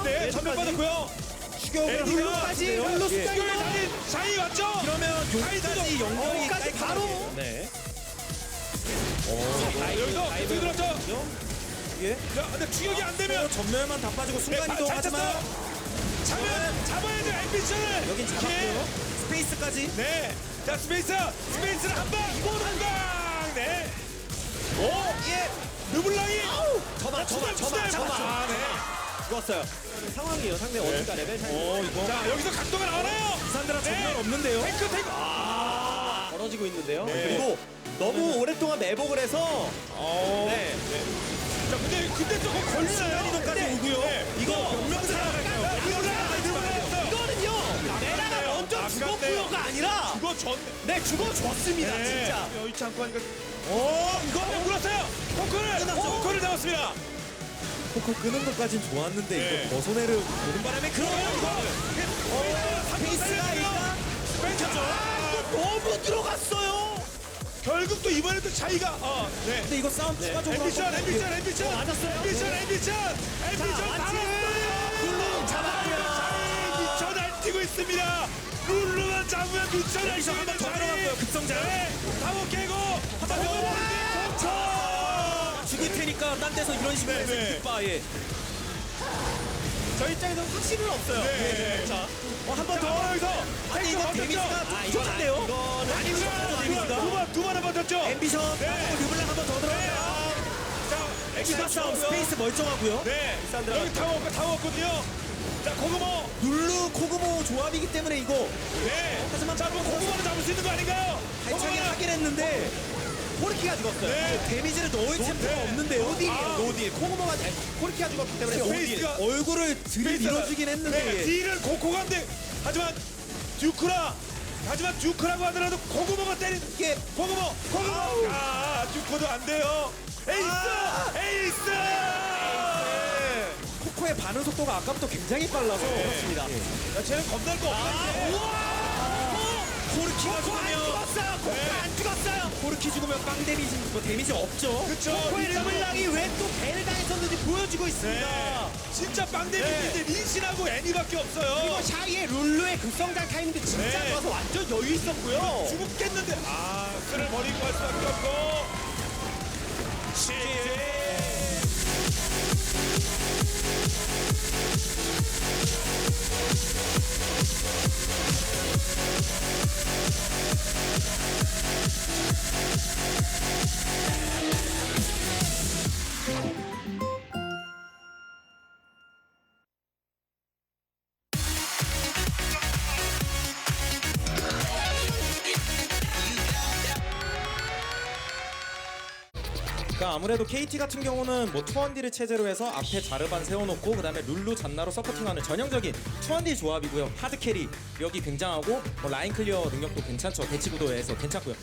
네, 전면 빠졌고요. 추격을 룰루까지 룰루 샤이 왔죠? 그러면 용까지 연결이까지 바로 네. 여기서 어떻게 들었죠? 예. 야, 근데 추격이 안 되면 전멸만 다 빠지고 순간이동 하지만 잡아야죠. 앰비션을. 여긴 잡았고요. 스페이스까지. 네. 자, 스페이스를 한 방. 이거는 한 방. 네. 오, 예. 르블랑이. 저만. 아, 네. 죽었어요. 상황이에요. 상대 어딘가 레벨 차이. 이거. 자, 여기서 각도가 나오나요? 이산드라 전멸 없는데요. 탱크. 벌어지고 있는데요. 네. 그리고 너무 오랫동안 매복을 해서 네. 자, 근데 저거 걸리나요? 순간이동까지 오고요. 네. 이거 명사가 이거는요. 내라가 먼저 죽었고요가 아니라 죽어줬습니다. 네. 진짜. 여의치 않고 하니까. 이거 물었어요. 포크를 잡았습니다. 포커 끄는 것까진 좋았는데 네. 이거 벗어내를 보는 바람에 페이스가 일단 너무 들어갔어요. 결국 또 이번에도 차이가. 네. 근데 이거 싸움 추가적으로 앰비션. 맞았어요. 앰비션 룰루 잡았고요. 미쳐 날뛰고 있습니다. 룰루만 잡으면 미쳐 날뛰고 한번 더 들어갔고요. 급성장. 타워 깨고 한번 더. 죽일 테니까 딴 데서 이런 식으로 해서 네. 깃바에 저희 입장에서 확신은 없어요. 네. 자, 한 번 더. 여기서 아니 이거 데미지가 좀 쫓은데요. 많이 들어가죠 데미지가. 두 번에 버텼죠. 앰비션 네. 르블랑 한 번 더 들어가요. 자, 추가 싸움 스페이스 멀쩡하고요. 네. 산드라. 여기 타워 없거든요. 자, 고구모. 룰루 코그모 조합이기 때문에 이거 네. 하지만 자, 고구모는 잡을 수 있는 거 아닌가요? 발차기 하긴 했는데 코르키가 죽었어요. 네. 데미지를 넣을 챔프가 네. 없는데요. 노딜이에요, 노딜. 코그모가 코르키가 죽었기 때문에 노딜. 스페이스가- 얼굴을 들이밀어주긴 했는데 네, 딜은 고코가인데 하지만 듀크라고 하더라도 고구모가 때린 이게 고구모. 아, 듀크도 안 돼요. 에이스. 코코의 반응 속도가 아까부터 굉장히 빨라서 그렇습니다. 야, 쟤는 겁날 거 없다. 코르키가 죽으면 네. 안 죽었어요. 코르키 죽으면 빵 데미지 뭐 데미지 없죠. 그쵸. 코코의 르블랑이 왜 또 배를 당했었는지 보여주고 있습니다. 네. 진짜 빵데미인데 린신하고 애니밖에 없어요. 그리고 샤이의 룰루의 급성장 타이밍도 진짜 네. 좋아서 완전 여유 있었고요. 죽겠는데 끈을 버리고 갈 수밖에 없고. 그러니까 아무래도 KT 같은 경우는 뭐 투원딜을 체제로 해서 앞에 자르반 세워놓고 그 다음에 룰루 잔나로 서포팅하는 전형적인 투원딜 조합이고요. 하드 캐리 여기 굉장하고 뭐 라인 클리어 능력도 괜찮죠. 대치 구도에서 괜찮고요.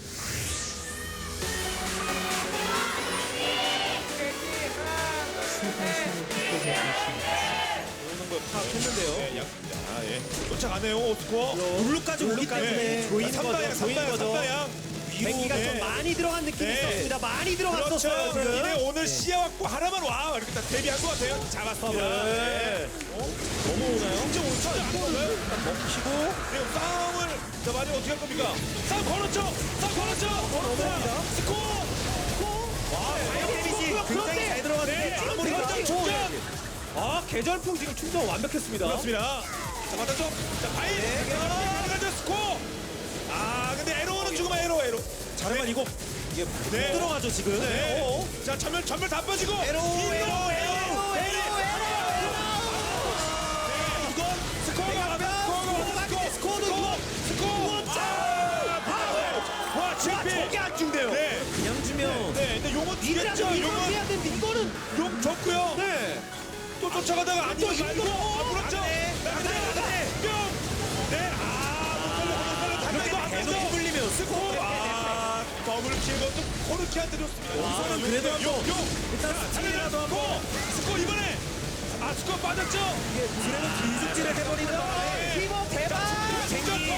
오는 걸 파악했는데요. 네, 예. 쫓아가네요. 스코어. 룰루까지 오기 때문에 조이는 거죠. 조이는 거죠. 백기가 좀 많이 들어간 느낌이 네. 있었습니다. 많이 들어갔었어요. 그렇죠. 지금. 이래 오늘 시야 확보 하나만 와 이렇게 딱 데뷔한 것 같아요. 잡았습니다. 네. 넘어오나요? 진짜 오죠. 안 걸어요? 먹히고 네, 싸움을 자 마지막 어떻게 할 겁니까? 싸움 걸었죠. 넘어옵니다. 스코어. 와, 데미지 굉장히 잘 들어갔는데 네, 아무리 완전 충전. 계절풍 지금 충전 완벽했습니다. 그렇습니다. 자 맞았죠. 자 바이. 가죠 스코어. 근데 에로는 죽으면 에로. 자르만 이거 이게 네. 못 들어가죠 지금. 네. 자 전멸 다 빠지고. 에로. 이건 스코어도 와 저게 안 죽네요. 네. 그냥 주면 네. 근데 용은 죽였죠. 용은 해야 되는데 이거는 용 줬고요. 네. 또 쫓아가다가 아니 또 말고 물었죠. 네. 뿅. 계속 흔들리면 스코어. 더블 킬건 또 코르키한테 줬습니다. 여기서는 그래도 한번 일단 스틸이라도 한번. 스코어 이번에 스코어 빠졌죠. 그래도 긴숙질을 해버리는 바람에 히버 대박! 쟁기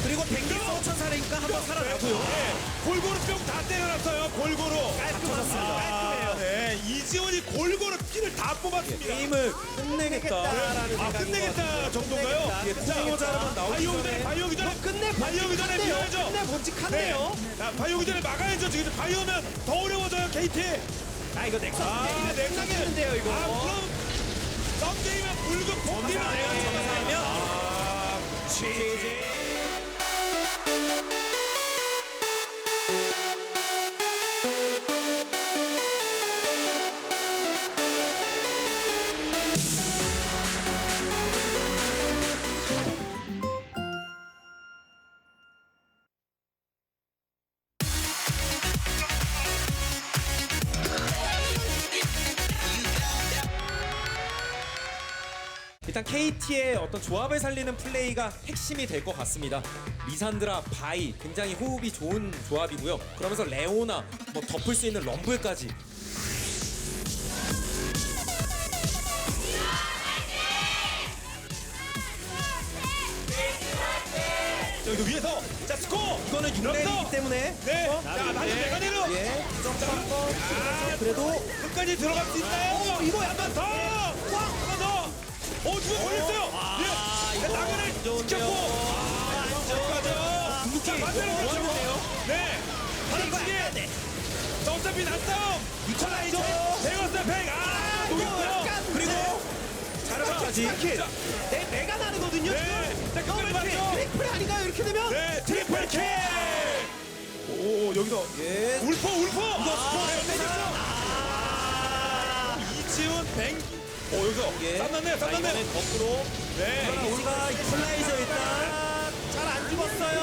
그리고 이거 100개 5,400이니까 한번 살아나고요. 네, 골고루 뿅 다 때려놨어요. 골고루. 깔끔했습니다. 네, 이지원이 골고루 피를 다 뽑았습니다. 게임을 끝내겠다. 아, 끝내겠다 정도인가요? 예, 콤보 자르면 나오기 바이오기 전에, 전에 바이오기 전에, 끝내 바이오기 전에 밀어야죠. 끝내 본직한데요. 네. 자, 바이오기 전에 막아야죠. 지금 바이오면 더 어려워져요, KT. 아 이거 넥서스 아, 게임이 넥서스. 끝나겠는데요 이거. 아, 그럼 썸게임은 붉은 봉기만 해요. 아, GG. 일단 KT의 어떤 조합을 살리는 플레이가 핵심이 될 것 같습니다. 리산드라, 바이 굉장히 호흡이 좋은 조합이고요. 그러면서 레오나, 뭐 덮을 수 있는 럼블까지. 여기 위에서 자 스코어. 이거는 6렙이기 때문에 네. 자, 다시 내가 내려. 예, 점프 한번 그래도 끝까지 들어갈 수 있나요? 이거 한번 더! 한번 더! 누가 걸렸어요? 예! 나그를 지켰고! 여기까지! 궁극기 반대로 너무 그렇죠. 어려운데요. 네! 바람치기! 자, 어차피 난싸움! 이퀄라이저. 대거스 100! 녹였어요! 그리고 자르바까지. 자, 내 매가 나르거든요. 네! 자, 너무 끝까지 이렇게 맞죠? 트리플이 아닌가요 이렇게 되면? 네! 트리플 킬! 오, 여기서 예. 울퍼! 이거 아, 이지훈 100! 여기서 예. 쌈났네! 거꾸로. 네! 우리가 이퀄라이저 일단 잘 안 죽었어요.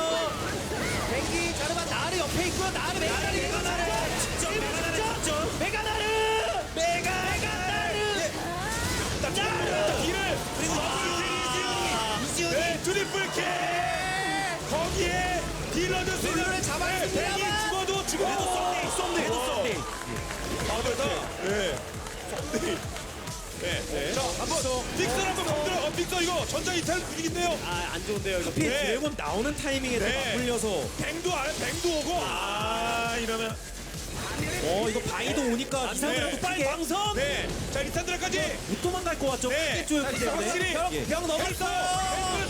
뱅기 자르바 나르 옆에 있고요. 나르 메가나르 직접 메가나르 직접. 메가나르 메가나르 자, 뒤를! 그리고 이지훈이 네, 트리플 킬! 거기에 딜러드 룰루를 잡았습니다. 뱅이 죽어도 썸데이! 해도 썸데이. 아, 그래서 네. 썸데이. 네. 자, 한번 빅서 한번 건드려. 빅서 이거 전장 이탈 분위기인데요. 아안 좋은데요 이거. 하필 네. 드래곤 나오는 타이밍에 네. 맞물려서 뱅도 오고. 이러면 이거 바이도 오니까 리산드라도 네. 빨리 방선. 네. 자, 리산드라까지. 못 도망갈 것 같죠? 네. 크게 쪼였기 때문에. 확실히 예. 병 넘었어요.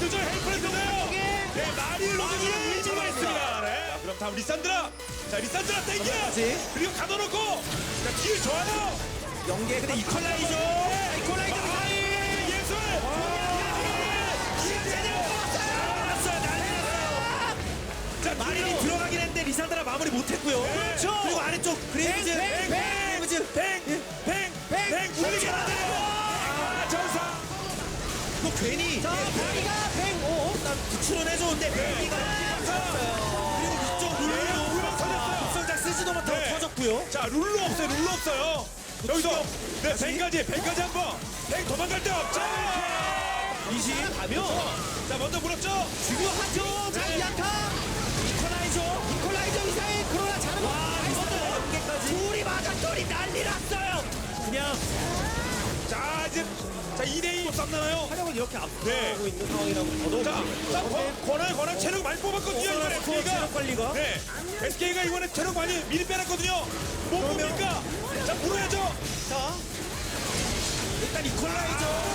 헬프를 늦어요. 네, 마리를 놓치는 일주가 있습니다. 네. 자, 그럼 다음 리산드라. 자, 리산드라 땡겨. 리산드라까지. 그리고 가둬놓고. 자, 딜 좋아요. 연계 근데 이퀄라이저. 이퀄라이저 사이. 예술. 자, 마린이 들어가긴 했는데 리산드라 마무리 못했고요. 그렇죠. 그리고 아래쪽 그레이브즈. 뱅 울리게 하네요. 전사. 이거 괜히 자 바이가 105. 난 구출은 해줬는데 베이가 그리고 이쪽 룰로 합성작 쓰지도 못하고 네. 터졌고요. 자, 룰루 없어요. 여기서 네, 뱅까지 한번. 뱅 도망갈 데 없죠. 이시 가면 자, 먼저 물었죠. 중요하죠. 자 이안타 이퀄라이저 이상해. 그러나 자르바 연계까지. 둘이 맞아 둘이 난리 났어요. 그냥 자, 이제 자 2대2 쌈나나요? 활력을 이렇게 앞서고 네. 있는 상황이라고 저도 자, 권한 체력 많이 뽑았거든요. 이번에 SK가. 체력 관리가. 네. SK가 이번에 체력 많이 미리 빼놨거든요. 뭐 뭡니까? 자, 물어야죠. 자 일단 이퀄라이저.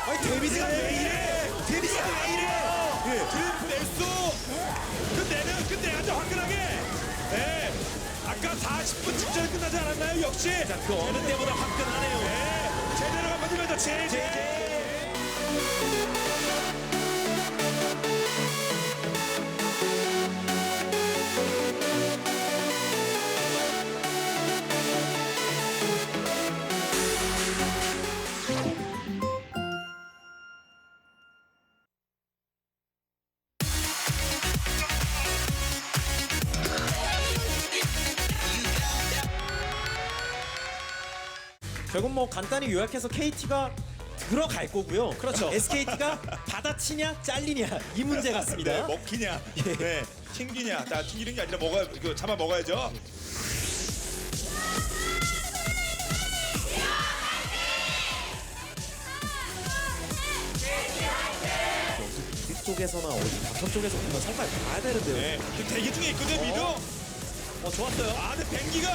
아니 데미지가 왜 이래? 데미지가 왜 이래? 트리플 S. 끝내야죠, 화끈하게. 네. 아까 40분 직전에 끝나지 않았나요? 역시. 자, 그 어느 때보다 화끈하네요. 네. 제대로 가면 제제. 결국 뭐 간단히 요약해서 KT가 들어갈 거고요. 그렇죠. SKT가 받아치냐 잘리냐 이 문제 같습니다. 네, 먹히냐, 네, 튕기냐. 자, 튕기는 게 아니라 이거 잡아 먹어야죠. 쪽에서나 어디 바텀 쪽에서 보면 성과를 봐야 되는데요. 네. 그 대기 중에 있거든 미드. 좋았어요. 아, 근데 뱅기가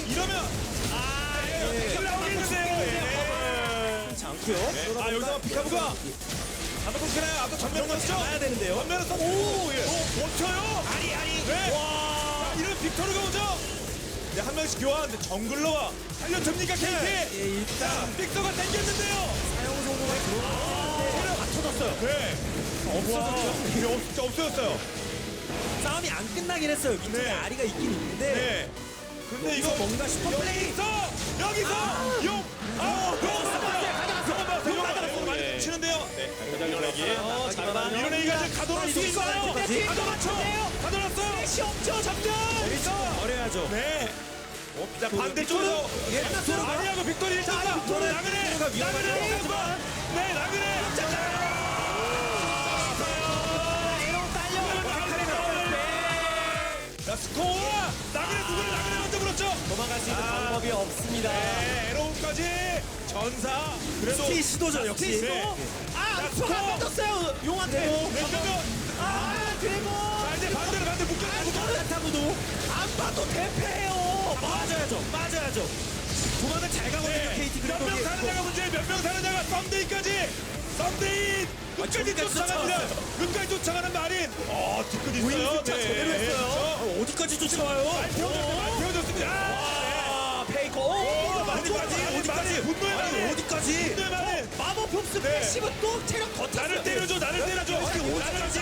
이러면 킬 나오겠는데요. 그렇지 않고요. 아, 여기서 피카부가 한번 끊기나요? 아까 전면을 썼죠? 잡아야 되는데요. 전면을 썼. 오, 예. 멈춰요. 아니. 네. 와. 자, 이런 빅토르가 오죠. 네, 한 명씩 교환하는데 정글러와 살려줍니까 KT? 예, 일단 빅토가 당겼는데요. 사용 소모가 들어오는데 다 터졌어요. 네. 없어졌죠. 네, 진짜 없어졌어요. 싸움이 안 끝나긴 했어요. 밑에 네. 아리가 있긴 있는데 네. 근데 이거 뭔가 슈퍼플레이. 여기서 용. 많이 치는데요. 네. 밀어내기. 잘 봐. 밀어내기가 지금 가둬놓을 수 있어요. 가둬놨죠. 가둬놨어요. 시 없죠, 점점. 버려야죠. 네. 자, 반대쪽으로 빅토르. 아리하고 빅토리 자, 일단 빅토르. 나그네. 빅토르가 위험하죠. 네, 나그네. 에로 자, 스코어. 나그네 먼저 불었죠. 도망갈 수 있는 방법이 없습니다. 네, 에로우까지 전사. 그래도 스티 시도죠, 역시. 네. 스코어 안 떴어요. 용한테. 네, 드래곤. 자, 이제 반대 묶여. 타고도 안 봐도 대패해요. 빠져야죠. 도망을 잘 가거든요, KT. 몇 명 사느냐가 문제, 몇 명 사느냐가 썸데이까지. 썸데이 끝까지 저기까지 쫓아갑니다. 쫓아왔어요. 끝까지 쫓아가는 마린. 뒤끝 있어요. 쫓아 제대로 했어요. 어디까지 쫓아와요? 태워줬습니다. 페이커. 많이 어디까지? 분노의 마린. 어디까지? 분노의 마린. 마법 흡수 네. 패시브 또 체력 더 탔어요. 나를 때려줘. 어디까지?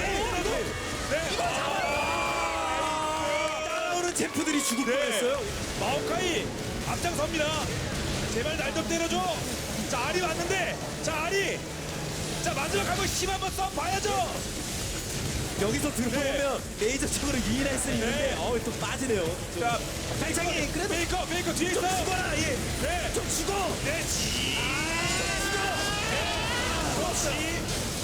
네. 따라오는 제프들이 죽을 네. 뻔했어요. 마오카이 앞장섭니다. 제발 날 좀 때려줘. 자, 아리 왔는데. 자, 아리. 자, 마지막 한번 심 한번 써봐야죠. 여기서 들어오면 레이저적으로 유인할 수 있는데 네. 또 빠지네요. 자, 발장이 그래도 페이커 뒤에 있어. 죽어라. 예. 네. 좀 죽어. 네, 그렇지.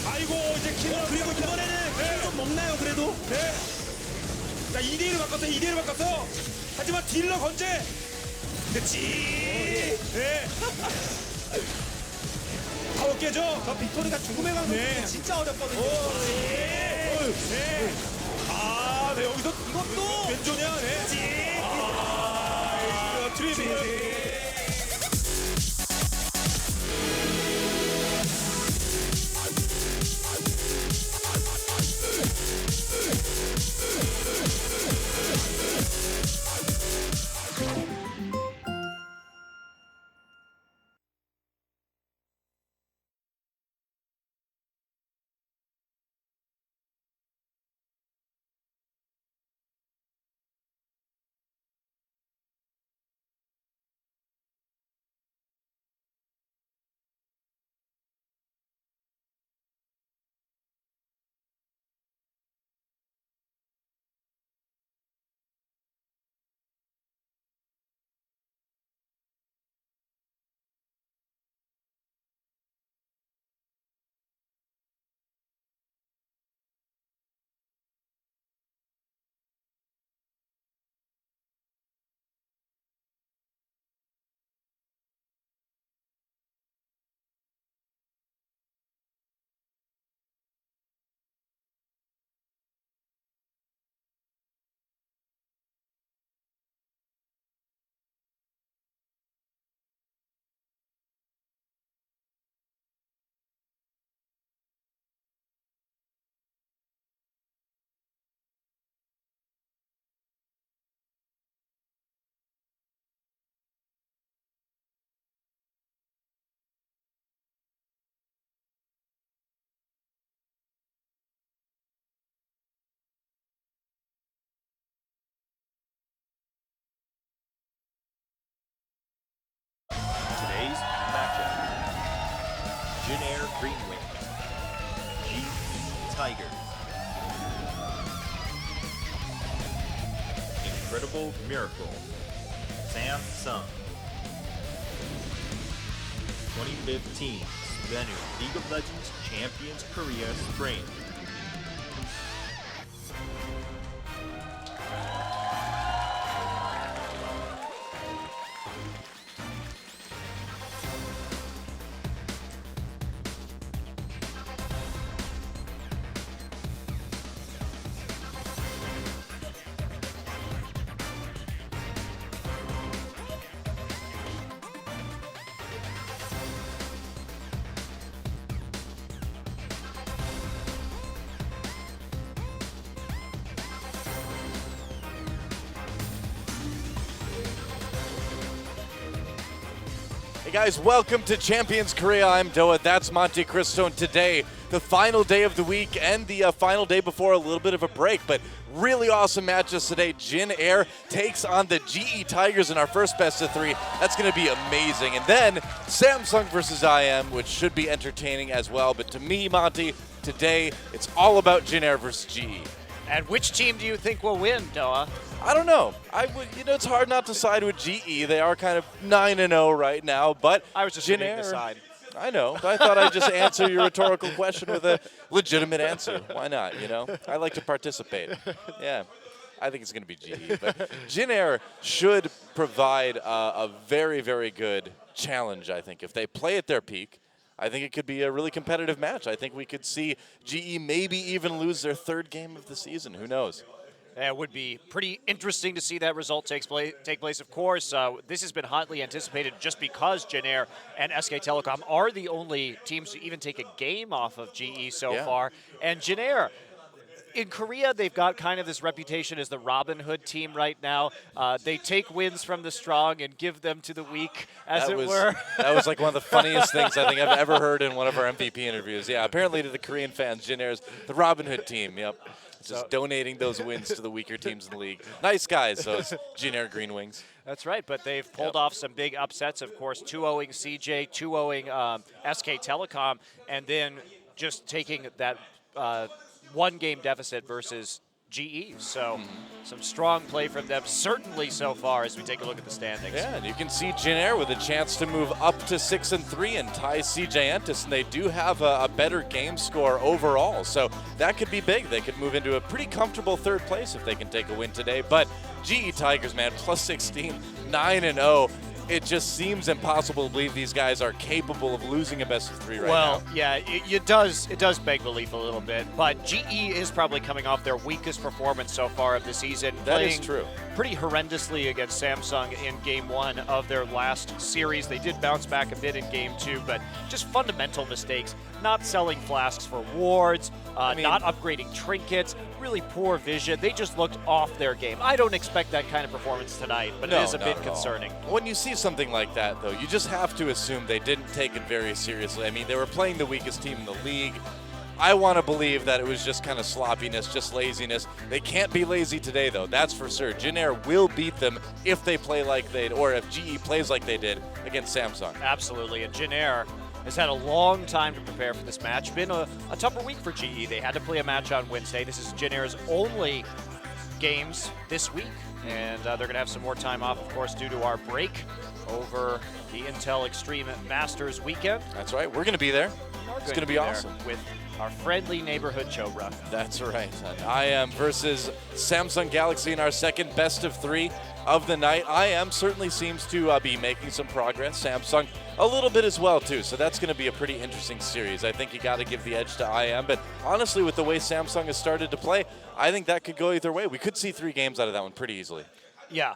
아이고, 이제 킬러. 그리고 이번에는 네. 좀 먹나요 그래도? 네. 자, 2대1로 바꿨어. 하지만 딜러 건재. 네. 네. 타워 깨져. 저 빅토리가 죽음의 강도 네. 진짜 어렵거든요. 네. 네. 아, 네, 여기서 이것도 왼쪽이야. 네. 트리비. Today's matchup. Jin Green Wings. GP Tigers. Incredible Miracle. Samsung. 2015 Venu League of Legends Champions Korea Spring. Hey guys, welcome to Champions Korea. I'm Doa, that's Monte Cristo, and today, the final day of the week and the final day before a little bit of a break, but really awesome matches today. Jin Air takes on the GE Tigers in our first best of 3. That's going to be amazing. And then Samsung versus IM, which should be entertaining as well. But to me, Monty, today, it's all about Jin Air versus GE. And which team do you think will win, Doa? I don't know. It's hard not to side with GE. They are kind of 9-0 right now, but I was just Jin reading Air, the side. I know. But I thought I'd just answer your rhetorical question with a legitimate answer. Why not, you know? I like to participate. Yeah. I think it's going to be GE. But Jin Air should provide a very, very good challenge, I think. If they play at their peak, I think it could be a really competitive match. I think we could see GE maybe even lose their 3rd game of the season. Who knows? It would be pretty interesting to see that result take place. Of course, this has been hotly anticipated just because Jin Air and SK Telecom are the only teams to even take a game off of GE so far. And Jin Air, in Korea, they've got kind of this reputation as the Robin Hood team right now. They take wins from the strong and give them to the weak, as it were. That was like one of the funniest things I think I've ever heard in one of our MVP interviews. Yeah, apparently to the Korean fans, Jin Air's the Robin Hood team. Yep. Just donating those wins to the weaker teams in the league. Nice guys, those Jin Air Green Wings. That's right, but they've pulled off some big upsets, of course, 2-0ing CJ, 2-0ing SK Telecom, and then just taking that one-game deficit versus GE. So some strong play from them, certainly so far as we take a look at the standings. Yeah, and you can see Jin Air with a chance to move up to 6-3 and tie CJ Entus, and they do have a better game score overall. So that could be big. They could move into a pretty comfortable 3rd place if they can take a win today. But GE Tigers, man, plus 16, 9-0. It just seems impossible to believe these guys are capable of losing a best of 3 right now. Well, yeah, it does beg belief a little bit, but GE is probably coming off their weakest performance so far of the season. That is true. Pretty horrendously against Samsung in Game 1 of their last series. They did bounce back a bit in Game 2, but just fundamental mistakes. Not selling flasks for wards, not upgrading trinkets, really poor vision. They just looked off their game. I don't expect that kind of performance tonight, but it is a bit concerning. When you see something like that, though, you just have to assume they didn't take it very seriously. I mean, they were playing the weakest team in the league. I want to believe that it was just kind of sloppiness, just laziness. They can't be lazy today, though. That's for sure. Jin Air will beat them if they play like they, or if GE plays like they did against Samsung. Absolutely, and Jin Air has had a long time to prepare for this match. Been a tougher week for GE. They had to play a match on Wednesday. This is Jin Air's only games this week, and they're going to have some more time off, of course, due to our break over the Intel Extreme Masters weekend. That's right. We're going to be there. It's going to be awesome. With our friendly neighborhood Chobra. That's right. IM versus Samsung Galaxy in our 2nd best of 3 of the night. IM certainly seems to be making some progress. Samsung a little bit as well, too. So that's going to be a pretty interesting series. I think you got to give the edge to IM. But honestly, with the way Samsung has started to play, I think that could go either way. We could see 3 games out of that one pretty easily. Yeah,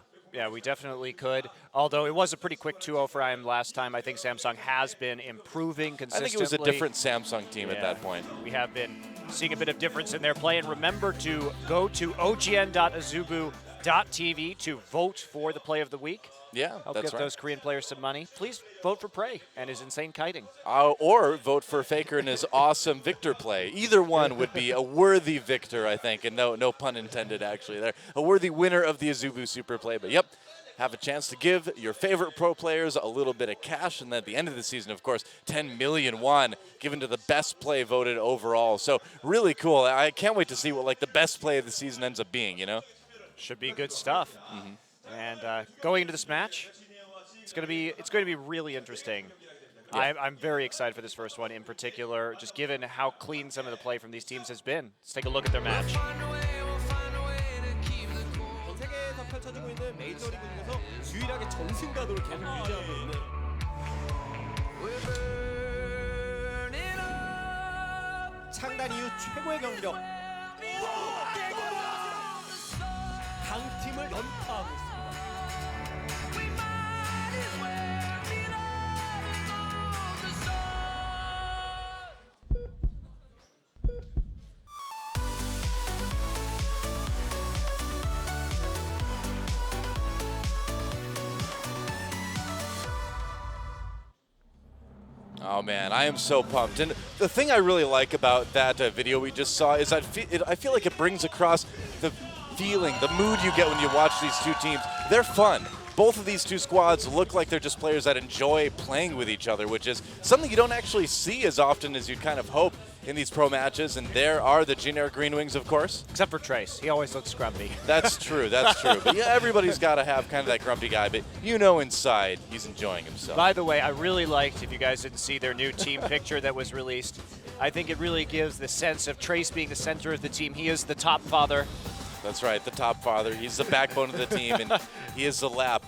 we definitely could. Although it was a pretty quick 2-0 for IM last time. I think Samsung has been improving consistently. I think it was a different Samsung team at that point. We have been seeing a bit of difference in their play. And remember to go to ogn.azubu.tv to vote for the play of the week. Yeah, Help that's get those Korean players some money. Please vote for Prey and his insane kiting. Or vote for FLICKR and his awesome Victor play. Either one would be a worthy victor, I think, and no pun intended, actually. They're a worthy winner of the Azubu Super Play. But, yep, have a chance to give your favorite pro players a little bit of cash, and then at the end of the season, of course, 10 million won given to the best play voted overall. So, really cool. I can't wait to see what, the best play of the season ends up being, you know? Should be good stuff. And going into this match, it's going to be really interesting. Yeah. I'm very excited for this first one in particular, just given how clean some of the play from these teams has been. Let's take a look at their match. 전 세계에서 펼쳐지고 있는 메이저리그 중에서 유일하게 정승가도를 계속 유지하고 있는 창단 이후 최고의 경기력, 강팀을 연파하고 있습니다. Oh man, I am so pumped. And the thing I really like about that video we just saw is I feel like it brings across the feeling, the mood you get when you watch these two teams. They're fun. Both of these two squads look like they're just players that enjoy playing with each other, which is something you don't actually see as often as you'd kind of hope in these pro matches. And there are the Jin Air Green Wings, of course. Except for Trace. He always looks grumpy. That's true, that's true. But yeah, everybody's got to have kind of that grumpy guy, but you know inside he's enjoying himself. By the way, I really liked, if you guys didn't see their new team picture that was released, I think it really gives the sense of Trace being the center of the team. He is the top father. That's right, the top father. He's the backbone of the team, and he is the lap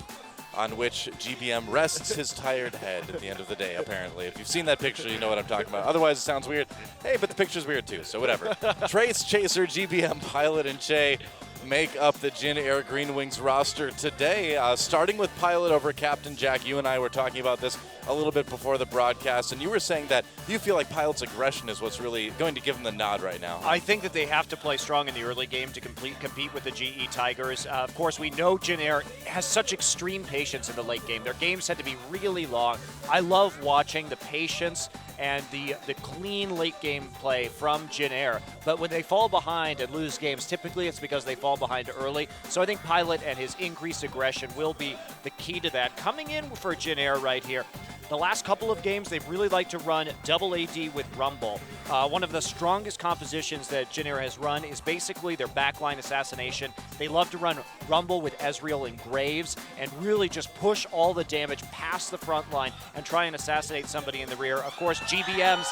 on which GBM rests his tired head at the end of the day, apparently. If you've seen that picture, you know what I'm talking about. Otherwise, it sounds weird. Hey, but the picture's weird too, so whatever. Trace, Chaser, GBM, Pilot, and Che make up the Jin Air Green Wings roster today, starting with Pilot over Captain Jack. You and I were talking about this a little bit before the broadcast, and you were saying that you feel like Pilot's aggression is what's really going to give them the nod right now. I think that they have to play strong in the early game to compete with the GE Tigers. Of course, we know Jin Air has such extreme patience in the late game. Their games tend to be really long. I love watching the patience and the clean late game play from Jin Air. But when they fall behind and lose games, typically it's because they fall behind early. So I think Pilot and his increased aggression will be the key to that. Coming in for Jin Air right here, the last couple of games, they've really liked to run double AD with Rumble. One of the strongest compositions that Jin Air has run is basically their backline assassination. They love to run Rumble with Ezreal and Graves and really just push all the damage past the front line and try and assassinate somebody in the rear. Of course, GBM's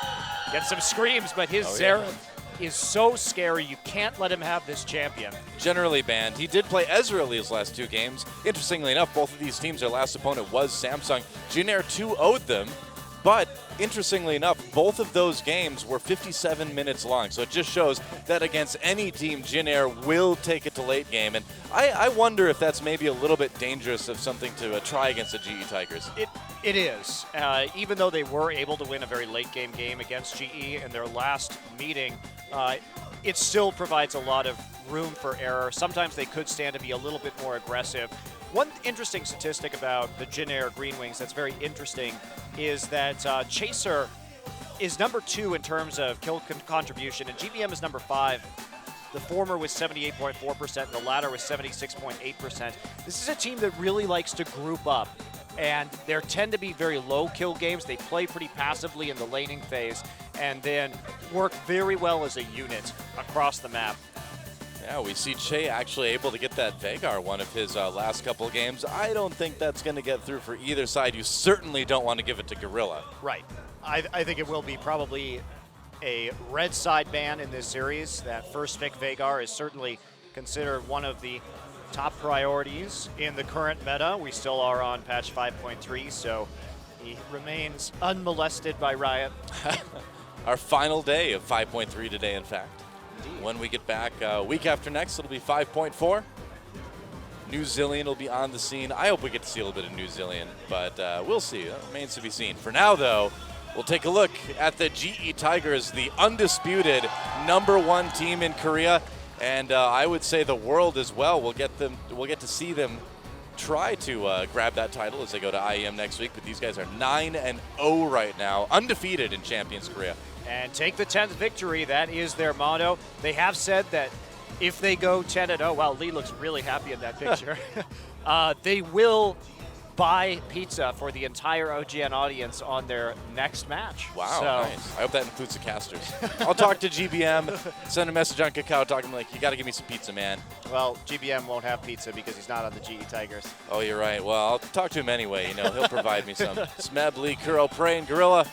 get some screams, but his Xerath is so scary. You can't let him have this champion. Generally banned. He did play Ezreal these last two games. Interestingly enough, both of these teams, their last opponent was Samsung. Jin Air 2-0'd them, but interestingly enough, both of those games were 57 minutes long. So it just shows that against any team, Jin Air will take it to late game. And I wonder if that's maybe a little bit dangerous of something to try against the GE Tigers. It is. Even though they were able to win a very late game against GE in their last meeting, it still provides a lot of room for error. Sometimes they could stand to be a little bit more aggressive. One interesting statistic about the Jin Air Green Wings that's very interesting is that Chaser is number 2 in terms of kill contribution, and GBM is number 5. The former was 78.4%, and the latter was 76.8%. This is a team that really likes to group up, and there tend to be very low kill games. They play pretty passively in the laning phase, and then work very well as a unit across the map. Yeah, we see Che actually able to get that Veigar one of his last couple games. I don't think that's going to get through for either side. You certainly don't want to give it to Gorilla. Right. I think it will be probably a red side ban in this series. That first pick Veigar is certainly considered one of the top priorities in the current meta. We still are on patch 5.3, so he remains unmolested by Riot. Our final day of 5.3 today, in fact. Indeed. When we get back week after next, it'll be 5.4. New Zillion will be on the scene. I hope we get to see a little bit of New Zillion, but we'll see. That remains to be seen. For now, though, we'll take a look at the GE Tigers, the undisputed #1 team in Korea, and I would say the world as well. We'll get to see them try to grab that title as they go to IEM next week. But these guys are 9-0 right now, undefeated in Champions Korea. And take the 10th victory. That is their motto. They have said that if they go 10-0, wow, Lee looks really happy in that picture. They will buy pizza for the entire OGN audience on their next match. Wow, so, nice. I hope that includes the casters. I'll talk to GBM, send a message on Kakao, talking like, you got to give me some pizza, man. Well, GBM won't have pizza because he's not on the GE Tigers. Oh, you're right. Well, I'll talk to him anyway. You know, he'll provide me some. Smeb, Lee, Kuro, Prey, and Gorilla,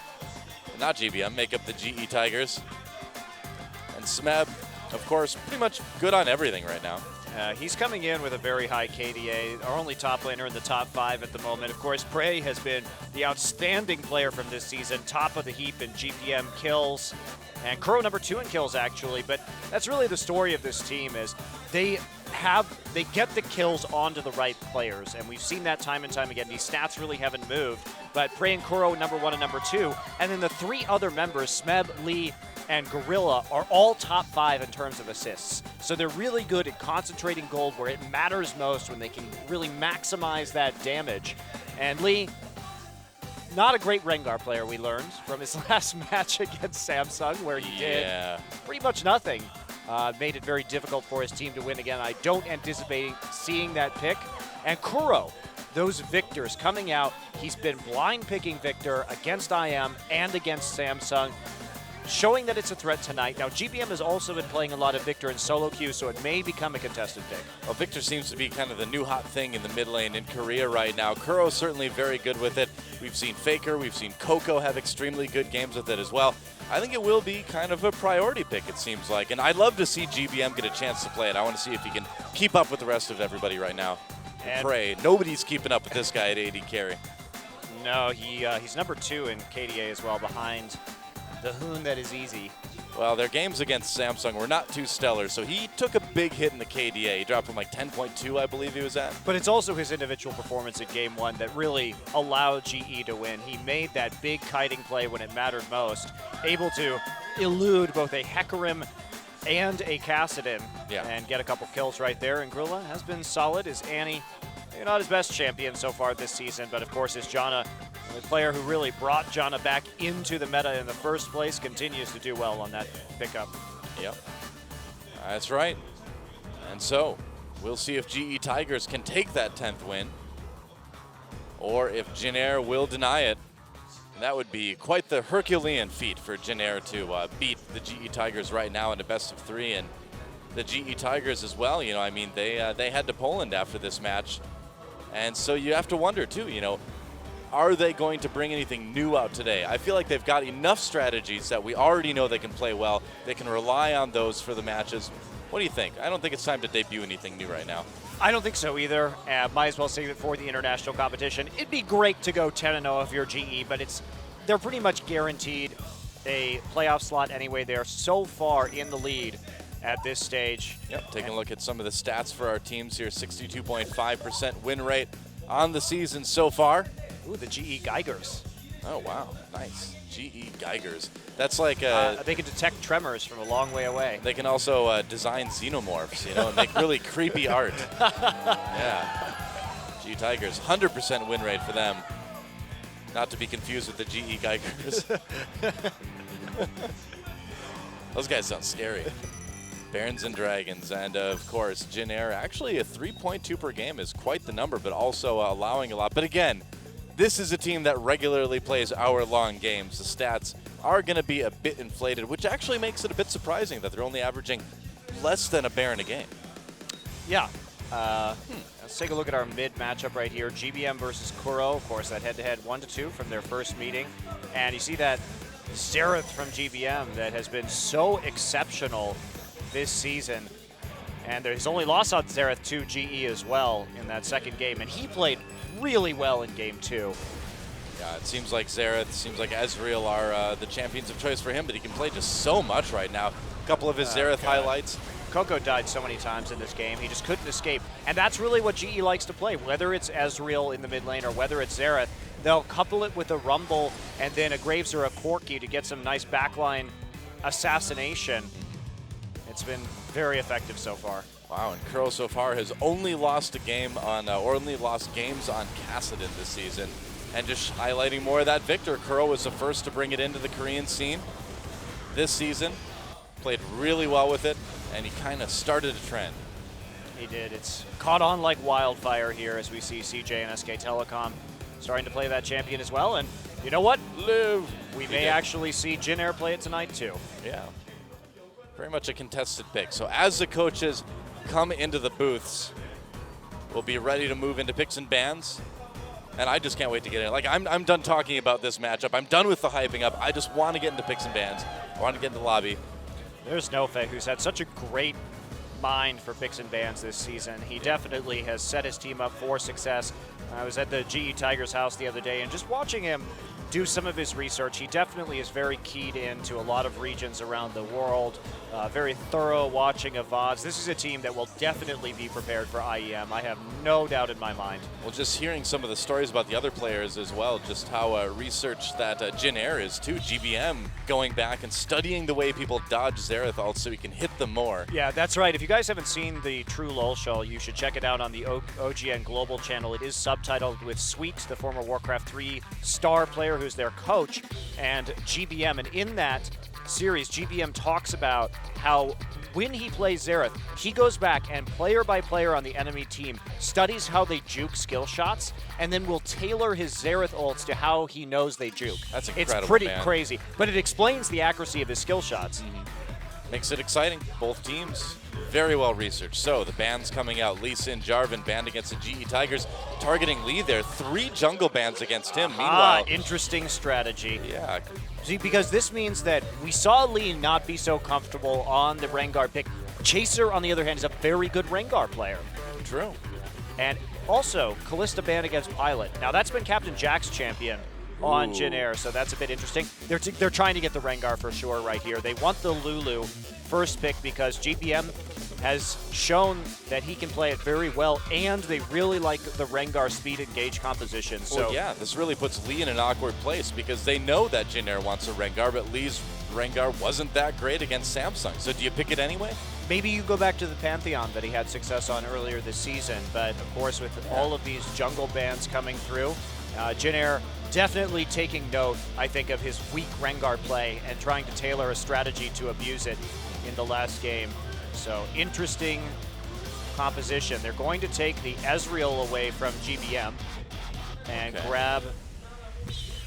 not GBM, make up the GE Tigers. And Smeb, of course, pretty much good on everything right now. He's coming in with a very high KDA, our only top laner in the top 5 at the moment. Of course, Prey has been the outstanding player from this season, top of the heap in GPM kills, and Crow number 2 in kills, actually. But that's really the story of this team is they get the kills onto the right players, and we've seen that time and time again. These stats really haven't moved, but Prey and Kuro #1 and #2, and then the 3 other members, Smeb, Lee, and Gorilla, are all top 5 in terms of assists. So they're really good at concentrating gold where it matters most, when they can really maximize that damage. And Lee, Not a great Rengar player, we learned from his last match against Samsung, where he did pretty much nothing. Made it very difficult for his team to win again. I don't anticipate seeing that pick. And Kuro, those Victors coming out. He's been blind picking Victor against IM and against Samsung, showing that it's a threat tonight. Now, GBM has also been playing a lot of Victor in solo queue, so it may become a contested pick. Well, Victor seems to be kind of the new hot thing in the mid lane in Korea right now. Kuro's certainly very good with it. We've seen FLICKR, we've seen Coco have extremely good games with it as well. I think it will be kind of a priority pick, it seems like. And I'd love to see GBM get a chance to play it. I want to see if he can keep up with the rest of everybody right now. And pray. Nobody's keeping up with this guy at AD carry. No, he's number 2 in KDA as well, behind the Hoon that is easy. Well, their games against Samsung were not too stellar, so he took a big hit in the KDA. He dropped from like 10.2, I believe he was at. But it's also his individual performance in Game 1 that really allowed GE to win. He made that big kiting play when it mattered most, able to elude both a Hecarim and a Kassadin and get a couple kills right there. And Grilla has been solid. Is Annie, maybe not his best champion so far this season, but of course is Janna, the player who really brought Janna back into the meta in the first place, continues to do well on that pickup. Yep, that's right. And so we'll see if GE Tigers can take that 10th win, or if Jin will deny it. That would be quite the Herculean feat for Jin to beat the GE Tigers right now in a best of 3, and the GE Tigers as well. You know, I mean, they head to Poland after this match, and so you have to wonder too. You know, are they going to bring anything new out today? I feel like they've got enough strategies that we already know they can play well. They can rely on those for the matches. What do you think? I don't think it's time to debut anything new right now. I don't think so either. Might as well save it for the international competition. It'd be great to go 10-0 if you're GE, but they're pretty much guaranteed a playoff slot anyway. They're so far in the lead at this stage. Yep, taking a look at some of the stats for our teams here. 62.5% win rate on the season so far. Ooh, the GE Geigers. Oh, wow. Nice. GE Geigers. That's like they can detect tremors from a long way away. They can also design xenomorphs, you know, and make really creepy art. Yeah. GE Tigers, 100% win rate for them. Not to be confused with the GE Geigers. Those guys sound scary. Barons and Dragons, and of course, Jin actually a 3.2 per game is quite the number, but also allowing a lot. But again, this is a team that regularly plays hour-long games. The stats are going to be a bit inflated, which actually makes it a bit surprising that they're only averaging less than a Baron a game. Yeah. Let's take a look at our mid matchup right here. GBM versus Kuro, of course, that head-to-head 1-2 from their first meeting. And you see that Xerath from GBM that has been so exceptional this season. And he's only lost on Xerath to GE as well in that second game. And he played really well in Game 2. Yeah, it seems like Xerath, seems like Ezreal are the champions of choice for him, but he can play just so much right now. A couple of his Xerath highlights. Coco died so many times in this game, he just couldn't escape. And that's really what GE likes to play, whether it's Ezreal in the mid lane or whether it's Xerath. They'll couple it with a Rumble and then a Graves or a Corki to get some nice backline assassination. It's been very effective so far. Wow, and Kuro so far has only lost a game on, or only lost games on Kassadin this season. And just highlighting more of that Victor, Kuro was the first to bring it into the Korean scene this season. Played really well with it, and he kind of started a trend. He did. It's caught on like wildfire here as we see CJ and SK Telecom starting to play that champion as well. And you know what? Live. We may actually see Jin play it tonight too. Yeah. Very much a contested pick. So as the coaches come into the booths, we'll be ready to move into picks and bans. And I just can't wait to get in. Like, I'm done talking about this matchup. I'm done with the hyping up. I just want to get into picks and bans. I want to get into the lobby. There's Nofe, who's had such a great mind for picks and bans this season. He definitely has set his team up for success. I was at the GE Tigers house the other day, and just watching him do some of his research. He definitely is very keyed into a lot of regions around the world, very thorough watching of VODs. This is a team that will definitely be prepared for IEM. I have no doubt in my mind. Well, just hearing some of the stories about the other players as well, just how researched that Jin Air is too. GBM going back and studying the way people dodge Xerath ults so he can hit them more. Yeah, that's right. If you guys haven't seen the True LoL show, you should check it out on the OGN Global channel. It is subtitled with Sweet, the former Warcraft 3 star player who's their coach, and GBM. And in that series, GBM talks about how when he plays Xerath, he goes back and player by player on the enemy team studies how they juke skill shots and then will tailor his Xerath ults to how he knows they juke. That's incredible, It's pretty man. crazy, but it explains the accuracy of his skill shots. Makes it exciting. Both teams very well researched. So the bans coming out. Lee Sin Jarvan banned against the GE Tigers, targeting Lee there. 3 jungle bans against him. Meanwhile, Interesting strategy. yeah, See, because this means that we saw Lee not be so comfortable on the Rengar pick. Chaser, on the other hand, is a very good Rengar player. true. And also, Callista banned against Pilot. Now, that's been Captain Jack's champion on Jin Air, so that's a bit interesting. They're trying to get the Rengar for sure right here. They want the Lulu first pick because GBM has shown that he can play it very well, and they really like the Rengar speed engage composition. So Well, yeah, this really puts Lee in an awkward place because they know that Jin Air wants a Rengar, but Lee's Rengar wasn't that great against Samsung. So do you pick it anyway? maybe you go back to the Pantheon that he had success on earlier this season, but of course with all of these jungle bans coming through, Jin Air definitely taking note, I think, of his weak Rengar play and trying to tailor a strategy to abuse it in the last game. So interesting composition. They're going to take the Ezreal away from GBM and grab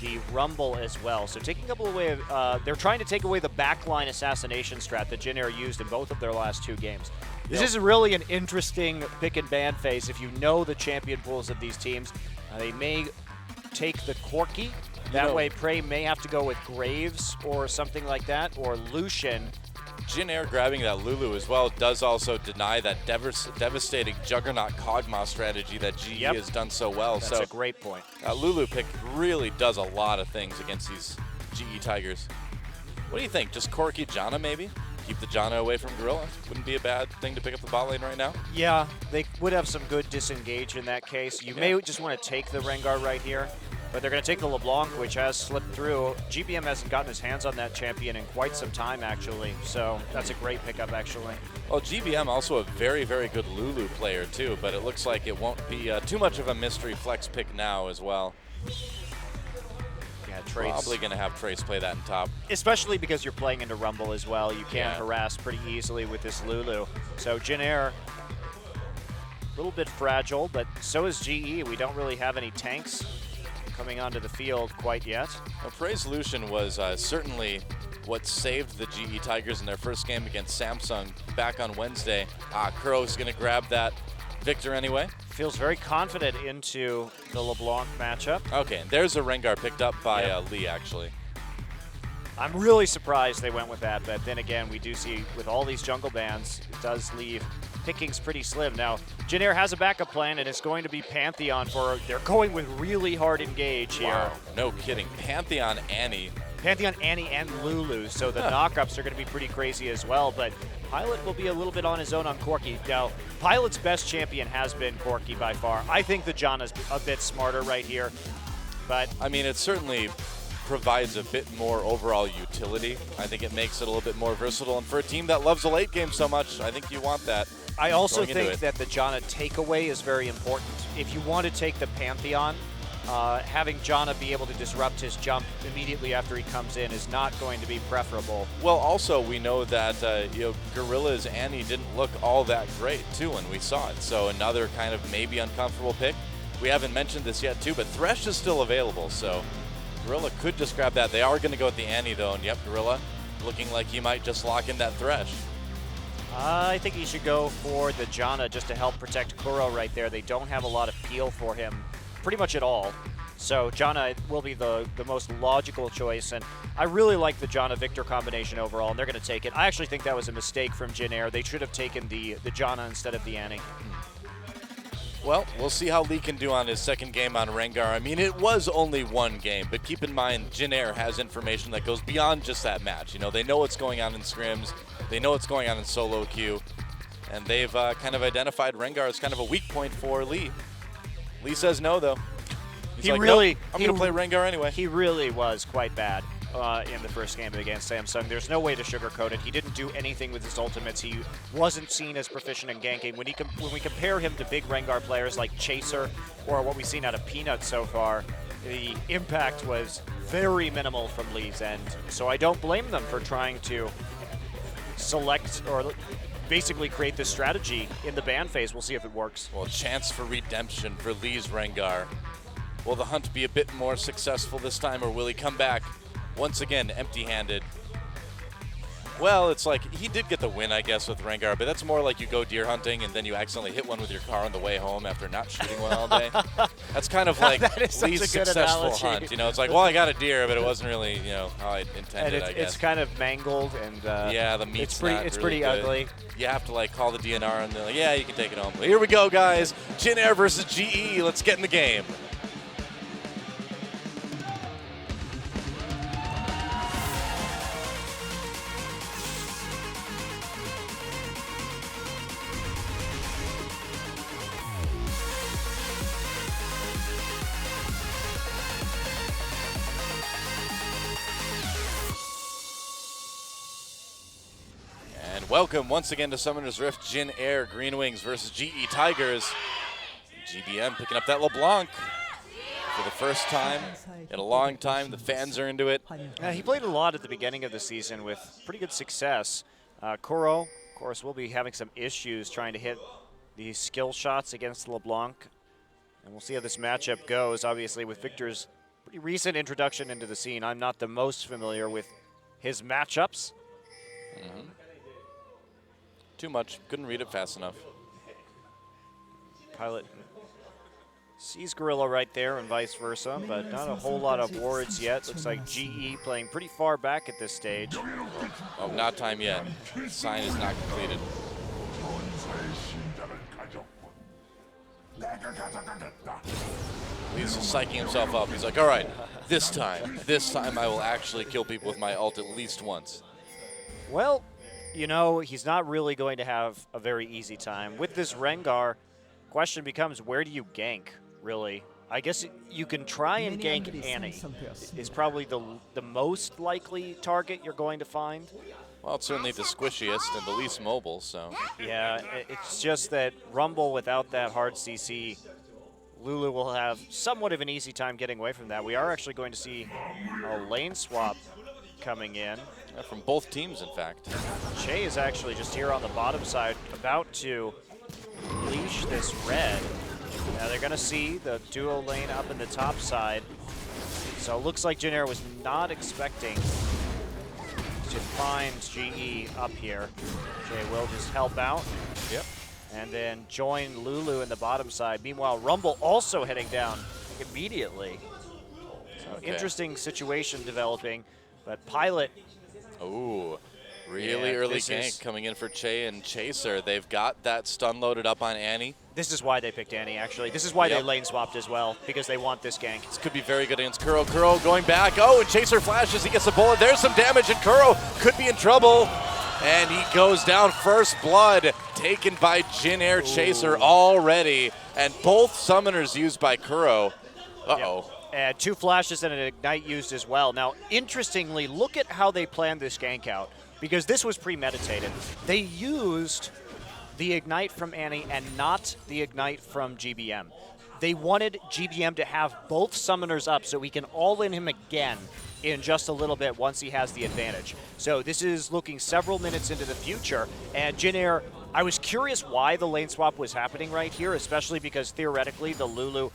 the Rumble as well. So taking away, they're trying to take away the backline assassination strat that Jin Air used in both of their last 2 games. This is really an interesting pick and ban phase if you know the champion pools of these teams. They may take the Corki. That way Prey may have to go with Graves or something like that, or Lucian. Jin Air grabbing that Lulu as well does also deny that devastating Juggernaut Kog'Maw strategy that GE has done so well. That's a great point. Lulu pick really does a lot of things against these GE Tigers. What do you think? Just Corki Janna maybe? Keep the Janna away from Gorilla? Wouldn't be a bad thing to pick up the bot lane right now? Yeah, they would have some good disengage in that case. You may just want to take the Rengar right here, but they're going to take the LeBlanc, which has slipped through. GBM hasn't gotten his hands on that champion in quite some time, actually, so that's a great pickup, actually. Well, GBM also a very, very good Lulu player, too, but it looks like it won't be too much of a mystery flex pick now as well. Yeah, Trace. Probably going to have Trace play that in top. Especially because you're playing into Rumble as well. You can harass pretty easily with this Lulu. So Jin Air, a little bit fragile, but so is GE. We don't really have any tanks coming onto the field quite yet. Well, Prey's Lucian was certainly what saved the GE Tigers in their first game against Samsung back on Wednesday. Kuro's going to grab that Victor anyway. Feels very confident into the LeBlanc matchup. Okay, and there's a Rengar picked up by Lee, actually. I'm really surprised they went with that, but then again, we do see with all these jungle bans, it does leave pickings pretty slim. Now, Jin Air has a backup plan, and it's going to be Pantheon for, they're going with really hard engage here. Wow, no kidding. Pantheon Annie. Pantheon, Annie, and Lulu, so the knockups are going to be pretty crazy as well, but Pilot will be a little bit on his own on Corki. Now, Pilot's best champion has been Corki by far. I think the Janna's a bit smarter right here, but... I mean, it certainly provides a bit more overall utility. I think it makes it a little bit more versatile, and for a team that loves the late game so much, I think you want that. I also think that the Janna takeaway is very important. If you want to take the Pantheon, having Janna be able to disrupt his jump immediately after he comes in is not going to be preferable. Well, also we know that Gorilla's Annie didn't look all that great too when we saw it. So another kind of maybe uncomfortable pick. We haven't mentioned this yet too, but Thresh is still available, so Gorilla could just grab that. They are going to go with the Annie though, and yep, Gorilla looking like he might just lock in that Thresh. I think he should go for the Janna just to help protect Kuro right there. They don't have a lot of peel for him pretty much at all. So Janna will be the most logical choice, and I really like the Janna Victor combination overall, and they're going to take it. I actually think that was a mistake from Jin Air. They should have taken the Janna instead of the Annie. Well, we'll see how Lee can do on his second game on Rengar. I mean, it was only one game, but keep in mind, Jin Air has information that goes beyond just that match. You know, they know what's going on in scrims, they know what's going on in solo queue, and they've kind of identified Rengar as kind of a weak point for Lee. Lee says no, though. He's like, nope, I'm going to play Rengar anyway. He really was quite bad in the first game against Samsung. There's no way to sugarcoat it. He didn't do anything with his ultimates. He wasn't seen as proficient in ganking. When we compare him to big Rengar players like Chaser or what we've seen out of Peanut so far, the impact was very minimal from Lee's end. So I don't blame them for trying to select or basically create this strategy in the ban phase. We'll see if it works. Well, chance for redemption for Lee's Rengar. Will the hunt be a bit more successful this time, or will he come back once again empty-handed? Well, it's like he did get the win, I guess, with Rengar, but that's more like you go deer hunting and then you accidentally hit one with your car on the way home after not shooting one all day. That's kind of like Lee's successful hunt. You know, it's like, well, I got a deer, but it wasn't really, you know, how I intended, I guess. It's kind of mangled and yeah, the meat's it's pretty good. ugly. You have to like call the DNR and they're like, yeah, you can take it home. But here we go, guys. Jin Air versus GE. Let's get in the game. Welcome once again to Summoner's Rift. Jin Air Green Wings versus GE Tigers. GBM picking up that LeBlanc for the first time in a long time. The fans are into it. He played a lot at the beginning of the season with pretty good success. Kuro, of course, will be having some issues trying to hit these skill shots against LeBlanc. And we'll see how this matchup goes. Obviously, with Victor's pretty recent introduction into the scene, I'm not the most familiar with his matchups. Too much. Couldn't read it fast enough. Pilot sees Gorilla right there and vice versa, but not a whole lot of wards yet. Looks like GE playing pretty far back at this stage. Oh, not time yet. Sign is not completed. He's psyching himself up. He's like, all right, this time I will actually kill people with my ult at least once. Well, you know, he's not really going to have a very easy time. With this Rengar, question becomes, where do you gank, really? I guess you can try and gank Annie. Is probably the most likely target you're going to find. Well, it's certainly the squishiest and the least mobile, so. Yeah, it's just that Rumble without that hard CC, Lulu will have somewhat of an easy time getting away from that. We are actually going to see a lane swap coming in. Yeah, from both teams, in fact. Che is actually just here on the bottom side, about to leash this red. Now they're going to see the duo lane up in the top side. So it looks like Jin Air was not expecting to find GE up here. Che will just help out. Yep. And then join Lulu in the bottom side. Meanwhile, Rumble also heading down immediately. So interesting situation developing. But Pilot. Ooh, really early gank coming in for Che and Chaser. They've got that stun loaded up on Annie. This is why they picked Annie, actually. This is why they lane swapped as well, because they want this gank. This could be very good against Kuro. Kuro going back. Oh, and Chaser flashes. He gets a bullet. There's some damage, and Kuro could be in trouble. And he goes down. First blood taken by Jin Air Chaser already. And both summoners used by Kuro. Uh-oh. Yep. And 2 flashes and an ignite used as well. Now, interestingly, look at how they planned this gank out, because this was premeditated. They used the ignite from Annie and not the ignite from GBM. They wanted GBM to have both summoners up so we can all in him again in just a little bit once he has the advantage. So this is looking several minutes into the future, and Jin Air, I was curious why the lane swap was happening right here, especially because theoretically the Lulu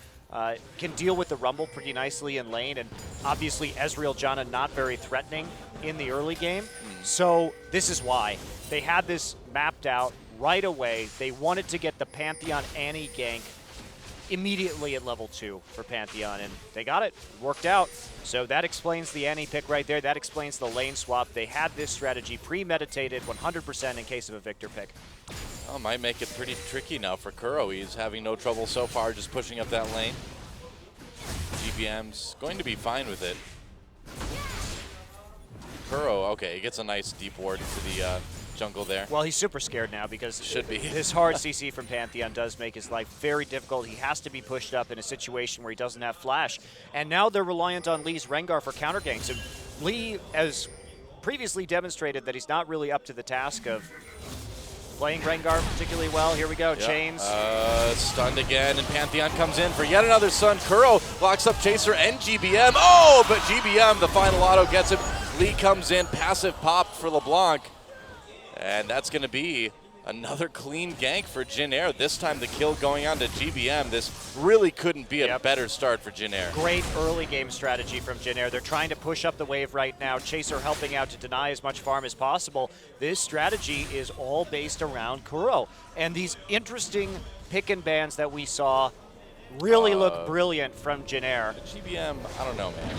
can deal with the Rumble pretty nicely in lane, and obviously Ezreal Janna not very threatening in the early game. So this is why. They had this mapped out right away. They wanted to get the Pantheon Annie gank immediately at level 2 for Pantheon, and they got it. Worked out. So that explains the Annie pick right there. That explains the lane swap. They had this strategy premeditated 100% in case of a Victor pick. Oh, might make it pretty tricky now for Kuro. He's having no trouble so far just pushing up that lane. GBM's going to be fine with it. Kuro, okay, he gets a nice deep ward to the jungle there. Well, he's super scared now because Should be. This hard CC from Pantheon does make his life very difficult. He has to be pushed up in a situation where he doesn't have flash. And now they're reliant on Lee's Rengar for counter ganks. And Lee has previously demonstrated that he's not really up to the task of playing Rengar particularly well. Here we go, Chains. Stunned again, and Pantheon comes in for yet another stun. Kuro locks up Chaser and GBM. Oh, but GBM, the final auto gets him. Lee comes in, passive pop for LeBlanc. And that's going to be another clean gank for Jin Air. This time the kill going on to GBM. This really couldn't be a better start for Jin Air. Great early game strategy from Jin Air. They're trying to push up the wave right now. Chaser helping out to deny as much farm as possible. This strategy is all based around Kuro. And these interesting pick and bans that we saw really look brilliant from Jin Air. GBM, I don't know, man.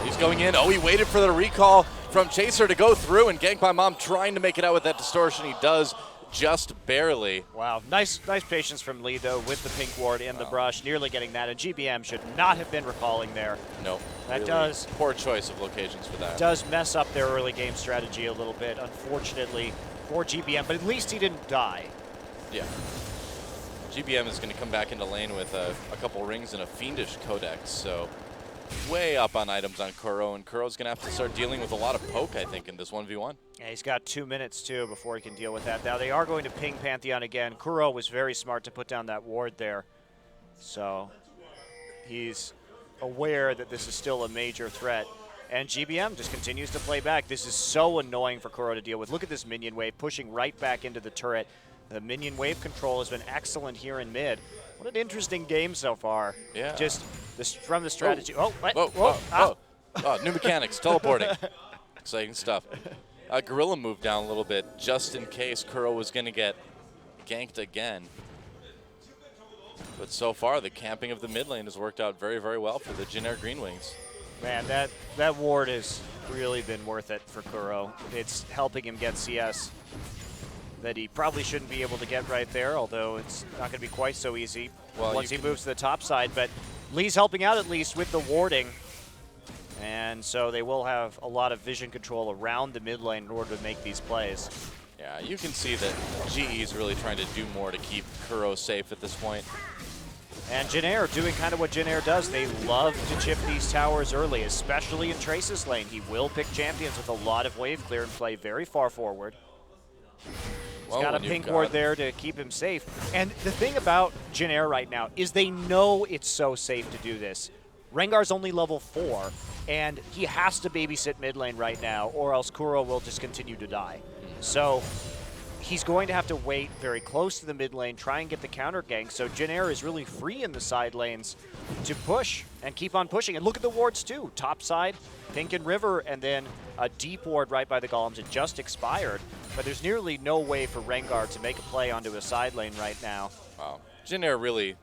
He's going in. Oh, he waited for the recall from Chaser to go through, and Gank by Mom trying to make it out with that distortion. He does just barely. Wow, nice patience from Lee, though, with the pink ward in the brush, nearly getting that. And GBM should not have been recalling there. No, that really does. Poor choice of locations for that. Does mess up their early game strategy a little bit, unfortunately, for GBM, but at least he didn't die. Yeah. GBM is going to come back into lane with a couple rings and a Fiendish Codex, so way up on items on Kuro, and Kuro's going to have to start dealing with a lot of poke, I think, in this 1v1. Yeah, he's got 2 minutes, too, before he can deal with that. Now, they are going to ping Pantheon again. Kuro was very smart to put down that ward there, so he's aware that this is still a major threat. And GBM just continues to play back. This is so annoying for Kuro to deal with. Look at this minion wave pushing right back into the turret. The minion wave control has been excellent here in mid. What an interesting game so far. Yeah. Just this, from the strategy. Oh, what? whoa, Whoa. whoa. Oh, new mechanics, teleporting. Exciting stuff. Gorilla moved down a little bit just in case Kuro was going to get ganked again. But so far, the camping of the mid lane has worked out very, very well for the Jin Air Green Wings. Man, that ward has really been worth it for Kuro. It's helping him get CS that he probably shouldn't be able to get right there, although it's not going to be quite so easy once he moves to the top side. But Lee's helping out at least with the warding, and so they will have a lot of vision control around the mid lane in order to make these plays. Yeah, you can see that GE is really trying to do more to keep Kuro safe at this point. And Jin Air doing kind of what Jin Air does. They love to chip these towers early, especially in Trace's lane. He will pick champions with a lot of wave clear and play very far forward. He's got a pink ward there to keep him safe. And the thing about Jin Air right now is they know it's so safe to do this. Rengar's only level 4, and he has to babysit mid lane right now, or else Kuro will just continue to die. So he's going to have to wait very close to the mid lane, try and get the counter gank. So Jin Air is really free in the side lanes to push and keep on pushing. And look at the wards too. Top side, Pink and River, and then a deep ward right by the golems. It just expired. But there's nearly no way for Rengar to make a play onto a side lane right now. Wow. Jin Air really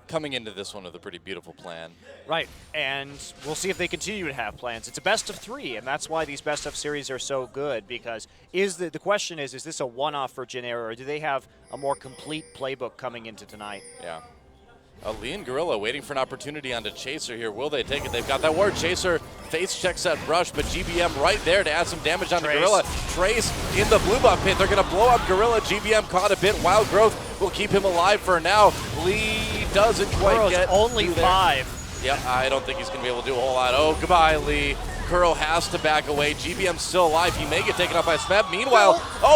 coming into this one with a pretty beautiful plan. Right, and we'll see if they continue to have plans. It's a best of 3, and that's why these best of series are so good, because the question is this a one-off for Jin Air, or do they have a more complete playbook coming into tonight? Yeah. Lee and Gorilla waiting for an opportunity onto Chaser here. Will they take it? They've got that ward. Chaser face checks that brush, but GBM right there to add some damage onto Gorilla. Trace in the blue buff pit. They're going to blow up Gorilla. GBM caught a bit. Wild Growth will keep him alive for now. Lee doesn't quite get only 5. Yeah, I don't think he's going to be able to do a whole lot. Oh, goodbye, Lee. Kuro has to back away. GBM's still alive. He may get taken out by Smeb. Meanwhile,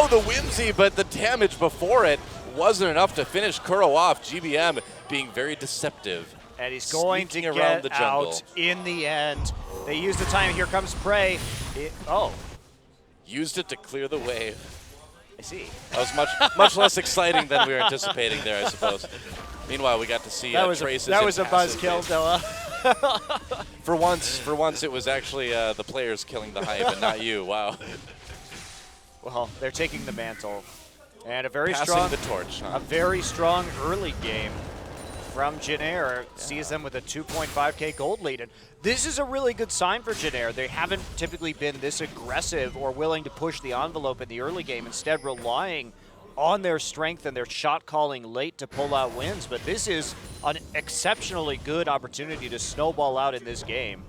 the whimsy, but the damage before it wasn't enough to finish Kuro off. GBM being very deceptive. And he's going to get out in the end. They use the time. Here comes Prey. Used it to clear the wave. I see. That was much less exciting than we were anticipating there, I suppose. Meanwhile, we got to see Trace's. That was a buzzkill, Dilla. For once, it was actually the players killing the hype and not you. Wow. Well, they're taking the mantle, and a very Passing the torch. Huh? A very strong early game from Jin Air sees them with a 2.5K gold lead. And this is a really good sign for Jin Air. They haven't typically been this aggressive or willing to push the envelope in the early game, instead relying on their strength and their shot calling late to pull out wins, but this is an exceptionally good opportunity to snowball out in this game.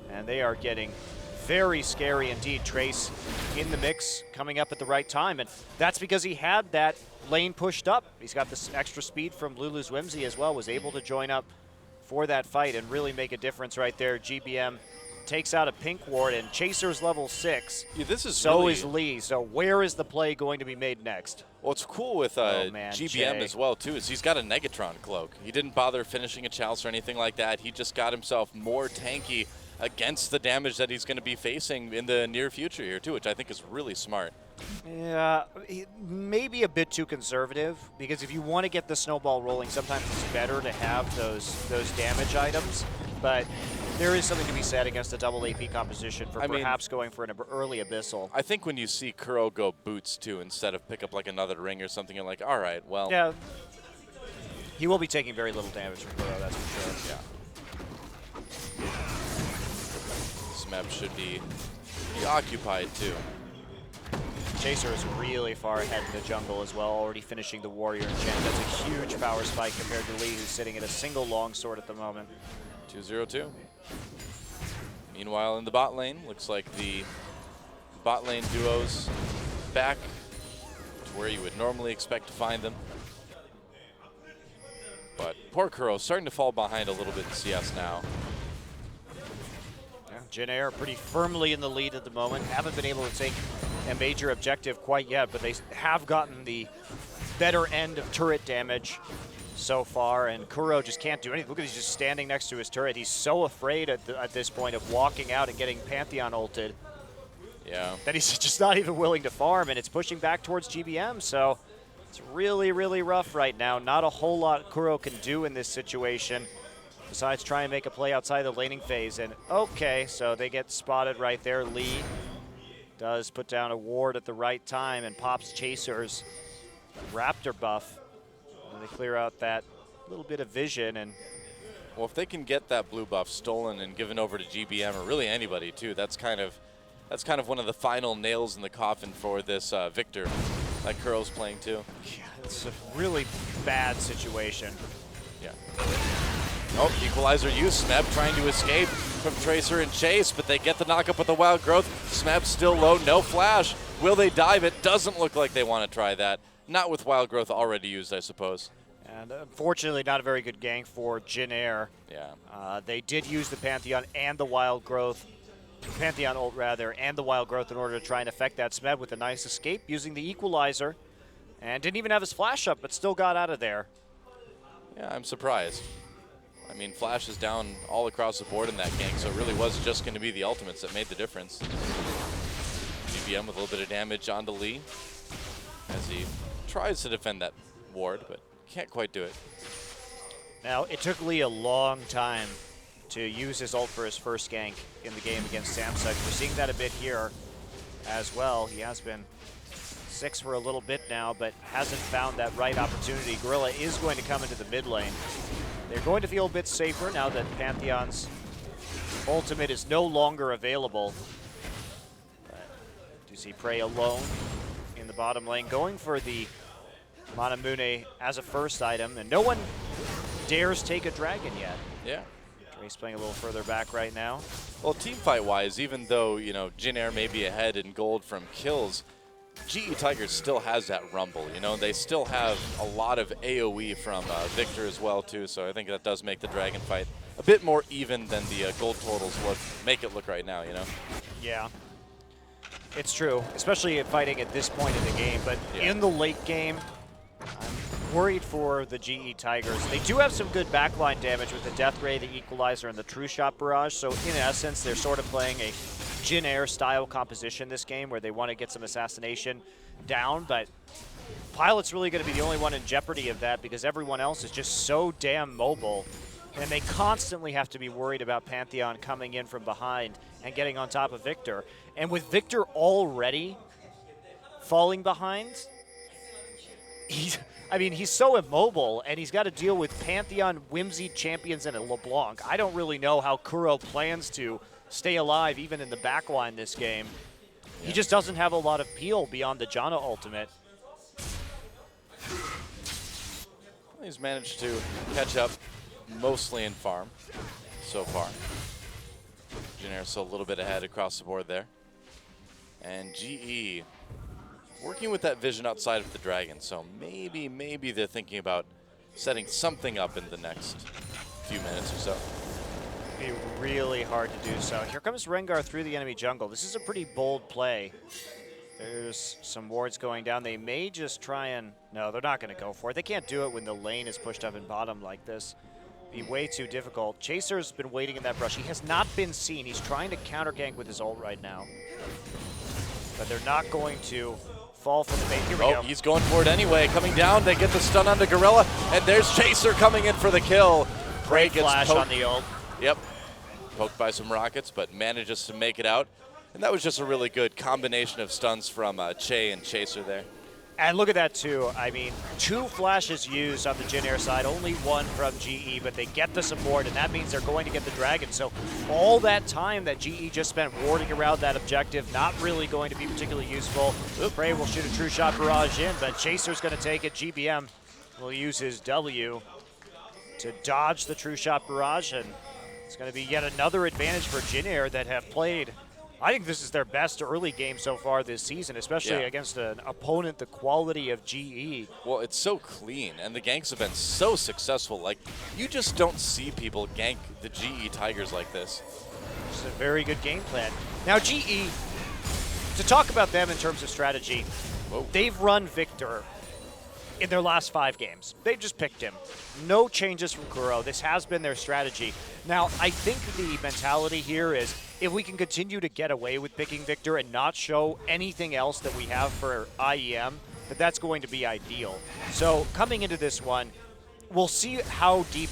And they are getting very scary indeed. Trace in the mix, coming up at the right time, and that's because he had that lane pushed up. He's got this extra speed from Lulu's Whimsy as well, was able to join up for that fight and really make a difference right there. GBM takes out a pink ward, and Chaser's level 6. Yeah, this is so really, is Lee. So where is the play going to be made next? What's cool with man, GBM Jay. as well, too, is he's got a Negatron cloak. He didn't bother finishing a Chalice or anything like that. He just got himself more tanky against the damage that he's going to be facing in the near future here, too, which I think is really smart. Yeah, maybe a bit too conservative, because if you want to get the snowball rolling, sometimes it's better to have those damage items, but there is something to be said against a double AP composition for perhaps going for an early Abyssal. I think when you see Kuro go boots, too, instead of pick up like another ring or something, you're like, all right, well. Yeah, he will be taking very little damage from Kuro, that's for sure. Yeah. Smeb should be occupied, too. Chaser is really far ahead in the jungle as well, already finishing the Warrior enchant. That's a huge power spike compared to Lee, who's sitting at a single longsword at the moment. 2-0-2. Meanwhile, in the bot lane, looks like the bot lane duos back to where you would normally expect to find them. But poor Kuro starting to fall behind a little bit in CS now. Yeah, Jin Air pretty firmly in the lead at the moment. Haven't been able to take a major objective quite yet, but they have gotten the better end of turret damage so far, and Kuro just can't do anything. Look at, he's just standing next to his turret. He's so afraid at this point of walking out and getting Pantheon ulted. Yeah. That he's just not even willing to farm, and it's pushing back towards GBM, so it's really, really rough right now. Not a whole lot Kuro can do in this situation besides try and make a play outside the laning phase. And okay, so they get spotted right there. Lee does put down a ward at the right time and pops Chaser's Raptor buff. And they clear out that little bit of vision. And well, if they can get that blue buff stolen and given over to GBM, or really anybody too, that's kind of one of the final nails in the coffin for this Victor that Kuro's playing too. Yeah, it's a really bad situation. Yeah. Oh, equalizer use. Smeb trying to escape from Tracer and Chase, but they get the knockup with the wild growth. Smeb still low, no flash. Will they dive it? Doesn't look like they want to try that. Not with wild growth already used, I suppose. And unfortunately, not a very good gank for Jin Air. Yeah. They did use the Pantheon and the wild growth, Pantheon ult rather, and the wild growth in order to try and affect that Smeb with a nice escape using the equalizer. And didn't even have his flash up, but still got out of there. Yeah, I'm surprised. I mean, flash is down all across the board in that gank, so it really was just going to be the ultimates that made the difference. GBM with a little bit of damage onto Lee as he tries to defend that ward, but can't quite do it. Now, it took Lee a long time to use his ult for his first gank in the game against Samsung. We're seeing that a bit here as well. He has been 6 for a little bit now, but hasn't found that right opportunity. Gorilla is going to come into the mid lane. They're going to feel a bit safer now that Pantheon's ultimate is no longer available. But do see Prey alone in the bottom lane, going for the Manamune as a first item, and no one dares take a dragon yet. Yeah. Trace playing a little further back right now. Well, team fight wise, even though, you know, Jin Air may be ahead in gold from kills, GE Tigers still has that rumble, you know. They still have a lot of AoE from Victor as well, too, so I think that does make the dragon fight a bit more even than the gold totals make it look right now, you know. Yeah, it's true, especially fighting at this point in the game, but yeah. in the late game, I'm worried for the GE Tigers. They do have some good backline damage with the Death Ray, the Equalizer, and the True Shot Barrage, so in essence, they're sort of playing a Jin Air style composition this game where they want to get some assassination down, but Pilot's really going to be the only one in jeopardy of that because everyone else is just so damn mobile, and they constantly have to be worried about Pantheon coming in from behind and getting on top of Victor. And with Victor already falling behind, he's so immobile, and he's got to deal with Pantheon, Whimsy, Champions, and a LeBlanc. I don't really know how Kuro plans to stay alive even in the backline this game. Yeah. He just doesn't have a lot of peel beyond the Janna ultimate. He's managed to catch up mostly in farm so far. Janair still a little bit ahead across the board there. And GE working with that vision outside of the dragon, so maybe they're thinking about setting something up in the next few minutes or so. Be really hard to do so. Here comes Rengar through the enemy jungle. This is a pretty bold play. There's some wards going down. They may just try and... No, they're not going to go for it. They can't do it when the lane is pushed up in bottom like this. Be way too difficult. Chaser's been waiting in that brush. He has not been seen. He's trying to counter gank with his ult right now. But they're not going to fall for the bait. Here we go. He's going for it anyway. Coming down, they get the stun onto Gorilla, and there's Chaser coming in for the kill. Great flash on the ult. Yep. Poked by some rockets, but manages to make it out. And that was just a really good combination of stuns from Che and Chaser there. And look at that, too. I mean, 2 flashes used on the Jin Air side, only 1 from GE, but they get the support, and that means they're going to get the Dragon. So all that time that GE just spent warding around that objective, not really going to be particularly useful. Prey will shoot a true shot barrage in, but Chaser's going to take it. GBM will use his W to dodge the true shot barrage, and it's going to be yet another advantage for Jin Air that have played. I think this is their best early game so far this season, especially against an opponent the quality of GE. Well, it's so clean, and the ganks have been so successful. Like, you just don't see people gank the GE Tigers like this. It's a very good game plan. Now, GE, to talk about them in terms of strategy, they've run Victor in their last 5 games. They've just picked him. No changes from Kuro. This has been their strategy. Now, I think the mentality here is if we can continue to get away with picking Victor and not show anything else that we have for IEM, that's going to be ideal. So coming into this one, we'll see how deep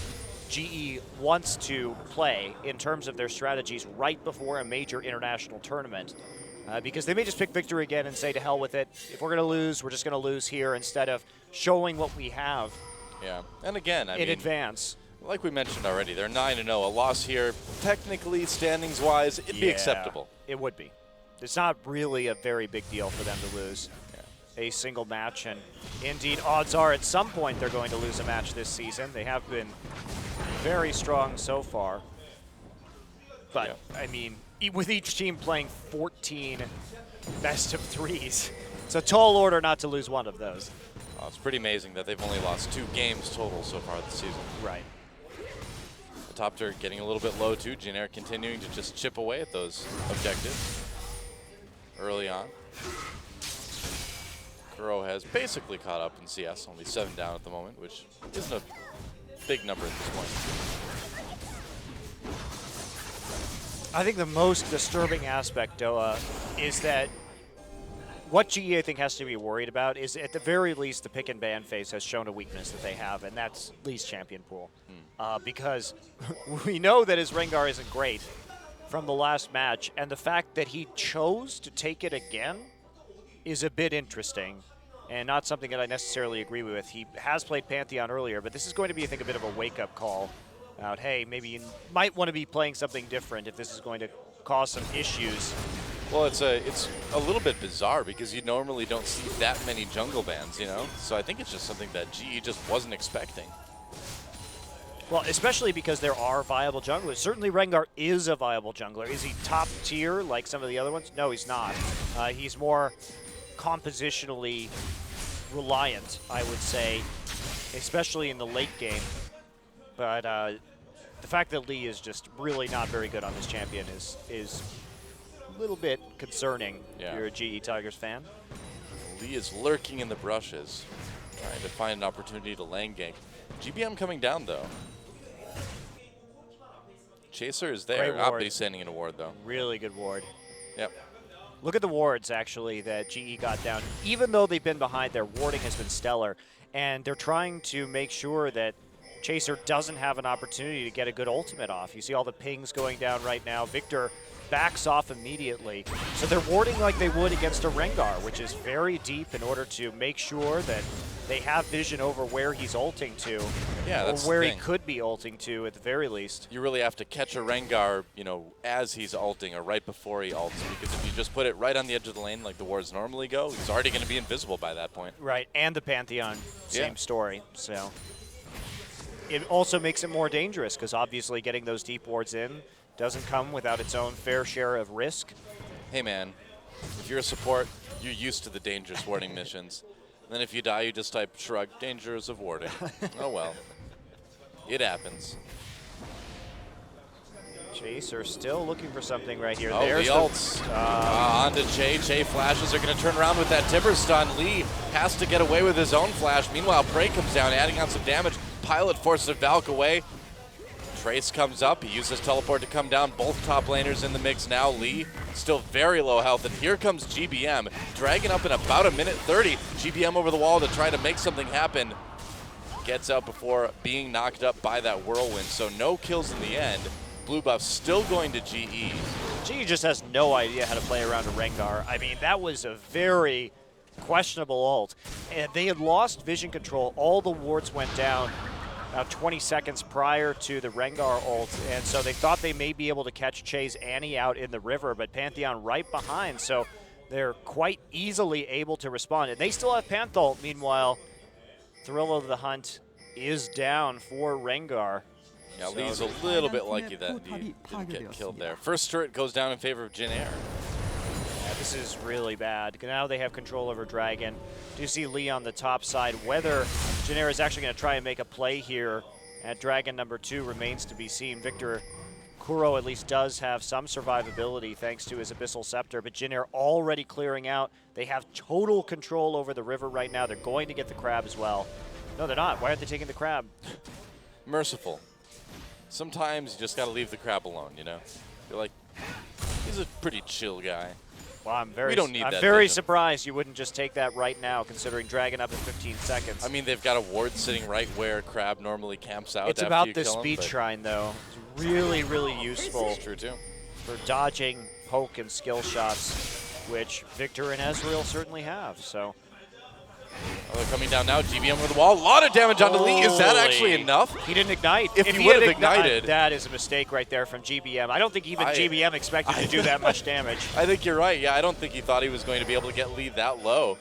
GE wants to play in terms of their strategies right before a major international tournament. Because they may just pick Victor again and say to hell with it. If we're going to lose, we're just going to lose here instead of showing what we have. Yeah, and again, I mean, in advance. Like we mentioned already, they're 9-0. A loss here, technically, standings-wise, it'd be acceptable. It would be. It's not really a very big deal for them to lose a single match, and indeed, odds are at some point they're going to lose a match this season. They have been very strong so far. But, I mean, with each team playing 14 best-of-3s, it's a tall order not to lose one of those. Well, it's pretty amazing that they've only lost 2 games total so far this season. Right. The top tier getting a little bit low too. Jin Air continuing to just chip away at those objectives early on. Kuro has basically caught up in CS, only 7 down at the moment, which isn't a big number at this point. I think the most disturbing aspect, Doa, is that what GE, I think, has to be worried about is, at the very least, the pick and ban phase has shown a weakness that they have, and that's least champion pool. Because we know that his Rengar isn't great from the last match, and the fact that he chose to take it again is a bit interesting, and not something that I necessarily agree with. He has played Pantheon earlier, but this is going to be, I think, a bit of a wake-up call about, hey, maybe you might want to be playing something different if this is going to cause some issues. Well, it's a little bit bizarre because you normally don't see that many jungle bans, you know? So I think it's just something that GE just wasn't expecting. Well, especially because there are viable junglers. Certainly Rengar is a viable jungler. Is he top tier like some of the other ones? No, he's not. He's more compositionally reliant, I would say, especially in the late game. But the fact that Lee is just really not very good on this champion is a little bit concerning if you're a GE Tigers fan. Lee is lurking in the brushes, trying to find an opportunity to lane gank. GBM coming down, though. Chaser is there. But he's sending in a ward, though. Really good ward. Yep. Look at the wards, actually, that GE got down. Even though they've been behind, their warding has been stellar. And they're trying to make sure that Chaser doesn't have an opportunity to get a good ultimate off. You see all the pings going down right now. Victor backs off immediately. So they're warding like they would against a Rengar, which is very deep in order to make sure that they have vision over where he's ulting to, or where he could be ulting to at the very least. You really have to catch a Rengar, you know, as he's ulting or right before he ults, because if you just put it right on the edge of the lane like the wards normally go, he's already going to be invisible by that point. Right, and the Pantheon, same story. So it also makes it more dangerous because obviously getting those deep wards in doesn't come without its own fair share of risk. Hey man, if you're a support, you're used to the dangerous warding missions. And then if you die, you just type shrug, dangers of warding. Oh well, it happens. Chaser still looking for something right here. Oh, There's the ults. On to Che. Che flashes are going to turn around with that Timber stun. Lee has to get away with his own flash. Meanwhile, Prey comes down, adding on some damage. Pilot forces Valk away. Trace comes up. He uses teleport to come down. Both top laners in the mix now. Lee still very low health. And here comes GBM. Dragging up in about a minute 30. GBM over the wall to try to make something happen. Gets out before being knocked up by that whirlwind. So no kills in the end. Blue buff still going to GE. GE just has no idea how to play around a Rengar. I mean, that was a very questionable ult. And they had lost vision control. All the wards went down about 20 seconds prior to the Rengar ult. And so they thought they may be able to catch Che's Annie out in the river, but Pantheon right behind. So they're quite easily able to respond. And they still have Panthult. Meanwhile, Thrill of the Hunt is down for Rengar. Yeah, Lee's a little bit lucky that he didn't get killed there. First turret goes down in favor of Jin Air. Yeah, this is really bad. Now they have control over Dragon. Do you see Lee on the top side? Whether Jin Air is actually going to try and make a play here at Dragon number 2 remains to be seen. Victor Kuro at least does have some survivability thanks to his Abyssal Scepter, but Jin Air already clearing out. They have total control over the river right now. They're going to get the crab as well. No, they're not. Why aren't they taking the crab? Merciful. Sometimes you just got to leave the crab alone, you know? You're like, he's a pretty chill guy. Well, I'm very, we don't need I'm that very vision. surprised you wouldn't just take that right now, considering Dragon up in 15 seconds. I mean, they've got a ward sitting right where crab normally camps out. It's after about you the kill him, speed but shrine, though. It's really, really useful It's true, too. for dodging, poke, and skill shots, which Victor and Ezreal certainly have. So. Oh, they're coming down now. GBM over the wall. A lot of damage onto Lee. Is that actually enough? He didn't ignite. If he would have ignited. That is a mistake right there from GBM. I don't think even GBM expected to do that much damage. I think you're right. Yeah, I don't think he thought he was going to be able to get Lee that low.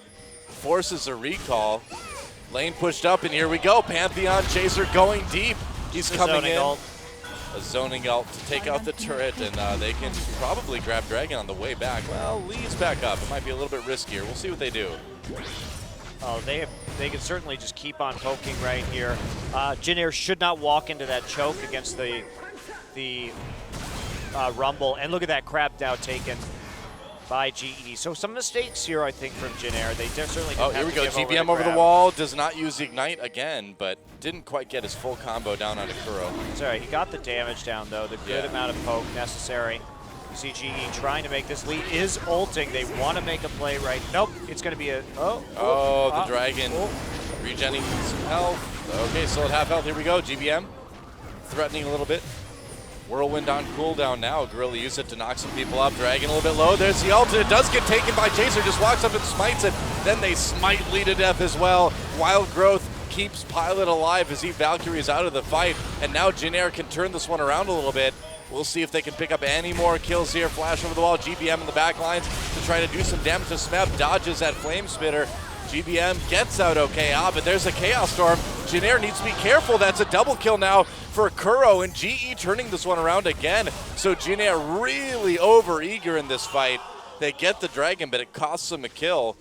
Forces a recall. Lane pushed up, and here we go. Pantheon Chaser going deep. He's coming in. Ult. A zoning ult to take out the turret, and they can probably grab Dragon on the way back. Well, Lee's back up. It might be a little bit riskier. We'll see what they do. Oh, they can certainly just keep on poking right here. Jin Air should not walk into that choke against the Rumble. And look at that crab now taken by GE. So some mistakes here, I think, from Jin Air. They certainly didn't here we go. give GBM over the wall. Does not use the Ignite again, but didn't quite get his full combo down onto Kuro. Sorry, he got the damage down, though. The good amount of poke necessary. You see GE trying to make this lead. Is ulting. They want to make a play right. Nope. It's going to be a... the Dragon regenerating some health. Okay, still at half health. Here we go. GBM threatening a little bit. Whirlwind on cooldown now. Gorilla used it to knock some people up. Dragon a little bit low. There's the ult. It does get taken by Chaser. Just walks up and smites it. Then they smite Lee to death as well. Wild Growth keeps Pilot alive as he Valkyries out of the fight. And now Jin Air can turn this one around a little bit. We'll see if they can pick up any more kills here. Flash over the wall. GBM in the back lines to try to do some damage to Smeb. Dodges that Flame Spitter. GBM gets out okay. But there's a Chaos Storm. Jin Air needs to be careful. That's a double kill now for Kuro, and GE turning this one around again. So Jin Air really over-eager in this fight. They get the Dragon, but it costs them a kill.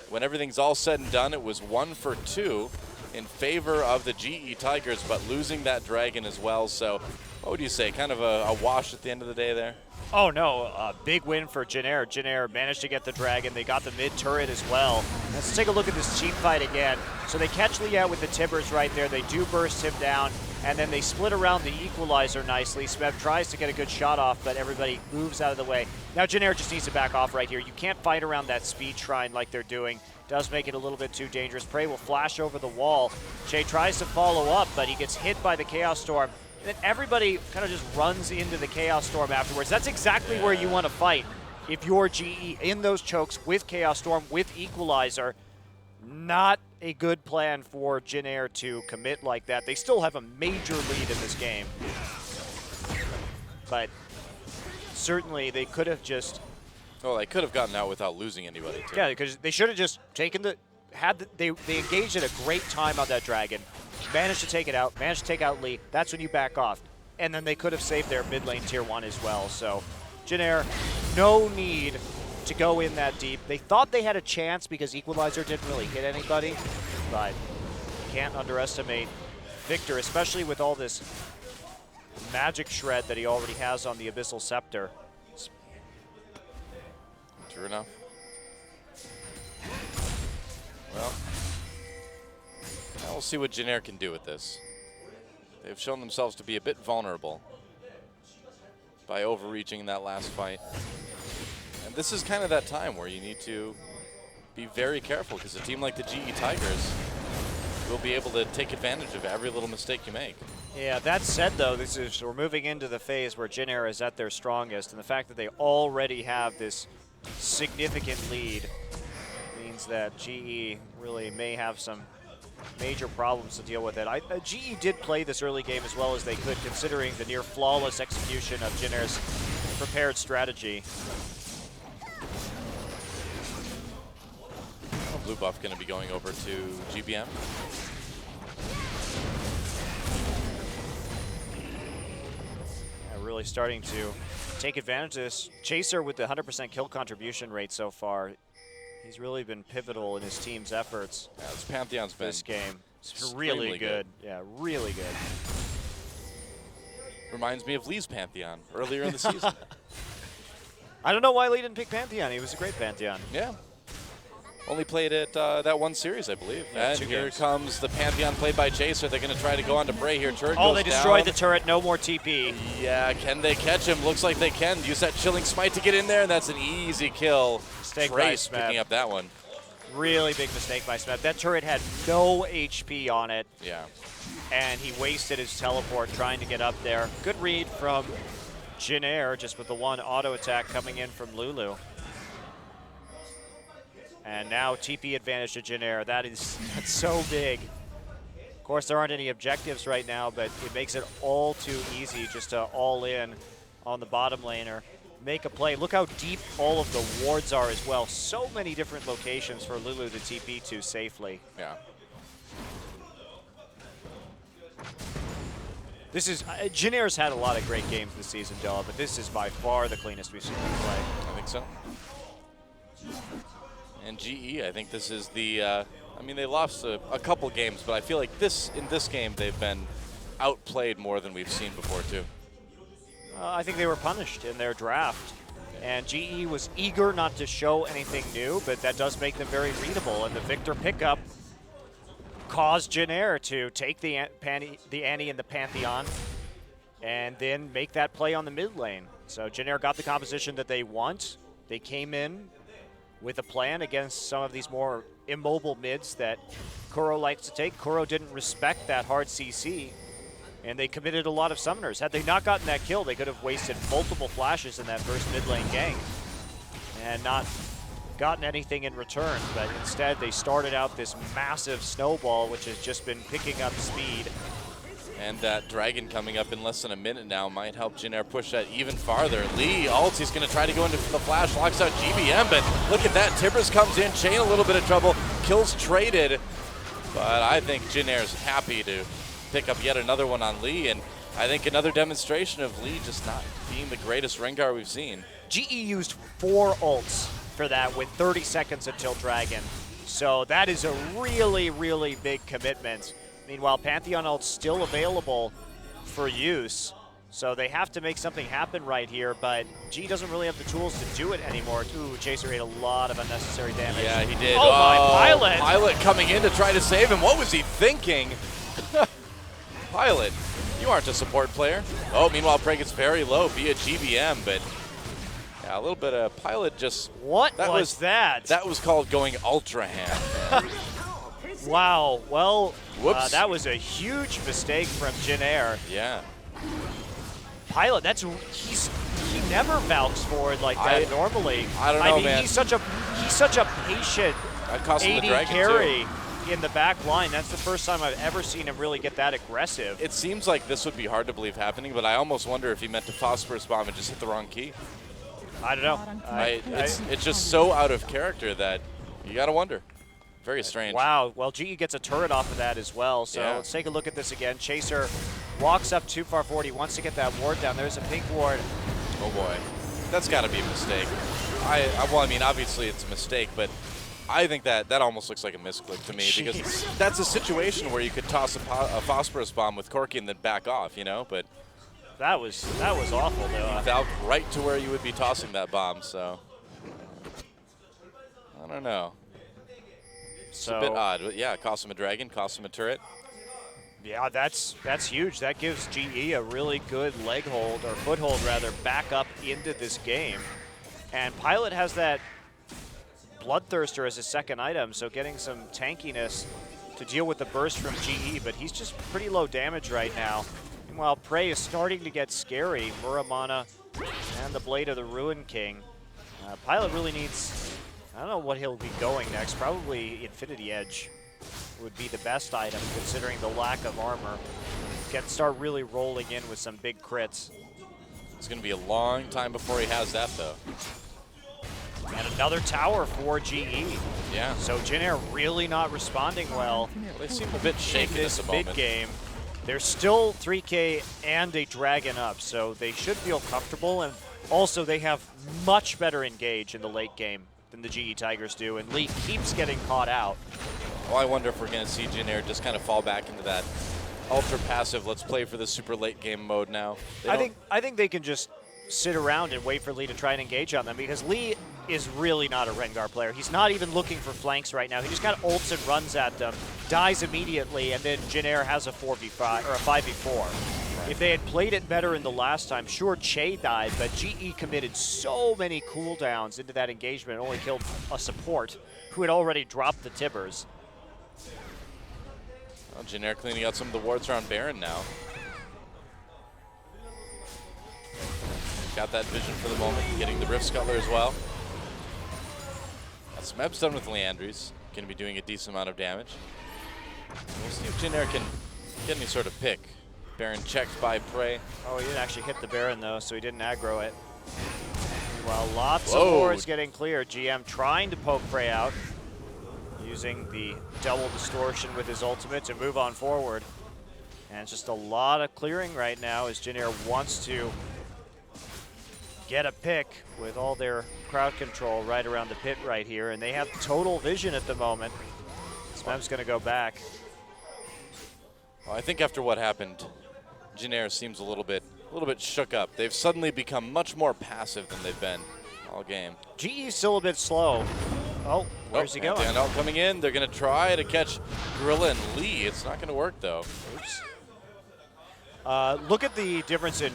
When everything's all said and done, it was 1 for 2 in favor of the GE Tigers, but losing that Dragon as well. So what would you say? Kind of a wash at the end of the day there? Oh, no. A big win for Jin Air. Jin Air managed to get the Dragon. They got the mid turret as well. Let's take a look at this team fight again. So they catch Lee out with the Timbers right there. They do burst him down, and then they split around the Equalizer nicely. Smeb tries to get a good shot off, but everybody moves out of the way. Now Jin Air just needs to back off right here. You can't fight around that speed shrine like they're doing. Does make it a little bit too dangerous. Prey will flash over the wall. Che tries to follow up, but he gets hit by the Chaos Storm. And then everybody kind of just runs into the Chaos Storm afterwards. That's exactly where you want to fight. If you're GE in those chokes with Chaos Storm, with Equalizer, not a good plan for Jin Air to commit like that. They still have a major lead in this game. But certainly they could have just... Oh, they could have gotten out without losing anybody, too. Yeah, because they should have just taken the... They engaged at a great time on that Dragon. manage to take it out, manage to take out Lee. That's when you back off. And then they could have saved their mid lane tier 1 as well. So Jin no need to go in that deep. They thought they had a chance because Equalizer didn't really hit anybody, but you can't underestimate FLICKR, especially with all this magic shred that he already has on the Abyssal Scepter. True enough. Well, now we'll see what Jin can do with this. They've shown themselves to be a bit vulnerable by overreaching in that last fight. And this is kind of that time where you need to be very careful, because a team like the GE Tigers will be able to take advantage of every little mistake you make. Yeah, that said though, we're moving into the phase where Jin is at their strongest, and the fact that they already have this significant lead means that GE really may have some major problems to deal with it. GE did play this early game as well as they could, considering the near flawless execution of Jin's prepared strategy. Blue buff going to be going over to GBM. Really starting to take advantage of this. Chaser with the 100% kill contribution rate so far. He's really been pivotal in his team's efforts. Yeah, this Pantheon's been this game. It's really good. Yeah, really good. Reminds me of Lee's Pantheon earlier in the season. I don't know why Lee didn't pick Pantheon. He was a great Pantheon. Yeah. Only played it that one series, I believe. Yeah, and here games. comes the Pantheon played by Chaser. They're going to try to go on to Bray here. Turret Oh, goes they destroyed down. the turret. No more TP. Yeah, can they catch him? Looks like they can. Use that Chilling Smite to get in there, and that's an easy kill. Mistake by Trace Smeb. picking up that one. Really big mistake by Smeb. That turret had no HP on it, Yeah. and he wasted his teleport trying to get up there. Good read from Jin, just with the one auto attack coming in from Lulu. And now TP advantage to Jin. That's so big. Of course, there aren't any objectives right now, but it makes it all too easy just to all in on the bottom laner. Make a play. Look how deep all of the wards are as well. So many different locations for Lulu to TP to safely. Yeah. This is Jin's had a lot of great games this season, Della, but this is by far the cleanest we've seen him play. I think so. And GE, I think this is the, I mean, they lost a couple games, but I feel like in this game, they've been outplayed more than we've seen before, too. I think they were punished in their draft. And GE was eager not to show anything new, but that does make them very readable. And the Victor pickup caused Jin to take the Annie in the Pantheon and then make that play on the mid lane. So Jin got the composition that they want. They came in with a plan against some of these more immobile mids that Kuro likes to take. Kuro didn't respect that hard CC, and they committed a lot of summoners. Had they not gotten that kill, they could have wasted multiple flashes in that first mid lane gank and not gotten anything in return. But instead, they started out this massive snowball, which has just been picking up speed. And that dragon coming up in less than a minute now might help Jin push that even farther. Lee ults, he's going to try to go into the flash, locks out GBM, but look at that. Tibbers comes in, Chain a little bit of trouble, kills traded. But I think Jin is happy to pick up yet another one on Lee, and I think another demonstration of Lee just not being the greatest Rengar we've seen. GE used 4 ults for that with 30 seconds until Dragon. So that is a really, really big commitment. Meanwhile, Pantheon ult's still available for use, so they have to make something happen right here, but G doesn't really have the tools to do it anymore. Ooh, Chaser ate a lot of unnecessary damage. Yeah, he did. Oh, my Pilot! Pilot coming in to try to save him. What was he thinking? Pilot, you aren't a support player. Oh, meanwhile, Prey gets very low via GBM, but yeah, a little bit of Pilot just... What was that? That was called going Ultra Hand. Wow, well, Whoops. that was a huge mistake from Jin. Yeah. Pilot, he never valks forward like that normally. I don't know, mean, man. He's such a patient That cost him the AD dragon, carry too. in the back line. That's the first time I've ever seen him really get that aggressive. It seems like this would be hard to believe happening, but I almost wonder if he meant to phosphorus bomb and just hit the wrong key. I don't know. It's just so out of character that you got to wonder. Very strange. Wow. Well, GE gets a turret off of that as well. So Yeah. let's take a look at this again. Chaser walks up too far forward. He wants to get that ward down. There's a pink ward. Oh boy, that's got to be a mistake. Well, I mean, obviously it's a mistake, but I think that almost looks like a misclick to me because that's a situation where you could toss a phosphorus bomb with Corki and then back off, you know. But That was awful, though. fell right to where you would be tossing that bomb. So I don't know. It's a bit odd. But yeah, cost him a dragon, cost him a turret. Yeah, that's huge. That gives GE a really good leg hold, or foothold rather, back up into this game. And Pilot has that Bloodthirster as his second item, so getting some tankiness to deal with the burst from GE, but he's just pretty low damage right now. Meanwhile, Prey is starting to get scary. Muramana and the Blade of the Ruin King. Pilot really needs, I don't know what he'll be going next, probably Infinity Edge would be the best item considering the lack of armor. Start really rolling in with some big crits. It's going to be a long time before he has that, though. And another tower for GE. Yeah. So Jin Air really not responding well They seem a bit in shaky this at the moment. mid game. They're still 3K and a dragon up, so they should feel comfortable. And also they have much better engage in the late game than the GE Tigers do. And Lee keeps getting caught out. Well, I wonder if we're going to see Jin Air just kind of fall back into that ultra passive, let's play for the super late game mode now. I think they can just sit around and wait for Lee to try and engage on them because Lee is really not a Rengar player. He's not even looking for flanks right now. He just kind of ults and runs at them, dies immediately, and then Jin Air has a 4v5 or a 5v4. If they had played it better in the last time, sure, Che died, but GE committed so many cooldowns into that engagement and only killed a support who had already dropped the Tibbers. Well, Jin Air cleaning out some of the wards around Baron now. Got that vision for the moment, getting the Rift Scuttler as well. Smeb's done with Leandries, going to be doing a decent amount of damage. We'll see if Jin Air can get any sort of pick. Baron checked by Prey. Oh, he didn't actually hit the Baron though, so he didn't aggro it. Well, lots Whoa. of wards getting clear. GM trying to poke Prey out, using the double distortion with his ultimate to move on forward. And it's just a lot of clearing right now as Jin Air wants to get a pick with all their crowd control right around the pit right here. And they have total vision at the moment. Smeb's going to go back. Well, I think after what happened, Jin Air seems a little bit shook up. They've suddenly become much more passive than they've been all game. GE's still a bit slow. Oh, where's he going? Daniel coming in. They're going to try to catch Gorilla and Lee. It's not going to work, though. Oops. Look at the difference in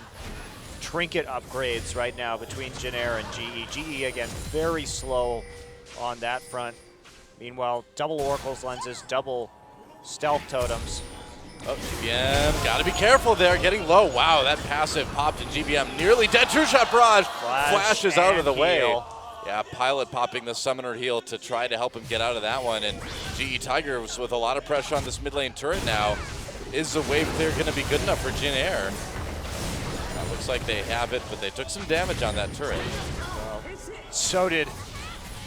trinket upgrades right now between Jin Air and GE. GE, again, very slow on that front. Meanwhile, double Oracle's lenses, double stealth totems. Oh, GBM, gotta be careful there, getting low. Wow, that passive popped in GBM. Nearly dead. True shot barrage. Flashes out of the way. Yeah, Pilot popping the summoner heal to try to help him get out of that one. And GE Tigers with a lot of pressure on this mid lane turret now. Is the wave clear gonna be good enough for Jin Air? Looks like they have it, but they took some damage on that turret. Well, so did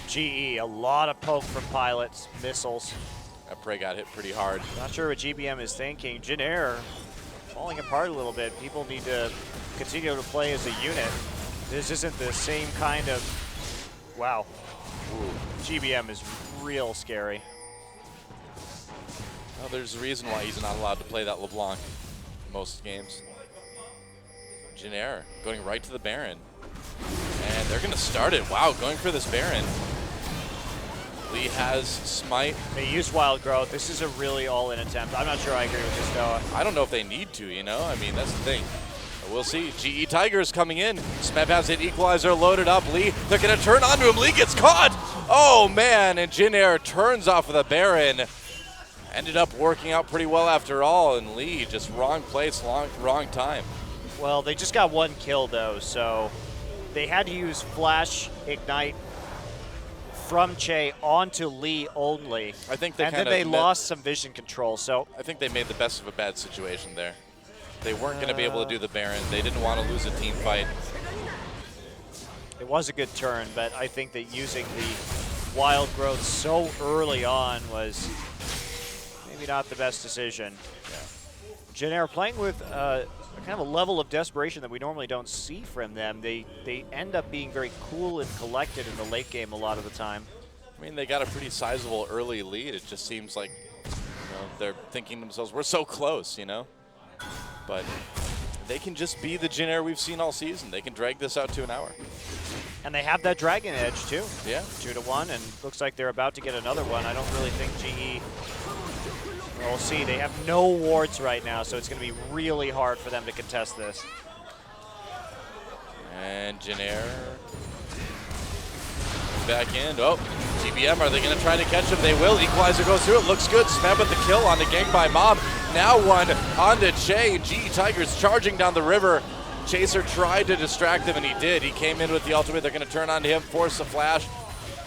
GE. A lot of poke from Pilots, missiles. That Prey got hit pretty hard. Not sure what GBM is thinking. Jin Air falling apart a little bit. People need to continue to play as a unit. This isn't the same kind of, wow. Ooh. GBM is real scary. Well, there's a reason why he's not allowed to play that LeBlanc in most games. Jin Air going right to the Baron. And they're going to start it. Wow, going for this Baron. Lee has Smite. They use Wild Growth. This is a really all-in attempt. I'm not sure I agree with this, Noah. I don't know if they need to, you know? I mean, that's the thing. But we'll see. GE Tigers coming in. Smeb has an equalizer loaded up. Lee, they're going to turn onto him. Lee gets caught. Oh, man. And Jin Air turns off of the Baron. Ended up working out pretty well after all. And Lee, just wrong place, wrong time. Well, they just got one kill, though, so they had to use Flash Ignite from Che onto Lee only. I think they and then they lost some vision control. So I think they made the best of a bad situation there. They weren't going to be able to do the Baron. They didn't want to lose a team fight. It was a good turn, but I think that using the wild growth so early on was maybe not the best decision. Janair playing with a kind of a level of desperation that we normally don't see from them. They end up being very cool and collected in the late game a lot of the time. I mean, they got a pretty sizable early lead. It just seems like they're thinking to themselves, we're so close, But they can just be the Jin we've seen all season. They can drag this out to an hour. And they have that Dragon Edge, too. Yeah. 2-1, and looks like they're about to get another one. I don't really think GE... Well, we'll see. They have no wards right now, so it's going to be really hard for them to contest this. And Janair back in. Oh, GBM, are they going to try to catch him? They will. Equalizer goes through. It looks good. Smeb at the kill on the gank by Mob. Now one onto Che. GE Tigers charging down the river. Chaser tried to distract him, and he did. He came in with the ultimate. They're going to turn on to him, force the flash.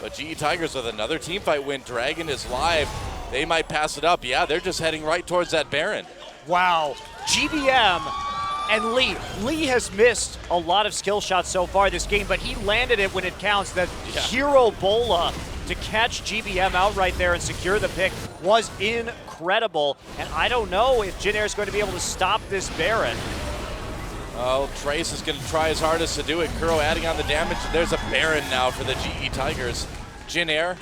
But GE Tigers with another teamfight win. Dragon is live. They might pass it up. Yeah, they're just heading right towards that Baron. Wow. GBM and Lee. Lee has missed a lot of skill shots so far this game, but he landed it when it counts. That hero bola to catch GBM out right there and secure the pick was incredible. And I don't know if Jinair is going to be able to stop this Baron. Oh, Trace is going to try his hardest to do it. Kuro adding on the damage. There's a Baron now for the GE Tigers. Jinair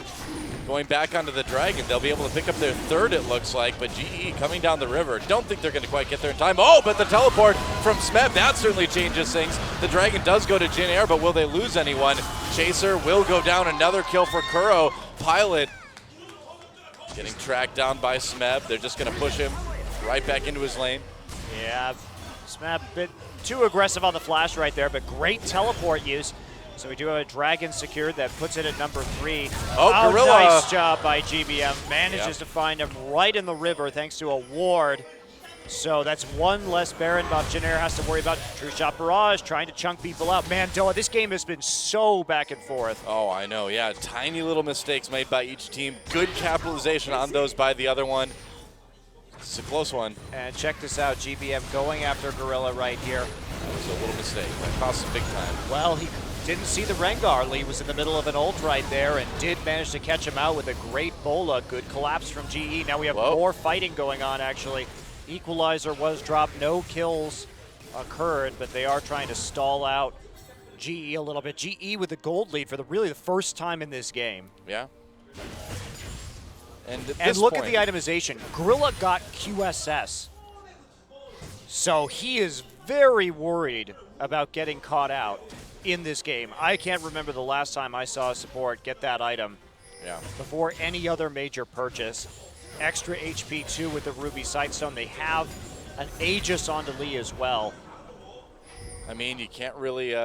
going back onto the Dragon. They'll be able to pick up their third, it looks like, but GE coming down the river. Don't think they're going to quite get there in time. Oh, but the teleport from Smeb, that certainly changes things. The Dragon does go to Jinair, but will they lose anyone? Chaser will go down. Another kill for Kuro. Pilot getting tracked down by Smeb. They're just going to push him right back into his lane. Yeah, Smeb a bit too aggressive on the flash right there, but great teleport use. So we do have a Dragon secured that puts it at number 3. Oh, Gorilla. Nice job by GBM. Manages to find him right in the river thanks to a ward. So that's one less Baron buff Jinair has to worry about. True Shot Barrage trying to chunk people out. Man, Doa, this game has been so back and forth. Oh, I know, yeah. Tiny little mistakes made by each team. Good capitalization on those by the other one. It's a close one. And check this out, GBM going after Gorilla right here. That was a little mistake. That cost him big time. Well, he didn't see the Rengar. Lee was in the middle of an ult right there and did manage to catch him out with a great bola. Good collapse from GE. Now we have more fighting going on, actually. Equalizer was dropped. No kills occurred, but they are trying to stall out GE a little bit. GE with the gold lead for really the first time in this game. Yeah. And look at the itemization. Gorilla got QSS. So he is very worried about getting caught out in this game. I can't remember the last time I saw a support get that item before any other major purchase. Extra HP too with the Ruby Sightstone. They have an Aegis onto Lee as well. I mean, you can't really,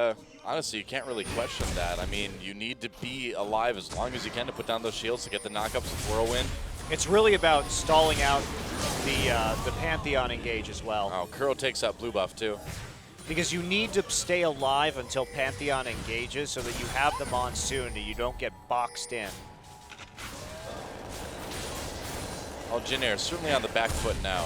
honestly, you can't really question that. I mean, you need to be alive as long as you can to put down those shields to get the knockups with Whirlwind. It's really about stalling out the Pantheon engage as well. Oh, Kuro takes that blue buff too. Because you need to stay alive until Pantheon engages so that you have the Monsoon and you don't get boxed in. Oh, Jinair certainly on the back foot now,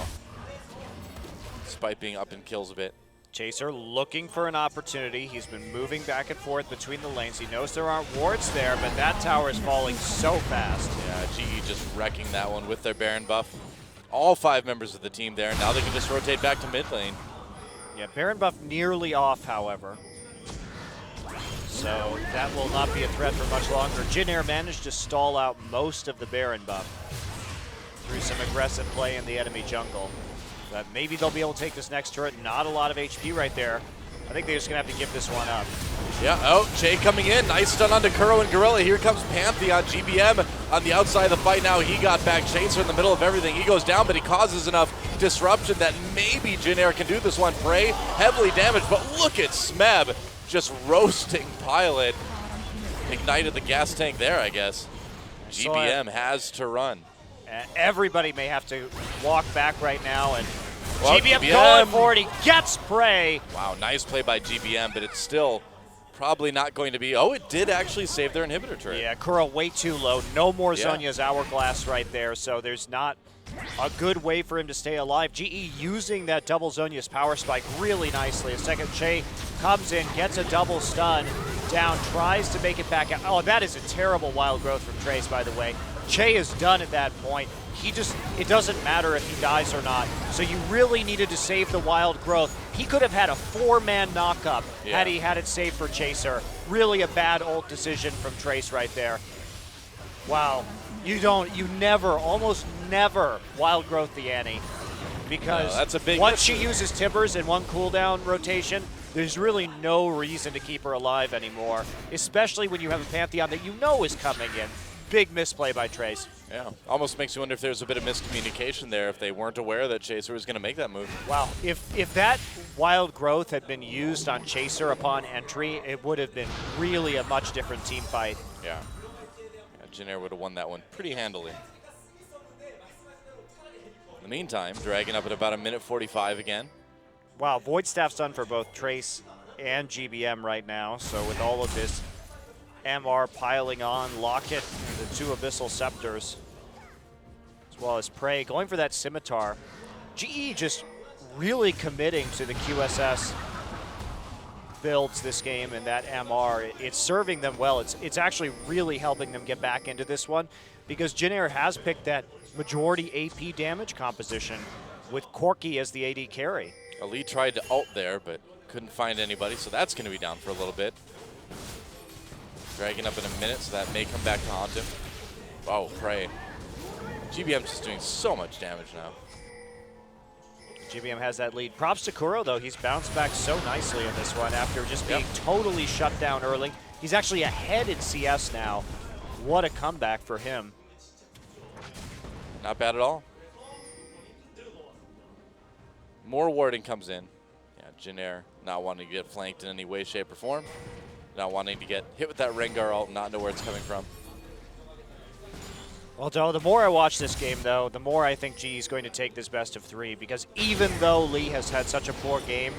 despite being up in kills a bit. Chaser looking for an opportunity. He's been moving back and forth between the lanes. He knows there aren't wards there, but that tower is falling so fast. Yeah, GE just wrecking that one with their Baron buff. All 5 members of the team there. Now they can just rotate back to mid lane. Yeah, Baron buff nearly off, however. So that will not be a threat for much longer. Jinair managed to stall out most of the Baron buff through some aggressive play in the enemy jungle. But maybe they'll be able to take this next turret. Not a lot of HP right there. I think they're just going to have to give this one up. Yeah, oh, Che coming in. Nice stun onto Kuro and Gorilla. Here comes Pantheon. GBM on the outside of the fight now. He got back. Chaser in the middle of everything. He goes down, but he causes enough disruption that maybe Jinair can do this one. Prey heavily damaged, but look at Smeb just roasting Pilot. Ignited the gas tank there, I guess. GBM has to run. Everybody may have to walk back right now, and well, GBM going for it. He gets Prey. Wow, nice play by GBM, but it's still probably not going to be. Oh, it did actually save their inhibitor turret. Yeah, Kuro way too low. No more Zhonya's Hourglass right there, so there's not a good way for him to stay alive. GE using that double Zhonya's power spike really nicely. A second Che comes in, gets a double stun, Down, tries to make it back out. Oh, that is a terrible wild growth from Trace, by the way. Che is done at that point. It doesn't matter if he dies or not. So you really needed to save the wild growth. He could have had a 4-man knockup had he had it saved for Chaser. Really a bad ult decision from Trace right there. Wow. You never, almost never wild growth the Annie. Because that's a big once she uses Tibbers in one cooldown rotation, there's really no reason to keep her alive anymore, especially when you have a Pantheon that you know is coming in. Big misplay by Trace. Yeah, almost makes you wonder if there's a bit of miscommunication there, if they weren't aware that Chaser was going to make that move. Wow, if that wild growth had been used on Chaser upon entry, it would have been really a much different team fight. Yeah, Janair would have won that one pretty handily. In the meantime, dragging up at about 1:45 again. Wow, Void Staff's done for both Trace and GBM right now, so with all of this MR piling on, Locket, and the 2 Abyssal Scepters, as well as Prey, going for that Scimitar. GE just really committing to the QSS builds this game and that MR. It's serving them well. It's actually really helping them get back into this one because Janair has picked that majority AP damage composition with Corki as the AD carry. Ali tried to ult there, but couldn't find anybody, so that's going to be down for a little bit. Dragging up in a minute, so that may come back to haunt him. Oh, Prey. GBM's just doing so much damage now. GBM has that lead. Props to Kuro, though. He's bounced back so nicely in this one after just being totally shut down early. He's actually ahead in CS now. What a comeback for him. Not bad at all. More warding comes in. Yeah, Janair not wanting to get flanked in any way, shape, or form. Not wanting to get hit with that Rengar ult, not know where it's coming from. Well, the more I watch this game, though, the more I think GE is going to take this best of 3 because even though Lee has had such a poor game,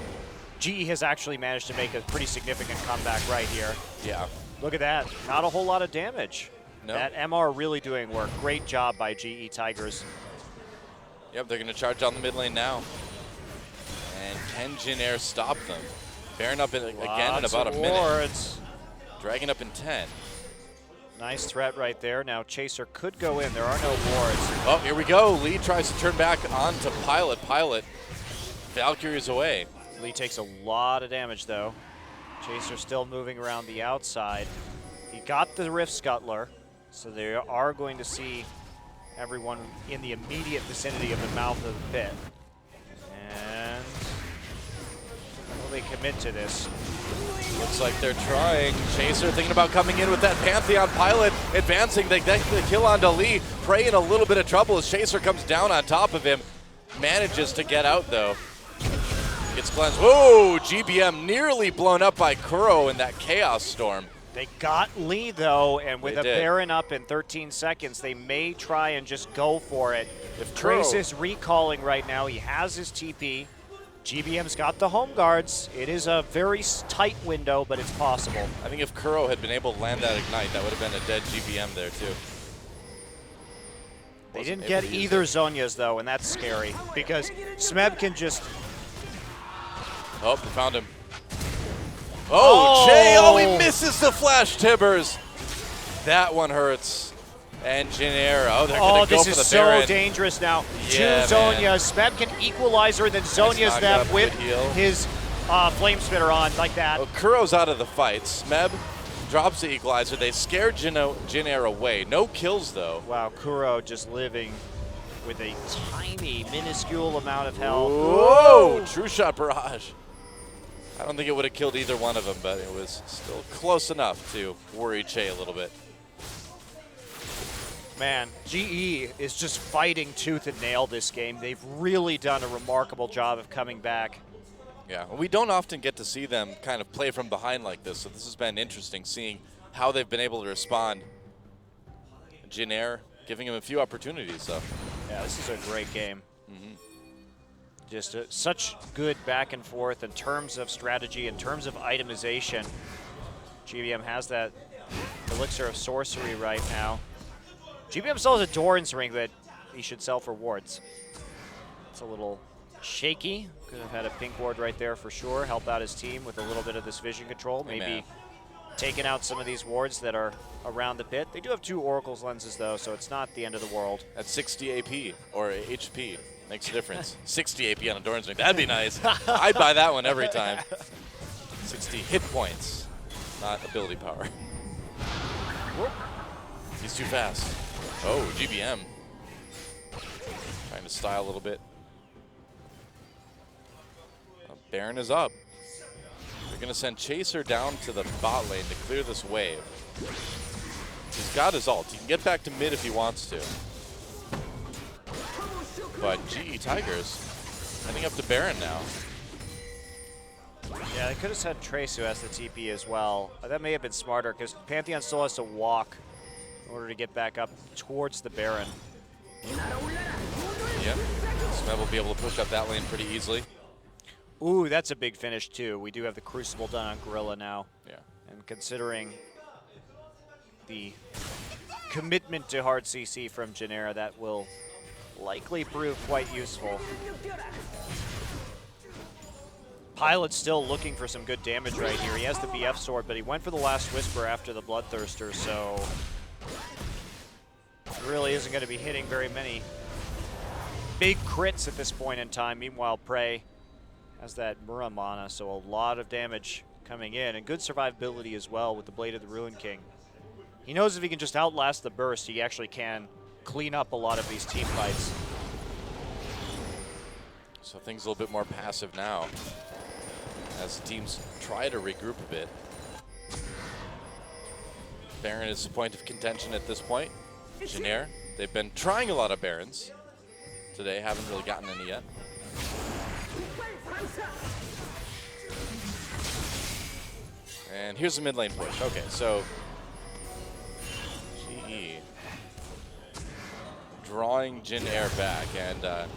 GE has actually managed to make a pretty significant comeback right here. Yeah. Look at that. Not a whole lot of damage. No. That MR really doing work. Great job by GE Tigers. Yep, they're going to charge on the mid lane now. And can Janair stop them? Bearing up again in about a minute. Wards. Dragging up in 10. Nice threat right there. Now Chaser could go in. There are no wards. Oh, here we go. Lee tries to turn back on to Pilot. Pilot. Valkyrie's away. Lee takes a lot of damage, though. Chaser still moving around the outside. He got the Rift Scuttler, so they are going to see everyone in the immediate vicinity of the mouth of the pit. And will they commit to this? Looks like they're trying. Chaser thinking about coming in with that Pantheon. Pilot advancing. They get the kill on Lee. Prey in a little bit of trouble as Chaser comes down on top of him. Manages to get out, though. Gets cleansed. Whoa! GBM nearly blown up by Kuro in that Chaos Storm. They got Lee, though, and with They a did. Baron up in 13 seconds, they may try and just go for it. If Kuro. Trace is recalling right now, he has his TP. GBM's got the home guards. It is a very tight window, but it's possible. I think if Kuro had been able to land that Ignite, that would have been a dead GBM there, too. They Wasn't didn't able get to use either it. Zonias, though, and that's scary because Smeb can just... Oh, they found him. Oh, Jay! Oh, he misses the flash Tibbers. That one hurts. And Janair, oh, they're going to go this for is the so Baron. dangerous now. Yeah, Two man. Zonias. Smeb can equalize her, then Zonias knock them up, with good heal. his Flame Spitter on like that. Well, Kuro's out of the fight. Smeb drops the equalizer. They scared Janair away. No kills, though. Wow, Kuro just living with a tiny, minuscule amount of health. Whoa! True shot barrage. I don't think it would have killed either one of them, but it was still close enough to worry Che a little bit. Man, GE is just fighting tooth and nail this game. They've really done a remarkable job of coming back. Yeah, well, we don't often get to see them kind of play from behind like this, so this has been interesting seeing how they've been able to respond. Janair giving him a few opportunities, so. Yeah, this is a great game. Just such good back and forth in terms of strategy, in terms of itemization. GBM has that elixir of sorcery right now. GBM still has a Doran's ring that he should sell for wards. It's a little shaky. Could have had a pink ward right there for sure. Help out his team with a little bit of this vision control. Hey, Maybe man. taken out some of these wards that are around the pit. They do have 2 Oracle's lenses, though, so it's not the end of the world. At 60 AP or HP makes a difference. 60 AP on a Doran's That'd be nice. I'd buy that one every time. 60 hit points, not ability power. He's too fast. Oh, GBM. Trying to style a little bit. Baron is up. They're going to send Chaser down to the bot lane to clear this wave. He's got his ult. He can get back to mid if he wants to. But GE Tigers heading up to Baron now. Yeah, they could have sent Trace, who has the TP as well. That may have been smarter, because Pantheon still has to walk in order to get back up towards the Baron. Yep. Smeb will be able to push up that lane pretty easily. Ooh, that's a big finish, too. We do have the Crucible done on Gorilla now. Yeah. And considering the commitment to hard CC from Genera, that will likely prove quite useful. Pilot's still looking for some good damage right here. He has the BF sword, but he went for the last Whisper after the Bloodthirster, so he really isn't going to be hitting very many big crits at this point in time. Meanwhile, Prey has that Mura mana, so a lot of damage coming in, and good survivability as well with the Blade of the Ruin King. He knows if he can just outlast the burst, he actually can clean up a lot of these team fights. So things a little bit more passive now as the teams try to regroup a bit. Baron is the point of contention at this point. Genair, they've been trying a lot of Barons today, haven't really gotten any yet. And here's the mid lane push. Okay, so GE drawing Genair back, and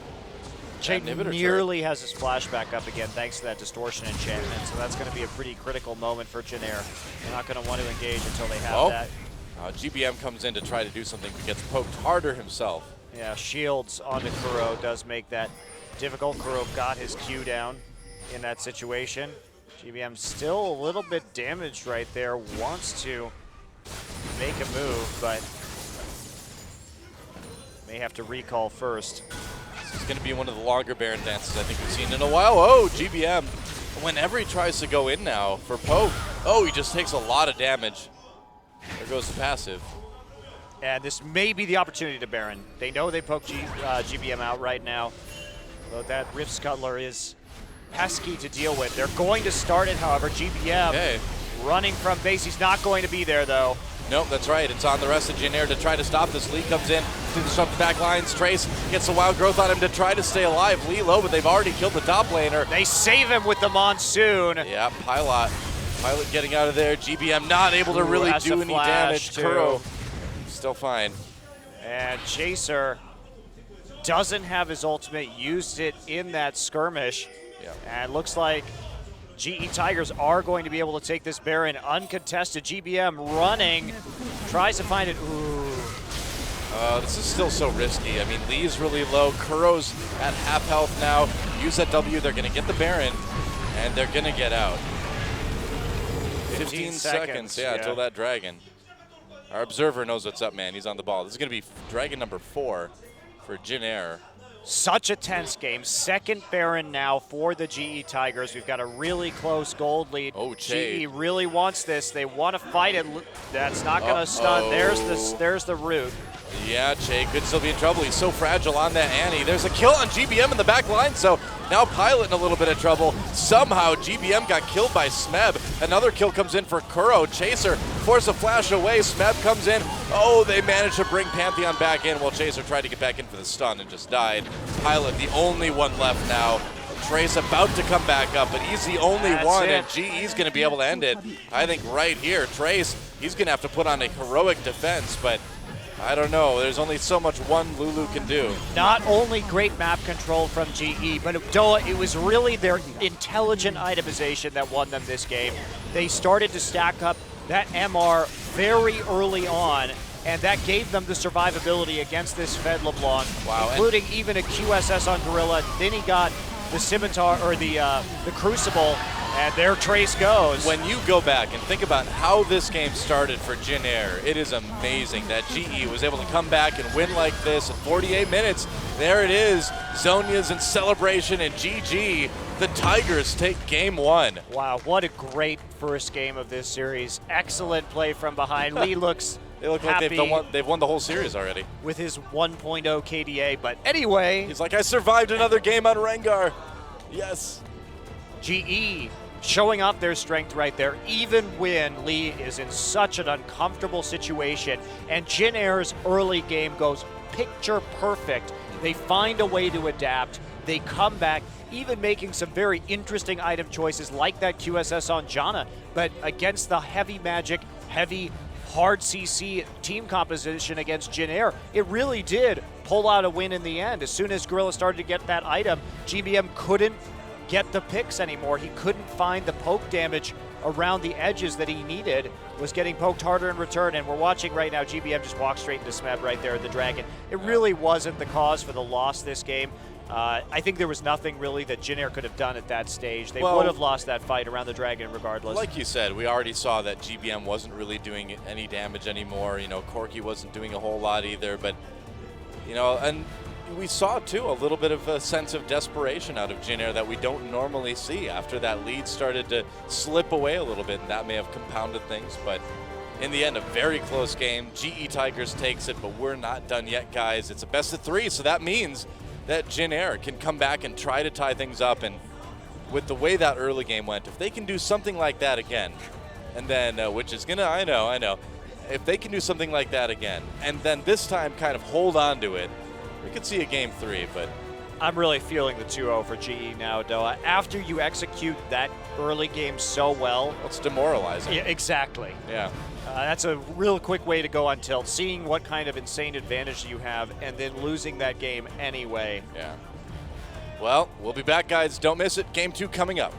Jay inhibitor nearly has his flashback up again thanks to that distortion enchantment, so that's going to be a pretty critical moment for Genair. They're not going to want to engage until they have that. GBM comes in to try to do something, but gets poked harder himself. Yeah, shields onto Kuro does make that difficult. Kuro got his Q down in that situation. GBM still a little bit damaged right there, wants to make a move, but may have to recall first. This is going to be one of the longer Baron dances I think we've seen in a while. Oh, GBM, whenever he tries to go in now for poke, oh, he just takes a lot of damage. There goes the passive. And this may be the opportunity to Baron. They know they poked GBM out right now, though that Rift Scuttler is pesky to deal with. They're going to start it, however. GBM running from base. He's not going to be there, though. Nope, that's right. It's on the rest of Genair to try to stop this. Lee comes in to disrupt the back lines. Trace gets the wild growth on him to try to stay alive. Lee low, but they've already killed the top laner. They save him with the Monsoon. Yeah, Pilot getting out of there. GBM not able to really do any damage. Kuro still fine. And Chaser doesn't have his ultimate, used it in that skirmish. Yeah. And looks like GE Tigers are going to be able to take this Baron uncontested. GBM running, tries to find it. Ooh. This is still so risky. I mean, Lee's really low. Kuro's at half health now. Use that W, they're going to get the Baron, and they're going to get out. 15 seconds, yeah, until that dragon. Our observer knows what's up, man. He's on the ball. This is going to be dragon number 4 for Genair. Such a tense game. Second Baron now for the GE Tigers. We've got a really close gold lead. Oh, Che. GE really wants this. They want to fight it. That's not going to stun. There's the root. Yeah, Che could still be in trouble. He's so fragile on that Annie. There's a kill on GBM in the back line, so now Pilot in a little bit of trouble. Somehow GBM got killed by Smeb. Another kill comes in for Kuro. Chaser forces a flash away. Smeb comes in. Oh, they managed to bring Pantheon back in while Chaser tried to get back in for the stun and just died. Pilot, the only one left now. Trace about to come back up, but he's the only one, and GE's going to be able to end it. I think right here, Trace, he's going to have to put on a heroic defense, but I don't know. There's only so much one Lulu can do. Not only great map control from GE, but it was really their intelligent itemization that won them this game. They started to stack up that MR very early on, and that gave them the survivability against this Fed LeBlanc, including even a QSS on Gorilla. Then he got the Scimitar, or the Crucible, And there Trace goes. When you go back and think about how this game started for Jin Air, it is amazing that GE was able to come back and win like this in 48 minutes. There it is, Zhonya's in celebration, and GG, the Tigers take game 1. Wow, what a great first game of this series. Excellent play from behind. Lee looks They look happy like they've won the whole series already. with his 1.0 KDA, but anyway, He's like, I survived another game on Rengar. Yes. GE showing off their strength right there, even when Lee is in such an uncomfortable situation. And Jin Air's early game goes picture perfect. They find a way to adapt. They come back, even making some very interesting item choices like that QSS on Janna. But against the heavy magic, heavy hard CC team composition against Jin Air, it really did pull out a win in the end. As soon as Gorilla started to get that item, GBM couldn't get the picks anymore. He couldn't find the poke damage around the edges that he needed, was getting poked harder in return, and we're watching right now GBM just walk straight into Smeb right there at the Dragon. It really wasn't the cause for the loss this game. I think there was nothing really that Jin Air could have done at that stage. They would have lost that fight around the Dragon regardless. Like you said, we already saw that GBM wasn't really doing any damage anymore. You know, Corki wasn't doing a whole lot either, but, you know, and we saw, too, a little bit of a sense of desperation out of Jin Air that we don't normally see after that lead started to slip away a little bit, and that may have compounded things. But in the end, a very close game. GE Tigers takes it, but we're not done yet, guys. It's a best of 3, so that means that Jin Air can come back and try to tie things up. And with the way that early game went, if they can do something like that again, and then, which is gonna, I know, if they can do something like that again, and then this time kind of hold on to it, we could see a game 3, but I'm really feeling the 2-0 for GE now, Doa. After you execute that early game so well. it's demoralizing. Yeah, exactly. Yeah. That's a real quick way to go on tilt, seeing what kind of insane advantage you have and then losing that game anyway. Yeah. Well, we'll be back, guys. Don't miss it. Game 2 coming up.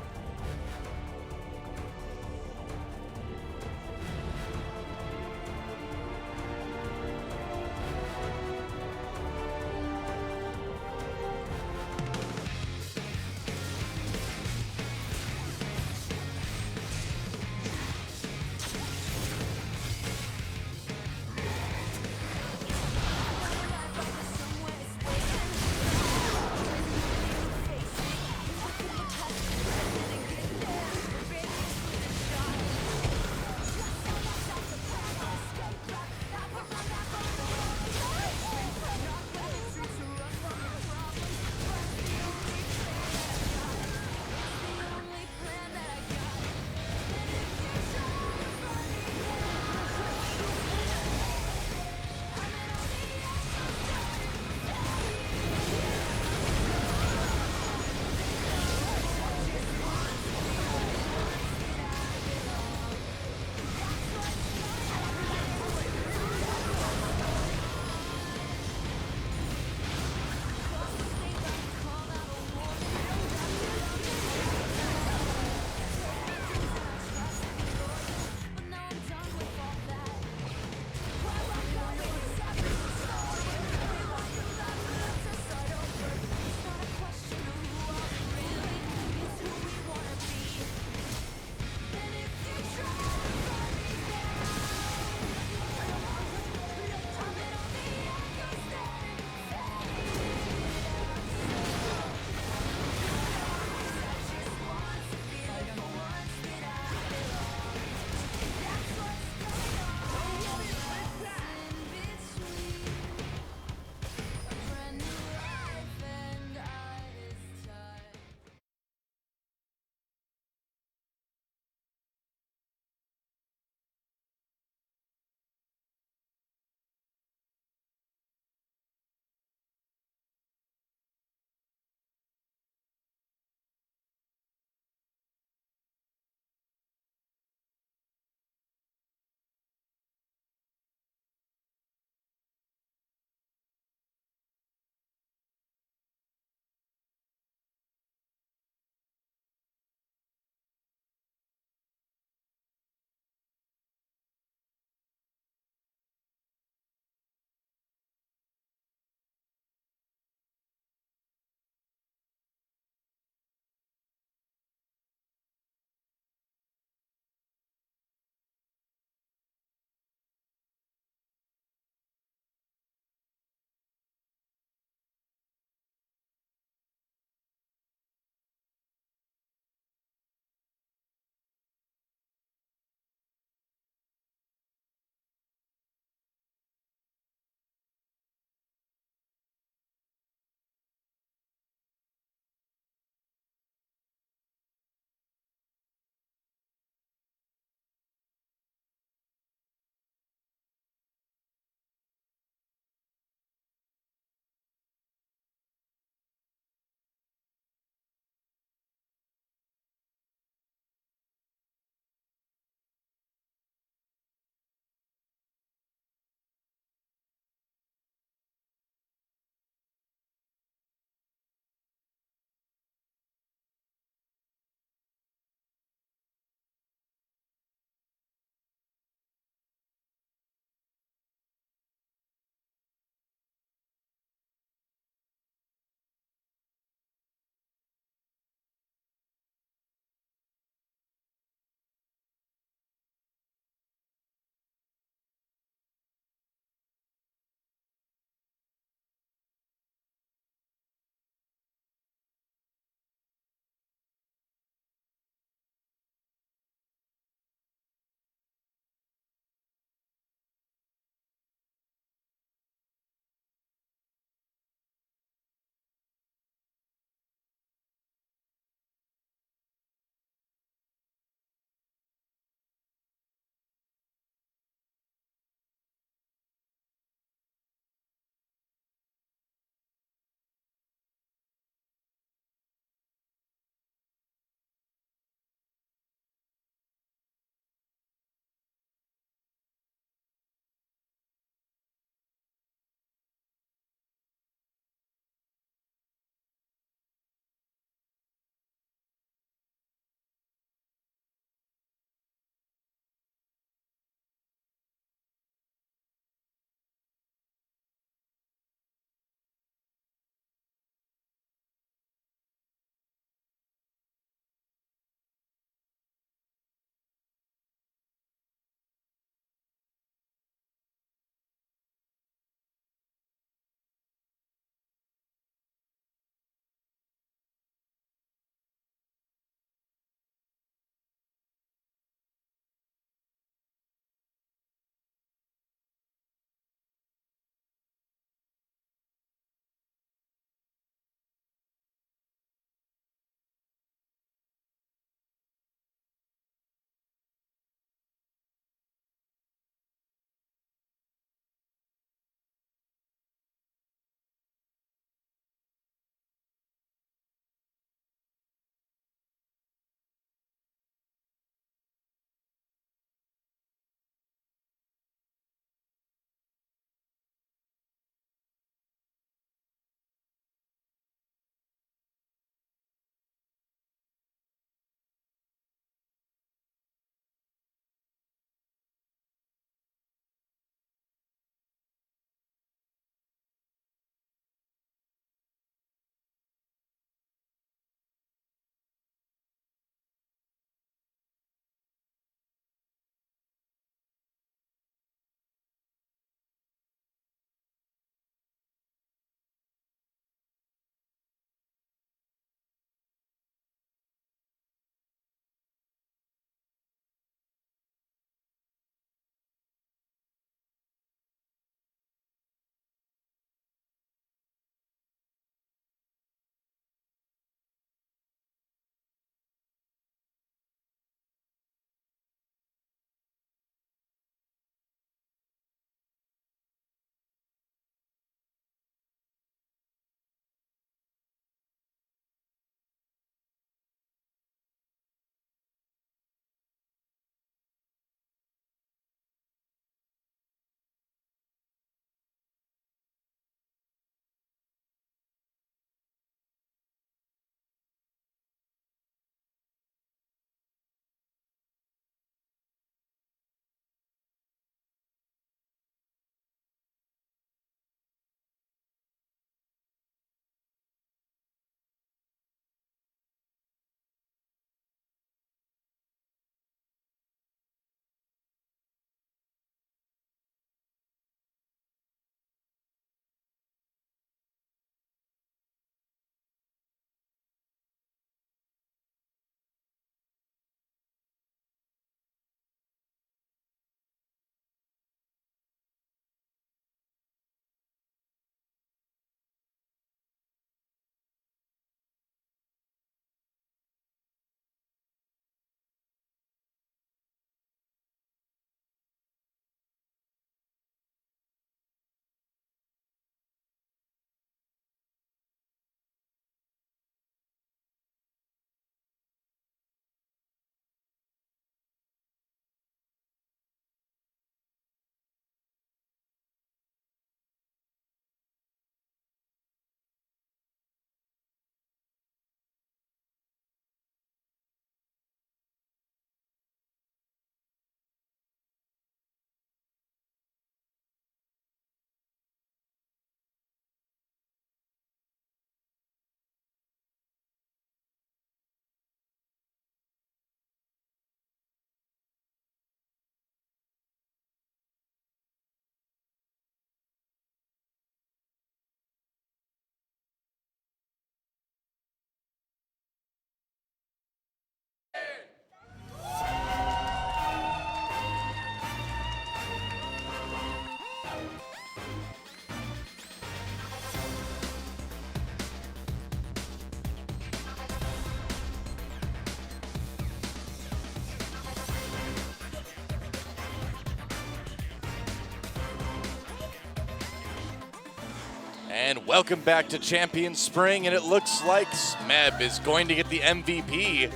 And welcome back to Champion Spring, and it looks like Smeb is going to get the MVP.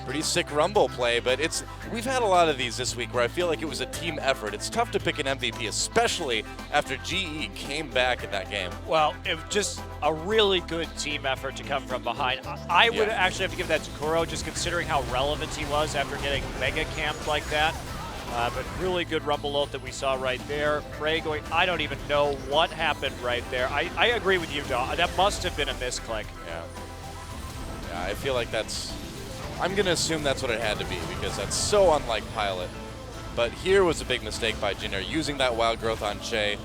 Pretty sick Rumble play, but we've had a lot of these this week where I feel like it was a team effort. It's tough to pick an MVP, especially after GE came back in that game. Well, it was just a really good team effort to come from behind. I would actually have to give that to Kuro, just considering how relevant he was after getting mega camped like that. But really good Rumble ult that we saw right there. Ray going, I don't even know what happened right there. I agree with you, Dawn. That must have been a misclick. Yeah, I feel like I'm going to assume that's what it had to be because that's so unlike Pilot. But here was a big mistake by Jin Air, using that wild growth on Che.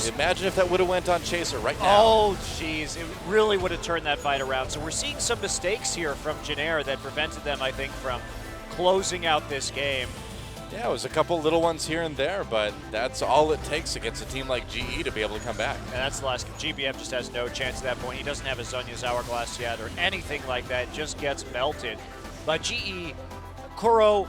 Imagine if that would have went on Chaser right now. Oh, jeez. It really would have turned that fight around. So we're seeing some mistakes here from Jin Air that prevented them, I think, from closing out this game. Yeah, it was a couple little ones here and there, but that's all it takes against a team like GE to be able to come back. And that's the last. GBM just has no chance at that point. He doesn't have a Zhonya's Hourglass yet or anything like that. Just gets melted. But GE, Kuro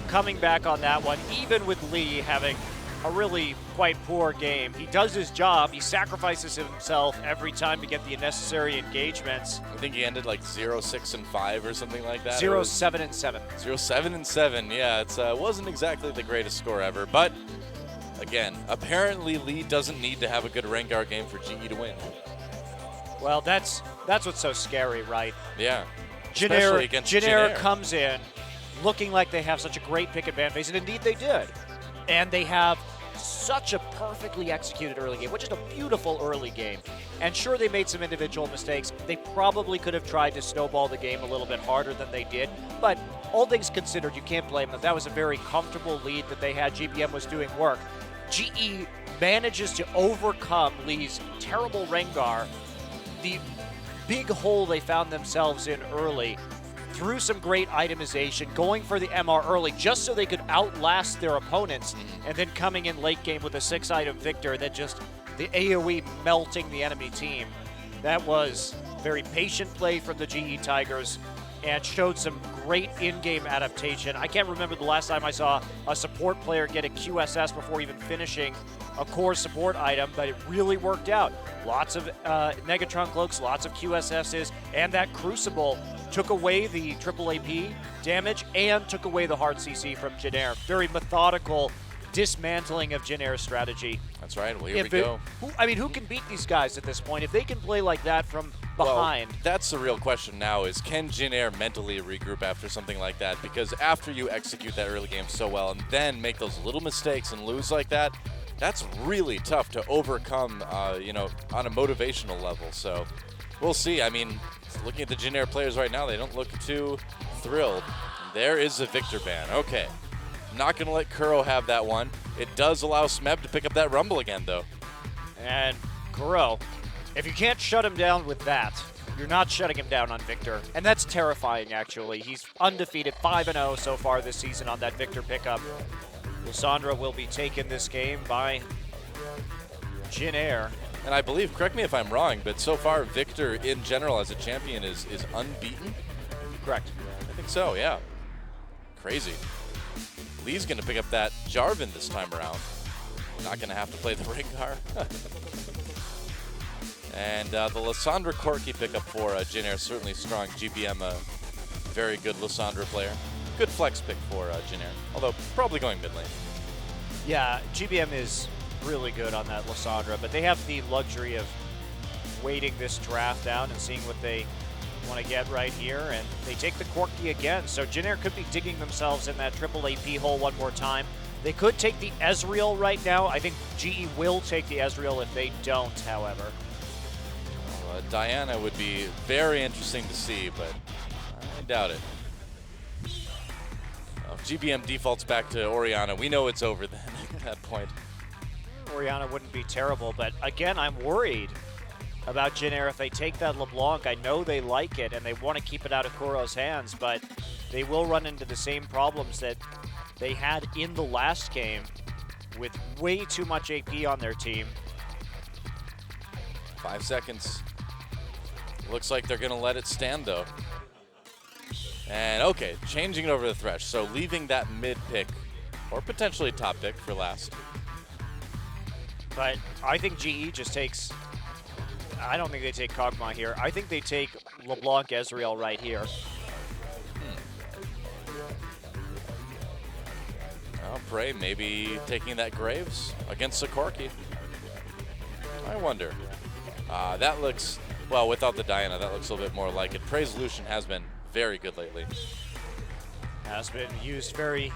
coming back on that one, even with Lee having a really quite poor game. He does his job. He sacrifices himself every time to get the necessary engagements. I think he ended like 0-6-5 or something like that. 0-7-7. 0-7-7, yeah. It wasn't exactly the greatest score ever, but again, apparently Lee doesn't need to have a good Rengar game for GE to win. Well, that's what's so scary, right? Yeah. Jin Air comes in looking like they have such a great pick and ban phase, and indeed they did. And they have such a perfectly executed early game, which is a beautiful early game. And sure, they made some individual mistakes. They probably could have tried to snowball the game a little bit harder than they did. But all things considered, you can't blame them. That was a very comfortable lead that they had. GBM was doing work. GE manages to overcome Lee's terrible Rengar, the big hole they found themselves in early, through some great itemization, going for the MR early just so they could outlast their opponents, and then coming in late game with a 6-item Victor that just, the AoE melting the enemy team. That was very patient play from the GE Tigers and showed some great in-game adaptation. I can't remember the last time I saw a support player get a QSS before even finishing a core support item, but it really worked out. Lots of Negatron Cloaks, lots of QSSs, and that Crucible took away the triple AP damage and took away the hard CC from Jin Air. Very methodical dismantling of Jin Air's strategy. That's right, well, here we go. Who can beat these guys at this point? If they can play like that from behind. Well, that's the real question now is, can Jin Air mentally regroup after something like that? Because after you execute that early game so well and then make those little mistakes and lose like that, that's really tough to overcome, on a motivational level. So we'll see. I mean, looking at the Jin Air players right now, they don't look too thrilled. There is a Victor ban. Okay. Not going to let Kuro have that one. It does allow Smeb to pick up that Rumble again, though. And Kuro, if you can't shut him down with that, you're not shutting him down on Victor. And that's terrifying, actually. He's undefeated, 5-0 so far this season on that Victor pickup. Lissandra will be taken this game by Jin Air. And I believe, correct me if I'm wrong, but so far Victor in general as a champion is unbeaten? Correct. I think so, yeah. Crazy. Lee's going to pick up that Jarvan this time around. Not going to have to play the Rengar. And the Lissandra Corki pickup for Jin Air, certainly strong. GBM, a very good Lissandra player. Good flex pick for Jin Air, although probably going mid lane. Yeah, GBM is really good on that Lissandra, but they have the luxury of waiting this draft out and seeing what they want to get right here, and they take the Corki again. So Jin Air could be digging themselves in that triple AP hole one more time. They could take the Ezreal right now. I think GE will take the Ezreal if they don't, however. Diana would be very interesting to see, but I doubt it. If GBM defaults back to Orianna, we know it's over then at that point. Orianna wouldn't be terrible, but again, I'm worried about Jin Air if they take that LeBlanc. I know they like it and they want to keep it out of Kuro's hands, but they will run into the same problems that they had in the last game with way too much AP on their team. 5 seconds. Looks like they're going to let it stand, though. And, okay, changing it over the Thresh. So leaving that mid pick, or potentially top pick for last. But I think GE just takes I don't think they take Kog'Maw here. I think they take LeBlanc Ezreal right here. Oh, Prey maybe taking that Graves against the Corki. I wonder. That looks, well, without the Diana, that looks a little bit more like it. Prey's Lucian has been very good lately. Has been used very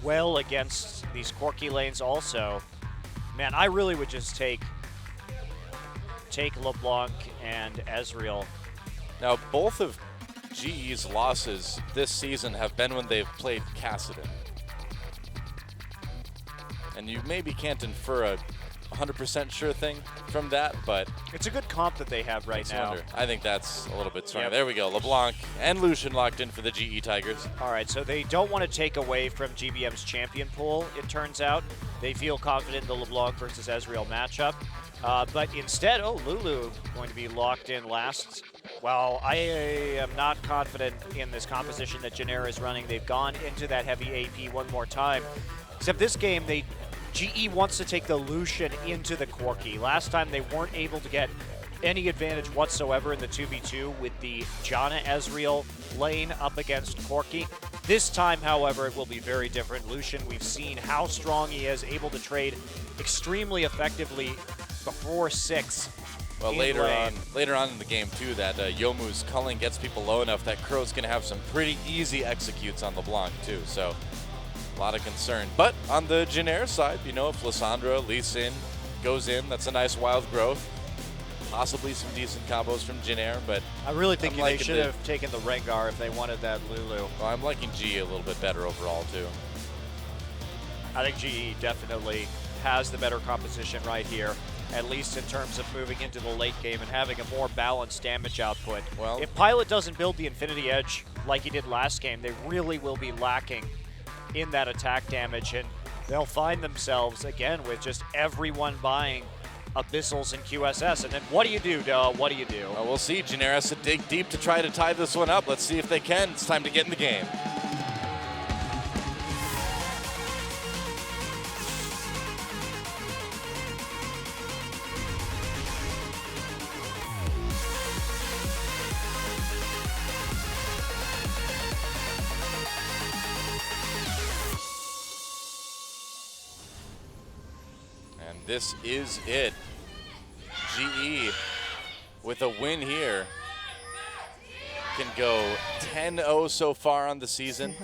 well against these Corki lanes also. Man, I really would just take LeBlanc and Ezreal. Now, both of GE's losses this season have been when they've played Kassadin. And you maybe can't infer a 100% sure thing from that, but It's a good comp that they have right now. I think that's a little bit stronger. Yep. There we go. LeBlanc and Lucian locked in for the GE Tigers. All right, so they don't want to take away from GBM's champion pool, it turns out. They feel confident in the LeBlanc versus Ezreal matchup. But instead, Lulu going to be locked in last. Well, I am not confident in this composition that Janair is running. They've gone into that heavy AP one more time. Except this game, GE wants to take the Lucian into the Corki. Last time they weren't able to get any advantage whatsoever in the 2v2 with the Janna Ezreal lane up against Corki. This time, however, it will be very different. Lucian, we've seen how strong he is, able to trade extremely effectively before 6. Well, later on in the game too, that Yomu's culling gets people low enough that Crow's going to have some pretty easy executes on LeBlanc too. So a lot of concern. But on the Janair side, you know, if Lissandra, Lee Sin goes in, that's a nice wild growth. Possibly some decent combos from Janair, but I really think I'm they liking should have taken the Rengar if they wanted that Lulu. Well, I'm liking GE a little bit better overall too. I think GE definitely has the better composition right here, at least in terms of moving into the late game and having a more balanced damage output. Well, if Pilot doesn't build the Infinity Edge like he did last game, they really will be lacking in that attack damage, and they'll find themselves again with just everyone buying Abyssals and QSS. And then what do you do, Doe? What do you do? well, we'll see. Janair has to dig deep to try to tie this one up. Let's see if they can. It's time to get in the game. And this is it. GE with a win here can go 10-0 so far on the season.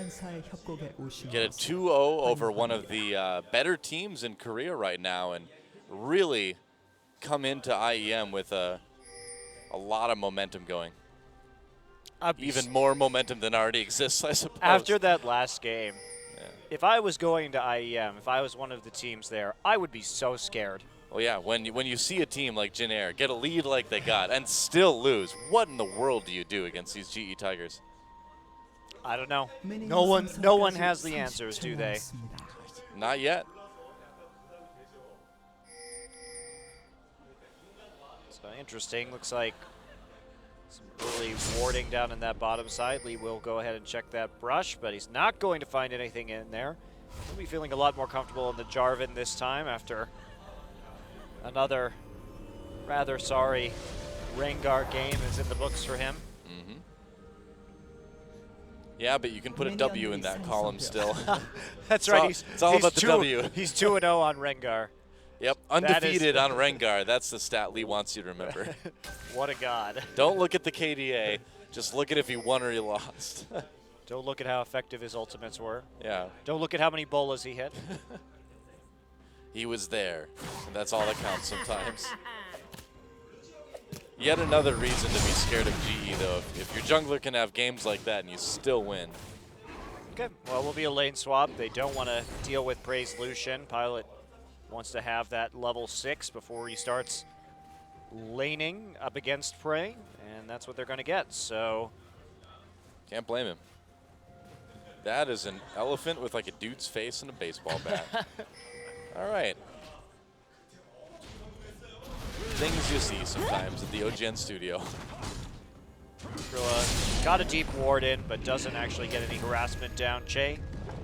Get a 2-0 over one of the better teams in Korea right now and really come into IEM with a lot of momentum going. Even more momentum than already exists, I suppose. After that last game, if I was going to IEM, if I was one of the teams there, I would be so scared. Well, yeah, when you see a team like Janair get a lead like they got and still lose, what in the world do you do against these GE Tigers? I don't know. No one has the answers, do they? Not yet. So interesting. Looks like some early warding down in that bottom side. Lee will go ahead and check that brush, but he's not going to find anything in there. He'll be feeling a lot more comfortable in the Jarvan this time after another rather sorry Rengar game is in the books for him. Mm-hmm. Yeah, but you can put a W in that column still. That's right. It's all about the W. He's 2-0 on Rengar. Yep, undefeated on Rengar. That's the stat Lee wants you to remember. What a god. Don't look at the KDA. Just look at if he won or he lost. Don't look at how effective his ultimates were. Yeah. Don't look at how many bolas he hit. He was there, and that's all that counts sometimes. Yet another reason to be scared of GE, though. If your jungler can have games like that and you still win. Okay, well, we'll be a lane swap. They don't want to deal with Praise Lucian. Pilot wants to have that level 6 before he starts laning up against Prey, and that's what they're going to get, so. Can't blame him. That is an elephant with like a dude's face and a baseball bat. All right. Things you see sometimes at the OGN studio. Krilla got a deep ward in, but doesn't actually get any harassment down. Che,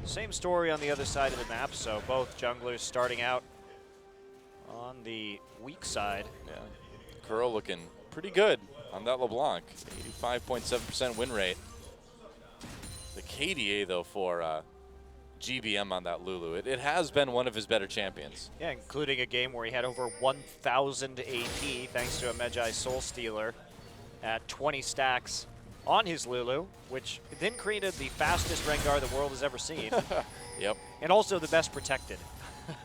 same story on the other side of the map, so both junglers starting out on the weak side. Yeah. Kuro looking pretty good on that LeBlanc. 85.7% win rate. The KDA, though, for GBM on that Lulu. It has been one of his better champions. Yeah, including a game where he had over 1,000 AP thanks to a Magi Soul Stealer at 20 stacks on his Lulu, which then created the fastest Rengar the world has ever seen. Yep. And also the best protected.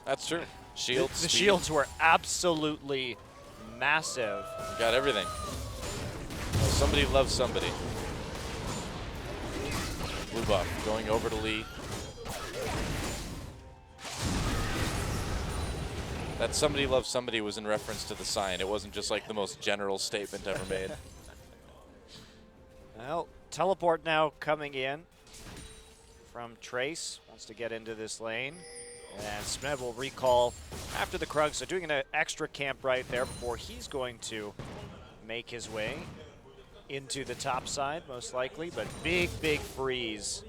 That's true. Shields. The speed. shields were absolutely massive. Got everything. Somebody loves somebody. Blue buff going over to Lee. That somebody loves somebody was in reference to the sign. It wasn't just like the most general statement ever made. Well, teleport now coming in from Trace. Wants to get into this lane. And Smeb will recall after the Krug. So doing an extra camp right there before he's going to make his way into the top side, most likely. But big, big freeze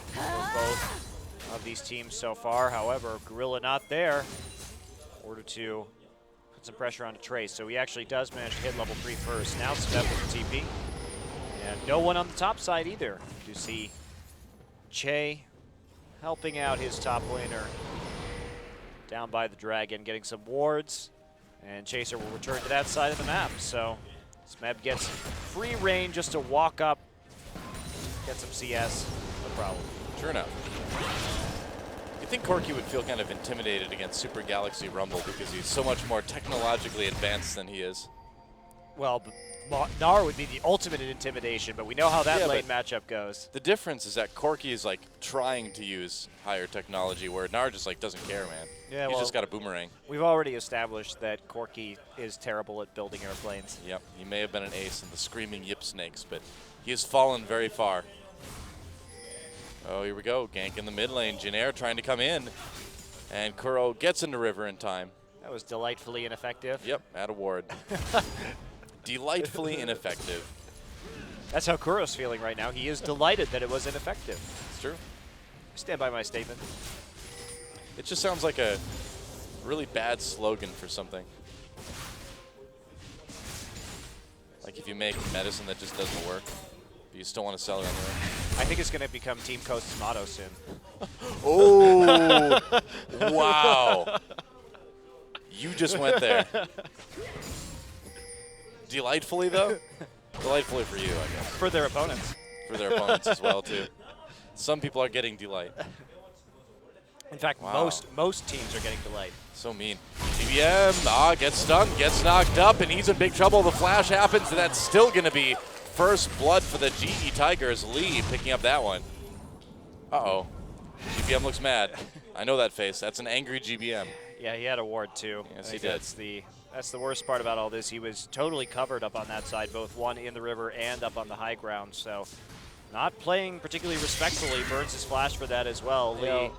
for both of these teams so far. However, Gorilla not there in order to put some pressure onto Trace. So he actually does manage to hit level 3 first. Now Smeb with the TP. And no one on the top side either. You see Che helping out his top laner down by the dragon, getting some wards, and Chaser will return to that side of the map. So Smeb gets free reign just to walk up, get some CS, no problem. Sure enough. You think Corki would feel kind of intimidated against Super Galaxy Rumble because he's so much more technologically advanced than he is? Well, Gnar would be the ultimate intimidation, but we know how that Yeah, lane matchup goes. The difference is that Corki is like trying to use higher technology, where Gnar just like doesn't care, man. Yeah, He's well, just got a boomerang. We've already established that Corki is terrible at building airplanes. Yep, he may have been an ace in the Screaming Yip Snakes, but he has fallen very far. Oh, here we go. Gank in the mid lane. Janair trying to come in. And Kuro gets into River in time. That was delightfully ineffective. Yep, at a ward. Delightfully ineffective. That's how Kuro's feeling right now. He is delighted that it was ineffective. It's true. I stand by my statement. It just sounds like a really bad slogan for something. Like if you make medicine that just doesn't work, but you still want to sell it anyway. I think it's going to become Team Coast's motto soon. Oh, wow. You just went there. Delightfully, though? Delightfully for you, I guess. For their opponents. For their opponents as well, too. Some people are getting delight. In fact, Wow. most teams are getting delight. So mean. GBM, gets stunned, gets knocked up, and he's in big trouble. The flash happens, and that's still going to be first blood for the GE Tigers. Lee picking up that one. Uh-oh. GBM looks mad. I know that face. That's an angry GBM. Yeah, he had a ward too. Yes, I he think did. That's the worst part about all this. He was totally covered up on that side, both one in the river and up on the high ground. So not playing particularly respectfully. Burns his flash for that as well. Lee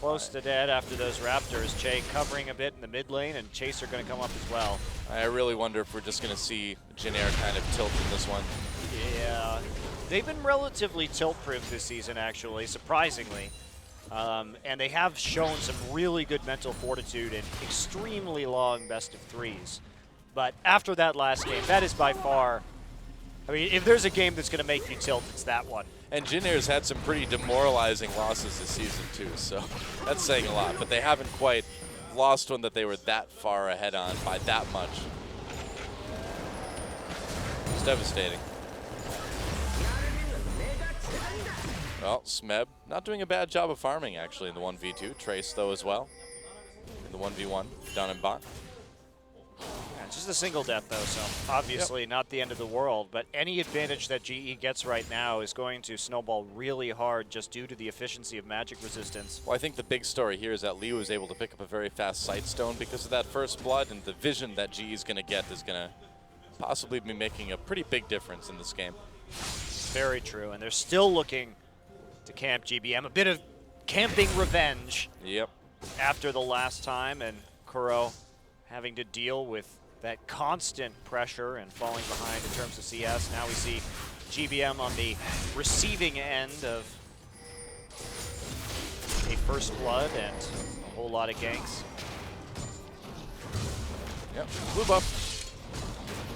close to dead after those Raptors. Che covering a bit in the mid lane, and Chaser going to come up as well. I really wonder if we're just going to see Janair kind of tilt in this one. Yeah, they've been relatively tilt-proof this season, actually, surprisingly. And they have shown some really good mental fortitude and extremely long best-of-3s. But after that last game, that is by far, I mean, if there's a game that's going to make you tilt, it's that one. And Janair's had some pretty demoralizing losses this season, too, so that's saying a lot. But they haven't quite lost one that they were that far ahead on by that much. It's devastating. Well, Smeb not doing a bad job of farming, actually, in the 1v2. Trace, though, as well. In the 1v1, down in bot. Yeah, just a single death, though, so obviously not the end of the world. But any advantage that GE gets right now is going to snowball really hard just due to the efficiency of magic resistance. Well, I think the big story here is that Lee was able to pick up a very fast Sightstone because of that first blood, and the vision that GE is going to get is going to possibly be making a pretty big difference in this game. Very true, and they're still looking to camp GBM. A bit of camping revenge. Yep. After the last time, and Kuro having to deal with that constant pressure and falling behind in terms of CS. Now we see GBM on the receiving end of a first blood and a whole lot of ganks. Yep. Blue buff.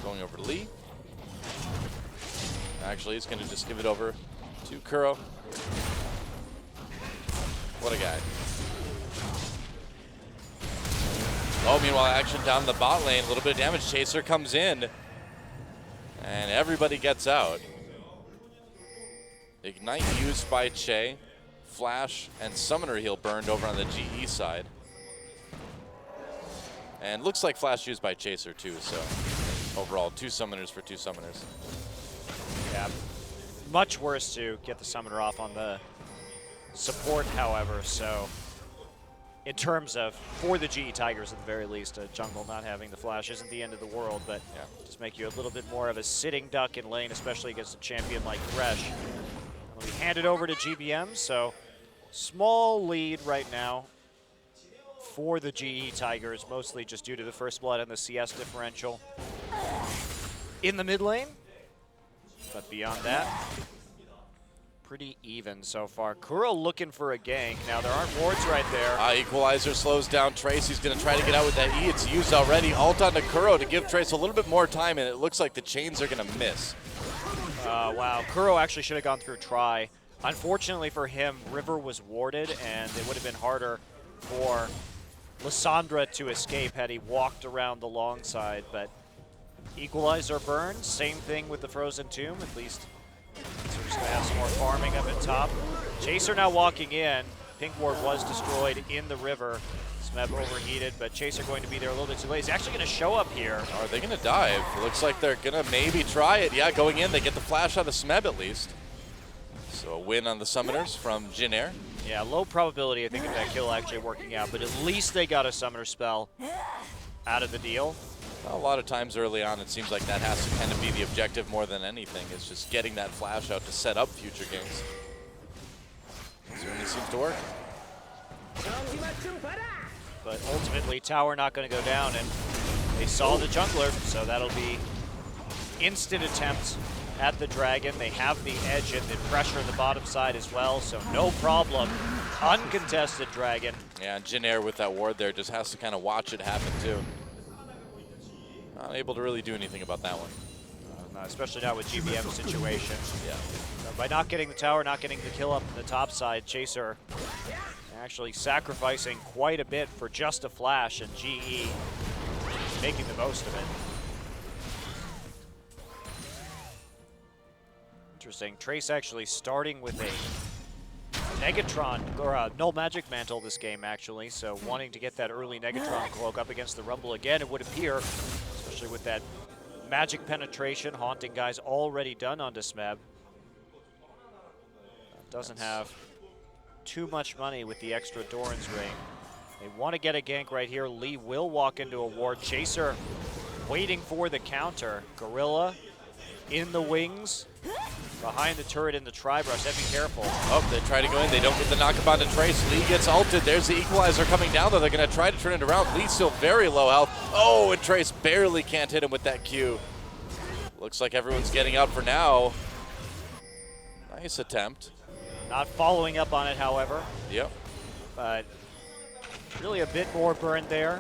going over to Lee. Actually, he's going to just give it over to Kuro. What a guy. Oh, meanwhile, action down the bot lane. A little bit of damage. Chaser comes in. And everybody gets out. Ignite used by Che. Flash and Summoner Heal burned over on the GE side. And looks like Flash used by Chaser too, so overall 2 Summoners for 2 Summoners. Yeah, much worse to get the Summoner off on the support, however, so in terms of, for the GE Tigers at the very least, a jungle not having the Flash isn't the end of the world, but Yeah. just make you a little bit more of a sitting duck in lane, especially against a champion like Thresh. It'll be handed over to GBM, so small lead right now for the GE Tigers, mostly just due to the first blood and the CS differential in the mid lane. But beyond that, pretty even so far. Kuro looking for a gank. Now, there aren't wards right there. Equalizer slows down Trace. He's going to try to get out with that E. It's used already. Ult onto Kuro to give Trace a little bit more time, and it looks like the chains are going to miss. Wow, Kuro actually should have gone through try. Unfortunately for him, River was warded, and it would have been harder for Lissandra to escape had he walked around the long side, but Equalizer burned. Same thing with the Frozen Tomb, at least. So we're just going to have some more farming up at top. Chaser now walking in. Pink Ward was destroyed in the river. Smeb overheated, but Chaser going to be there a little bit too late. He's actually going to show up here. Are they going to dive? It looks like they're going to maybe try it. Yeah, going in, they get the flash out of Smeb at least. So a win on the Summoners from Jinair. Yeah, low probability, I think, of that kill actually working out, but at least they got a Summoner spell out of the deal. A lot of times early on, it seems like that has to kind of be the objective more than anything. It's just getting that flash out to set up future games. Certainly seems to work. But ultimately, tower not going to go down, and they saw the jungler, so that'll be instant attempt at the dragon. They have the edge and the pressure on the bottom side as well, so no problem. Uncontested dragon. Yeah, and Jinair with that ward there just has to kind of watch it happen too. Not able to really do anything about that one. Especially not with GBM's situation. Yeah. So by not getting the tower, not getting the kill up on the top side, Chaser actually sacrificing quite a bit for just a flash, and GE making the most of it. Interesting. Trace actually starting with a Negatron, or a Null Magic Mantle this game, actually, so wanting to get that early Negatron cloak up against the Rumble again, it would appear, especially with that magic penetration, haunting guys already done onto Smeb. Doesn't have too much money with the extra Doran's Ring. They want to get a gank right here. Lee will walk into a ward. Chaser waiting for the counter. Gorilla in the wings, behind the turret in the tri-brush. Be careful. Oh, they try to go in. They don't get the knockup onto Trace. Lee gets ulted. There's the equalizer coming down, though. They're going to try to turn it around. Lee's still very low health. Oh, and Trace barely can't hit him with that Q. Looks like everyone's getting out for now. Nice attempt. Not following up on it, however. Yep. But really a bit more burn there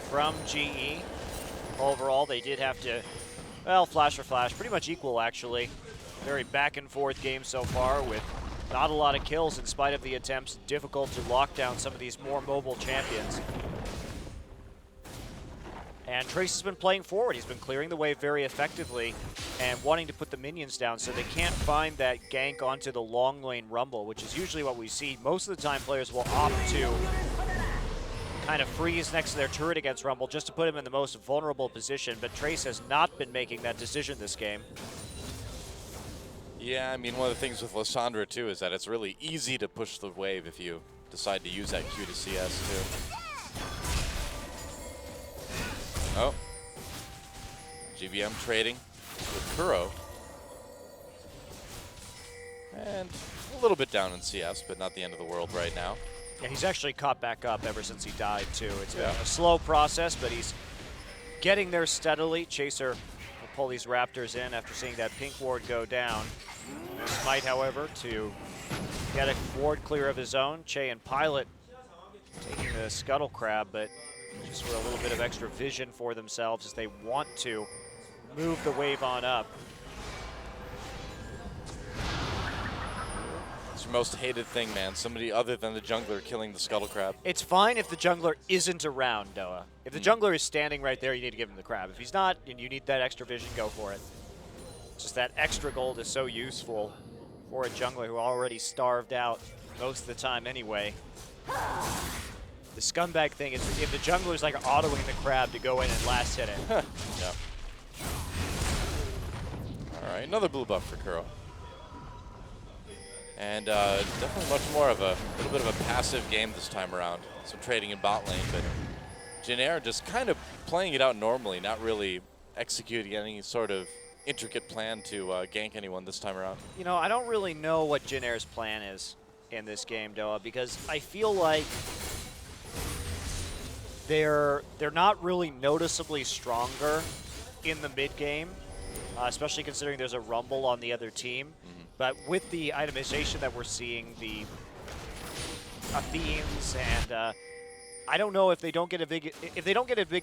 from GE. Overall, they did have to, well, flash for flash, pretty much equal, actually. Very back and forth game so far with not a lot of kills in spite of the attempts. Difficult to lock down some of these more mobile champions. And Trace has been playing forward. He's been clearing the wave very effectively and wanting to put the minions down so they can't find that gank onto the long lane Rumble, which is usually what we see. Most of the time players will opt to kind of freeze next to their turret against Rumble just to put him in the most vulnerable position, but Trace has not been making that decision this game. Yeah, I mean, one of the things with Lissandra, too, is that it's really easy to push the wave if you decide to use that Q to CS, too. Oh. GBM trading with Kuro. And a little bit down in CS, but not the end of the world right now. Yeah, he's actually caught back up ever since he died, too. It's been a slow process, but he's getting there steadily. Chaser will pull these Raptors in after seeing that pink ward go down. Smite, however, to get a ward clear of his own. Che and Pilot taking the Scuttle Crab, but just for a little bit of extra vision for themselves as they want to move the wave on up. It's your most hated thing, man. Somebody other than the jungler killing the scuttle crab. It's fine if the jungler isn't around, Doa. If the jungler is standing right there, you need to give him the crab. If he's not, and you need that extra vision, go for it. Just that extra gold is so useful for a jungler who already starved out most of the time anyway. The scumbag thing is if the jungler is like autoing the crab to go in and last hit it. Yeah. All right, another blue buff for Kuro. And definitely much more of a little bit of a passive game this time around. Some trading in bot lane, but Janair just kind of playing it out normally, not really executing any sort of intricate plan to gank anyone this time around. You know, I don't really know what Janair's plan is in this game, Doa, because I feel like they're not really noticeably stronger in the mid game, especially considering there's a rumble on the other team. But with the itemization that we're seeing, the themes, and I don't know if they don't get a big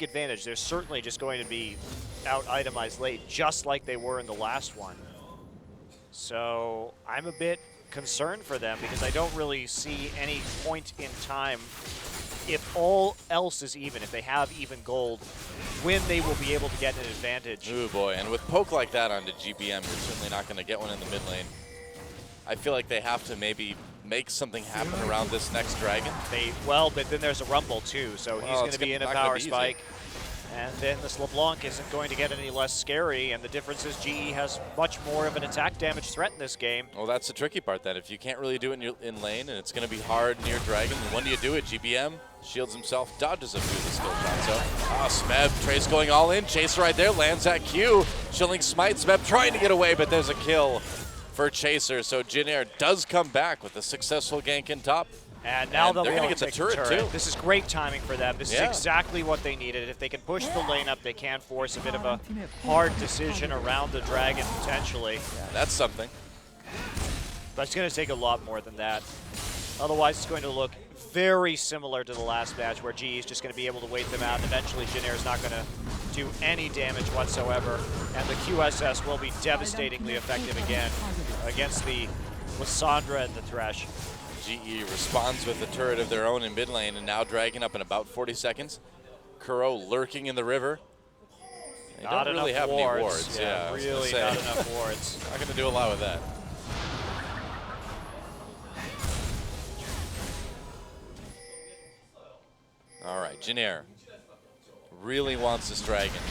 advantage. They're certainly just going to be out itemized late, just like they were in the last one. So I'm a bit concerned for them because I don't really see any point in time, if all else is even, if they have even gold, when they will be able to get an advantage. Ooh boy, and with poke like that onto GBM, you're certainly not going to get one in the mid lane. I feel like they have to maybe make something happen around this next dragon. Well, but then there's a rumble too, so he's going to be in a power spike. And then this LeBlanc isn't going to get any less scary, and the difference is GE has much more of an attack damage threat in this game. Well, that's the tricky part then. If you can't really do it in lane, and it's going to be hard near dragon, then when do you do it? GBM shields himself, dodges him through the skill shot. So, Smeb, Trace going all in, Chaser right there, lands that Q, chilling smite, Smeb trying to get away, but there's a kill for Chaser. So Jinair does come back with a successful gank in top. And now they're going to get the turret too. This is great timing for them. This is exactly what they needed. If they can push the lane up, they can force a bit of a hard decision around the dragon potentially. Yeah, that's something. But it's going to take a lot more than that. Otherwise, it's going to look very similar to the last match where GE is just going to be able to wait them out. And eventually, Janair is not going to do any damage whatsoever. And the QSS will be devastatingly effective again against the Lissandra and the Thresh. GE responds with a turret of their own in mid lane, and now Dragon up in about 40 seconds. Kuro lurking in the river. They don't really have any wards. Yeah, really not enough wards. Not going to do a lot with that. All right, Janair really wants this dragon.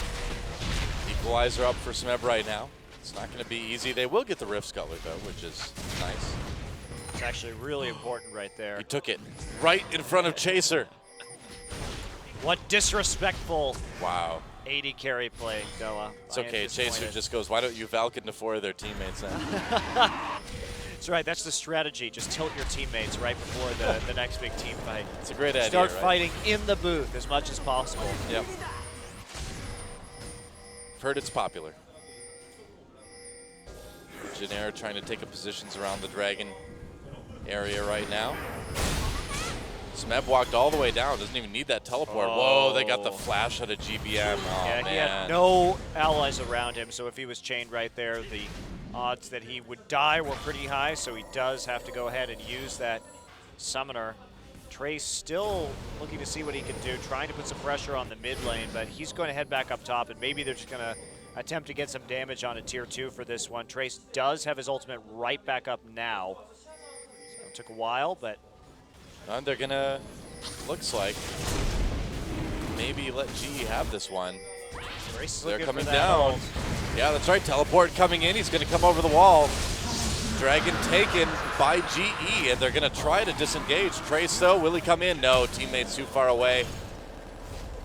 Equalizer up for Smeb right now. It's not going to be easy. They will get the Rift Scuttler, though, which is nice. It's actually really important right there. He took it right in front of Chaser. What disrespectful Wow. 80 carry play, Noah. It's okay. Chaser just goes, why don't you Valk into 4 of their teammates then? That's right. That's the strategy. Just tilt your teammates right before the next big team fight. It's a great idea, Start right? fighting in the booth as much as possible. Yep. I've heard it's popular. Janair trying to take up positions around the dragon area right now. Smeb walked all the way down. Doesn't even need that teleport. Whoa, they got the flash out of GBM. Oh, yeah, man. he had no allies around him, so if he was chained right there, the odds that he would die were pretty high, so he does have to go ahead and use that summoner. Trace still looking to see what he can do, trying to put some pressure on the mid lane, but he's going to head back up top, and maybe they're just going to attempt to get some damage on a tier 2 for this one. Trace does have his ultimate right back up now. So it took a while, but... And they're going to, looks like, maybe let GE have this one. Trace is They're looking coming for that down. ult. Yeah, that's right. Teleport coming in. He's going to come over the wall. Dragon taken by GE, and they're going to try to disengage. Trace, though, will he come in? No, teammate's too far away.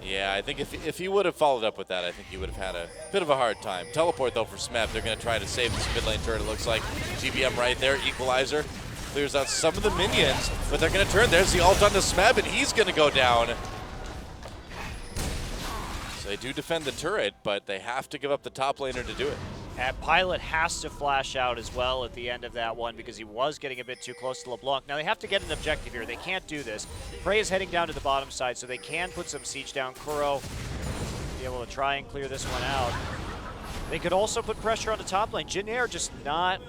Yeah, I think if he would have followed up with that, I think he would have had a bit of a hard time. Teleport, though, for Smeb. They're going to try to save this mid lane turret, it looks like. GBM right there, equalizer. Clears out some of the minions, but they're going to turn. There's the ult onto Smeb, and he's going to go down. So they do defend the turret, but they have to give up the top laner to do it. And Pilot has to flash out as well at the end of that one because he was getting a bit too close to LeBlanc. Now they have to get an objective here. They can't do this. Prey is heading down to the bottom side, so they can put some siege down. Kuro be able to try and clear this one out. They could also put pressure on the top lane. Jin Air just not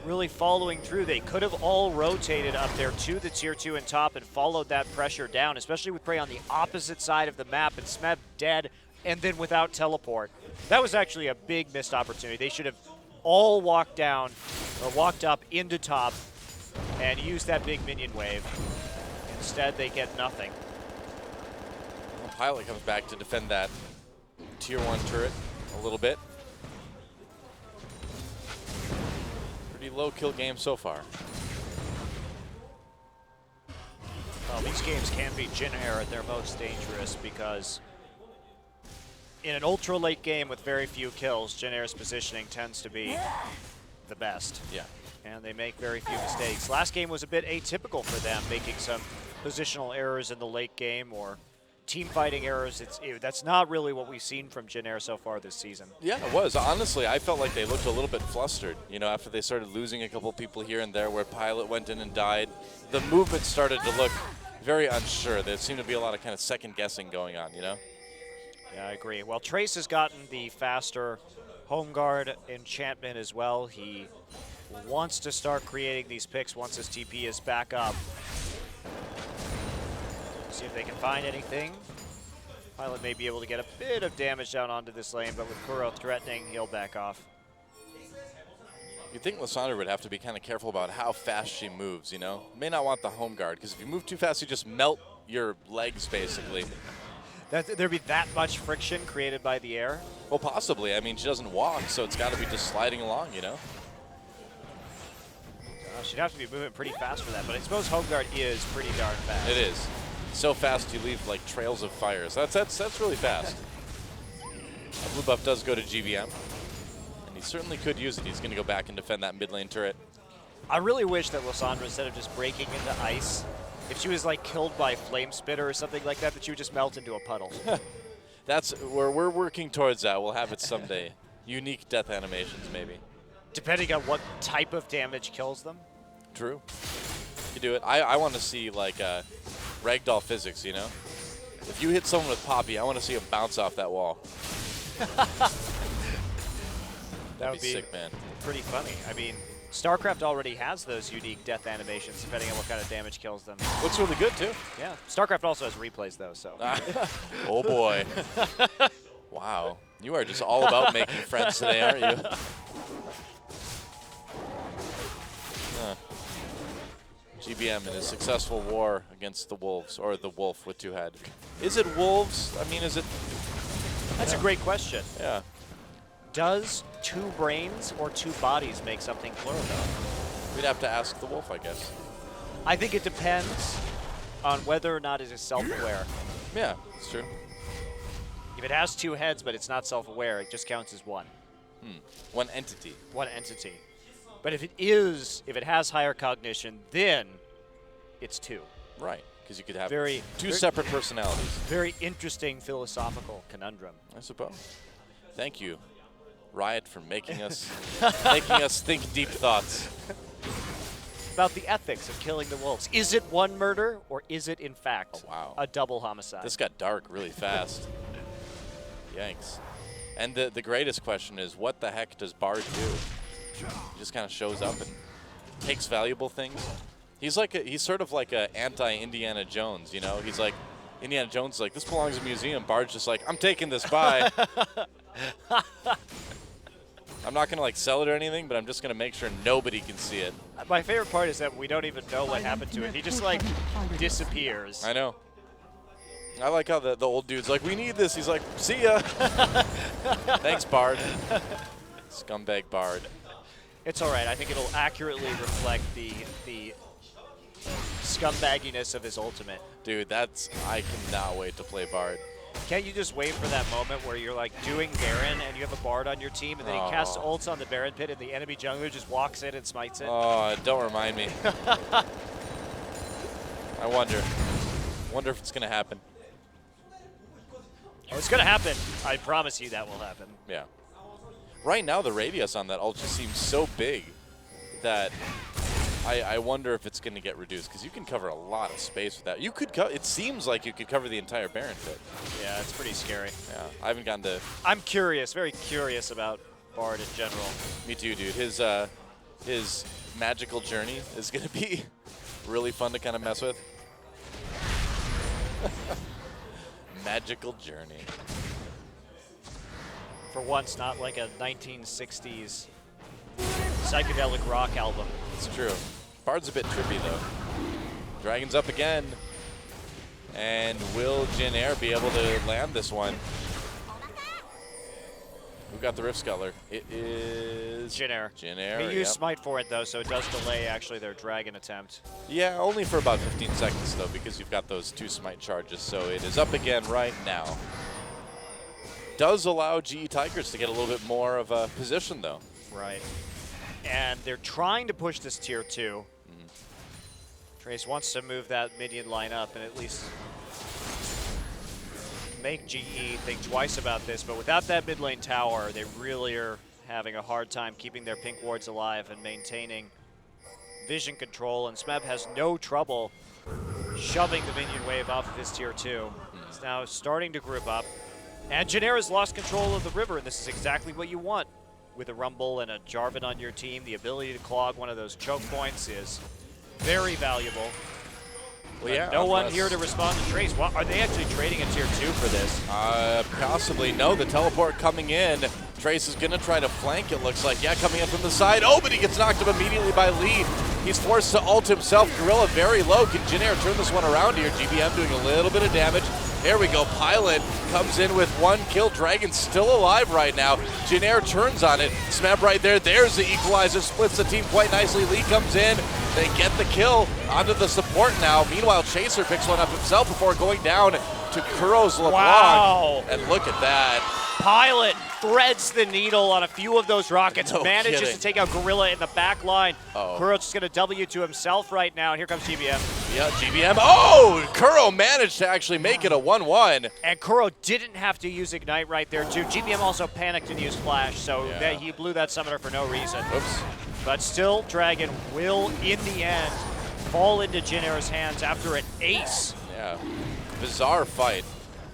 really following through. They could have all rotated up there to the tier 2 and top and followed that pressure down, especially with Prey on the opposite side of the map and Smeb dead and then without teleport. That was actually a big missed opportunity. They should have all walked down or walked up into top and used that big minion wave. Instead, they get nothing. Well, Pilot comes back to defend that tier 1 turret a little bit. Pretty low kill game so far. Well, these games can be Jin Air at their most dangerous because in an ultra late game with very few kills, Jin Air's positioning tends to be the best. Yeah. And they make very few mistakes. Last game was a bit atypical for them, making some positional errors in the late game or team fighting errors. That's not really what we've seen from Jin Air so far this season. Yeah, it was. Honestly, I felt like they looked a little bit flustered, you know, after they started losing a couple people here and there where Pilot went in and died. The movement started to look very unsure. There seemed to be a lot of kind of second guessing going on, you know? Yeah, I agree. Well, Trace has gotten the faster home guard enchantment as well. He wants to start creating these picks once his TP is back up. See if they can find anything. Pilot may be able to get a bit of damage down onto this lane, but with Kuro threatening, he'll back off. You'd think Lysandra would have to be kind of careful about how fast she moves, you know? May not want the home guard, because if you move too fast, you just melt your legs, basically. There'd be that much friction created by the air? Well, possibly. I mean, she doesn't walk, so it's got to be just sliding along, you know? She'd have to be moving pretty fast for that, but I suppose home guard is pretty darn fast. It is. So fast you leave like trails of fires. That's really fast. Blue buff does go to GVM, and he certainly could use it. He's going to go back and defend that mid lane turret. I really wish that Lysandra, instead of just breaking into ice, if she was like killed by flame spitter or something like that, that she would just melt into a puddle. That's where we're working towards that. We'll have it someday. Unique death animations, maybe. Depending on what type of damage kills them. True. You do it. I want to see like ragdoll physics, you know? If you hit someone with Poppy, I want to see him bounce off that wall. That would be sick, man. Pretty funny. I mean, StarCraft already has those unique death animations depending on what kind of damage kills them. Looks really good, too. Yeah. StarCraft also has replays, though, so. Oh, boy. Wow. You are just all about making friends today, aren't you? GBM in his successful war against the Wolves, or the Wolf with two head. Is it Wolves? I mean, is it? That's a great question. Yeah. Does two brains or two bodies make something plural, though? We'd have to ask the Wolf, I guess. I think it depends on whether or not it is self-aware. Yeah, it's true. If it has two heads but it's not self-aware, it just counts as one. One entity. One entity. But if it has higher cognition, then it's two. Right, because you could have two very separate personalities. Very interesting philosophical conundrum. I suppose. Thank you, Riot, for making us think deep thoughts. About the ethics of killing the wolves. Is it one murder, or is it, in fact, a double homicide? This got dark really fast. Yikes. And the greatest question is, what the heck does Bard do? He just kind of shows up and takes valuable things. He's sort of like a anti-Indiana Jones, you know? He's like, Indiana Jones is like, this belongs in a museum. Bard's just like, I'm taking this, bye. I'm not going to like sell it or anything, but I'm just going to make sure nobody can see it. My favorite part is that we don't even know what happened to it. He just like disappears. I know. I like how the old dude's like, we need this. He's like, see ya. Thanks, Bard. Scumbag Bard. It's all right. I think it'll accurately reflect the scumbagginess of his ultimate. Dude, I cannot wait to play Bard. Can't you just wait for that moment where you're like doing Baron and you have a Bard on your team and then he casts ults on the Baron pit and the enemy jungler just walks in and smites it? Oh, don't remind me. I wonder if it's going to happen. Oh, it's going to happen. I promise you that will happen. Yeah. Right now, the radius on that ult just seems so big that I wonder if it's going to get reduced, because you can cover a lot of space with that. You could it seems like you could cover the entire Baron pit. Yeah, it's pretty scary. Yeah, I haven't gotten to. I'm curious, very curious about Bard in general. Me too, dude. His magical journey is gonna be really fun to kind of mess with. Magical journey. For once, not like a 1960s psychedelic rock album. It's true. Bard's a bit trippy though. Dragon's up again. And will Jin Air be able to land this one? Who got the Rift Scuttler? It is Jin Air. Jin Air, He used yep. Smite for it though, so it does delay actually their Dragon attempt. Yeah, only for about 15 seconds though, because you've got those 2 Smite charges. So it is up again right now. Does allow GE Tigers to get a little bit more of a position though. Right. And they're trying to push this tier 2. Trace wants to move that minion line up and at least make GE think twice about this, but without that mid lane tower, they really are having a hard time keeping their pink wards alive and maintaining vision control, and Smeb has no trouble shoving the minion wave off of his tier 2. He's now starting to group up, and Janera's lost control of the river, and this is exactly what you want. With a Rumble and a Jarvan on your team, the ability to clog one of those choke points is very valuable. Well, yeah, no one here to respond to Trace. What, are they actually trading a tier 2 for this? Possibly. No, the teleport coming in. Trace is going to try to flank, it looks like. Yeah, coming in from the side. Oh, but he gets knocked up immediately by Lee. He's forced to ult himself. Gorilla very low. Can Jin Air turn this one around here? GBM doing a little bit of damage. There we go. Pilot comes in with 1 kill. Dragon's still alive right now. Jin Air turns on it. Smeb right there. There's the equalizer. Splits the team quite nicely. Lee comes in. They get the kill onto the support now. Meanwhile, Chaser picks one up himself before going down to Kuro's LeBlanc. Wow. And look at that. Pilot threads the needle on a few of those rockets, No manages kidding. to take out Gorilla in the back line. Uh-oh. Kuro's just going to W to himself right now. And here comes GBM. Yeah, GBM. Oh, Kuro managed to actually make it a 1-1. And Kuro didn't have to use Ignite right there, too. GBM also panicked and used Flash, so Yeah. that he blew that summoner for no reason. Oops. But still, Dragon will, in the end, fall into Jin Air's hands after an ace. Yeah. Bizarre fight.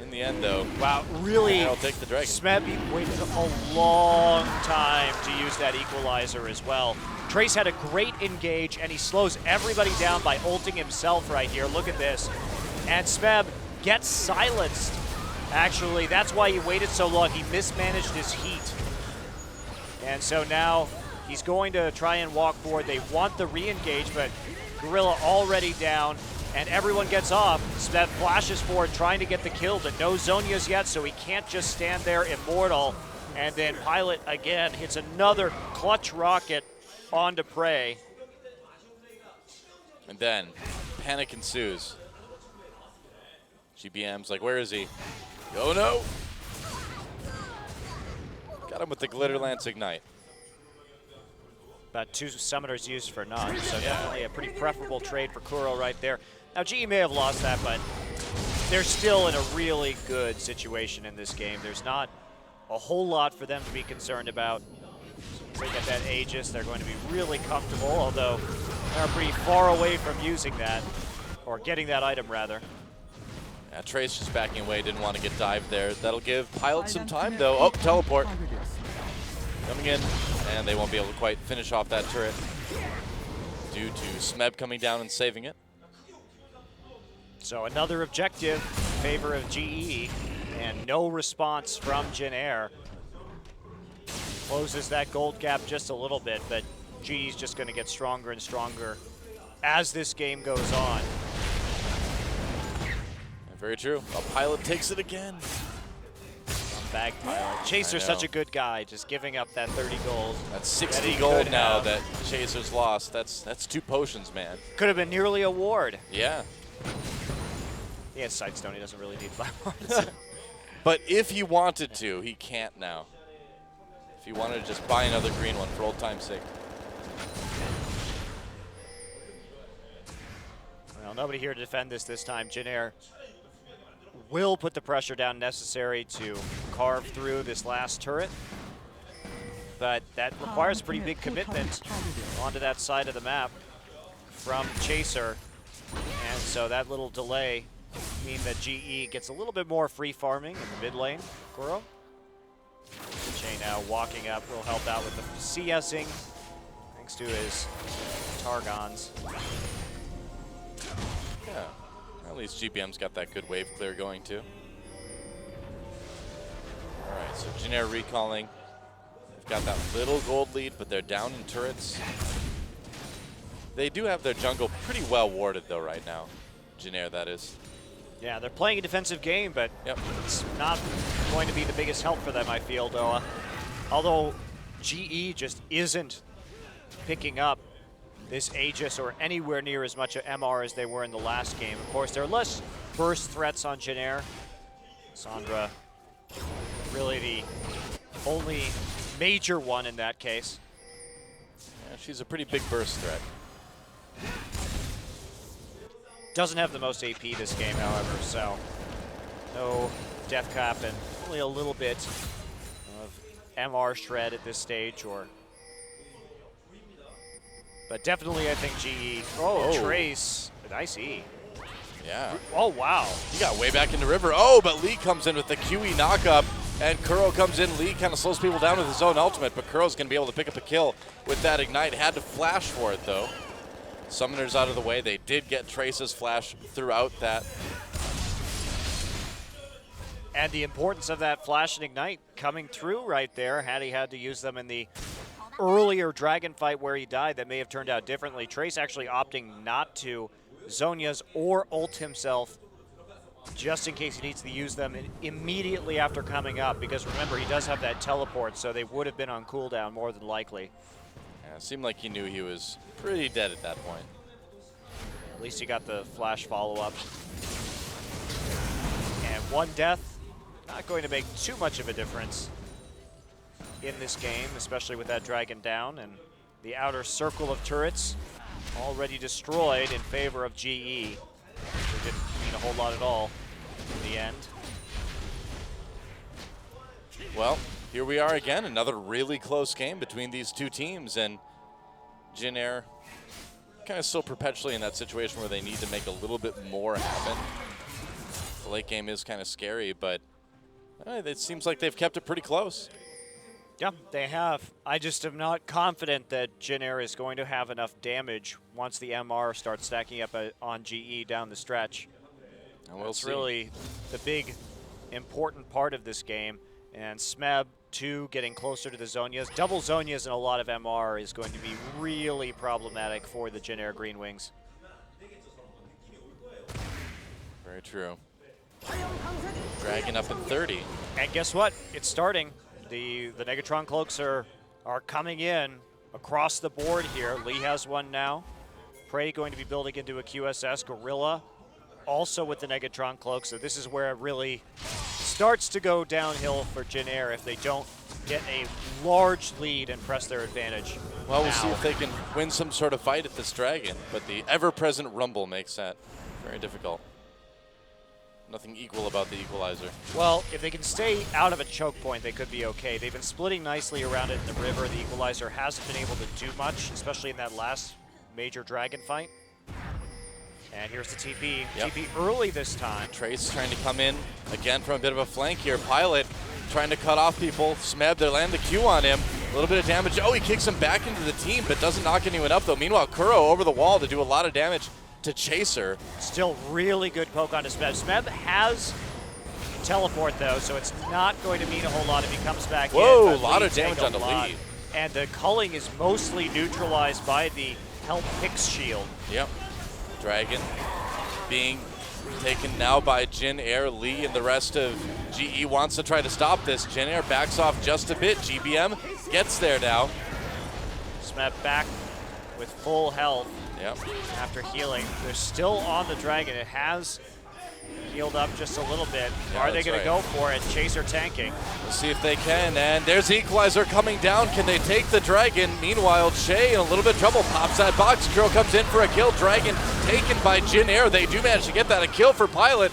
In the end, though, Wow, really, I'll take the Dragon. Smeb waited a long time to use that equalizer as well. Trace had a great engage, and he slows everybody down by ulting himself right here. Look at this. And Smeb gets silenced. Actually, that's why he waited so long. He mismanaged his heat. And so now he's going to try and walk forward. They want the re-engage, but Gorilla already down. And everyone gets off. Smeb flashes forward, trying to get the kill, but no Zonias yet, so he can't just stand there immortal. And then Pilot again hits another clutch rocket onto Prey. And then panic ensues. GBM's like, where is he? Oh no! Got him with the Glitter Lance Ignite. About 2 summoners used for none, so definitely a pretty preferable trade for Kuro right there. Now, GE may have lost that, but they're still in a really good situation in this game. There's not a whole lot for them to be concerned about. They get that Aegis, they're going to be really comfortable, although they're pretty far away from using that, or getting that item, rather. Yeah, Trace just backing away, didn't want to get dived there. That'll give Pilot some time, though. Oh, teleport. Coming in, and they won't be able to quite finish off that turret due to Smeb coming down and saving it. So another objective in favor of GE, and no response from Jin Air. Closes that gold gap just a little bit, but GE's just going to get stronger and stronger as this game goes on. Very true. A Pilot takes it again. Bag Pilot. Chaser's such a good guy, just giving up that 30 gold. That's 60 that he gold could now have. that Chaser's lost. That's 2 potions, man. Could have been nearly a ward. Yeah. He has Sightstone, he doesn't really need 5 wards. But if he wanted to, he can't now. If he wanted to just buy another green one for old time's sake. Well, nobody here to defend this time. Jin Air will put the pressure down necessary to carve through this last turret. But that requires a pretty big commitment onto that side of the map from Chaser. And so that little delay means that GE gets a little bit more free farming in the mid lane. Kuro. Chain now walking up will help out with the CSing thanks to his Targons. Yeah, at least GBM's got that good wave clear going too. All right, so Jin recalling. They've got that little gold lead, but they're down in turrets. They do have their jungle pretty well warded though right now. Jin that is. Yeah, they're playing a defensive game, but it's not going to be the biggest help for them, I feel, though. Although GE just isn't picking up this Aegis or anywhere near as much MR as they were in the last game. Of course, there are less burst threats on Jin. Sandra, really the only major one in that case. Yeah, she's a pretty big burst threat. Doesn't have the most AP this game, however, so no death cap and only a little bit of MR shred at this stage, but definitely I think GE. Oh, Trace, nice E. Yeah. Oh, wow. He got way back into river. Oh, but Lee comes in with the QE knockup, and Kuro comes in. Lee kind of slows people down with his own ultimate, but Kuro's going to be able to pick up a kill with that ignite. Had to flash for it, though. Summoners out of the way. They did get Trace's flash throughout that. And the importance of that flash and ignite coming through right there. Had he had to use them in the earlier dragon fight where he died, that may have turned out differently. Trace actually opting not to Zhonya's or ult himself, just in case he needs to use them immediately after coming up, because remember, he does have that teleport, so they would have been on cooldown more than likely. Yeah, it seemed like he knew he was pretty dead at that point. At least he got the flash follow-up. And one death, not going to make too much of a difference in this game, especially with that dragon down and the outer circle of turrets already destroyed in favor of GE. It didn't mean a whole lot at all in the end. Well, here we are again, another really close game between these two teams, and Jin kind of still perpetually in that situation where they need to make a little bit more happen. The late game is kind of scary, but it seems like they've kept it pretty close. Yeah, they have. I just am not confident that Jin is going to have enough damage once the MR starts stacking up on GE down the stretch. And That's really the big, important part of this game. And Smeb, too, getting closer to the Zhonyas. Double Zhonyas and a lot of MR is going to be really problematic for the Jin Green Wings. Very true. Dragon up in 30. And guess what? It's starting. The Negatron Cloaks are coming in across the board here. Lee has one now. Prey going to be building into a QSS. Gorilla also with the Negatron Cloak. So this is where it really starts to go downhill for Jin if they don't get a large lead and press their advantage. Well, we'll see if they can win some sort of fight at this dragon, but the ever-present rumble makes that very difficult. Nothing equal about the equalizer. Well, if they can stay out of a choke point, they could be okay. They've been splitting nicely around it in the river. The equalizer hasn't been able to do much, especially in that last major dragon fight. And here's the TP. Yep. TP early this time. Trace trying to come in again from a bit of a flank here. Pilot trying to cut off people. Smeb, they land the Q on him. A little bit of damage. Oh, he kicks him back into the team, but doesn't knock anyone up, though. Meanwhile, Kuro over the wall to do a lot of damage to Chaser. Still really good poke onto Smeb. Smeb has teleport, though, so it's not going to mean a whole lot if he comes back in. Whoa, a lot of damage on the lead. And the culling is mostly neutralized by the Help Pix shield. Yep. Dragon being taken now by Jin Lee, and the rest of GE wants to try to stop this. Jin backs off just a bit. GBM gets there now. Smeb back with full health. Yep. After healing. They're still on the dragon. It has healed up just a little bit. Yeah, Are they going to go for it? Chaser tanking. We'll see if they can. And there's the equalizer coming down. Can they take the dragon? Meanwhile, Shay in a little bit of trouble. Pops that box. Kuro comes in for a kill. Dragon taken by Jin. They do manage to get that. A kill for Pilot.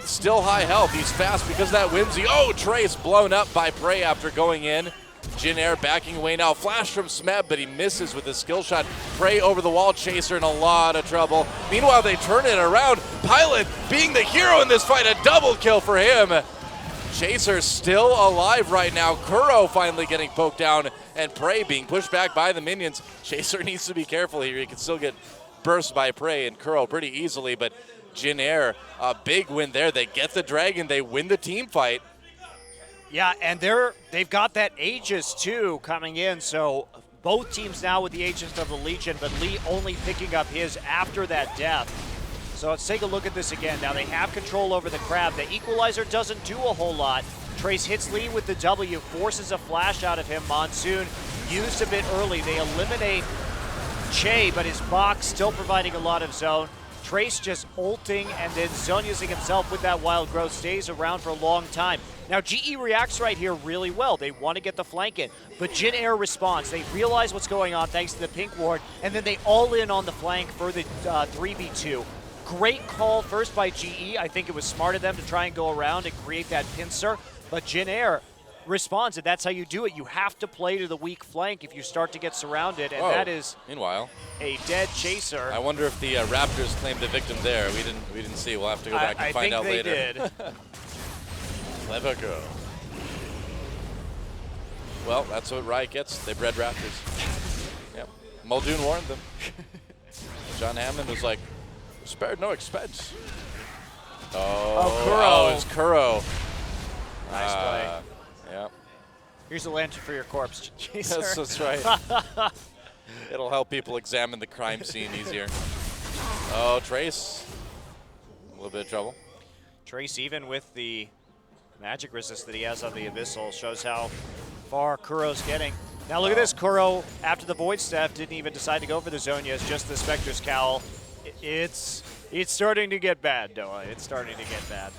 Still high health. He's fast because of that Whimsy. Oh, Trace blown up by Prey after going in. Jin backing away now. Flash from Smeb, but he misses with his skill shot. Prey over the wall. Chaser in a lot of trouble. Meanwhile, they turn it around. Pilot being the hero in this fight. A double kill for him. Chaser still alive right now. Kuro finally getting poked down, and Prey being pushed back by the minions. Chaser needs to be careful here. He can still get burst by Prey and Kuro pretty easily, but Jin Air, a big win there. They get the dragon, they win the team fight. Yeah, and they've got that Aegis too coming in, so both teams now with the Aegis of the Legion, but Lee only picking up his after that death. So let's take a look at this again. Now they have control over the Crab. The Equalizer doesn't do a whole lot. Trace hits Lee with the W, forces a flash out of him. Monsoon used a bit early. They eliminate Che, but his box still providing a lot of zone. Trace just ulting and then zone using himself with that wild growth, stays around for a long time. Now GE reacts right here really well. They want to get the flank in, but Jin Air responds. They realize what's going on thanks to the pink ward, and then they all in on the flank for the 3v2. Great call first by GE. I think it was smart of them to try and go around and create that pincer, but Jin Air responds, and that's how you do it. You have to play to the weak flank if you start to get surrounded, and that is meanwhile a dead Chaser. I wonder if the Raptors claimed a victim there. We didn't see. We'll have to go back and find out later. I think they did. Clever girl. Well, that's what Riot gets. They bred Raptors. Yep. Muldoon warned them. John Hammond was like, spared no expense. Kuro. Oh, it's Kuro. Nice play. Yeah. Here's a lantern for your corpse, Chaser. That's right. It'll help people examine the crime scene easier. Oh, Trace. A little bit of trouble. Trace, even with the magic resist that he has on the Abyssal, shows how far Kuro's getting. Now look at this. Kuro, after the Void Staff, didn't even decide to go for the Zhonya. It's just the Spectre's Cowl. It's starting to get bad, Noah. It's starting to get bad.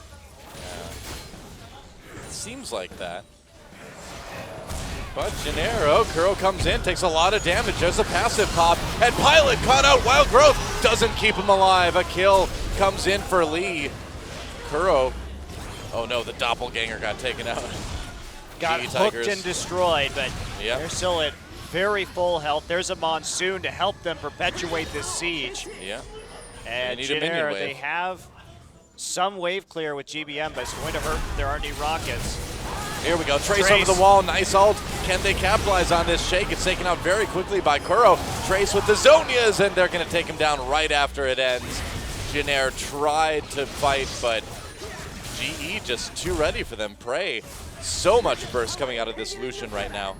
It seems like that. But Gennaro, Kuro comes in, takes a lot of damage. There's a passive pop, and Pilot caught out. Wild Growth doesn't keep him alive. A kill comes in for Lee. Kuro, oh no, the doppelganger got taken out. Got hooked and destroyed, but they're still at very full health. There's a Monsoon to help them perpetuate this siege. Yeah. And they need a minion wave. They have some wave clear with GBM, but it's going to hurt. There aren't any rockets. Here we go, Trace over the wall, nice ult. Can they capitalize on this shake? It's taken out very quickly by Kuro. Trace with the Zhonyas, and they're gonna take him down right after it ends. Jin Air tried to fight, but GE just too ready for them. Prey, so much burst coming out of this Lucian right now.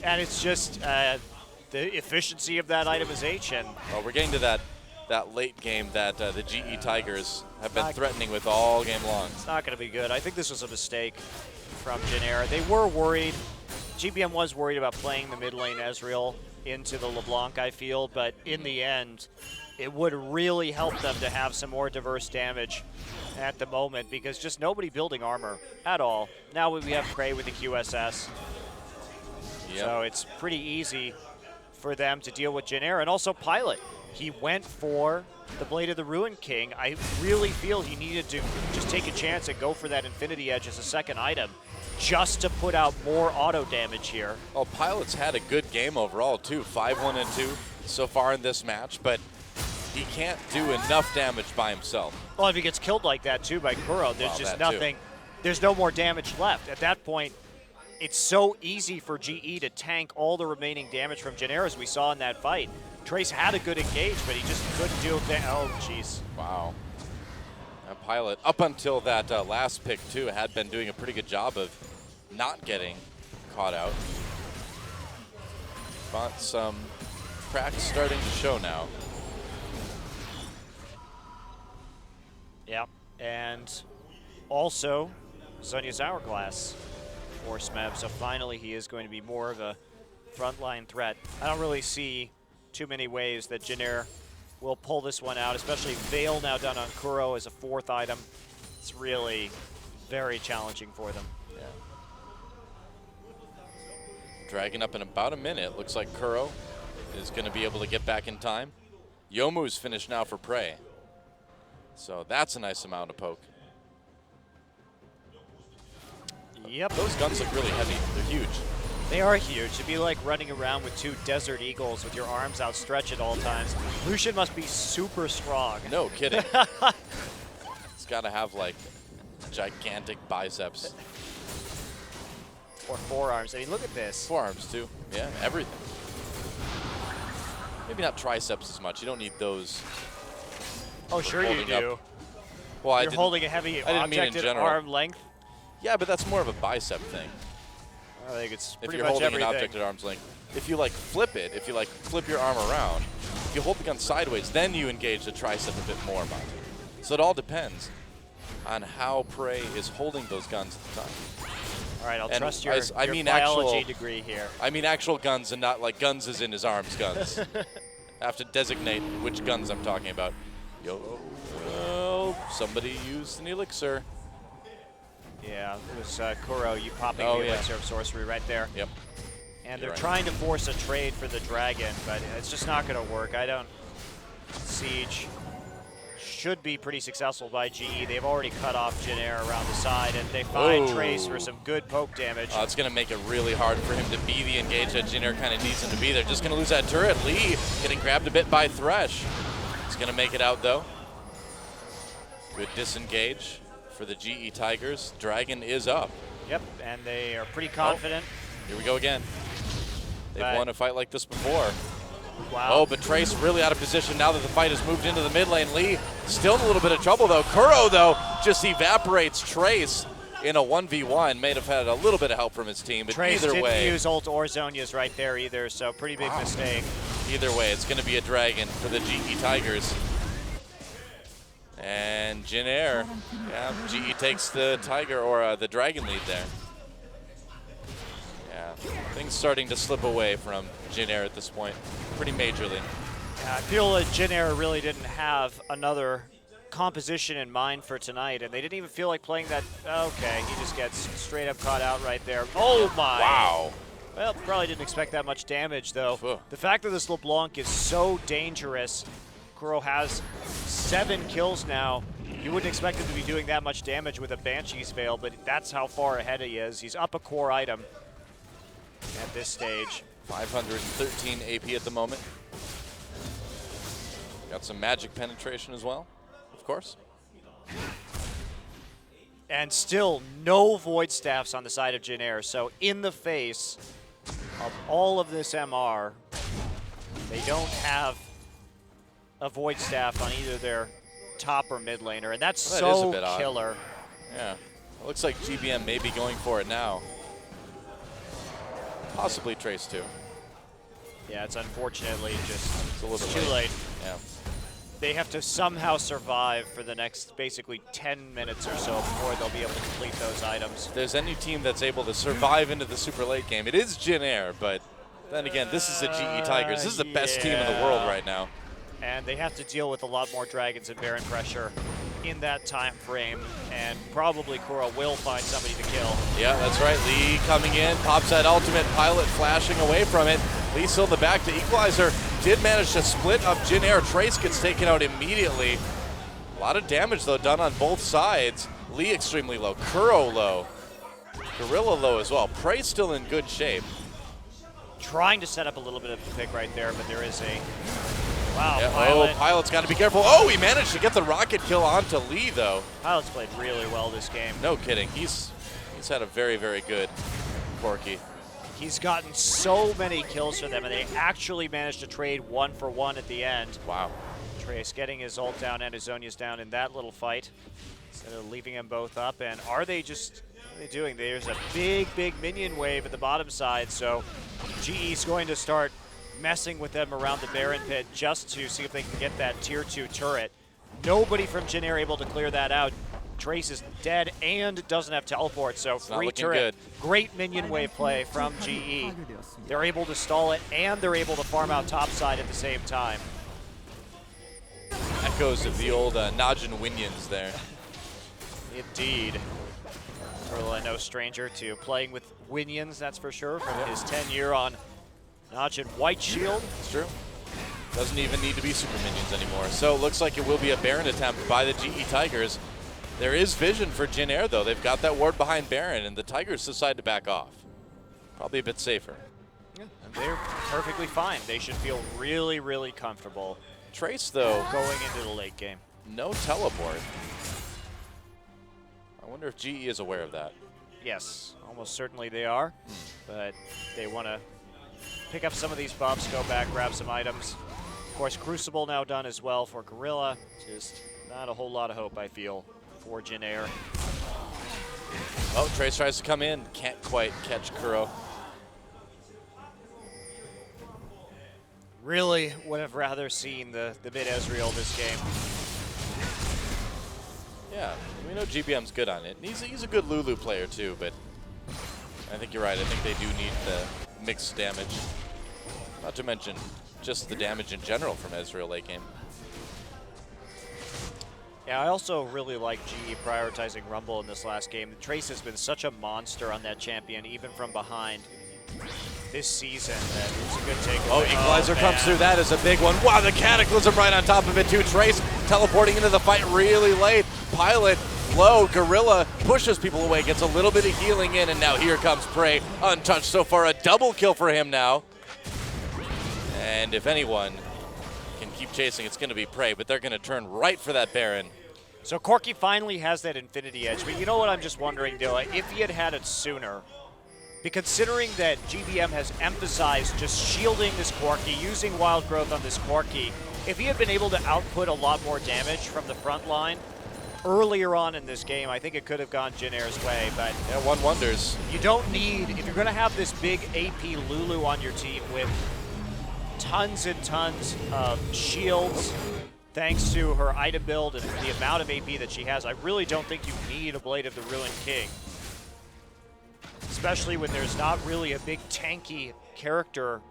And it's just the efficiency of that itemization. Well, we're getting to that late game that the GE Tigers have been threatening with all game long. It's not going to be good. I think this was a mistake from Jin Air. They were worried. GBM was worried about playing the mid lane Ezreal into the LeBlanc, I feel, but in the end, it would really help them to have some more diverse damage at the moment, because just nobody building armor at all. Now we have Prey with the QSS. Yep. So it's pretty easy for them to deal with Jin Air, and also Pilot. He went for the Blade of the Ruined King. I really feel he needed to just take a chance and go for that Infinity Edge as a second item, just to put out more auto damage here. Well, Pilot's had a good game overall too, 5-1 and 2 so far in this match, but he can't do enough damage by himself. Well, if he gets killed like that too by Kuro, there's just nothing. There's no more damage left. At that point, it's so easy for GE to tank all the remaining damage from Jin Air, as we saw in that fight. Trace had a good engage, but he just couldn't do it. Oh, jeez. Wow. That Pilot, up until that last pick too, had been doing a pretty good job of not getting caught out. But some cracks starting to show now. Yeah, and also Zhonya's Hourglass for Smeb, so finally he is going to be more of a frontline threat. I don't really see too many ways that Jin Air will pull this one out, especially Veil now done on Kuro as a fourth item. It's really very challenging for them. Yeah. Dragging up in about a minute. Looks like Kuro is going to be able to get back in time. Youmu's finished now for Prey. So that's a nice amount of poke. Yep. Those guns look really heavy. They're huge. They are huge. It'd be like running around with two Desert Eagles with your arms outstretched at all times. Lucian must be super strong. No kidding. It's got to have like gigantic biceps. Or forearms. I mean, look at this. Forearms too. Yeah, everything. Maybe not triceps as much. You don't need those. Oh, sure you holding up. do. Well, You're holding a heavy I didn't mean in object at general. arm length. Yeah, but that's more of a bicep thing. I think it's If pretty you're much holding everything. an object at arm's length. If you like flip it, if you like flip your arm around, if you hold the gun sideways, then you engage the tricep a bit more, Monty. So it all depends on how Prey is holding those guns at the time. All right, I'll And trust your, I your mean biology actual- degree here. I mean actual guns and not like guns as in his arms guns. I have to designate which guns I'm talking about. Yo, well, somebody used an elixir. Yeah, it was Kuro, you popping Oh, the yeah. elixir of sorcery right there. Yep. And You're they're right. trying to force a trade for the dragon, but it's just not going to work. I don't. Siege should be pretty successful by GE. They've already cut off Jin Air around the side, and they find Whoa. Trace for some good poke damage. It's going to make it really hard for him to be the engage that Jin Air kind of needs him to be. They're just going to lose that turret. Lee getting grabbed a bit by Thresh. He's going to make it out, though. Good disengage for the GE Tigers. Dragon is up. Yep, and they are pretty confident. Here we go again. They've But- won a fight like this before. Wow. Oh, but Trace really out of position now that the fight has moved into the mid lane. Lee still in a little bit of trouble, though. Kuro, though, just evaporates Trace in a 1v1. May have had a little bit of help from his team, but Trace either didn't way, use ult or Zhonya's right there either, so pretty big mistake. either way, it's going to be a dragon for the GE Tigers. And Jin Air, yeah, GE takes the Tiger or the Dragon lead there. Yeah, things starting to slip away from Jin Air at this point, pretty majorly. I feel that Jin Air really didn't have another composition in mind for tonight, and they didn't even feel like playing that. Okay, he just gets straight up caught out right there. Oh my! Wow. Well, probably didn't expect that much damage though. Ugh. The fact that this LeBlanc is so dangerous. Kuro has 7 kills now. You wouldn't expect him to be doing that much damage with a Banshee's Veil, but that's how far ahead he is. He's up a core item at this stage. 513 AP at the moment. Got some magic penetration as well, of course. And still no Void Staffs on the side of Jin Air. So in the face of all of this MR, they don't have a Void Staff on either their top or mid laner. And that's Well, that is a so bit odd. killer. Yeah, it looks like GBM may be going for it now. Possibly Trace too. Yeah, it's unfortunately just It's a little bit too late. Yeah. They have to somehow survive for the next basically 10 minutes or so before they'll be able to complete those items. If there's any team that's able to survive into the super late game, it is Jin Air, but then again, this is the GE Tigers. This is the best team in the world yeah. right now. And they have to deal with a lot more dragons and Baron pressure in that time frame, and probably Kuro will find somebody to kill. Yeah, that's right. Lee coming in, pops that ultimate, Pilot flashing away from it. Lee still in the back to equalizer. Did manage to split up Jin Air. Trace gets taken out immediately. A lot of damage, though, done on both sides. Lee extremely low. Kuro low. Gorilla low as well. Prey still in good shape. Trying to set up a little bit of a pick right there, but there is a... Wow, Yeah, Pilot. oh, Pilot's got to be careful. Oh, he managed to get the rocket kill onto Lee, though. Pilot's played really well this game. No kidding. He's had a very, very good Corki. He's gotten so many kills for them, and they actually managed to trade 1-for-1 at the end. Wow. Trace getting his ult down and his Zhonya's down in that little fight instead of leaving them both up. And are they just, what are they doing? There's a big, big minion wave at the bottom side, so GE's going to start messing with them around the Baron pit just to see if they can get that tier 2 turret. Nobody from Jin Air able to clear that out. Trace is dead and doesn't have teleport, so not free looking turret. good. Great minion wave play from GE. They're able to stall it and they're able to farm out top side at the same time. Echoes of the old Najin Winions there. Indeed. Turtle, no stranger to playing with Winions, that's for sure, from his tenure on Najin White Shield. It's true. Doesn't even need to be super minions anymore. So it looks like it will be a Baron attempt by the GE Tigers. There is vision for Jin Air, though. They've got that ward behind Baron, and the Tigers decide to back off. Probably a bit safer. Yeah, and they're perfectly fine. They should feel really, really comfortable Trace, though, going into the late game. no teleport. I wonder if GE is aware of that. Yes, almost certainly they are, but they want to pick up some of these buffs, go back, grab some items. Of course, Crucible now done as well for Gorilla. Just not a whole lot of hope, I feel, for Janair. Oh, Trace tries to come in. Can't quite catch Kuro. Really would have rather seen the mid Ezreal this game. Yeah, we know GBM's good on it. He's a good Lulu player too, but I think you're right. I think they do need the mixed damage. Not to mention just the damage in general from Ezreal late game. Yeah, I also really like GE prioritizing Rumble in this last game. Trace has been such a monster on that champion, even from behind this season, that it's a good takeaway. Oh, Equalizer comes through. That is a big one. Wow, the Cataclysm right on top of it too. Trace teleporting into the fight really late. Pilot low. Gorilla pushes people away, gets a little bit of healing in, and now here comes Prey. Untouched so far. A double kill for him now. And if anyone can keep chasing, it's going to be Prey, but they're going to turn right for that Baron. So Corki finally has that Infinity Edge, but you know what I'm just wondering, Dilla? If he had had it sooner, considering that GBM has emphasized just shielding this Corki, using Wild Growth on this Corki, if he had been able to output a lot more damage from the front line earlier on in this game, I think it could have gone Janair's way, but Yeah, one wonders. you don't need, if you're going to have this big AP Lulu on your team with tons and tons of shields, thanks to her item build and the amount of AP that she has, I really don't think you need a Blade of the Ruined King. Especially when there's not really a big tanky character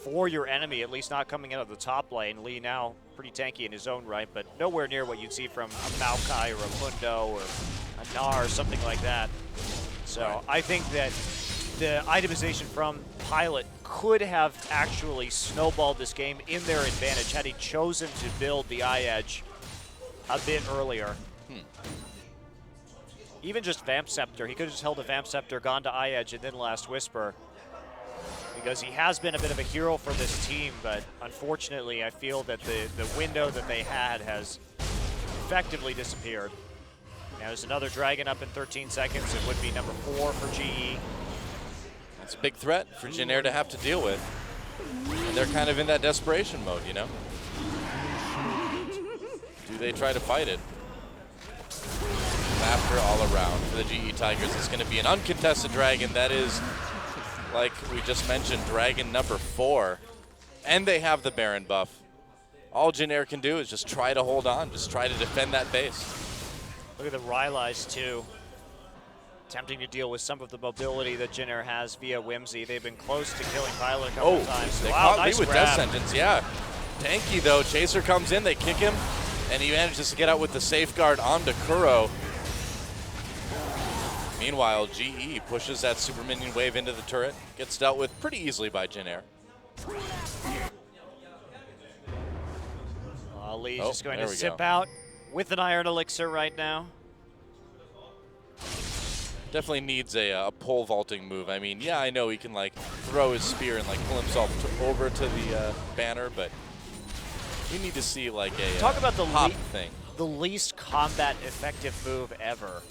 for your enemy, at least not coming out of the top lane. Lee now pretty tanky in his own right, but nowhere near what you'd see from a Maokai or a Mundo or a Gnar or something like that. So I think that the itemization from Pilot could have actually snowballed this game in their advantage had he chosen to build the eye edge a bit earlier. Even just Vamp Scepter, he could have just held a Vamp Scepter, gone to eye edge, and then Last Whisper. Because he has been a bit of a hero for this team, but unfortunately I feel that the window that they had has effectively disappeared. Now there's another Dragon up in 13 seconds. It would be number 4 for GE. That's a big threat for Janair to have to deal with. And they're kind of in that desperation mode, you know? Do they try to fight it? After all around for the GE Tigers, it's going to be an uncontested Dragon. That is, like we just mentioned, Dragon number 4. And they have the Baron buff. All Janair can do is just try to hold on, just try to defend that base. Look at the Rylai's too. Attempting to deal with some of the mobility that Janair has via Whimsy. They've been close to killing Pilot a couple times. They Wow, caught nice Lee with grab. Death Sentence, yeah. Tanky though, Chaser comes in, they kick him, and he manages to get out with the safeguard onto Kuro. Meanwhile, GE pushes that super minion wave into the turret, gets dealt with pretty easily by Janair. Lee's Oh, just going there to we sip go. out with an Iron Elixir right now. Definitely needs a pole vaulting move. I mean, yeah, I know he can like throw his spear and like pull himself over to the banner, but we need to see like a Talk about the hop thing. The least combat effective move ever.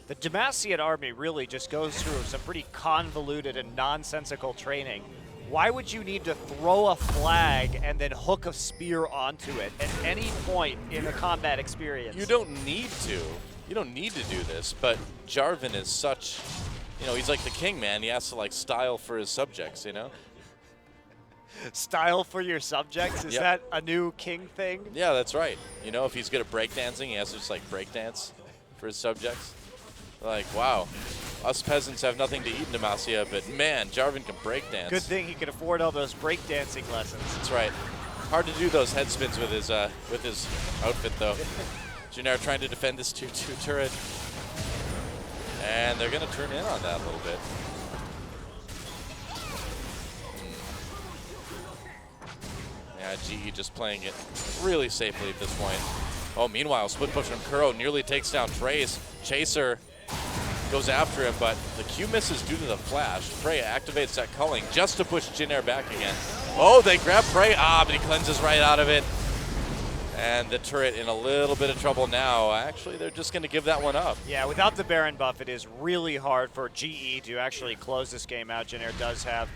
The Demacian army really just goes through some pretty convoluted and nonsensical training. Why would you need to throw a flag and then hook a spear onto it at any point in a combat experience? You don't need to. You don't need to do this, but Jarvan is such, you know, he's like the king, man. He has to like style for his subjects, you know? Style for your subjects? Is Yep. that a new king thing? Yeah, that's right. You know, if he's good at breakdancing, he has to just like breakdance for his subjects. Like, wow, us peasants have nothing to eat in Demacia, but man, Jarvan can breakdance. Good thing he could afford all those breakdancing lessons. That's right. Hard to do those head spins with his outfit, though. Janair trying to defend this 2-2 turret. And they're going to turn in on that a little bit. Yeah, GE just playing it really safely at this point. Oh, meanwhile, split push from Kuro nearly takes down Trace. Chaser goes after him, but the Q misses due to the flash. Prey activates that culling just to push Janair back again. Oh, they grab Prey. Ah, but he cleanses right out of it. And the turret in a little bit of trouble now. Actually, they're just going to give that one up. Yeah, without the Baron buff, it is really hard for GE to actually close this game out. Jin Air does have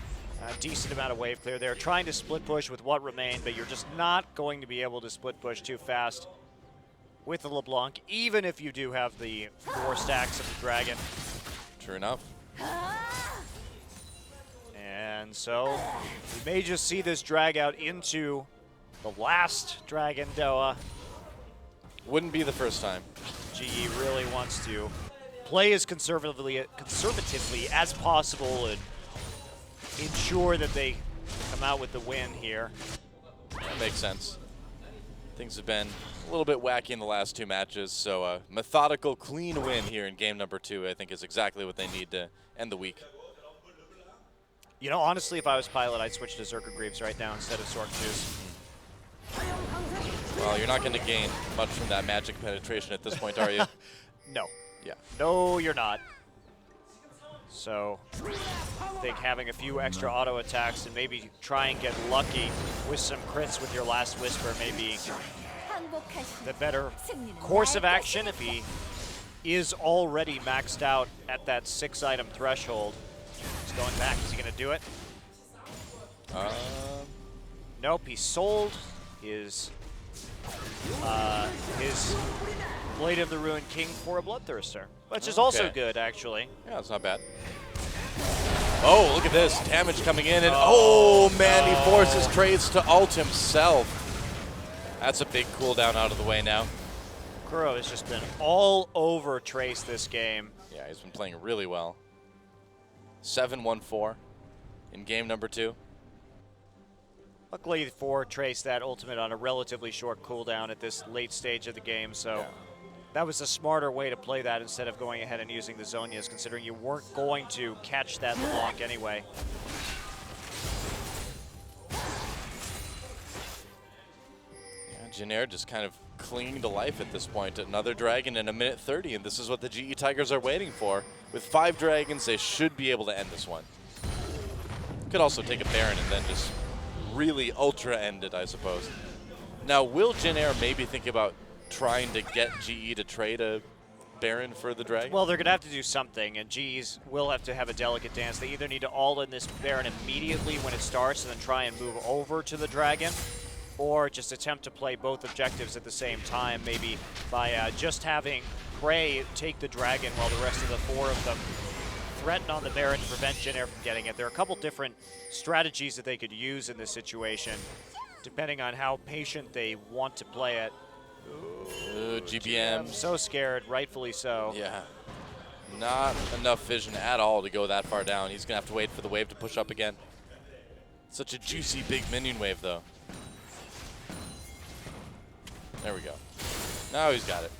a decent amount of wave clear. They're trying to split push with what remained, but you're just not going to be able to split push too fast with the LeBlanc, even if you do have the 4 stacks of the Dragon. True enough. And so we may just see this drag out into the last Dragon Doa. Wouldn't be the first time. GE really wants to play as conservatively as possible and ensure that they come out with the win here. That makes sense. Things have been a little bit wacky in the last 2 matches, so a methodical, clean win here in game number 2, I think, is exactly what they need to end the week. You know, honestly, if I was Pilot, I'd switch to Zerker Greaves right now instead of Sork Juice. Well, you're not going to gain much from that magic penetration at this point, are you? No. Yeah. No, you're not. So I think having a few extra auto attacks and maybe try and get lucky with some crits with your last Whisper may be the better course of action if he is already maxed out at that 6-item threshold. He's going back. Is he going to do it? Nope, he sold his Blade of the Ruined King for a Bloodthirster, which is also good, actually. Yeah, it's not bad. Oh, look at this. Damage coming in, and oh man, he forces Trace to ult himself. That's a big cooldown out of the way now. Kuro has just been all over Trace this game. Yeah, he's been playing really well. 7-1-4 in game number 2. Luckily for Trace, that ultimate on a relatively short cooldown at this late stage of the game, so that was a smarter way to play that instead of going ahead and using the Zhonya's, considering you weren't going to catch that LeBlanc anyway. Yeah, Jin Air just kind of clinging to life at this point. Another dragon in 1:30, and this is what the GE Tigers are waiting for. With 5 dragons, they should be able to end this one. Could also take a Baron and then just really ultra end it, I suppose. Now, will Jin Air maybe think about trying to get GE to trade a Baron for the Dragon? Well, they're going to have to do something, and GEs will have to have a delicate dance. They either need to all in this Baron immediately when it starts and then try and move over to the Dragon, or just attempt to play both objectives at the same time, maybe by just having Prey take the Dragon while the rest of the 4 of them threaten on the Baron to prevent Jin Air from getting it. There are a couple different strategies that they could use in this situation, depending on how patient they want to play it. Ooh, GBM. I'm so scared, rightfully so. Yeah. Not enough vision at all to go that far down. He's going to have to wait for the wave to push up again. Such a juicy big minion wave, though. There we go. Now he's got it.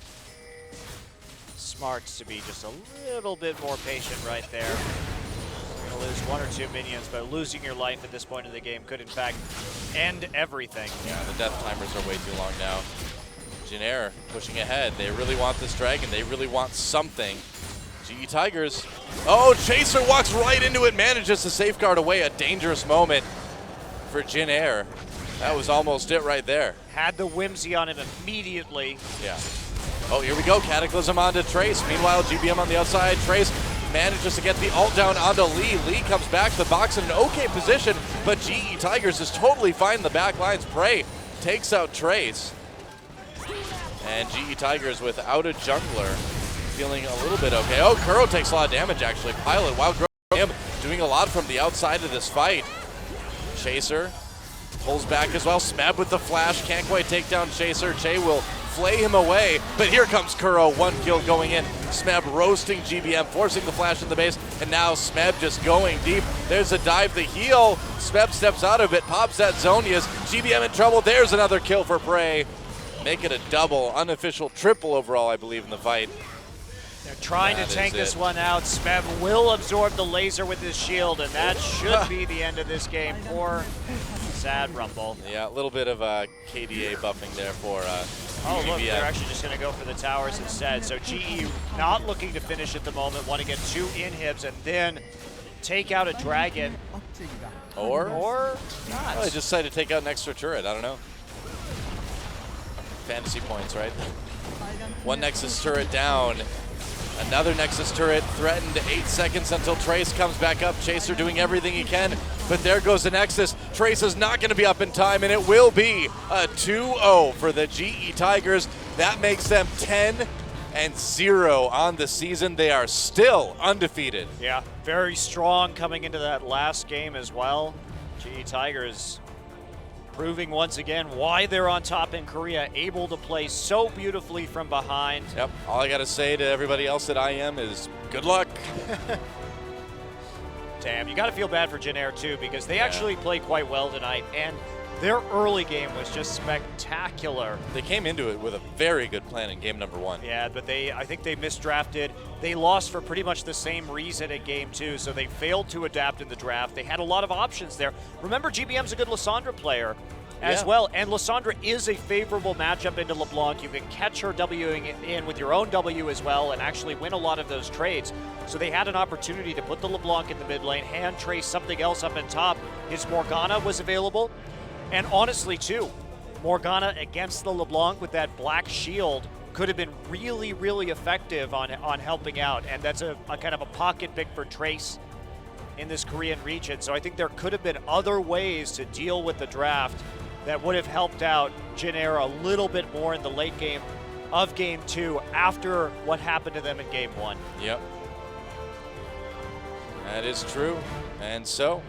Smart to be just a little bit more patient right there. You're going to lose 1 or 2 minions, but losing your life at this point in the game could, in fact, end everything. Yeah, the death timers are way too long now. Jin Air pushing ahead. They really want this dragon. They really want something. GE Tigers. Oh, Chaser walks right into it, manages to safeguard away a dangerous moment for Jin Air. That was almost it right there. Had the whimsy on him immediately. Yeah. Oh, here we go. Cataclysm onto Trace. Meanwhile, GBM on the outside. Trace manages to get the ult down onto Lee. Lee comes back to the box in an okay position, but GE Tigers is totally fine in the back lines. Prey takes out Trace. And GE Tigers without a jungler feeling a little bit okay. Oh, Kuro takes a lot of damage, actually. Pilot, Wild Growth, him doing a lot from the outside of this fight. Chaser pulls back as well. Smeb with the flash. Can't quite take down Chaser. Che will flay him away, but here comes Kuro. 1 kill going in. Smeb roasting GBM, forcing the flash in the base, and now Smeb just going deep. There's a dive, the heal. Smeb steps out of it, pops that Zhonya's. GBM in trouble. There's another kill for Prey. Make it a double, unofficial triple overall, I believe, in the fight. They're trying to tank this one out. Smeb will absorb the laser with his shield, and that should be the end of this game. Poor, sad Rumble. Yeah, a little bit of KDA buffing there for oh, look, GBM. they're actually just going to go for the towers instead. So GE not looking to finish at the moment, want to get 2 inhibs and then take out a dragon. Or not. well, they just decided to take out an extra turret. I don't know. fantasy points, right? One Nexus turret down. Another Nexus turret threatened. 8 seconds until Trace comes back up. Chaser doing everything he can, but there goes the Nexus. Trace is not going to be up in time, and it will be a 2-0 for the GE Tigers. That makes them 10-0 on the season. They are still undefeated. Yeah, very strong coming into that last game as well. GE Tigers proving once again why they're on top in Korea, able to play so beautifully from behind. Yep, all I got to say to everybody else at IM is good luck. Damn, you got to feel bad for Jin too, because they actually played quite well tonight, and their early game was just spectacular. They came into it with a very good plan in game number 1. Yeah, but I think they misdrafted. They lost for pretty much the same reason in game 2, so they failed to adapt in the draft. They had a lot of options there. Remember, GBM's a good Lissandra player as well, and Lissandra is a favorable matchup into LeBlanc. You can catch her Wing in with your own W as well and actually win a lot of those trades. So they had an opportunity to put the LeBlanc in the mid lane, hand trace something else up in top. His Morgana was available. And honestly, too, Morgana against the LeBlanc with that black shield could have been really, really effective on helping out. And that's a kind of a pocket pick for Trace in this Korean region. So I think there could have been other ways to deal with the draft that would have helped out Jin a little bit more in the late game of game 2 after what happened to them in game 1. Yep. That is true. And so,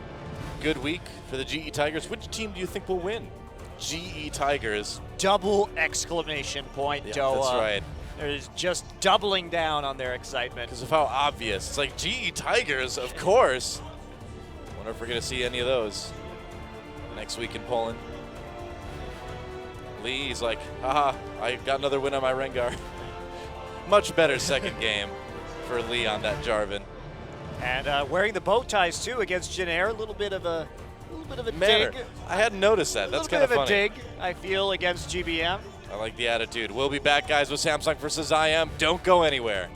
good week for the GE Tigers. Which team do you think will win? GE Tigers. Double exclamation point, Yeah, Doa. that's right. They're just doubling down on their excitement. Because of how obvious. It's like GE Tigers, of course. Wonder if we're going to see any of those next week in Poland. Lee's like, haha, I got another win on my Rengar. Much better second game for Lee on that Jarvan. And wearing the bow ties too against Jin a little bit of a Manner. dig. I hadn't noticed that. That's kind A of little funny. bit of a dig, I feel, against GBM. I like the attitude. We'll be back, guys, with Samsung versus IM. Don't go anywhere.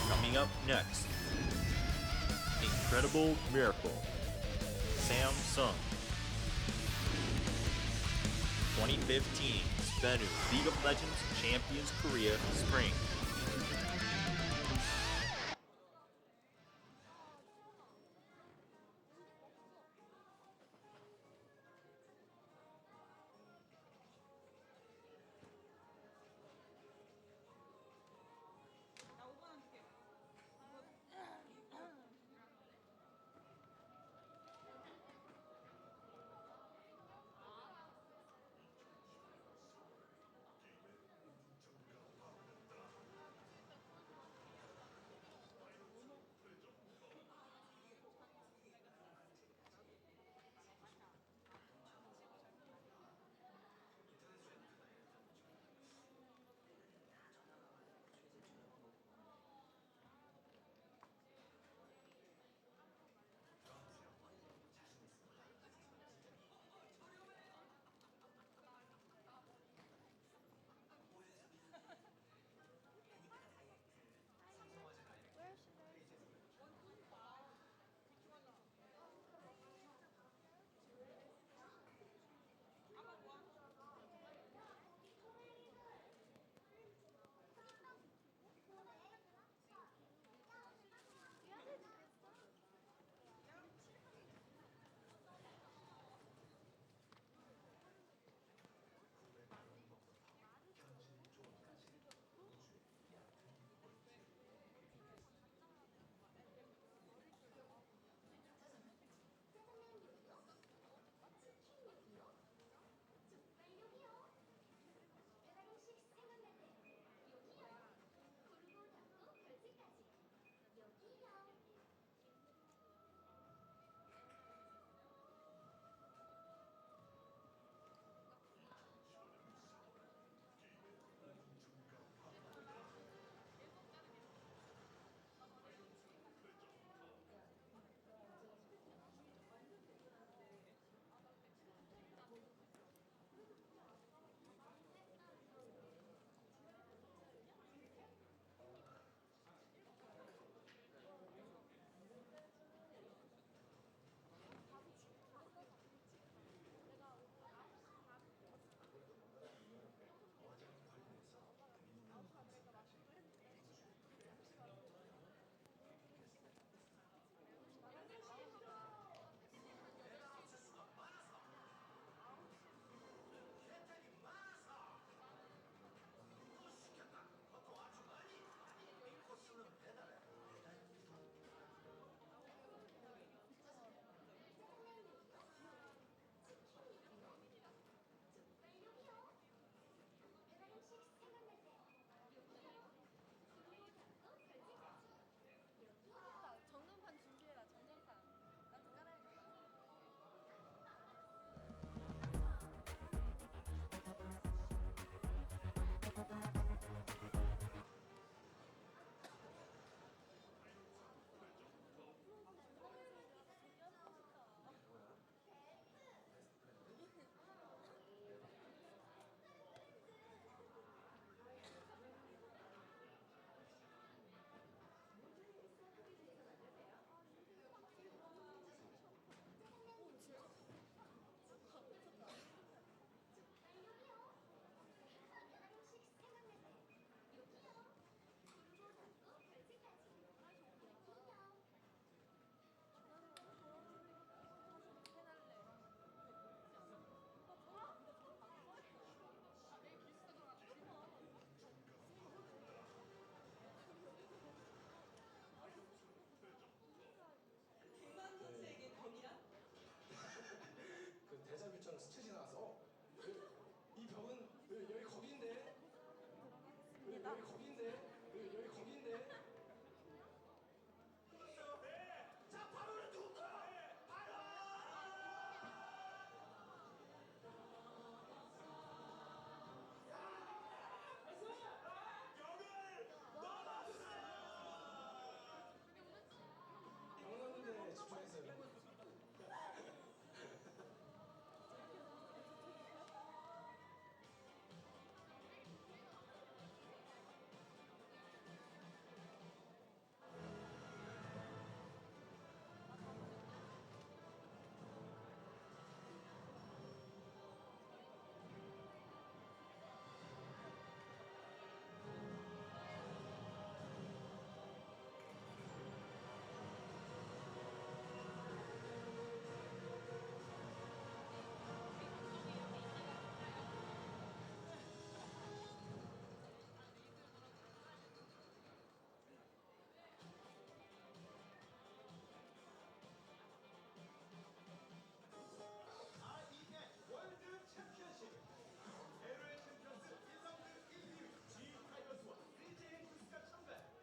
Coming up next, Incredible Miracle, Samsung. 2015 Spenu League of Legends Champions Korea Spring.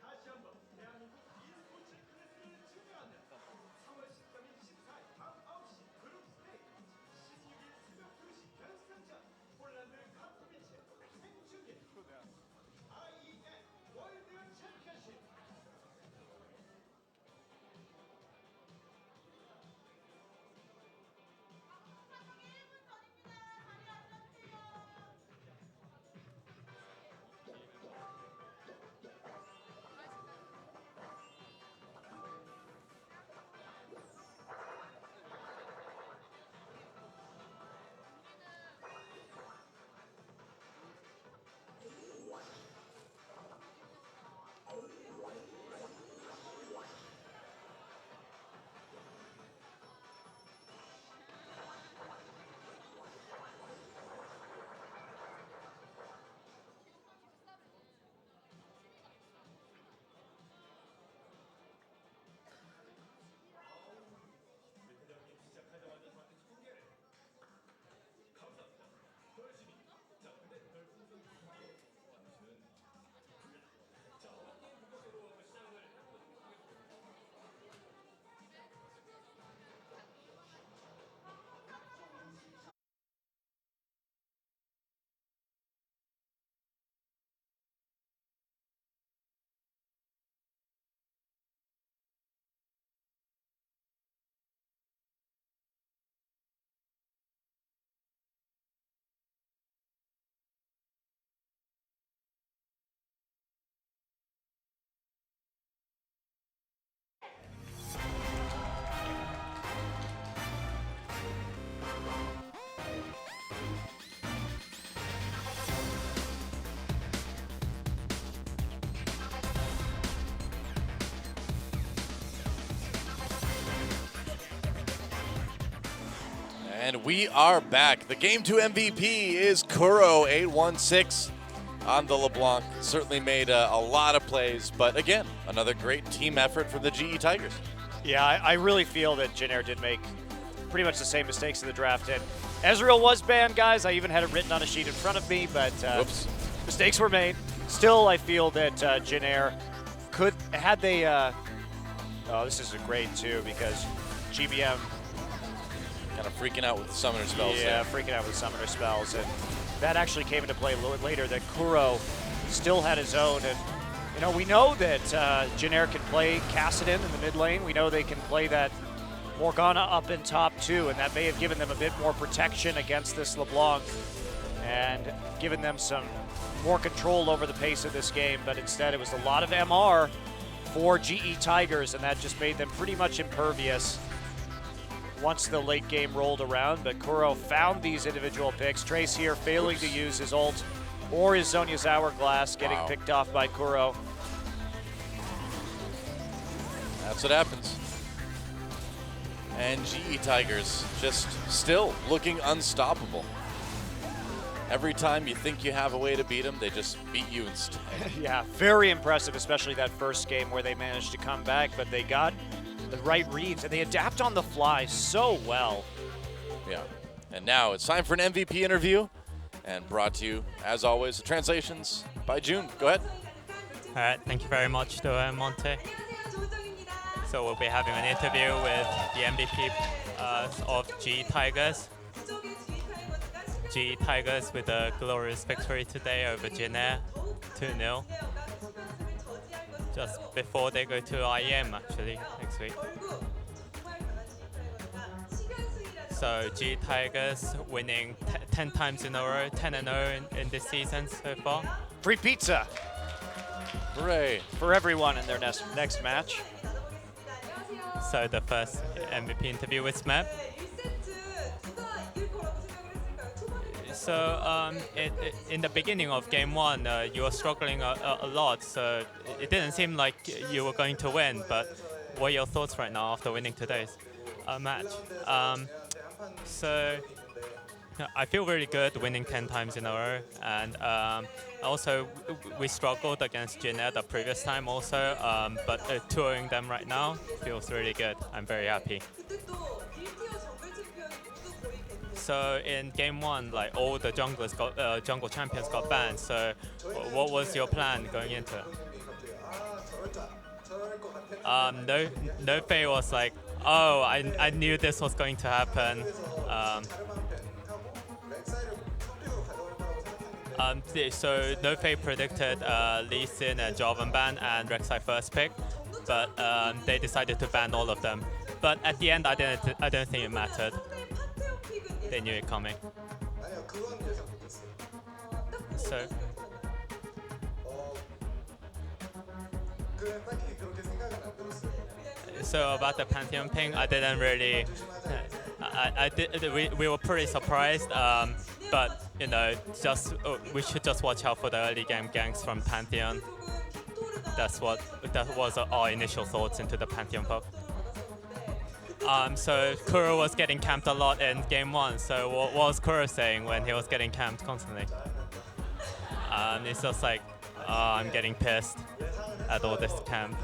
다시 한번 대한민국 e스포츠 클래스를 증명한다. 3월 13일 14일 밤 9시 그룹 스테이지, 16일 새벽 2시 결승전, 폴란드 카토비체 생중계 IEN 월드 챔피언십. And we are back. The Game 2 MVP is Kuro816 on the LeBlanc. Certainly made a lot of plays, but again, another great team effort from the GE Tigers. Yeah, I really feel that Janair did make pretty much the same mistakes in the draft. And Ezreal was banned, guys. I even had it written on a sheet in front of me, but mistakes were made. Still, I feel that Janair could, had they, oh, this is a great too, because GBM Kind of freaking out with the summoner spells. Yeah, freaking out with summoner spells. And that actually came into play a little bit later, that Kuro still had his own. And, you know, we know that Janair can play Kassadin in the mid lane. We know they can play that Morgana up in top too, and that may have given them a bit more protection against this LeBlanc and given them some more control over the pace of this game. But instead, it was a lot of MR for GE Tigers, and that just made them pretty much impervious once the late game rolled around. But Kuro found these individual picks. Trace here failing to use his ult or his Zhonya's Hourglass, getting picked off by Kuro. That's what happens. And GE Tigers just still looking unstoppable. Every time you think you have a way to beat them, they just beat you instead. Yeah, very impressive, especially that first game where they managed to come back, but they got the right reads, and they adapt on the fly so well. Yeah. And now it's time for an MVP interview, and brought to you, as always, the translations By June. Go ahead. All right, thank you very much to Monte. So we'll be having an interview with the MVP of G Tigers. G Tigers with a glorious victory today over Jinair, 2-0. Just before they go to IEM actually next week. So G Tigers winning 10 times in a row, 10-0 in this season so far. Free pizza Hooray. for everyone in their next match. So the first MVP interview with Smep. So in the beginning of game one, you were struggling a lot, so it didn't seem like you were going to win, but what are your thoughts right now after winning today's match? So I feel really good winning 10 times in a row, and also we struggled against Jinair the previous time also, but touring them right now feels really good. I'm very happy. So in game one, like all the junglers got jungle champions got banned. So what was your plan going into it? No Faye was like, oh, I knew this was going to happen. So No Faye predicted Lee Sin and Jarvan ban and Rek'Sai first pick, but they decided to ban all of them. But at the end, I don't think it mattered. They knew it coming. So about the Pantheon ping, I didn't really. We were pretty surprised, but you know, we should just watch out for the early game ganks from Pantheon. That was our initial thoughts into the Pantheon puck. So Kuro was getting camped a lot in game one. So what was Kuro saying when he was getting camped constantly? It's just like, oh, I'm getting pissed at all this camp.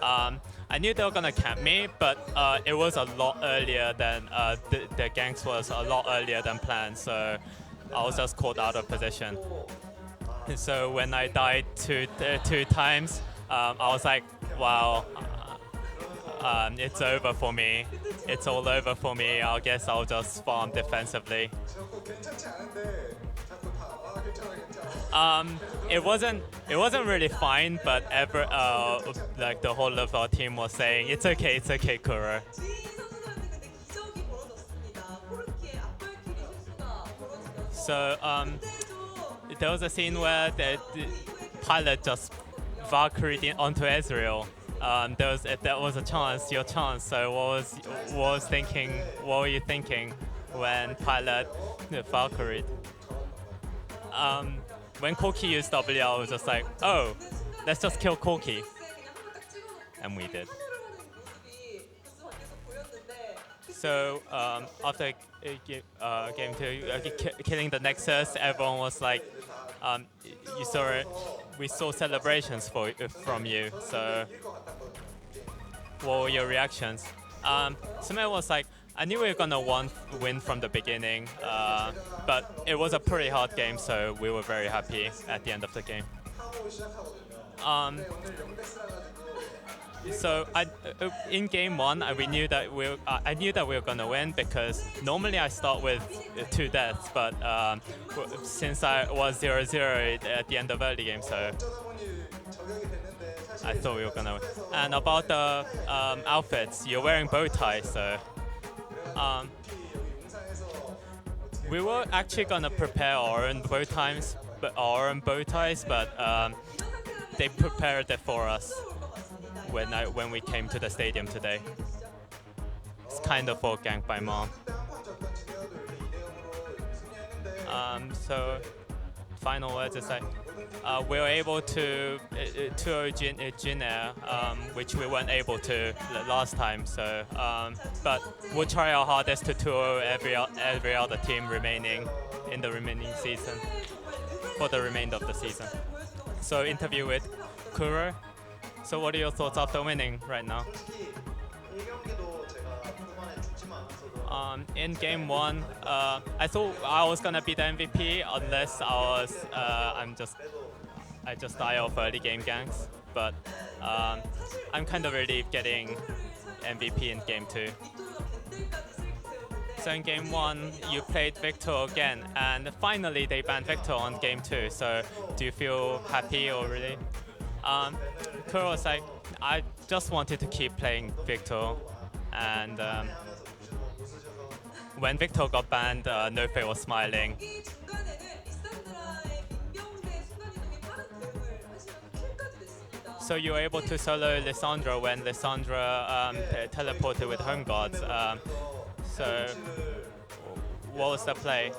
I knew they were gonna camp me, but it was a lot earlier than the ganks was a lot earlier than planned. So I was just caught out of position. So when I died two times, I was like, wow, it's over for me. It's all over for me. I guess I'll just farm defensively. It wasn't really fine, but like the whole of our team was saying, it's okay, Kuro. So there was a scene where the pilot just Valkyrie onto Ezreal. That was your chance. So what were you thinking when pilot Valkyrie? When Corki used W, I was just like, oh, let's just kill Corki. And we did. So after game two, killing the Nexus, everyone was like, you saw it. We saw celebrations from you. So what were your reactions? Sumer was like, I knew we were gonna win from the beginning, but it was a pretty hard game, so we were very happy at the end of the game. So in game one, I knew that we were gonna win because normally I start with 2 deaths, but since I was 0-0 at the end of early game, so I thought we were gonna win. And about the outfits, you're wearing bow tie, so we were actually gonna prepare our own bow ties, but they prepared it for us when we came to the stadium today. It's kind of all ganked by mom. So final words is like we were able to Jinair, which we weren't able to last time. So, but we'll try our hardest to tour every other team remaining in the remaining season for the remainder of the season. So interview with Kuro. So what are your thoughts after winning right now? 솔직히 1경기도 제가 In game one, I thought I was gonna be the MVP unless I just die of early game ganks. But I'm kind of relieved getting MVP in game two. So in game one, you played Victor again, and finally they banned Victor on game two. So do you feel happy or really? Kuro was like, I just wanted to keep playing Victor, and when Victor got banned, Nofe was smiling. 경기 중간에는 리산드라의 빅병대 순간이동이 빠른 대응을 하시면서 킬까지 냈습니다. So you were able to solo Lissandra when Lissandra teleported with Home Guards. So what was the play?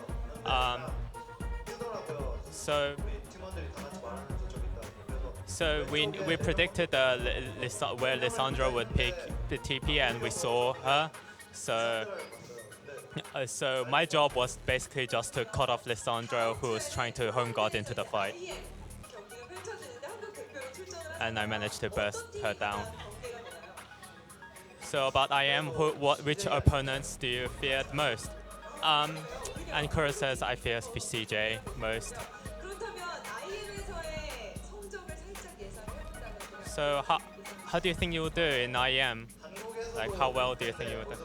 So we predicted where Lissandra would pick the TP, and we saw her. So my job was basically just to cut off Lissandra, who was trying to home guard into the fight, 경기가 펼쳐지는데 한국 대표로 출전을 and I managed to burst her down. 기대가 되나요? So about IM, which opponents do you fear most? And Kuro says I fear CJ most. 그렇다면 IM에서의 성적을 살짝 예상을 해본다면 So how do you think you will do in IM? Like how well do you think you will do?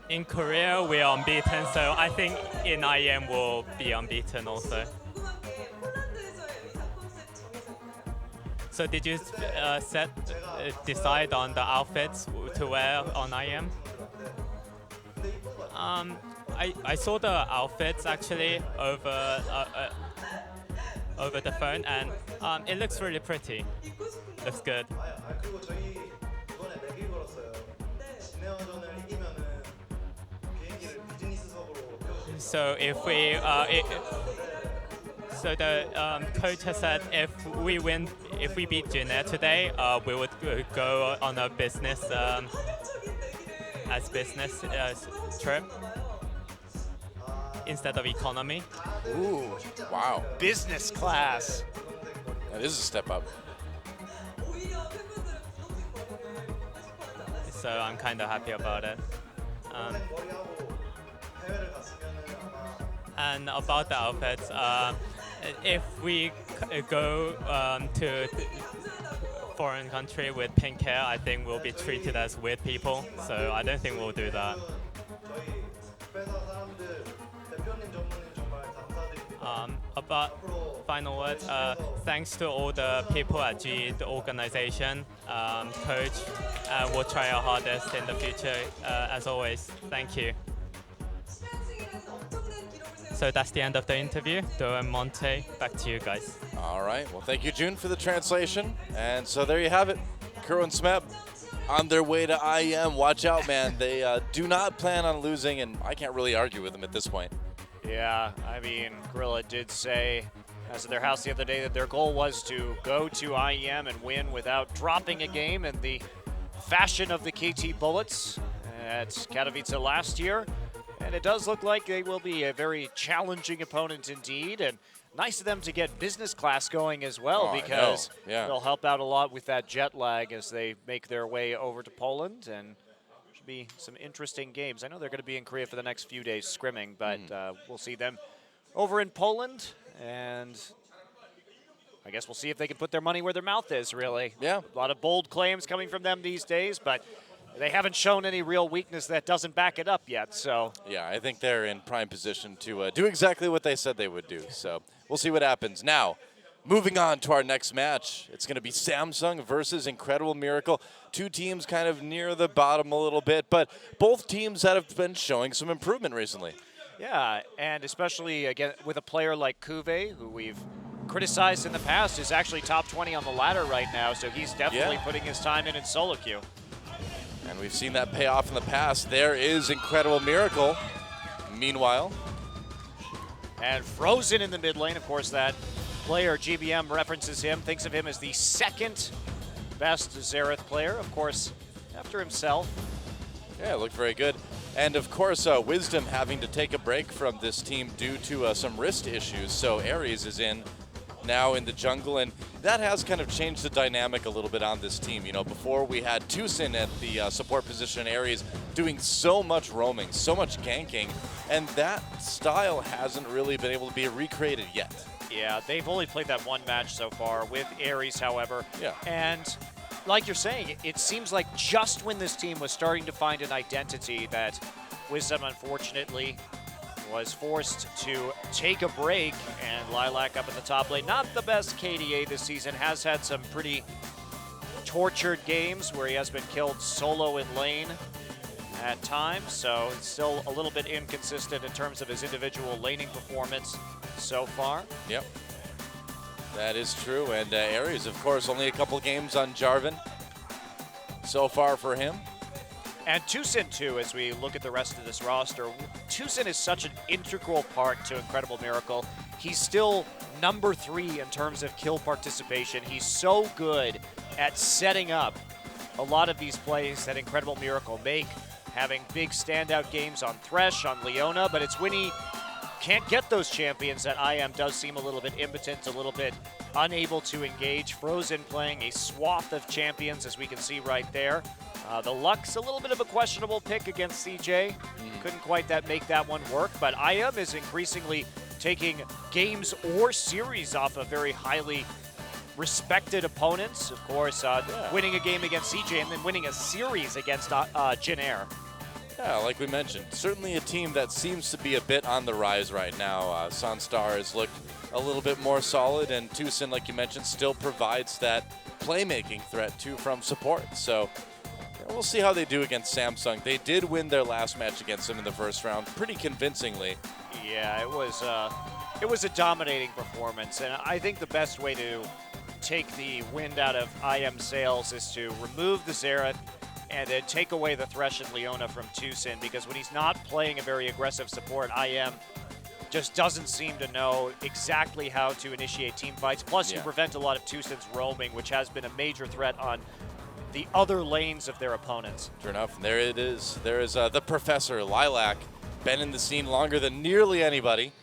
In Korea we are unbeaten, so I think in IM we'll be unbeaten also. 궁금한 게 폴란드에서의 의상 컨셉 정해졌나요? So did you decide on the outfits to wear on IM? I saw the outfits actually over the phone, and it looks really pretty. 입고 싶은 Looks good. 그리고 저희 이번에 내길 걸었어요. 진에어전을 이기면은 비행기를 비즈니스석으로 태워주세요. So if we, so the coach has said if we beat Jin today, we would go on a business trip instead of economy. Ooh, wow. Business class. That is a step up. 오히려 팬분들은 분홍색 버전을 싶어 하지 So I'm kind of happy about it. 머리하고 해외를 갔으면은 아마 And about the outfits, if we go to foreign country with pink hair, I think we'll be treated as weird people. So I don't think we'll do that. 저희 회사 사람들 대표님 전무님 정말 감사드립니다. About final words, thanks to all the people at G, the organization, coach, we'll try our hardest in the future. As always, thank you. 시간승이라는 엄청난 기록을 세운 So that's the end of the interview. Do and Monte, back to you guys. All right. Well, thank you, June, for the translation. And so there you have it. Kuro and Smeb on their way to IEM. Watch out, man. They do not plan on losing, and I can't really argue with them at this point. Yeah, I mean, Gorilla did say as of their house the other day that their goal was to go to IEM and win without dropping a game in the fashion of the KT Bullets at Katowice last year. And it does look like they will be a very challenging opponent indeed. And nice of them to get business class going as well, Oh, I because know. Yeah. they'll help out a lot with that jet lag as they make their way over to Poland. And should be some interesting games. I know they're going to be in Korea for the next few days scrimming, but we'll see them over in Poland. And I guess we'll see if they can put their money where their mouth is, really. Yeah. A lot of bold claims coming from them these days, but they haven't shown any real weakness that doesn't back it up yet, so. Yeah, I think they're in prime position to do exactly what they said they would do. So we'll see what happens. Now, moving on to our next match. It's going to be Samsung versus Incredible Miracle. Two teams kind of near the bottom a little bit, but both teams that have been showing some improvement recently. Yeah, and especially, again, with a player like Kuve, who we've criticized in the past, is actually top 20 on the ladder right now, so he's definitely putting his time in solo queue. And we've seen that pay off in the past. There is Incredible Miracle. Meanwhile. And Frozen in the mid lane, of course, that player, GBM references him, thinks of him as the second best Xerath player, of course, after himself. Yeah, looked very good. And of course, Wisdom having to take a break from this team due to some wrist issues. So Ares is in now in the jungle, and that has kind of changed the dynamic a little bit on this team. You know, before we had Tucson at the support position in Aries doing so much roaming, so much ganking, and that style hasn't really been able to be recreated yet. Yeah, they've only played that one match so far with Aries, however. Yeah. And like you're saying, it seems like just when this team was starting to find an identity that Wisdom, unfortunately, was forced to take a break, and Lilac up at the top lane. Not the best KDA this season, has had some pretty tortured games where he has been killed solo in lane at times, so it's still a little bit inconsistent in terms of his individual laning performance so far. Yep, that is true. And Aries, of course, only a couple games on Jarvan so far for him. And Tucson, too, as we look at the rest of this roster. Tucson is such an integral part to Incredible Miracle. He's still number 3 in terms of kill participation. He's so good at setting up a lot of these plays that Incredible Miracle make, having big standout games on Thresh, on Leona, but it's when he can't get those champions that IM does seem a little bit impotent, a little bit unable to engage. Frozen playing a swath of champions, as we can see right there. The Lux, a little bit of a questionable pick against CJ. Couldn't quite make that one work, but IM is increasingly taking games or series off of very highly respected opponents. Of course, winning a game against CJ and then winning a series against Jin-Air. Yeah, like we mentioned, certainly a team that seems to be a bit on the rise right now. Sunstar has looked a little bit more solid, and Tucson, like you mentioned, still provides that playmaking threat too from support. So we'll see how they do against Samsung. They did win their last match against them in the first round pretty convincingly. Yeah, it was a dominating performance, and I think the best way to take the wind out of IM sails is to remove the Xerath and then take away the Thresh and Leona from Tucson, because when he's not playing a very aggressive support, IM just doesn't seem to know exactly how to initiate team fights. Plus, you prevent a lot of Tucson's roaming, which has been a major threat on the other lanes of their opponents. Sure enough, and there it is. There is the Professor, Lilac, been in the scene longer than nearly anybody.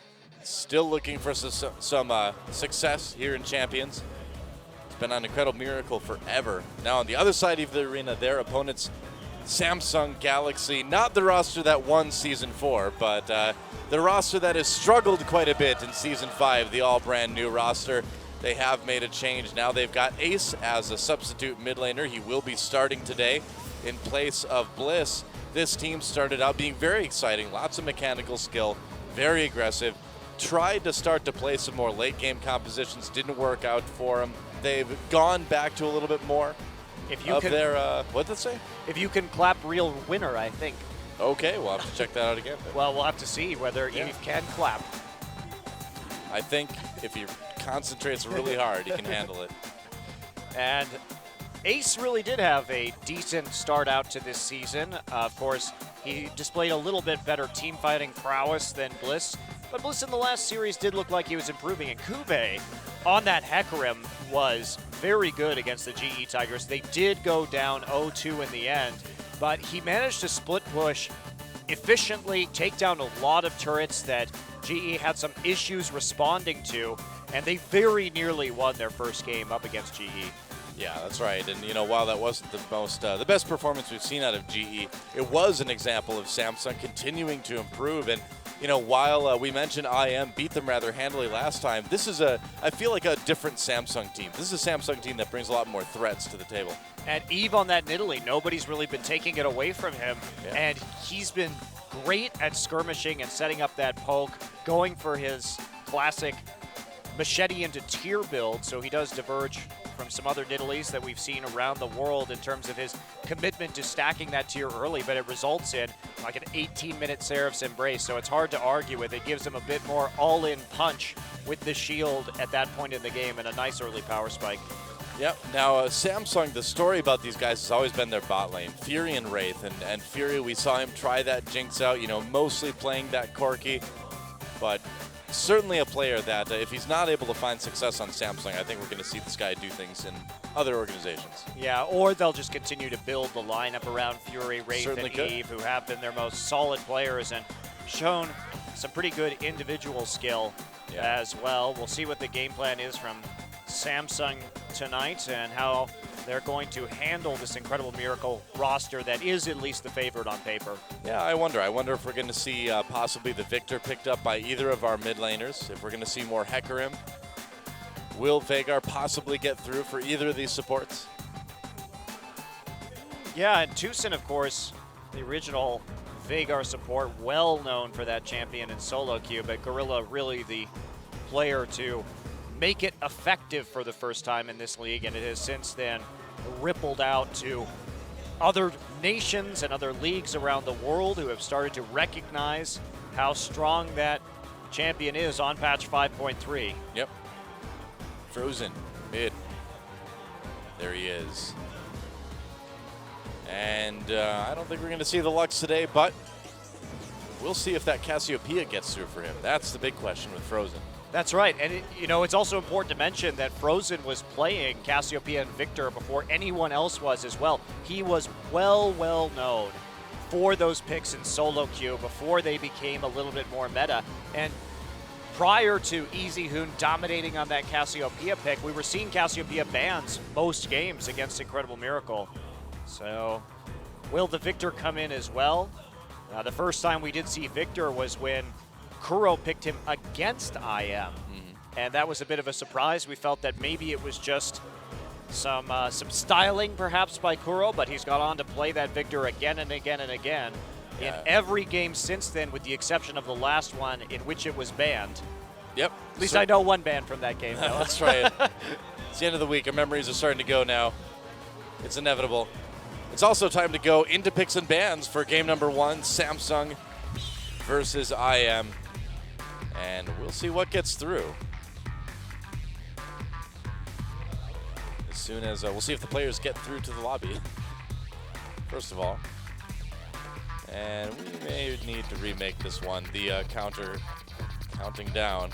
Still looking for some success here in Champions. He's been on Incredible Miracle forever. Now on the other side of the arena, their opponents, Samsung Galaxy, not the roster that won Season 4, but the roster that has struggled quite a bit in Season 5, the all brand new roster. They have made a change. Now they've got Ace as a substitute mid laner. He will be starting today in place of Bliss. This team started out being very exciting, lots of mechanical skill, very aggressive. Tried to start to play some more late game compositions, didn't work out for them. They've gone back to a little bit more of their, what'd that say? If you can clap real winner, I think. Okay, we'll have to check that out again. Well, we'll have to see whether Eve can clap. I think if he concentrates really hard, he can handle it. And Ace really did have a decent start out to this season. Of course, he displayed a little bit better team fighting prowess than Bliss. But Bliss in the last series did look like he was improving. And Kube on that Hecarim was very good against the GE Tigers. They did go down 0-2 in the end, but he managed to split push efficiently, take down a lot of turrets that GE had some issues responding to, and they very nearly won their first game up against GE. Yeah, that's right. And, you know, while that wasn't the best performance we've seen out of GE, it was an example of Samsung continuing to improve. And, you know, while we mentioned IM beat them rather handily last time, this is I feel like a different Samsung team. This is a Samsung team that brings a lot more threats to the table. And Eve on that Nidalee, nobody's really been taking it away from him. Yeah. And he's been great at skirmishing and setting up that poke, going for his classic machete into tier build, so he does diverge from some other Nidalees that we've seen around the world in terms of his commitment to stacking that tier early, but it results in like an 18-minute Seraph's Embrace, so it's hard to argue with. It gives him a bit more all-in punch with the shield at that point in the game and a nice early power spike. Yep. Now, Samsung, the story about these guys has always been their bot lane. Fury and Wraith. And Fury, we saw him try that Jinx out, you know, mostly playing that Corki. But certainly a player that, if he's not able to find success on Samsung, I think we're going to see this guy do things in other organizations. Yeah, or they'll just continue to build the lineup around Fury, Wraith, Certainly and could. Eve, who have been their most solid players and shown some pretty good individual skill as well. We'll see what the game plan is from Samsung tonight and how they're going to handle this Incredible Miracle roster that is at least the favorite on paper. Yeah, I wonder. I wonder if we're going to see possibly the Victor picked up by either of our mid laners. If we're going to see more Hecarim. Will FLICKR possibly get through for either of these supports? Yeah, and Tucson, of course, the original FLICKR support, well known for that champion in solo queue, but Gorilla really the player to make it effective for the first time in this league, and it has since then rippled out to other nations and other leagues around the world who have started to recognize how strong that champion is on patch 5.3. Yep. Frozen, mid. There he is. And I don't think we're going to see the Lux today, but we'll see if that Cassiopeia gets through for him. That's the big question with Frozen. That's right, and it's also important to mention that Frozen was playing Cassiopeia and Victor before anyone else was as well. He was well known for those picks in solo queue before they became a little bit more meta. And prior to Easy Hoon dominating on that Cassiopeia pick, we were seeing Cassiopeia bans most games against Incredible Miracle. So will the Victor come in as well? The first time we did see Victor was when Kuro picked him against IM, and that was a bit of a surprise. We felt that maybe it was just some styling perhaps by Kuro, but he's gone on to play that Victor again and again and again in every game since then, with the exception of the last one in which it was banned. Yep. At least I know one ban from that game, though. That's right. It's the end of the week. Our memories are starting to go now. It's inevitable. It's also time to go into picks and bans for game number 1, Samsung versus IM. And we'll see what gets through. As soon as we'll see if the players get through to the lobby, first of all. And we may need to remake this one, the counting down.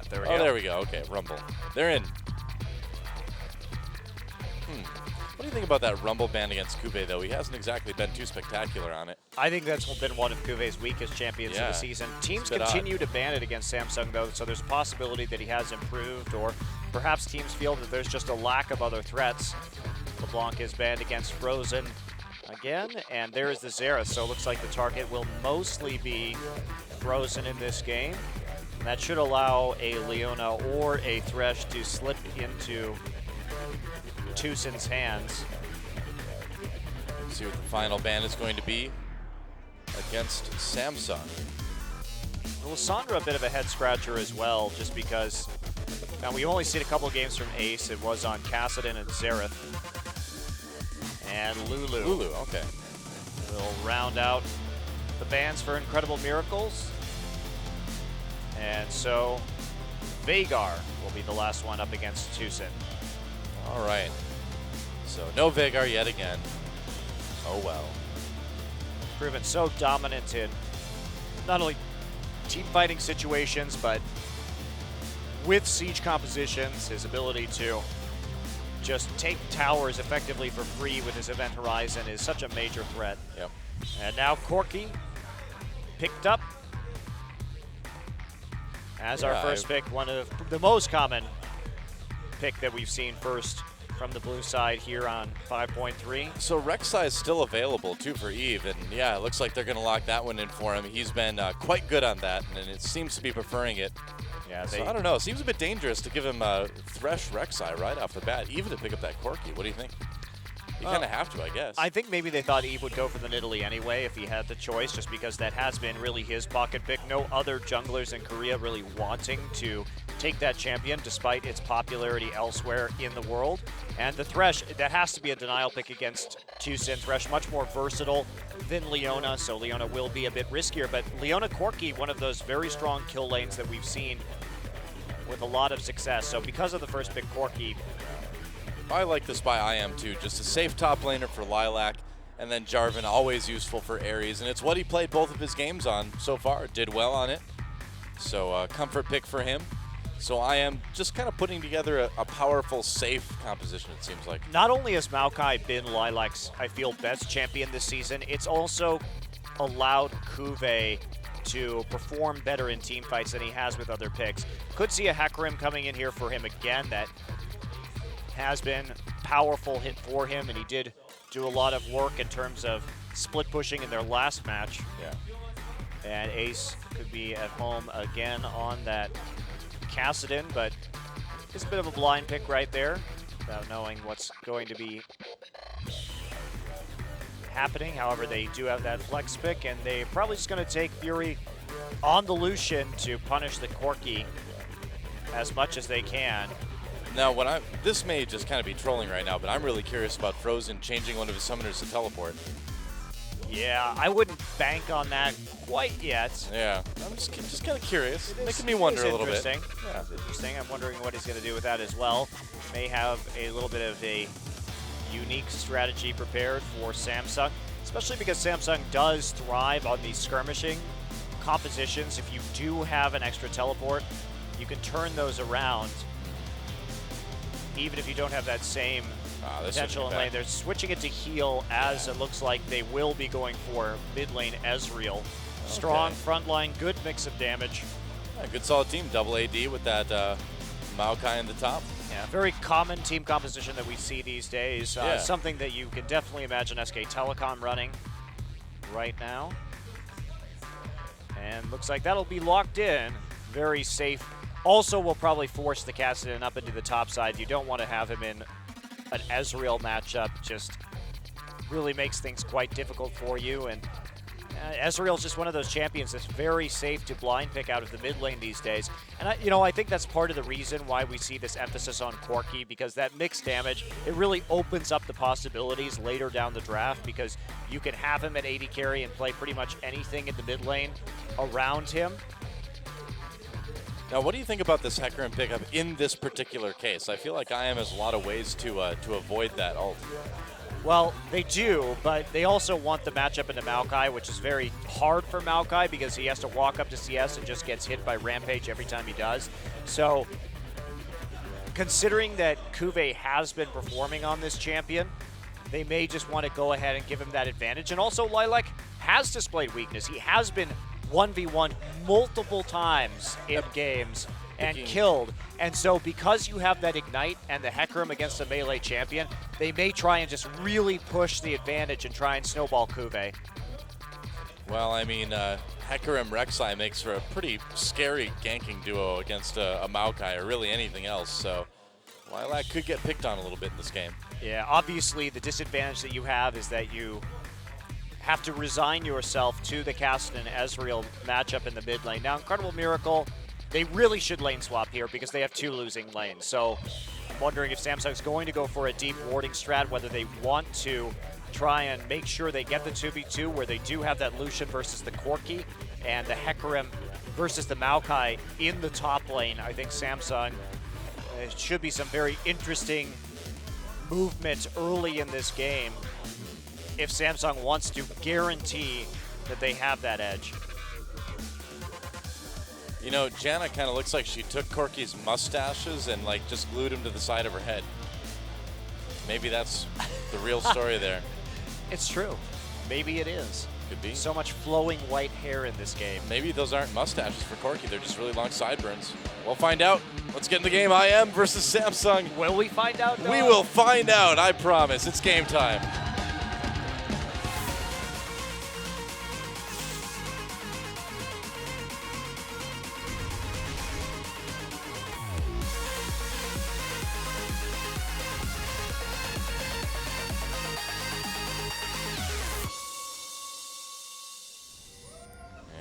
There we go. There we go. Okay, Rumble. They're in. What do you think about that Rumble ban against Kube, though? He hasn't exactly been too spectacular on it. I think that's been one of Kuve's weakest champions of the season. Teams continue to ban it against Samsung, though, so there's a possibility that he has improved, or perhaps teams feel that there's just a lack of other threats. LeBlanc is banned against Frozen again, and there is the Xerath, so it looks like the target will mostly be Frozen in this game. And that should allow a Leona or a Thresh to slip into Tucson's hands. Let's see what the final ban is going to be against Samsung. Lissandra a bit of a head scratcher as well, just because now we've only seen a couple of games from Ace. It was on Kassadin and Xerath. And Lulu. Lulu, okay. We'll round out the bans for Incredible Miracles. And so FLICKR will be the last one up against Tucson. All right. So no FLICKR yet again. Oh well. Proven so dominant in not only team fighting situations, but with siege compositions, his ability to just take towers effectively for free with his Event Horizon is such a major threat. Yep. And now Corki picked up as our first pick, one of the most common pick that we've seen first from the blue side here on 5.3. So Rek'Sai is still available too for Eve, and yeah, it looks like they're going to lock that one in for him. He's been quite good on that, and it seems to be preferring it. Yeah, so I don't know. It seems a bit dangerous to give him Thresh Rek'Sai right off the bat, even to pick up that Corki. What do you think? You kind of have to, I guess. I think maybe they thought Eve would go for the Nidalee anyway if he had the choice, just because that has been really his pocket pick. No other junglers in Korea really wanting to take that champion despite its popularity elsewhere in the world. And the Thresh, that has to be a denial pick against Tucson. Thresh much more versatile than Leona, so Leona will be a bit riskier. But Leona Corki, one of those very strong kill lanes that we've seen with a lot of success. So because of the first pick, Corki, I like this by IM too. Just a safe top laner for Lilac, and then Jarvan always useful for Ares, and it's what he played both of his games on so far. Did well on it, so comfort pick for him. So I am just kind of putting together a powerful, safe composition, it seems like. Not only has Maokai been Lilac's, I feel, best champion this season, it's also allowed Kuve to perform better in team fights than he has with other picks. Could see a Hecarim coming in here for him again that has been powerful hit for him, and he did do a lot of work in terms of split pushing in their last match. Yeah. And Ace could be at home again on that Kassadin, but it's a bit of a blind pick right there without knowing what's going to be happening. However, they do have that flex pick, and they're probably just going to take Fury on the Lucian to punish the Corki as much as they can. Now, this may just kind of be trolling right now, but I'm really curious about Frozen changing one of his summoners to teleport. Yeah, I wouldn't bank on that quite yet. Yeah, I'm just kind of curious. Making me wonder a little bit. Yeah, it's interesting. I'm wondering what he's going to do with that as well. May have a little bit of a unique strategy prepared for Samsung, especially because Samsung does thrive on these skirmishing compositions. If you do have an extra teleport, you can turn those around, even if you don't have that same potential in lane. They're switching it to heal, as it looks like they will be going for mid lane Ezreal. Strong front line, good mix of damage. Yeah, good solid team, double AD with that Maokai in the top. Yeah, very common team composition that we see these days. Something that you can definitely imagine SK Telecom running right now. And looks like that'll be locked in. Very safe. Also will probably force the Kassadin up into the top side. You don't want to have him in an Ezreal matchup. Just really makes things quite difficult for you. And Ezreal's just one of those champions that's very safe to blind pick out of the mid lane these days. And I think that's part of the reason why we see this emphasis on Corki, because that mixed damage, it really opens up the possibilities later down the draft, because you can have him at AD carry and play pretty much anything in the mid lane around him. Now, what do you think about this Hecarim pickup in this particular case? I feel like IM has a lot of ways to avoid that ult. Well, they do, but they also want the matchup into Maokai, which is very hard for Maokai because he has to walk up to CS and just gets hit by Rampage every time he does. So, considering that Kuve has been performing on this champion, they may just want to go ahead and give him that advantage. And also, Lilac has displayed weakness. He has been 1v1 multiple times in games and killed. And so because you have that Ignite and the Hecarim against a melee champion, they may try and just really push the advantage and try and snowball Kuve. Well, I mean, Hecarim Rek'Sai makes for a pretty scary ganking duo against a Maokai or really anything else, so Lilac could get picked on a little bit in this game. Yeah, obviously the disadvantage that you have is that you have to resign yourself to the Kassadin Ezreal matchup in the mid lane. Now, Incredible Miracle, they really should lane swap here because they have two losing lanes. So I'm wondering if Samsung's going to go for a deep warding strat, whether they want to try and make sure they get the 2v2 where they do have that Lucian versus the Corki and the Hecarim versus the Maokai in the top lane. I think Samsung, it should be some very interesting movement early in this game if Samsung wants to guarantee that they have that edge. You know, Janna kind of looks like she took Corki's mustaches and like just glued them to the side of her head. Maybe that's the real story there. It's true. Maybe it is. Could be. So much flowing white hair in this game. Maybe those aren't mustaches for Corki. They're just really long sideburns. We'll find out. Let's get in the game. IM versus Samsung. Will we find out? We will find out. I promise. It's game time.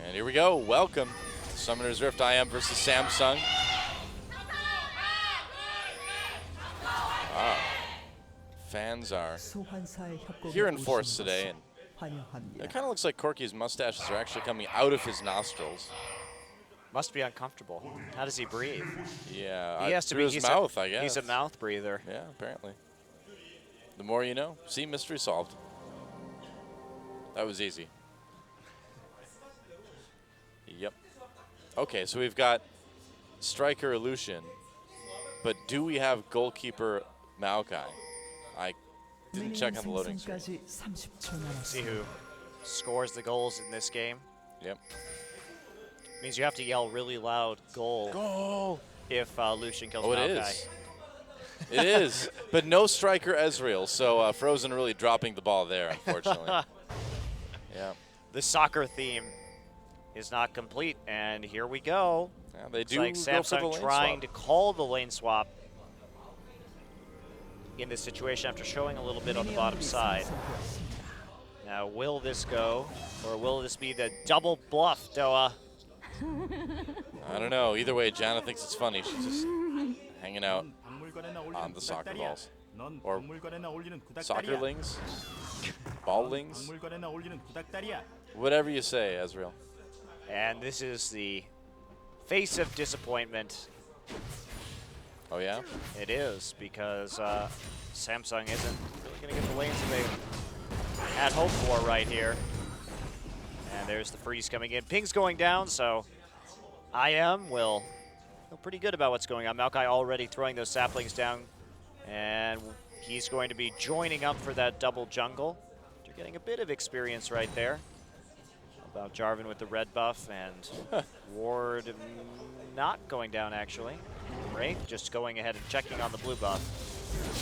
And here we go. Welcome. Summoner's Rift IM versus Samsung. Wow. Fans are here in force today, and it kind of looks like Corki's mustaches are actually coming out of his nostrils. Must be uncomfortable. How does he breathe? Yeah, he has to through be his mouth, I guess. He's a mouth breather. Yeah, apparently. The more you know. See, mystery solved. That was easy. Yep. Okay, so we've got striker Lucian, but do we have goalkeeper Maokai? I didn't check on the loading screen. See who scores the goals in this game. Yep. Means you have to yell really loud, goal. Goal! If Lucian kills Oh, Maokai. it is. It is, but no striker Ezreal, so Frozen really dropping the ball there, unfortunately. Yeah. The soccer theme is not complete, and here we go. Yeah, they It's do like go for the Samsung lane trying swap. to call the lane swap in this situation after showing a little bit on the bottom side. Now, will this go, or will this be the double bluff, Doa? I don't know. Either way, Jana thinks it's funny. She's just hanging out on the soccer balls. Or soccerlings, ballings, whatever you say, Ezreal. And this is the face of disappointment. Oh, yeah? It is, because Samsung isn't really going to get the lanes that they had hoped for right here. And there's the freeze coming in. Ping's going down, so IM will feel pretty good about what's going on. Maokai already throwing those saplings down, and he's going to be joining up for that double jungle. You're getting a bit of experience right there. How about Jarvan with the red buff, and Ward not going down, actually. Wraith just going ahead and checking on the blue buff.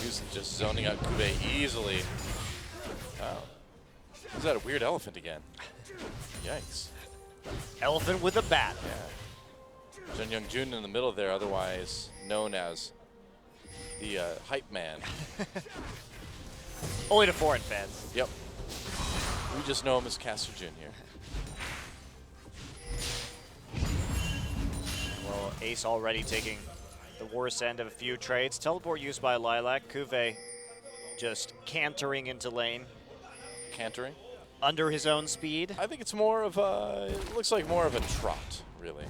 Houston just zoning out Kube easily. Wow. Is that a weird elephant again? Yikes. Elephant with a bat. Yeah. Jun Young Jun in the middle there, otherwise known as the hype man. Only to foreign fans. Yep. We just know him as Caster Jun here. Well, Ace already taking the worst end of a few trades. Teleport used by Lilac. Kuve just cantering into lane. Cantering? Under his own speed. I think it's more of a, it looks like more of a trot, really.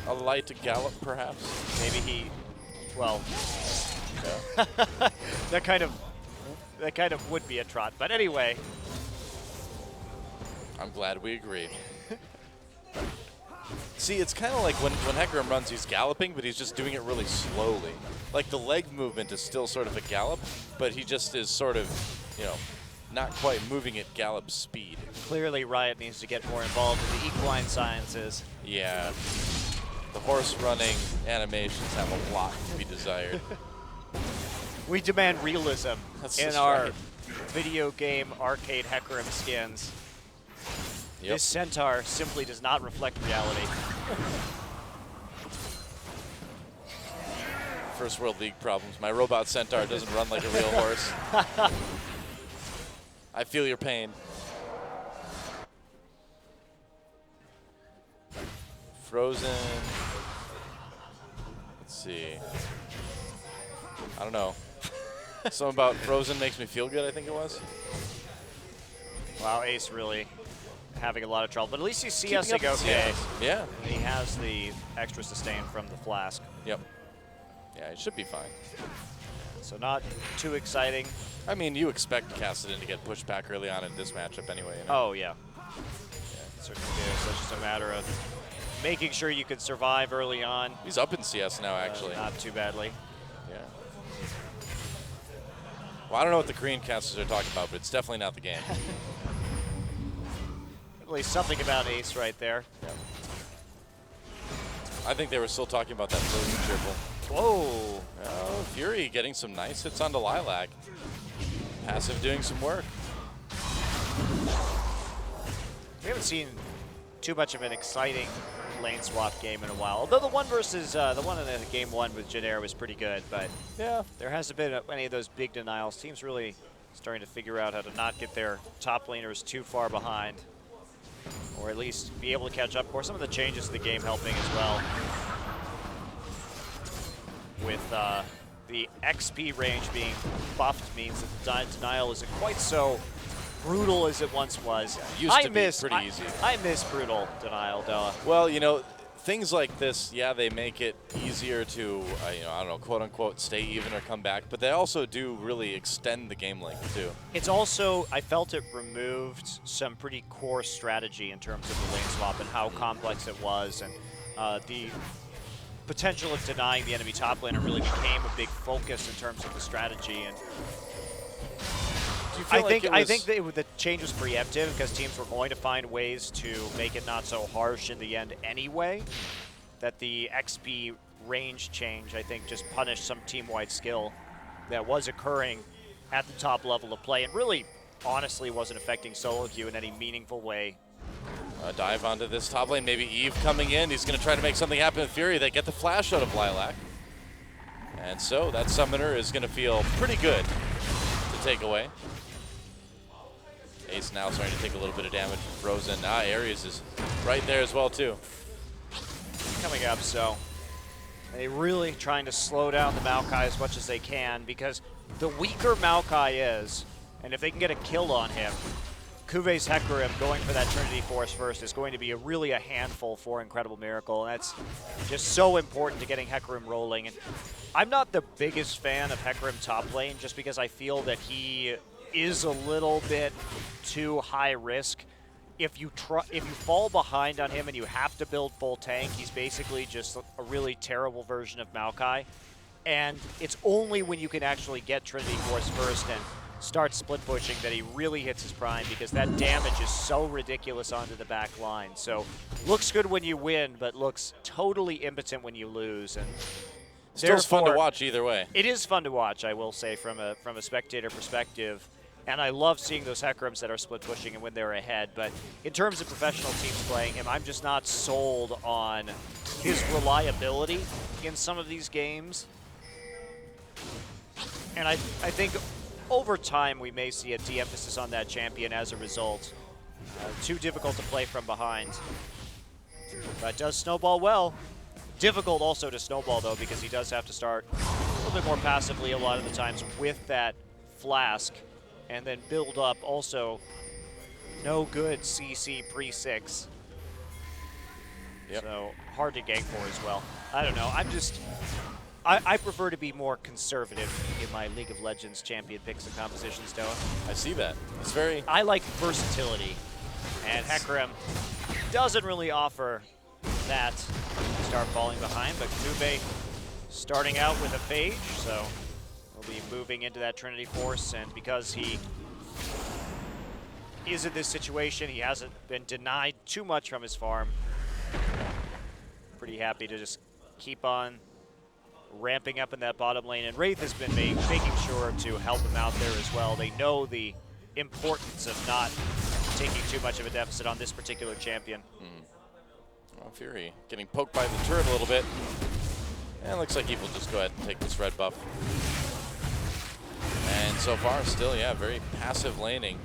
A light gallop, perhaps? Maybe he, well, Yeah. that kind of would be a trot. But anyway. I'm glad we agree. See, it's kind of like when Hecarim runs, he's galloping, but he's just doing it really slowly. Like the leg movement is still sort of a gallop, but he just is sort of, you know, not quite moving at gallop speed. Clearly Riot needs to get more involved in the equine sciences. Yeah. The horse running animations have a lot to be desired. We demand realism That's in just our right. video game arcade Hecarim skins. Yep. This centaur simply does not reflect reality. First World League problems. My robot centaur doesn't run like a real horse. I feel your pain. Frozen. Let's see. I don't know. Something about Frozen makes me feel good, I think it was. Wow, Ace really having a lot of trouble, but at least he's Keeping CSing up with okay. CS. Yeah. And he has the extra sustain from the flask. Yep. Yeah, it should be fine. So not too exciting. I mean, you expect Kassadin to get pushed back early on in this matchup anyway. You know? Oh, yeah. Certainly do. So it's just a matter of making sure you can survive early on. He's up in CS now, actually. Not too badly. Yeah. Well, I don't know what the Korean casters are talking about, but it's definitely not the game. At least something about Ace right there. Yeah. I think they were still talking about that Frozen triple. Whoa. Oh, Fury getting some nice hits onto Lilac. Passive doing some work. We haven't seen too much of an exciting lane swap game in a while. Although the one versus the one in the game one with Janair was pretty good, but yeah, there hasn't been any of those big denials. Teams really starting to figure out how to not get their top laners too far behind, or at least be able to catch up. Or some of the changes to the game helping as well. With the XP range being buffed means that the denial isn't quite so brutal as it once was. Used to be pretty easy. I miss brutal denial, Doa. Well, you know, things like this, yeah, they make it easier to, you know, I don't know, quote unquote, stay even or come back, but they also do really extend the game length too. It's also, I felt it removed some pretty core strategy in terms of the lane swap and how complex it was, and the potential of denying the enemy top laner really became a big focus in terms of the strategy. And I think the change was preemptive because teams were going to find ways to make it not so harsh in the end anyway. That the XP range change, I think, just punished some team-wide skill that was occurring at the top level of play and really, honestly, wasn't affecting solo queue in any meaningful way. Dive onto this top lane, maybe Eve coming in. He's going to try to make something happen with Fury. They get the flash out of Lilac. And so that summoner is going to feel pretty good to take away. Ace now starting to take a little bit of damage from Frozen. Ares is right there as well, too. Coming up, so they really trying to slow down the Maokai as much as they can, because the weaker Maokai is, and if they can get a kill on him, Kuve's Hecarim going for that Trinity Force first is going to be really a handful for Incredible Miracle, and that's just so important to getting Hecarim rolling. And I'm not the biggest fan of Hecarim top lane, just because I feel that he is a little bit too high risk. If you fall behind on him and you have to build full tank, he's basically just a really terrible version of Maokai. And it's only when you can actually get Trinity Force first and start split pushing that he really hits his prime, because that damage is so ridiculous onto the back line. So looks good when you win, but looks totally impotent when you lose. And still fun to watch either way. It is fun to watch, I will say, from a spectator perspective. And I love seeing those Hecarims that are split pushing and when they're ahead. But in terms of professional teams playing him, I'm just not sold on his reliability in some of these games. And I think over time we may see a de-emphasis on that champion as a result. Too difficult to play from behind. But does snowball well. Difficult also to snowball, though, because he does have to start a little bit more passively a lot of the times with that flask, and then build up. Also, no good CC pre-6. Yep. So hard to gank for as well. I don't know. I prefer to be more conservative in my League of Legends champion picks and compositions, Noah. I see that. It's very... I like versatility, and Hecarim doesn't really offer that. Start falling behind, but Kube starting out with a Phage, so he'll be moving into that Trinity Force, and because he is in this situation, he hasn't been denied too much from his farm. Pretty happy to just keep on ramping up in that bottom lane, and Wraith has been making sure to help him out there as well. They know the importance of not taking too much of a deficit on this particular champion. Well, Fury getting poked by the turret a little bit. And it looks like he will just go ahead and take this red buff. And so far, still, yeah, very passive laning.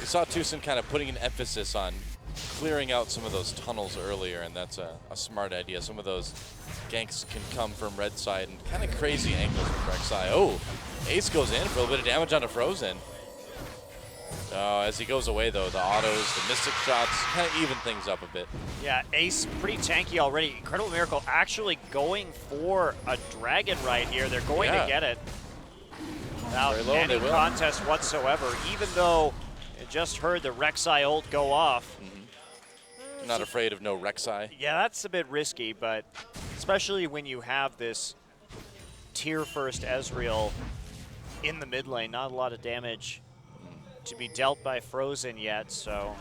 We saw Tucson kind of putting an emphasis on clearing out some of those tunnels earlier, and that's a smart idea. Some of those ganks can come from red side and kind of crazy angles from Rek'Sai. Oh, Ace goes in for a little bit of damage onto Frozen. As he goes away, though, the autos, the Mystic shots, kind of even things up a bit. Yeah, Ace pretty tanky already. Incredible Miracle actually going for a Dragon right here. They're going to get it without any contest whatsoever, even though you just heard the Rek'Sai ult go off. Not afraid of no Rek'Sai. Yeah, that's a bit risky, but especially when you have this tier first Ezreal in the mid lane, not a lot of damage to be dealt by Frozen yet, so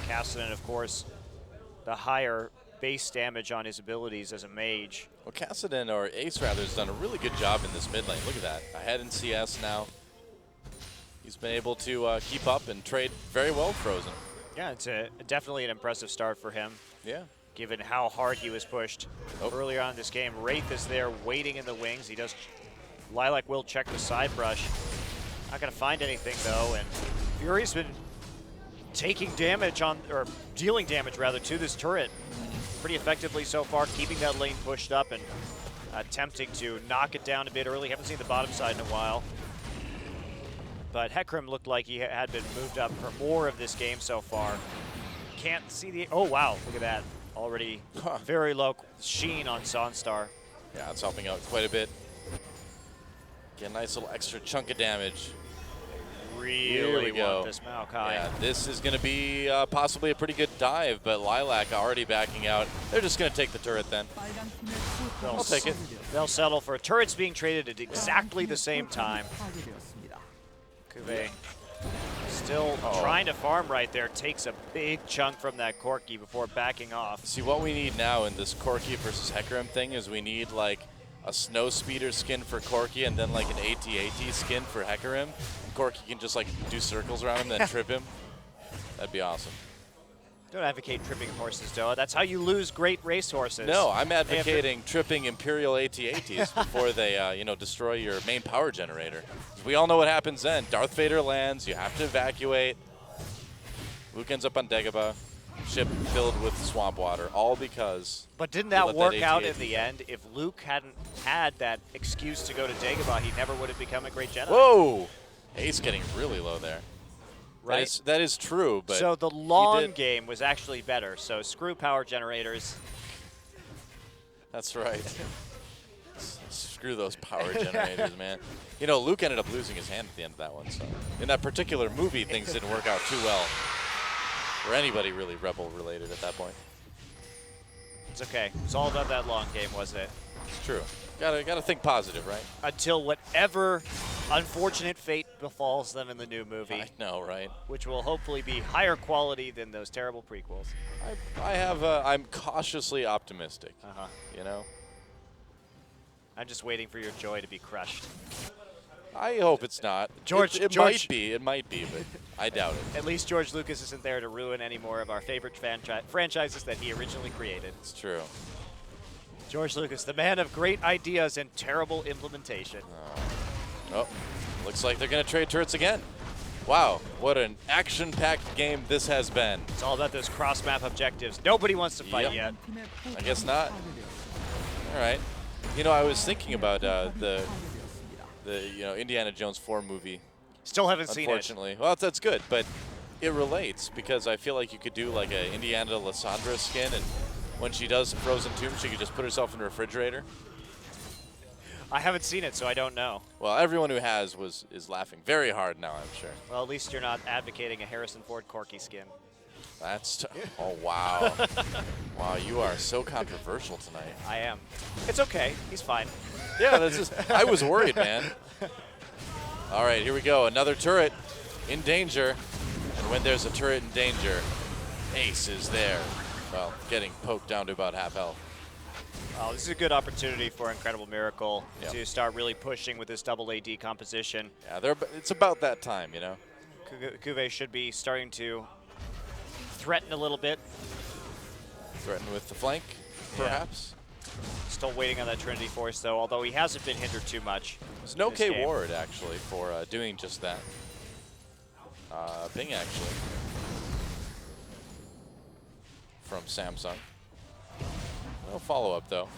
Cassidy, of course, the higher base damage on his abilities as a mage. Well, Cassidy, or Ace rather, has done a really good job in this mid lane. Look at that. Ahead in CS now. He's been able to keep up and trade very well with Frozen. Yeah, it's definitely an impressive start for him. Yeah. Given how hard he was pushed earlier on in this game. Wraith is there waiting in the wings. Lilac will check the side brush. Not going to find anything, though, and Fury's been taking damage or dealing damage, rather, to this turret pretty effectively so far, keeping that lane pushed up and attempting to knock it down a bit early. Haven't seen the bottom side in a while. But Hecarim looked like he had been moved up for more of this game so far. Can't see the... Oh, wow, look at that. Already very low sheen on Sonstar. Yeah, it's helping out quite a bit. Get a nice little extra chunk of damage. Really want this Maokai. Yeah, this is going to be possibly a pretty good dive, but Lilac already backing out. They're just going to take the turret then. I'll take it. They'll settle for turrets being traded at exactly the same time. Kube still trying to farm right there. Takes a big chunk from that Corki before backing off. See, what we need now in this Corki versus Hecarim thing is we need like a Snow Speeder skin for Corki and then like an AT-AT skin for Hecarim. And Corki can just like do circles around him and then trip him. That'd be awesome. Don't advocate tripping horses, Doa. That's how you lose great racehorses. No, I'm advocating tripping Imperial AT-ATs before they, you know, destroy your main power generator. We all know what happens then. Darth Vader lands, you have to evacuate. Luke ends up on Dagobah, ship filled with swamp water, all because... But didn't that work out in the end? If Luke hadn't had that excuse to go to Dagobah, he never would have become a great Jedi. Whoa! Ace getting really low there. Right? That is true, but... So the long game was actually better, so screw power generators. That's right. Screw those power generators, man. You know, Luke ended up losing his hand at the end of that one, so... In that particular movie, things didn't work out too well for anybody really Rebel-related at that point. It's okay. It's all about that long game, wasn't it? It's true. Gotta think positive, right? Until whatever unfortunate fate befalls them in the new movie. I know, right? Which will hopefully be higher quality than those terrible prequels. I'm cautiously optimistic. You know? I'm just waiting for your joy to be crushed. I hope it's not. It might be, but I doubt it. At least George Lucas isn't there to ruin any more of our favorite franchises that he originally created. It's true. George Lucas, the man of great ideas and terrible implementation. Oh, looks like they're going to trade turrets again. Wow, what an action-packed game this has been. It's all about those cross-map objectives. Nobody wants to fight yet. I guess not. All right. You know, I was thinking about the Indiana Jones 4 movie. Still haven't seen it. Unfortunately. Well, that's good, but it relates because I feel like you could do like a Indiana Lysandra skin, and when she does Frozen Tomb, she could just put herself in a refrigerator. I haven't seen it, so I don't know. Well, everyone who has is laughing very hard now, I'm sure. Well, at least you're not advocating a Harrison Ford Corki skin. That's oh wow. Wow, you are so controversial tonight. I am. It's okay. He's fine. Yeah, that's just I was worried, man. All right, here we go. Another turret in danger. And when there's a turret in danger, Ace is there. Well, getting poked down to about half health. Oh, this is a good opportunity for Incredible Miracle to start really pushing with this double AD composition. Yeah, it's about that time, you know. Kuve should be starting to threaten a little bit. Threaten with the flank, perhaps. Still waiting on that Trinity Force, though, although he hasn't been hindered too much. There's no K Ward, actually, for doing just that. Ping, actually. From Samsung. No follow-up, though.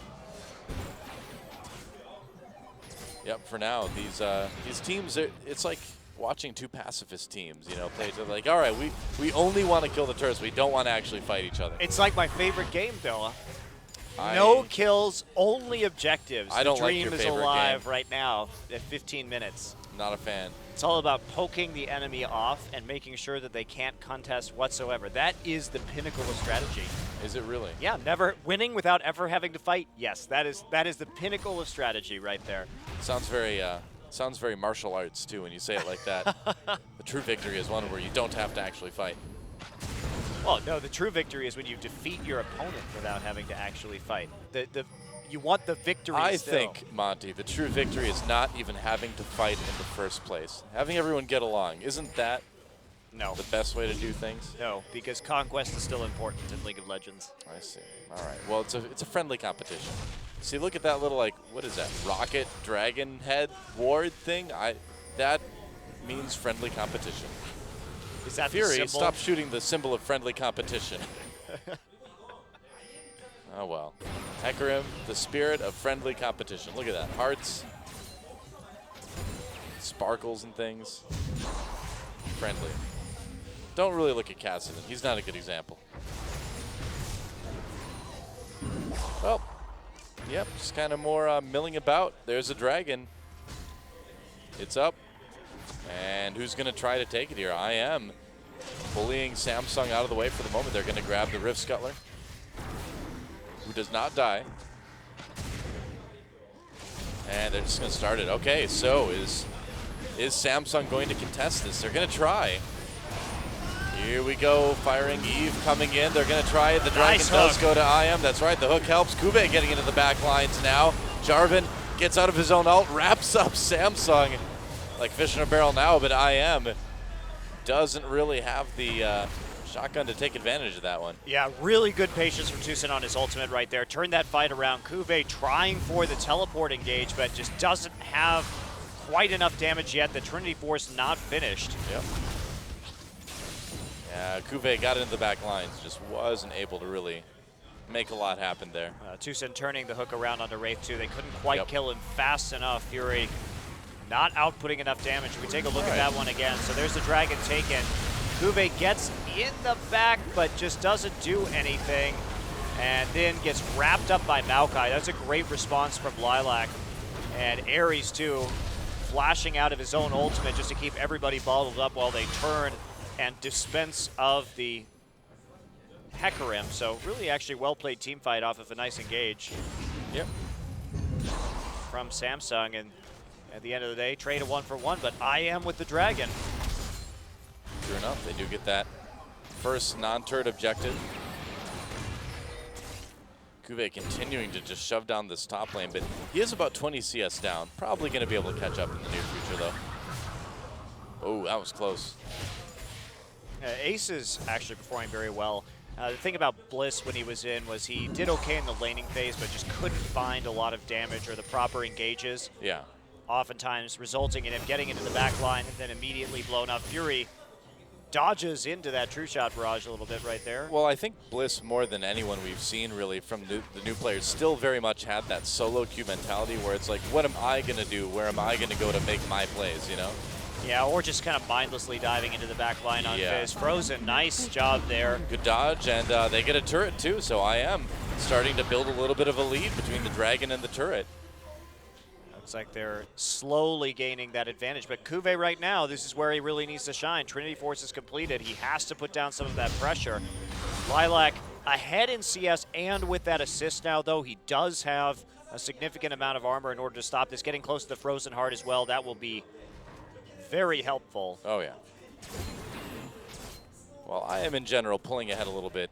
Yep, for now, these teams, it's like watching two pacifist teams, you know, play to like, all right, we only want to kill the turrets. We don't want to actually fight each other. It's like my favorite game, Doa. No kills, only objectives. I don't the like dream your is favorite alive game. right now at 15 minutes. Not a fan. It's all about poking the enemy off and making sure that they can't contest whatsoever. That is the pinnacle of strategy. Is it really? Yeah, never winning without ever having to fight. Yes, that is the pinnacle of strategy right there. Sounds very martial arts too when you say it like that. The true victory is one where you don't have to actually fight. Well, no, the true victory is when you defeat your opponent without having to actually fight. You want the victory I still. think, Monty, the true victory is not even having to fight in the first place. Having everyone get along, isn't that the best way to do things? No, because conquest is still important in League of Legends. I see. All right. Well, it's a friendly competition. See, look at that little, like, what is that? Rocket dragon head ward thing? That means friendly competition. Is that Fury, the symbol? stop shooting the symbol of friendly competition. Oh, well. Hecarim, the spirit of friendly competition. Look at that. Hearts. Sparkles and things. Friendly. Don't really look at Cassidy. He's not a good example. Well, yep, just kind of more milling about. There's a dragon. It's up. And who's going to try to take it here? I am bullying Samsung out of the way for the moment. They're going to grab the Rift Scuttler, who does not die. And they're just going to start it. Okay, so is Samsung going to contest this? They're going to try. Here we go, firing Eve coming in. They're going to try it. The Dragon Nice does hook. go to IM. That's right, the hook helps. Kube getting into the back lines now. Jarvan gets out of his own ult, wraps up Samsung like fish in a barrel now, but IM doesn't really have the shotgun to take advantage of that one. Yeah, really good patience from Tucson on his ultimate right there. Turned that fight around. Kuve trying for the teleport engage, but just doesn't have quite enough damage yet. The Trinity Force not finished. Yep. Yeah, Kuve got into the back lines, just wasn't able to really make a lot happen there. Tucson turning the hook around onto Wraith 2. They couldn't quite Yep. kill him fast enough. Fury not outputting enough damage. We take a look at that one again. So there's the Dragon taken. Kuve gets in the back, but just doesn't do anything. And then gets wrapped up by Maokai. That's a great response from Lilac. And Ares, too, flashing out of his own ultimate just to keep everybody bottled up while they turn and dispense of the Hecarim. So really actually well-played team fight off of a nice engage. Yep. From Samsung, and at the end of the day, trade a 1-for-1, but I am with the Dragon. True enough, they do get that first non-turret objective. Kuve continuing to just shove down this top lane, but he is about 20 CS down. Probably going to be able to catch up in the near future, though. Oh, that was close. Ace is actually performing very well. The thing about Bliss when he was in was he did okay in the laning phase, but just couldn't find a lot of damage or the proper engages. Yeah. Oftentimes resulting in him getting into the back line and then immediately blown up. Fury dodges into that true shot barrage a little bit right there. Well, I think Bliss, more than anyone we've seen really from the new players, still very much had that solo queue mentality where it's like, what am I going to do? Where am I going to go to make my plays, you know? Yeah, or just kind of mindlessly diving into the back line on Fizz. Frozen, nice job there. Good dodge, and they get a turret too, so I am starting to build a little bit of a lead between the Dragon and the turret. Looks like they're slowly gaining that advantage, but Kuve right now, this is where he really needs to shine. Trinity Force is completed. He has to put down some of that pressure. Lilac ahead in CS and with that assist now, though, he does have a significant amount of armor in order to stop this. Getting close to the Frozen Heart as well, that will be very helpful. Oh, yeah. Well, I am in general pulling ahead a little bit.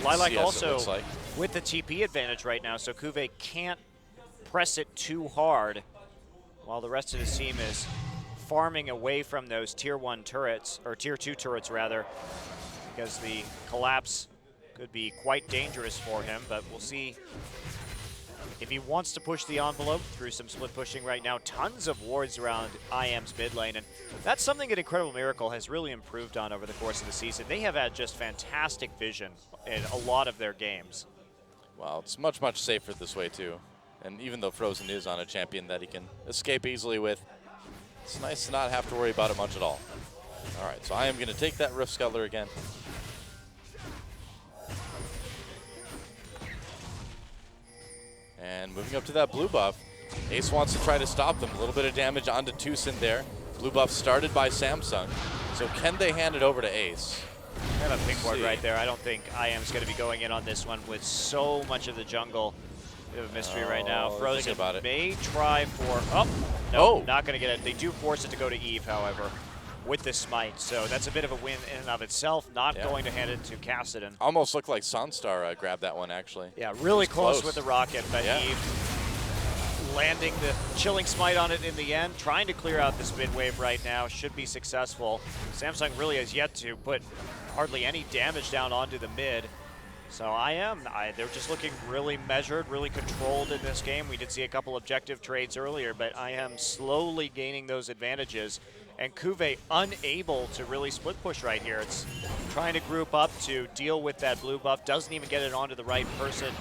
Lilac CS, also with the TP advantage right now, so Kuve can't press it too hard while the rest of his team is farming away from those tier 1 turrets, or tier 2 turrets rather, because the collapse could be quite dangerous for him, but we'll see if he wants to push the envelope through some split pushing right now. Tons of wards around IM's mid lane, and that's something that Incredible Miracle has really improved on over the course of the season. They have had just fantastic vision in a lot of their games. Well, it's much, much safer this way too. And even though Frozen is on a champion that he can escape easily with, it's nice to not have to worry about it much at all. All right, so I am going to take that Rift Scuttler again. And moving up to that blue buff, Ace wants to try to stop them. A little bit of damage onto Tucson there. Blue buff started by Samsung. So can they hand it over to Ace? Kind of a pink ward right there. I don't think IM's going to be going in on this one with so much of the jungle. Bit of a mystery right now. Frozen may try for, no, not going to get it. They do force it to go to Eve, however, with the smite. So that's a bit of a win in and of itself. Not going to hand it to Kassadin. Almost looked like Sunstar grabbed that one, actually. Yeah, really close with the rocket, but Eve landing the chilling smite on it in the end. Trying to clear out this mid wave right now. Should be successful. Samsung really has yet to put hardly any damage down onto the mid. So they're just looking really measured, really controlled in this game. We did see a couple objective trades earlier, but IM slowly gaining those advantages. And Kuve unable to really split push right here. It's trying to group up to deal with that blue buff. Doesn't even get it onto the right person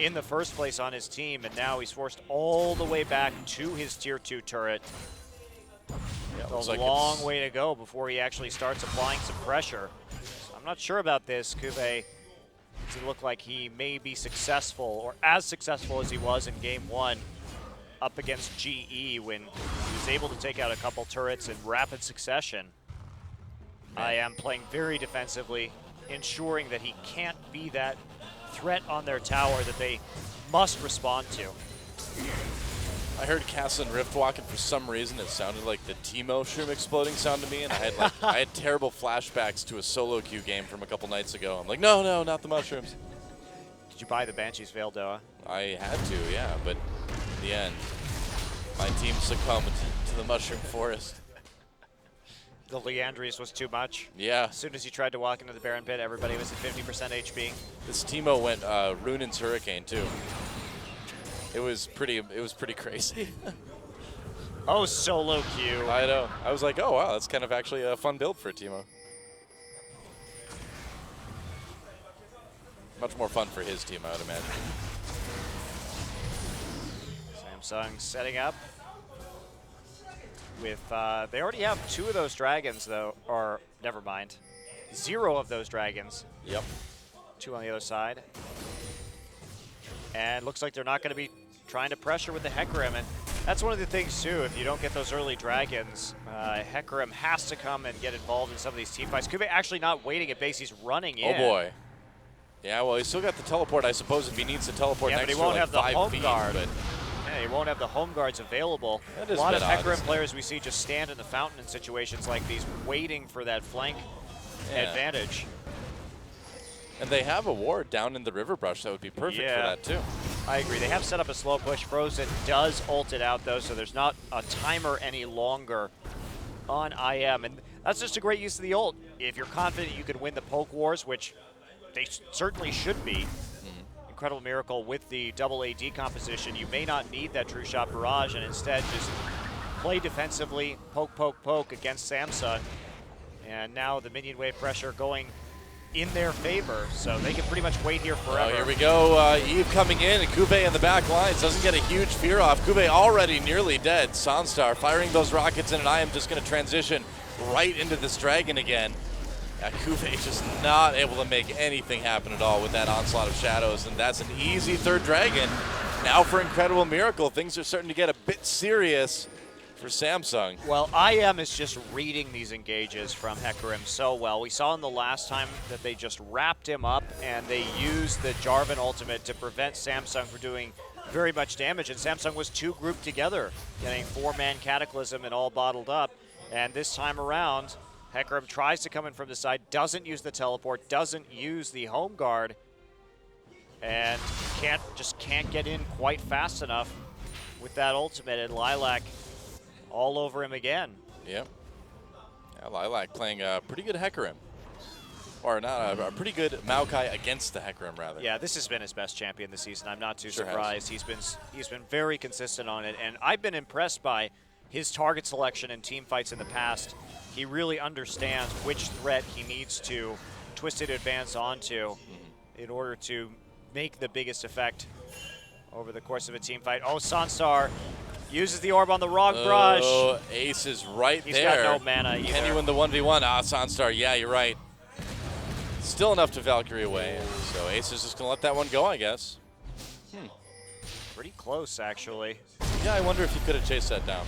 in the first place on his team. And now he's forced all the way back to his tier 2 turret. A long way to go before he actually starts applying some pressure. So I'm not sure about this. Kuve does look like he may be successful, or as successful as he was in game 1 up against GE when he was able to take out a couple turrets in rapid succession. I am playing very defensively, ensuring that he can't be that threat on their tower that they must respond to. I heard Castle and Riftwalk, and for some reason it sounded like the Teemo shroom exploding sound to me, and I had terrible flashbacks to a solo queue game from a couple nights ago. I'm like, no, no, not the mushrooms. Did you buy the Banshee's Veil, Doa? I had to, yeah, but in the end, my team succumbed to the mushroom forest. The Leandries was too much. Yeah. As soon as you tried to walk into the Baron Pit, everybody was at 50% HP. This Teemo went Runin's Hurricane too. It was pretty crazy. Oh, solo queue. I know. I was like, oh wow, that's kind of actually a fun build for Teemo. Much more fun for his team, I would imagine. Samsung setting up with, they already have 2 of those dragons though, or never mind, 0 of those dragons. Yep. 2 on the other side. And looks like they're not going to be trying to pressure with the Hecarim. And that's one of the things too, if you don't get those early dragons, Hecarim has to come and get involved in some of these team fights. Kube actually not waiting at base, he's running in. Oh boy. Yeah, well, he's still got the teleport, I suppose, if he needs to teleport next but he to won't like have the 5 home feet, guard. but Yeah, he won't have the home guards available. That A is lot a of bit odd, Hecarim isn't it? players we see just stand in the fountain in situations like these, waiting for that flank advantage. And they have a ward down in the river brush that would be perfect for that too. I agree. They have set up a slow push. Frozen does ult it out though, so there's not a timer any longer on IM. And that's just a great use of the ult. If you're confident you can win the poke wars, which they certainly should be, Incredible Miracle with the double AD composition, you may not need that true shot barrage and instead just play defensively, poke, poke, poke against Samsung. And now the minion wave pressure going in their favor, so they can pretty much wait here forever. Oh, here we go. Eve coming in, and Kube in the back lines doesn't get a huge fear off. Kube already nearly dead. Sanstar firing those rockets in, and I am just going to transition right into this dragon again. Kube just not able to make anything happen at all with that onslaught of shadows, and that's an easy 3rd dragon. Now for Incredible Miracle, things are starting to get a bit serious for Samsung. Well, IM is just reading these engages from Hecarim so well. We saw in the last time that they just wrapped him up and they used the Jarvan ultimate to prevent Samsung from doing very much damage, and Samsung was 2 grouped together, getting 4-man Cataclysm and all bottled up. And this time around, Hecarim tries to come in from the side, doesn't use the teleport, doesn't use the home guard, and just can't get in quite fast enough with that ultimate, and Lilac all over him again. Yep. Yeah, Lilac playing a pretty good Hecarim. Or not, a pretty good Maokai against the Hecarim, rather. Yeah, this has been his best champion this season. I'm not too Sure surprised. He's been very consistent on it, and I've been impressed by his target selection in team fights in the past. He really understands which threat he needs to Twisted Advance onto in order to make the biggest effect over the course of a team fight. Oh, Sanstar uses the orb on the wrong brush. Oh, Ace is right He's there. got no mana either. Can you win the 1v1? Ah, Sanstar, yeah, you're right. Still enough to Valkyrie away. So Ace is just going to let that one go, I guess. Pretty close, actually. Yeah, I wonder if he could have chased that down.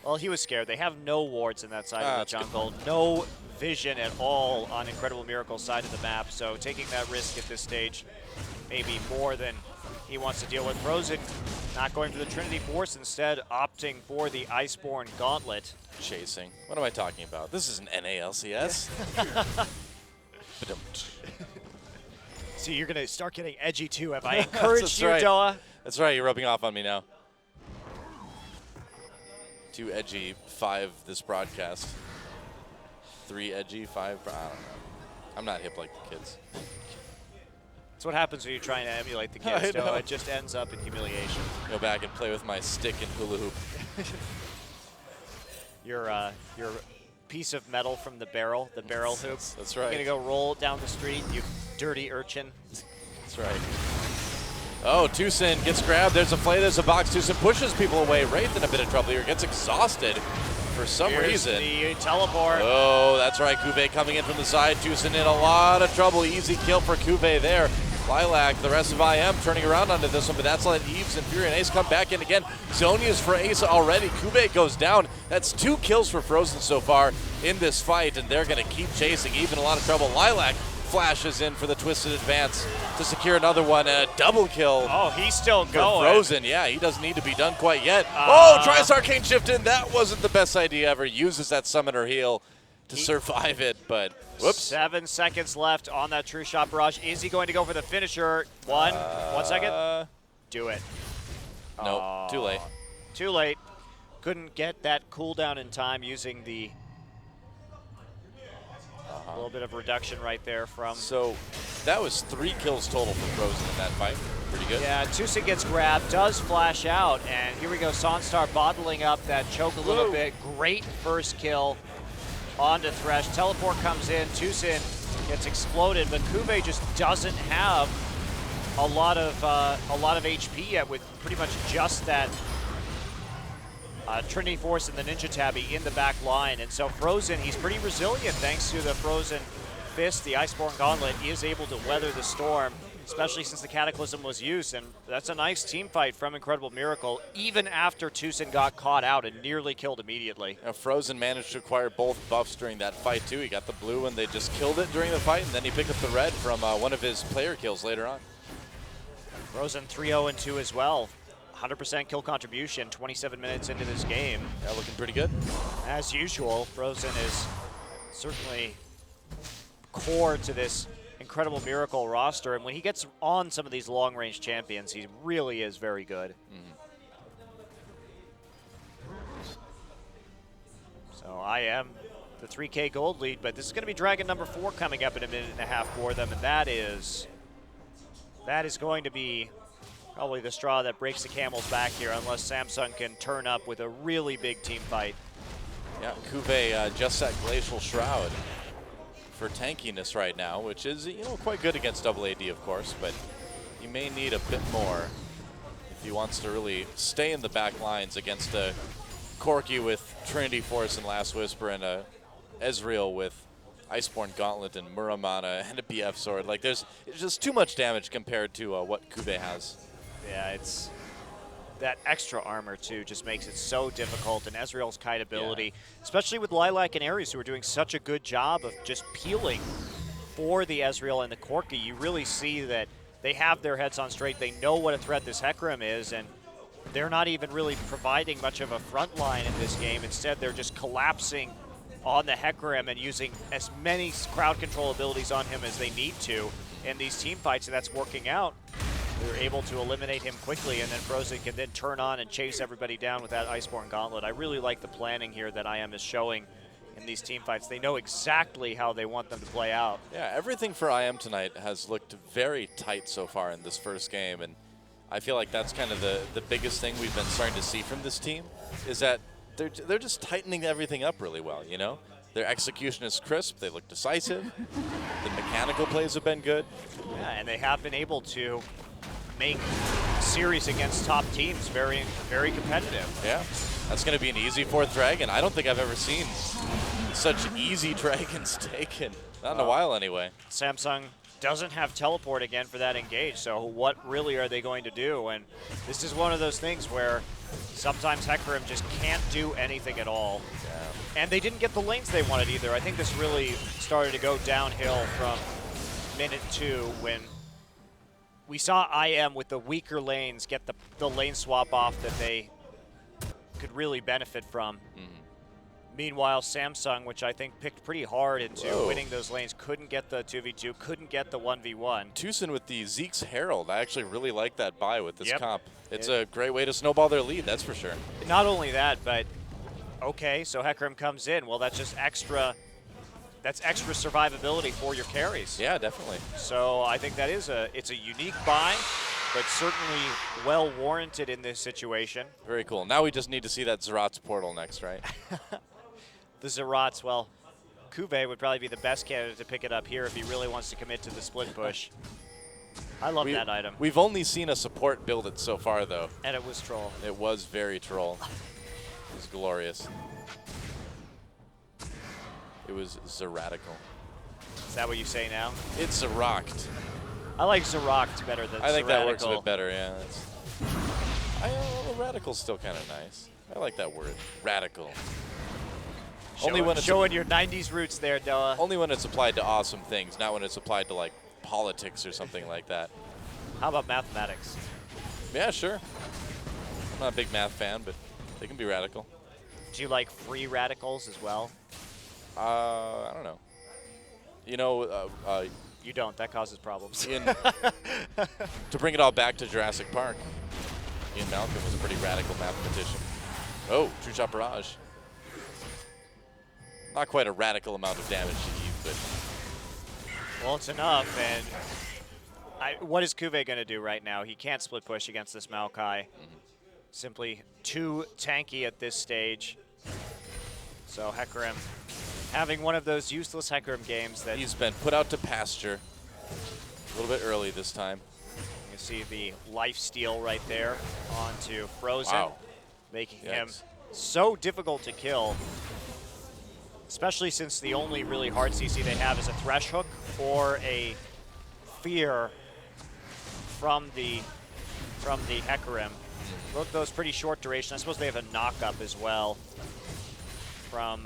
Well, he was scared. They have no wards in that side of the That's good. jungle. No vision at all on Incredible Miracle's side of the map. So taking that risk at this stage may be more than he wants to deal with. Frozen not going for the Trinity Force, instead opting for the Iceborne Gauntlet. Chasing. What am I talking about? This is an NALCS. See, you're going to start getting edgy too. Have I encouraged That's you, right. Doa? That's right, you're rubbing off on me now. Too edgy, 5 this broadcast. 3 edgy, 5, I don't know. I'm not hip like the kids. That's what happens when you're trying to emulate the I kids, know. Doa. It just ends up in humiliation. Go back and play with my stick and hula hoop. Your piece of metal from the barrel hoop. That's You're right. gonna go roll it down the street, you dirty urchin. That's right. Oh, Tucson gets grabbed. There's a play. There's a box. Tucson pushes people away. Wraith in a bit of trouble here. Gets exhausted for some Here's reason. the teleport. Oh, that's right. Kube coming in from the side. Tucson in a lot of trouble. Easy kill for Kube there. Lilac, the rest of IM turning around onto this one, but that's let Eves and Fury and Ace come back in again. Zonia's for Ace already. Kube goes down. That's 2 kills for Frozen so far in this fight, and they're going to keep chasing. Eve in a lot of trouble. Lilac flashes in for the twisted advance to secure another one, and a double kill. Oh, he's still for going. Frozen. Yeah, he doesn't need to be done quite yet. Tries Arcane Shift in. That wasn't the best idea ever. Uses that summoner heal to survive it, but whoops. 7 seconds left on that True Shot Barrage. Is he going to go for the finisher? 1 second. Do it. Nope, too late. Too late. Couldn't get that cooldown in time using the little bit of reduction right there from. So that was 3 kills total for Frozen in that fight. Pretty good. Yeah, Tucson gets grabbed, does flash out, and here we go. Sonstar bottling up that choke a little bit. Great first kill onto Thresh. Teleport comes in. Tucson gets exploded, but Kube just doesn't have a lot of HP yet, with pretty much just that Trinity Force and the Ninja Tabby in the back line. And so Frozen, he's pretty resilient thanks to the Frozen Fist. The Iceborne Gauntlet is able to weather the storm, especially since the Cataclysm was used. And that's a nice team fight from Incredible Miracle, even after Tucson got caught out and nearly killed immediately. Now Frozen managed to acquire both buffs during that fight too. He got the blue and they just killed it during the fight, and then he picked up the red from one of his player kills later on. Frozen 3-0-2 as well. 100% kill contribution 27 minutes into this game. Yeah, looking pretty good. As usual, Frozen is certainly core to this Incredible Miracle roster, and when he gets on some of these long-range champions, he really is very good. So I am the 3K gold lead, but this is going to be Dragon number 4 coming up in a minute and a half for them, and that is going to be probably the straw that breaks the camel's back here, unless Samsung can turn up with a really big team fight. Yeah, Kube just that Glacial Shroud for tankiness right now, which is, you know, quite good against double AD, of course, but he may need a bit more if he wants to really stay in the back lines against a Corki with Trinity Force and Last Whisper, and a Ezreal with Iceborne Gauntlet and Muramana and a BF Sword. Like, it's just too much damage compared to what Kube has. Yeah, it's that extra armor too just makes it so difficult, and Ezreal's kite ability, especially with Lilac and Ares, who are doing such a good job of just peeling for the Ezreal and the Corki. You really see that they have their heads on straight. They know what a threat this Hecarim is, and they're not even really providing much of a front line in this game. Instead, they're just collapsing on the Hecarim and using as many crowd control abilities on him as they need to in these team fights, and that's working out. They're able to eliminate him quickly, and then Frozen can then turn on and chase everybody down with that Iceborne Gauntlet. I really like the planning here that IM is showing in these team fights. They know exactly how they want them to play out. Yeah, everything for IM tonight has looked very tight so far in this first game, and I feel like that's kind of the biggest thing we've been starting to see from this team, is that they're just tightening everything up really well, you know? Their execution is crisp, they look decisive, the mechanical plays have been good. Yeah, and they have been able to make series against top teams very, very competitive. Yeah, that's going to be an easy 4th dragon. I don't think I've ever seen such easy dragons taken. Not in a while, anyway. Samsung doesn't have teleport again for that engage, so what really are they going to do? And this is one of those things where sometimes Hecarim just can't do anything at all. Yeah. And they didn't get the lanes they wanted either. I think this really started to go downhill from minute 2 when we saw IM with the weaker lanes get the lane swap off that they could really benefit from. Meanwhile, Samsung, which I think picked pretty hard into winning those lanes, couldn't get the 2v2, couldn't get the 1v1. Tucson with the Zeke's Herald. I actually really like that buy with this comp. It's a great way to snowball their lead, that's for sure. Not only that, but okay, so Hecarim comes in. Well, that's just extra. That's extra survivability for your carries. Yeah, definitely. So I think that is it's a unique buy, but certainly well warranted in this situation. Very cool. Now we just need to see that Zerat's portal next, right? The Zerats, well, Kube would probably be the best candidate to pick it up here if he really wants to commit to the split push. I love that item. We've only seen a support build it so far, though. And it was troll. It was very troll. It was glorious. It was Zeratical. Is that what you say now? It's Zerakt. I like Zerakt better than I think Zeratical. that works a bit better, yeah. Radical's still kind of nice. I like that word. Radical. Only when it's showing your 90s roots there, Doa. only when it's applied to awesome things, not when it's applied to like politics or something like that. How about mathematics? Yeah, sure. I'm not a big math fan, but they can be radical. Do you like free radicals as well? I don't know. You know, You don't. That causes problems. to bring it all back to Jurassic Park, Ian Malcolm was a pretty radical mathematician. Oh, true shot barrage. Not quite a radical amount of damage to Eve, but Well, it's enough. And what is Kuve going to do right now? He can't split push against this Maokai. Simply too tanky at this stage. So Hecarim having one of those useless Hecarim games that he's been put out to pasture a little bit early this time. you see the life steal right there onto Frozen, Wow. making Yikes. him so difficult to kill. Especially since the only really hard CC they have is a Thresh Hook or a Fear from the Hecarim. Both those pretty short duration. I suppose they have a knock-up as well from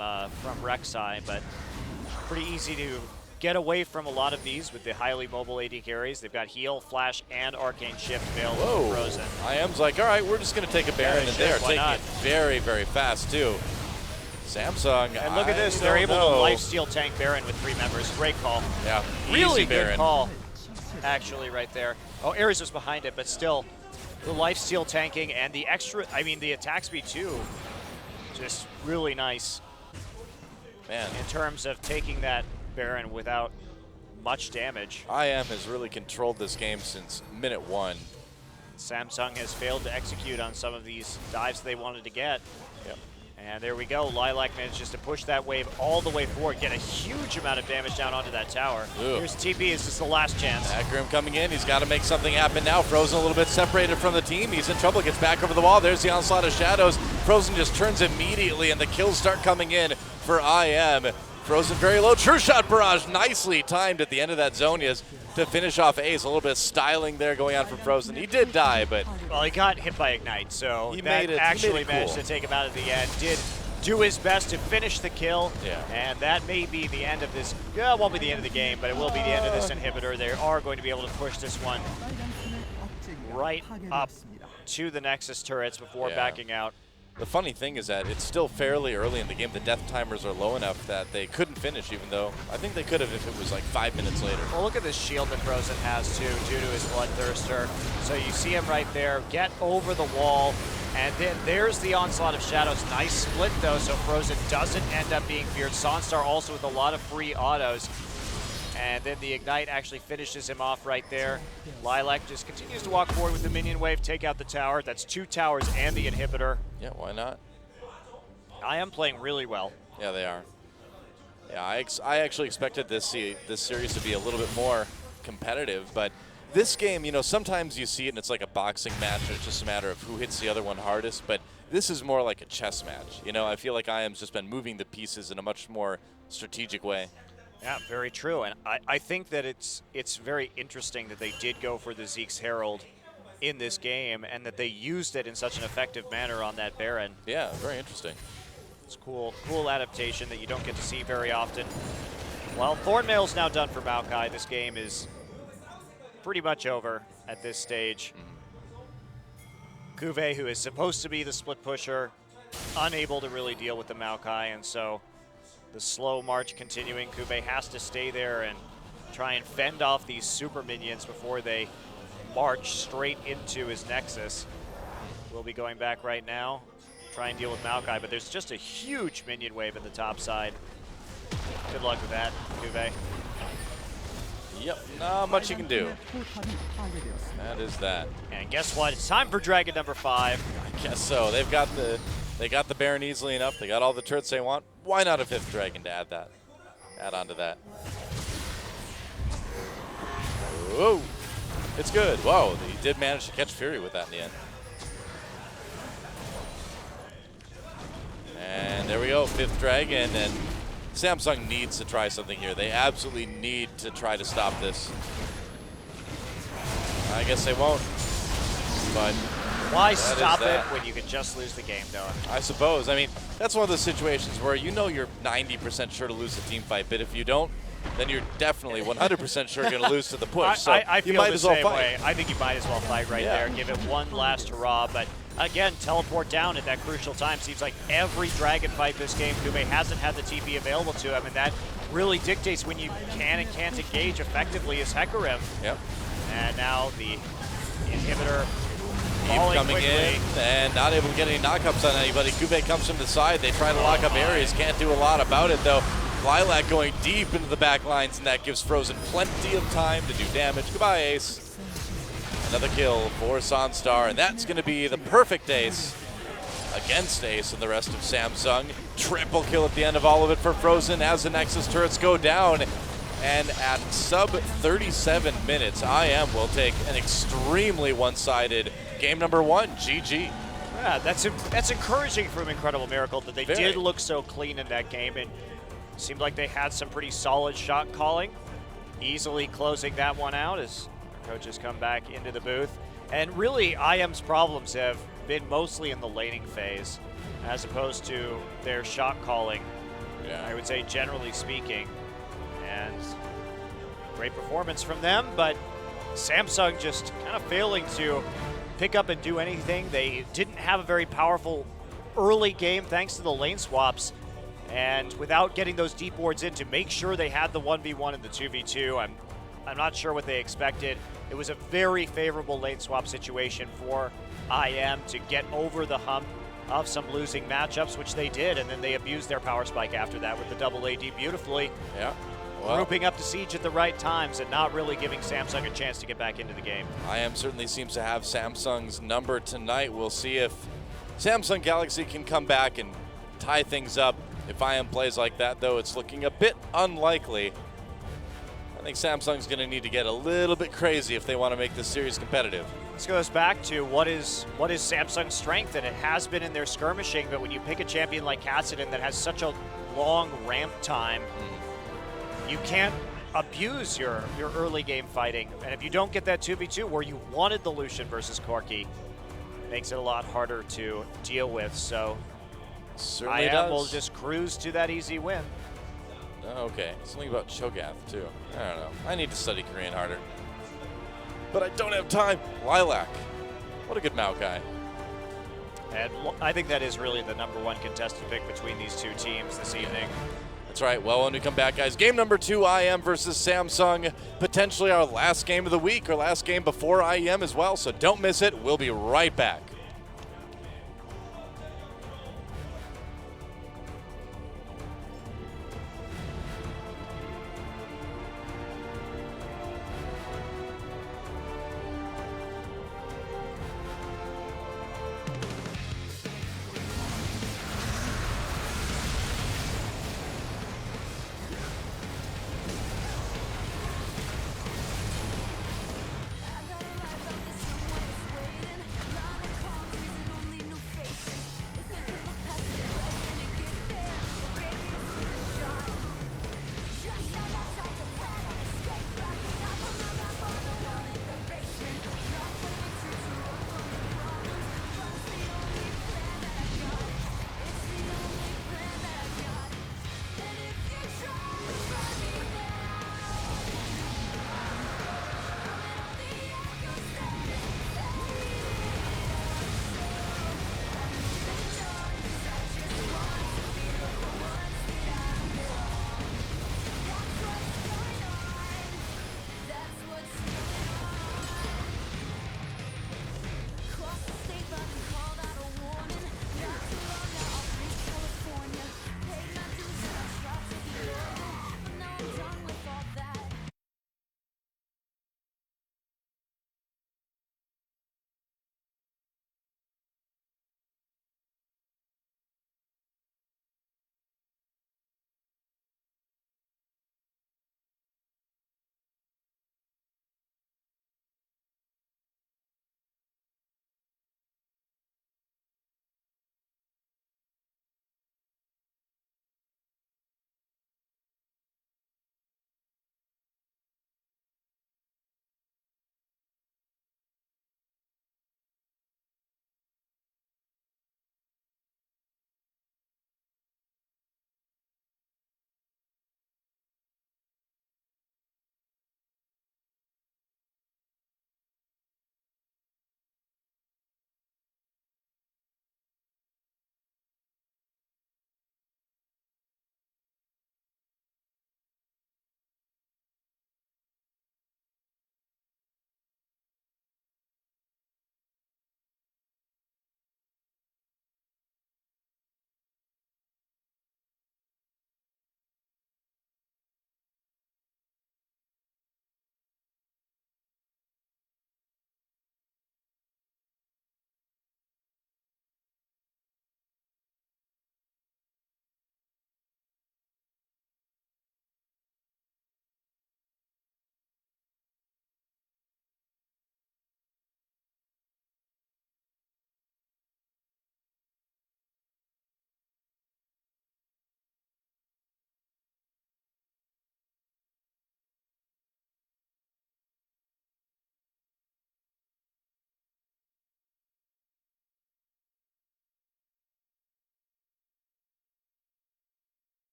Rek'Sai, but pretty easy to get away from a lot of these with the highly mobile AD carries. They've got Heal, Flash, and Arcane Shift available Whoa. for Frozen. IM's like, all right, we're just going to take a Baron, and they're why taking not? it very, very fast, too. Samsung, And look at this, I they're don't able know. to lifesteal tank Baron with 3 members. Great call. Yeah, Really easy good Baron. call, actually, right there. Oh, Ares was behind it, but still, the lifesteal tanking and the extra, I mean, the attack speed too, just really nice Man, in terms of taking that Baron without much damage. IM has really controlled this game since minute 1. Samsung has failed to execute on some of these dives they wanted to get. Yep. And there we go. Lilac manages to push that wave all the way forward, get a huge amount of damage down onto that tower. Ugh. Here's TP. Is this the last chance? Hecarim coming in. He's got to make something happen now. Frozen a little bit separated from the team. He's in trouble. Gets back over the wall. There's the onslaught of shadows. Frozen just turns immediately, and the kills start coming in for IM. Frozen very low. True shot barrage. Nicely timed at the end of that Zhonya's to finish off Ace. A little bit of styling there going on from Frozen. He did die, but Well, he got hit by Ignite, so He that made it- actually he made it managed cool. to take him out at the end. Did do his best to finish the kill, Yeah. and that may be the end of this. Yeah, it won't be the end of the game, but it will be the end of this inhibitor. They are going to be able to push this one right up to the Nexus turrets before Yeah. backing out. the funny thing is that it's still fairly early in the game. The death timers are low enough that they couldn't finish, even though I think they could have if it was like 5 minutes later. Well, look at this shield that Frozen has, too, due to his Bloodthirster. So you see him right there, get over the wall, and then there's the Onslaught of Shadows. Nice split, though, so Frozen doesn't end up being feared. Sonstar also with a lot of free autos. And then the Ignite actually finishes him off right there. Lilac just continues to walk forward with the minion wave, take out the tower. That's 2 towers and the inhibitor. Yeah, why not? I am playing really well. Yeah, they are. Yeah, I actually expected this series to be a little bit more competitive, but this game, you know, sometimes you see it and it's like a boxing match and it's just a matter of who hits the other one hardest, but this is more like a chess match. You know, I feel like IM's just been moving the pieces in a much more strategic way. Yeah, very true. And I think that it's very interesting that they did go for the Zeke's Herald in this game and that they used it in such an effective manner on that Baron. Yeah, very interesting. It's cool adaptation that you don't get to see very often. Well, Thornmail's now done for Maokai. This game is pretty much over at this stage. Kuve, who is supposed to be the split pusher, unable to really deal with the Maokai, and so the slow march continuing. Kuve has to stay there and try and fend off these super minions before they march straight into his Nexus. We'll be going back right now, try and deal with Maokai, but there's just a huge minion wave in the top side. Good luck with that, Kuve. Yep, not much you can do. That is that. And guess what? It's time for Dragon number 5. I guess so. They got the Baron easily enough. They got all the turrets they want. Why not a 5th dragon to add on to that? Whoa, it's good. Whoa, he did manage to catch Fury with that in the end. And there we go, 5th dragon, and Samsung needs to try something here. They absolutely need to try to stop this. I guess they won't, but Why stop it when you can just lose the game, Noah? I suppose. I mean, that's one of those situations where you know you're 90% sure to lose the team fight, but if you don't, then you're definitely 100% sure you're going to lose to the push. So I feel you might the as well same fight. way. I think you might as well fight right there. Give it one last hurrah, but again, teleport down at that crucial time. Seems like every dragon fight this game, Kube hasn't had the TP available to him, and that really dictates when you can and can't engage effectively as Hecarim. Yep. And now the inhibitor Eve falling coming quickly. in and not able to get any knockups on anybody. Kube comes from the side. They try to lock up areas. Can't do a lot about it, though. Lilac going deep into the back lines, and that gives Frozen plenty of time to do damage. Goodbye, Ace. Another kill for Sunstar, and that's going to be the perfect ace against Ace and the rest of Samsung. Triple kill at the end of all of it for Frozen as the Nexus turrets go down. And at sub 37 minutes, IM will take an extremely one-sided game number 1. GG. Yeah, that's encouraging from Incredible Miracle that they Very. did look so clean in that game, and seemed like they had some pretty solid shot calling, easily closing that one out as coaches come back into the booth. And really, IM's problems have been mostly in the laning phase, as opposed to their shot calling, I would say, generally speaking. And great performance from them, but Samsung just kind of failing to pick up and do anything. They didn't have a very powerful early game thanks to the lane swaps, and without getting those deep wards in to make sure they had the 1v1 and the 2v2, I'm not sure what they expected. It was a very favorable lane swap situation for IM to get over the hump of some losing matchups, which they did, and then they abused their power spike after that with the double AD beautifully. Yeah. Well, Grouping up to Siege at the right times and not really giving Samsung a chance to get back into the game. IM certainly seems to have Samsung's number tonight. We'll see if Samsung Galaxy can come back and tie things up. If IM plays like that, though, it's looking a bit unlikely. I think Samsung's going to need to get a little bit crazy if they want to make this series competitive. This goes back to what is Samsung's strength, and it has been in their skirmishing, but when you pick a champion like Kassadin that has such a long ramp time, you can't abuse your early game fighting. And if you don't get that 2v2 where you wanted the Lucian versus Corki, it makes it a lot harder to deal with. So Certainly IM will does. just cruise to that easy win. Okay, something about Cho'Gath, too. I don't know. I need to study Korean harder. But I don't have time. Lilac. What a good Maokai. And I think that is really the number one contested pick between these two teams this evening. That's right. Well, when we come back, guys, game number 2, IM versus Samsung. Potentially our last game of the week, or last game before IM as well, so don't miss it. We'll be right back.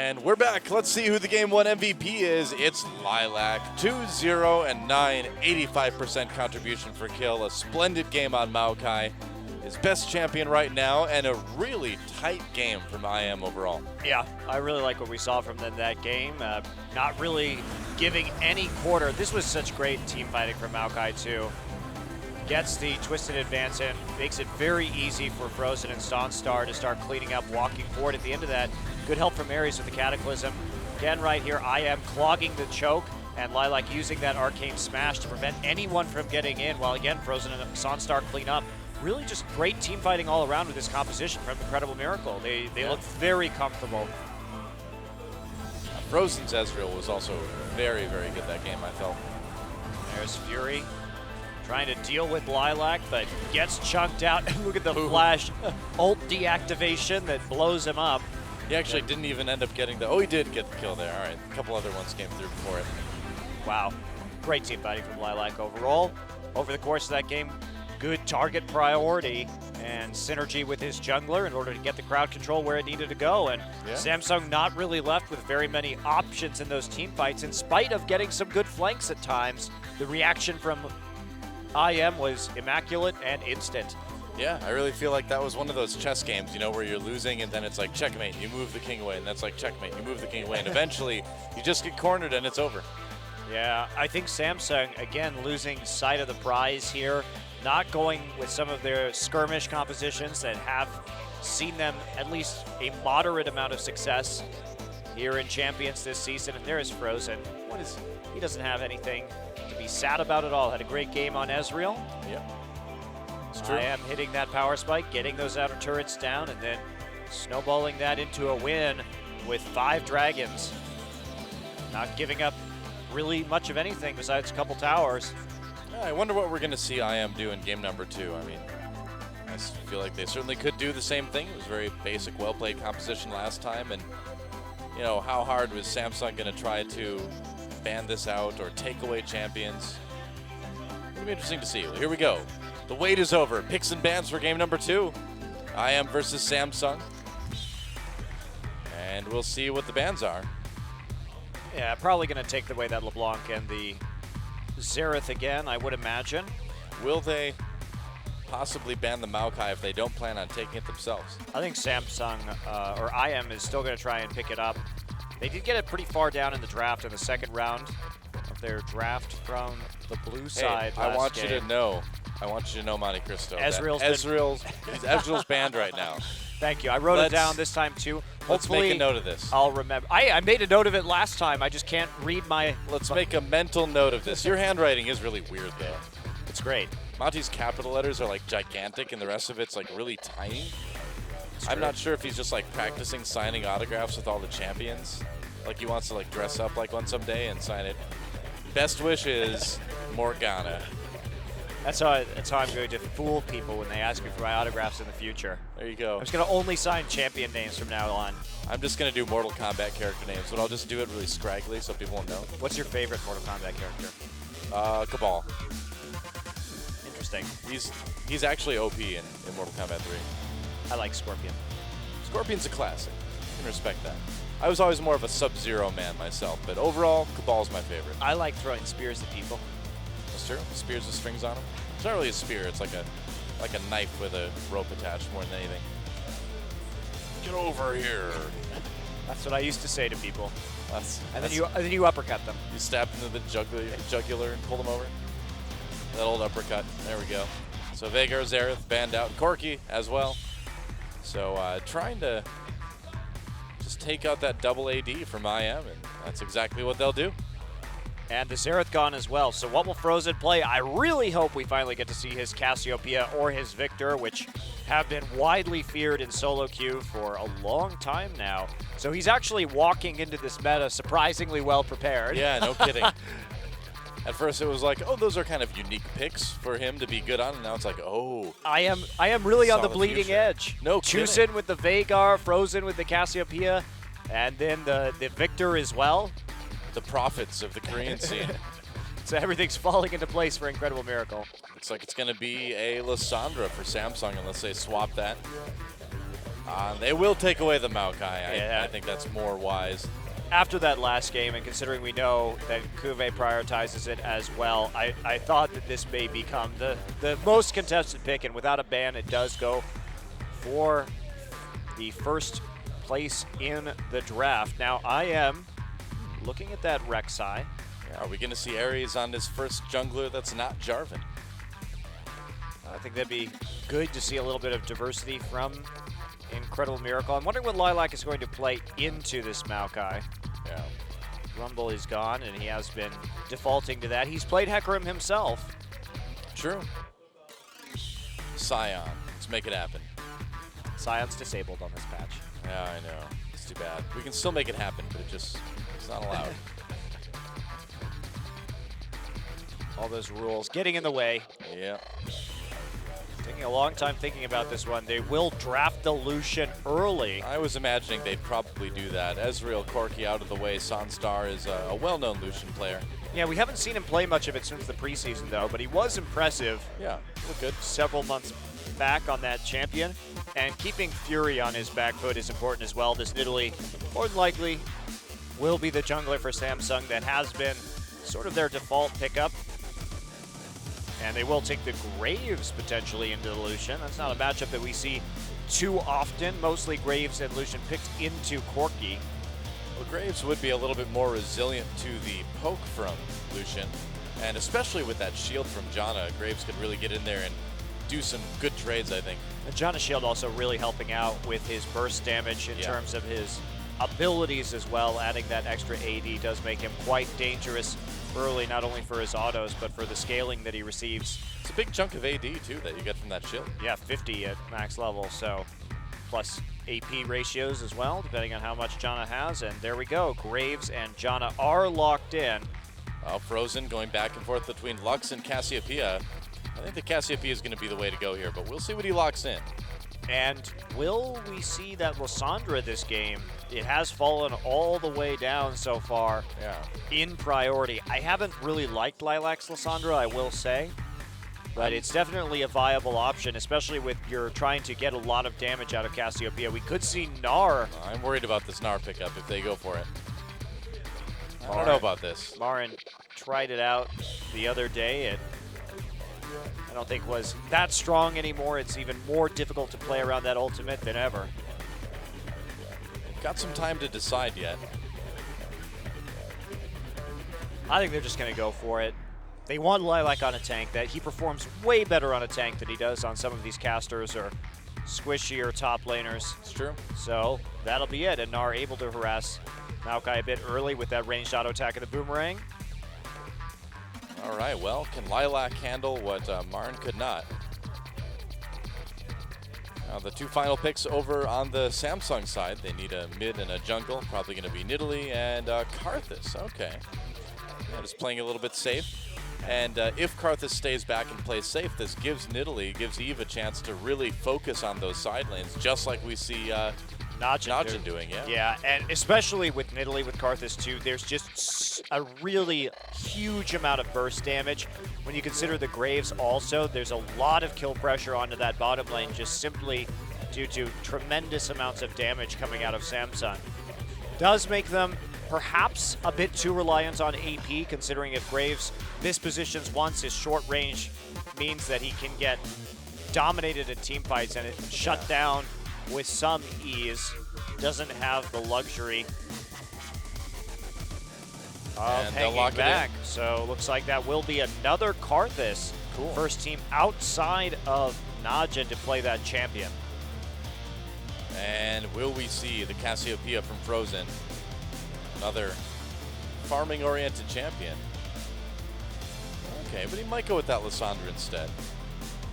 And we're back. Let's see who the Game 1 MVP is. It's Lilac. 2-0 and 9, 85% contribution for kill. A splendid game on Maokai. His best champion right now, and a really tight game from IM overall. Yeah, I really like what we saw from them that game. Not really giving any quarter. This was such great team fighting from Maokai too. Gets the twisted advance in, makes it very easy for Frozen and Stonstar to start cleaning up, walking forward at the end of that. Good help from Ares with the Cataclysm. Again, right here, IM clogging the choke, and Lilac using that Arcane Smash to prevent anyone from getting in, while again, Frozen and Stonstar clean up. Really just great team fighting all around with this composition from Incredible Miracle. They look very comfortable. Frozen's Ezreal was also very, very good that game, I felt. There's Fury trying to deal with Lilac, but gets chunked out. And look at the flash ult deactivation that blows him up. He actually didn't even end up getting the... Oh, he did get the kill there. All right, a couple other ones came through before it. Wow. Great team fighting from Lilac overall. Over the course of that game, good target priority and synergy with his jungler in order to get the crowd control where it needed to go. And Samsung not really left with very many options in those team fights. In spite of getting some good flanks at times, the reaction from IM was immaculate and instant. Yeah, I really feel like that was one of those chess games, you know, where you're losing and then it's like checkmate, you move the king away, and that's like checkmate, you move the king away, and eventually you just get cornered and it's over. Yeah, I think Samsung, again, losing sight of the prize here, not going with some of their skirmish compositions that have seen them at least a moderate amount of success here in Champions this season. And there is Frozen. He doesn't have anything to be sad about at all. Had a great game on Ezreal. Yep. It's true. I am hitting that power spike, getting those outer turrets down, and then snowballing that into a win with 5 dragons. Not giving up really much of anything besides a couple towers. Yeah, I wonder what we're going to see IM do in game number 2. I mean, I feel like they certainly could do the same thing. It was very basic, well-played composition last time, and you know, how hard was Samsung going to try to ban this out or take away champions? It'll be interesting to see. Well, here we go. The wait is over. Picks and bans for game number 2. IM versus Samsung. And we'll see what the bans are. Yeah, probably going to take away that LeBlanc and the Xerath again, I would imagine. Will they possibly ban the Maokai if they don't plan on taking it themselves? I think Samsung or IM is still going to try and pick it up. They did get it pretty far down in the draft in the second round of their draft from the blue side. Hey, I want you to know, Monte Cristo, Ezreal's banned right now. Thank you. I wrote it down this time too. Let's make a note of this. I'll remember. I made a note of it last time. I just can't read my... Let's make a mental note of this. Your handwriting is really weird, though. It's great. Monty's capital letters are like gigantic, and the rest of it's like really tiny. I'm not sure if he's just like practicing signing autographs with all the champions. Like he wants to like dress up like one someday and sign it. Best wishes, Morgana. That's how I'm going to fool people when they ask me for my autographs in the future. There you go. I'm just going to only sign champion names from now on. I'm just going to do Mortal Kombat character names, but I'll just do it really scraggly so people won't know. What's your favorite Mortal Kombat character? Cabal. Interesting. He's actually OP in Mortal Kombat 3. I like Scorpion. Scorpion's a classic. You can respect that. I was always more of a Sub-Zero man myself, but overall, Cabal's my favorite. I like throwing spears at people. That's true. Spears with strings on them. It's not really a spear. It's like a knife with a rope attached more than anything. Get over here. That's what I used to say to people. And then you uppercut them. You stab them to the jugular and pull them over. That old uppercut. There we go. So Veigar, Xerath banned out. Corki as well. So trying to just take out that double AD from IM, and that's exactly what they'll do. And the Xerath gone as well. So what will Frozen play? I really hope we finally get to see his Cassiopeia or his Victor, which have been widely feared in solo queue for a long time now. So he's actually walking into this meta surprisingly well prepared. Yeah, no kidding. At first it was like, oh, those are kind of unique picks for him to be good on, and now it's like, oh. I am really on the bleeding edge. No kidding. Chusin with the Veigar, Frozen with the Cassiopeia, and then the Victor as well. The prophets of the Korean scene. So everything's falling into place for Incredible Miracle. Looks like it's going to be a Lissandra for Samsung unless they swap that. They will take away the Maokai. Yeah. I think that's more wise. After that last game, and considering we know that Kuve prioritizes it as well, I thought that this may become the most contested pick, and without a ban, it does go for the first place in the draft. Now, I am looking at that Rek'Sai. Yeah, are we going to see Ares on his first jungler that's not Jarvan? I think that'd be good to see a little bit of diversity from Incredible Miracle. I'm wondering what Lilac is going to play into this Maokai. Yeah. Rumble is gone, and he has been defaulting to that. He's played Hecarim himself. True. Scion. Let's make it happen. Scion's disabled on this patch. Yeah, I know. It's too bad. We can still make it happen, but it's not allowed. All those rules getting in the way. Yeah. Taking a long time thinking about this one. They will draft the Lucian early. I was imagining they'd probably do that. Ezreal, Corki out of the way. Sanstar is a well-known Lucian player. Yeah, we haven't seen him play much of it since the preseason, though, but he was impressive. Yeah, look good. Several months back on that champion. And keeping Fury on his back foot is important as well. This Nidalee, more than likely, will be the jungler for Samsung that has been sort of their default pickup. And they will take the Graves potentially into the Lucian. That's not a matchup that we see too often. Mostly Graves and Lucian picked into Corki. Well, Graves would be a little bit more resilient to the poke from Lucian. And especially with that shield from Janna, Graves could really get in there and do some good trades, I think. And Janna Shield also really helping out with his burst damage in terms of his abilities as well. Adding that extra AD does make him quite dangerous early, not only for his autos, but for the scaling that he receives. It's a big chunk of AD, too, that you get from that shield. Yeah, 50 at max level, so plus AP ratios as well, depending on how much Janna has. And there we go. Graves and Janna are locked in. Frozen going back and forth between Lux and Cassiopeia. I think the Cassiopeia is going to be the way to go here, but we'll see what he locks in. And will we see that Lissandra this game? It has fallen all the way down so far in priority. I haven't really liked Lilac's Lissandra, I will say. But it's definitely a viable option, especially with you're trying to get a lot of damage out of Cassiopeia. We could see Gnar. I'm worried about this Gnar pickup if they go for it. I don't know about this. Marin tried it out the other day. It, I don't think was that strong anymore. It's even more difficult to play around that ultimate than ever. Got some time to decide yet. I think they're just going to go for it. They want Lilac on a tank. That he performs way better on a tank than he does on some of these casters or squishier top laners. It's true. So that'll be it. And Gnar able to harass Maokai a bit early with that ranged auto attack of the boomerang. All right, well, can Lilac handle what Marin could not? Now the two final picks over on the Samsung side. They need a mid and a jungle. Probably going to be Nidalee and Karthus. Okay. Yeah, just playing a little bit safe. And if Karthus stays back and plays safe, this gives Nidalee, gives Eve a chance to really focus on those side lanes, just like we see Najin doing. Yeah, and especially with Nidalee, with Karthus too, there's just a really huge amount of burst damage. When you consider the Graves also, there's a lot of kill pressure onto that bottom lane just simply due to tremendous amounts of damage coming out of Samsung. Does make them perhaps a bit too reliant on AP, considering if Graves this positions once, his short range means that he can get dominated in team fights and it shut down with some ease. Doesn't have the luxury of hanging back. So looks like that will be another Karthus. Cool. First team outside of Najin to play that champion. And will we see the Cassiopeia from Frozen? Another farming-oriented champion. Okay, but he might go with that Lissandra instead.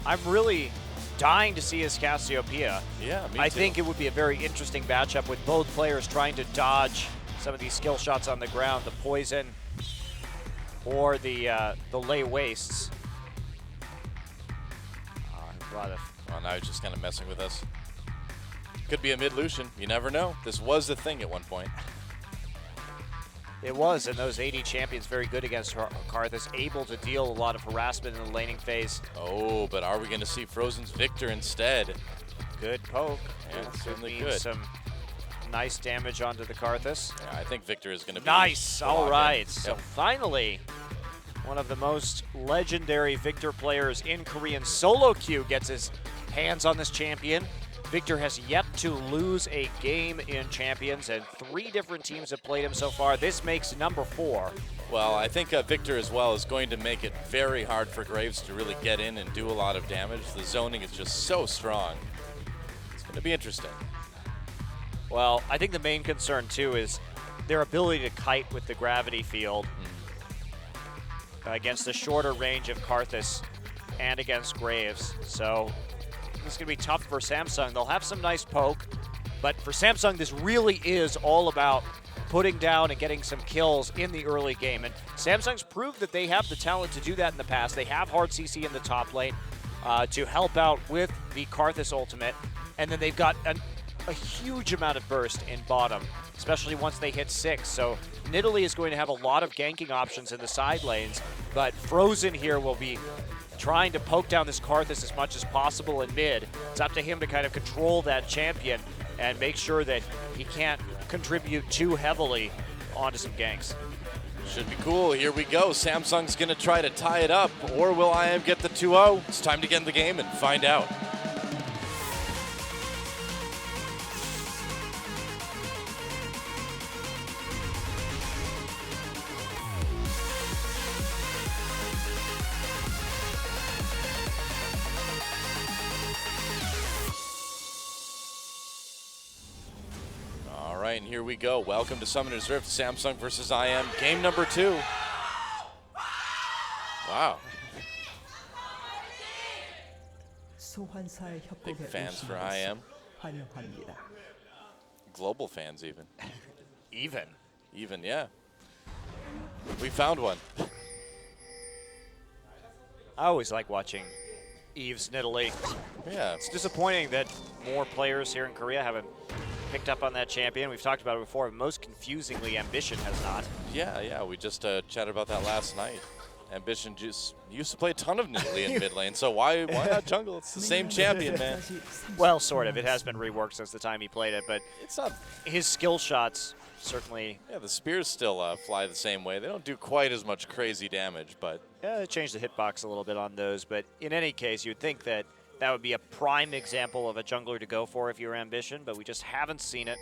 I'm really dying to see his Cassiopeia. Yeah, me too. I think it would be a very interesting matchup with both players trying to dodge some of these skill shots on the ground, the poison or the lay wastes. Well, now he's just kind of messing with us. Could be a mid Lucian. You never know. This was the thing at one point. It was, and those AD champions very good against Karthus, able to deal a lot of harassment in the laning phase. Oh, but are we going to see Frozen's Victor instead? Good poke. Yeah, Could certainly mean good. some nice damage onto the Karthus. Yeah, I think Victor is going to be Nice. the All lock-in. right. So Yep. finally, one of the most legendary Victor players in Korean solo queue gets his hands on this champion. Victor has yet to lose a game in Champions, and 3 different teams have played him so far. This makes number 4. Well, I think Victor as well is going to make it very hard for Graves to really get in and do a lot of damage. The zoning is just so strong. It's going to be interesting. Well, I think the main concern, too, is their ability to kite with the gravity field against the shorter range of Karthus and against Graves. So this is going to be tough for Samsung. They'll have some nice poke, but for Samsung, this really is all about putting down and getting some kills in the early game. And Samsung's proved that they have the talent to do that in the past. They have hard CC in the top lane to help out with the Karthus ultimate. And then they've got a huge amount of burst in bottom, especially once they hit 6. So Nidalee is going to have a lot of ganking options in the side lanes, but Frozen here will be trying to poke down this Karthus as much as possible in mid. It's up to him to kind of control that champion and make sure that he can't contribute too heavily onto some ganks. Should be cool. Here we go. Samsung's going to try to tie it up, or will IM get the 2-0? It's time to get in the game and find out. All right, and here we go. Welcome to Summoner's Rift, Samsung versus IM, game number 2. Wow. 소환사의 Big 협곡에 fans for 오신 것을 IM. 환영합니다. Global fans even. Even. Yeah. We found one. I always like watching Eve's Nidalee. Yeah. It's disappointing that more players here in Korea haven't picked up on that champion. We've talked about it before. Most confusingly, Ambition has not. Yeah. We just chatted about that last night. Ambition just used to play a ton of Nidalee in mid lane, so why not jungle? It's the same champion, man. Well, sort of. It has been reworked since the time he played it, but It's not. his skill shots certainly Yeah, the spears still fly the same way. They don't do quite as much crazy damage, but they changed the hitbox a little bit on those. But in any case, you'd think that that would be a prime example of a jungler to go for if you're Ambition, but we just haven't seen it.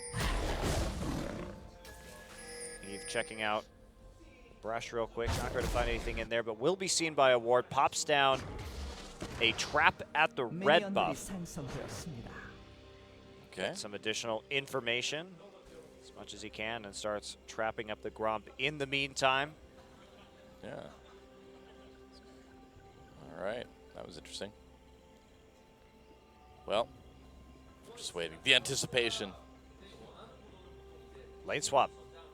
Eve checking out Brush real quick, not going to find anything in there, but will be seen by a ward. Pops down a trap at the red 미니언들이 buff. 생성되었습니다. okay. Some additional information as much as he can and starts trapping up the Gromp in the meantime. Yeah. All right, that was interesting. Well, just waiting. The anticipation. Lane swap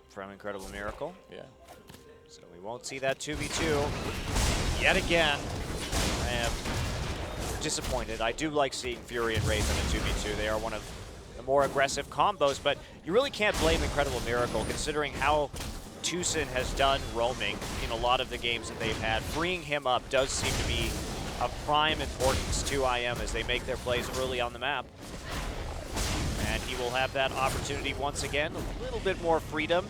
from Incredible Miracle. Yeah. So we won't see that 2v2 yet again. I am disappointed. I do like seeing Fury and Wraith in a 2v2. They are one of the more aggressive combos, but you really can't blame Incredible Miracle considering how Tucson has done roaming in a lot of the games that they've had. Freeing him up does seem to be of prime importance to IM as they make their plays early on the map. And he will have that opportunity once again, a little bit more freedom.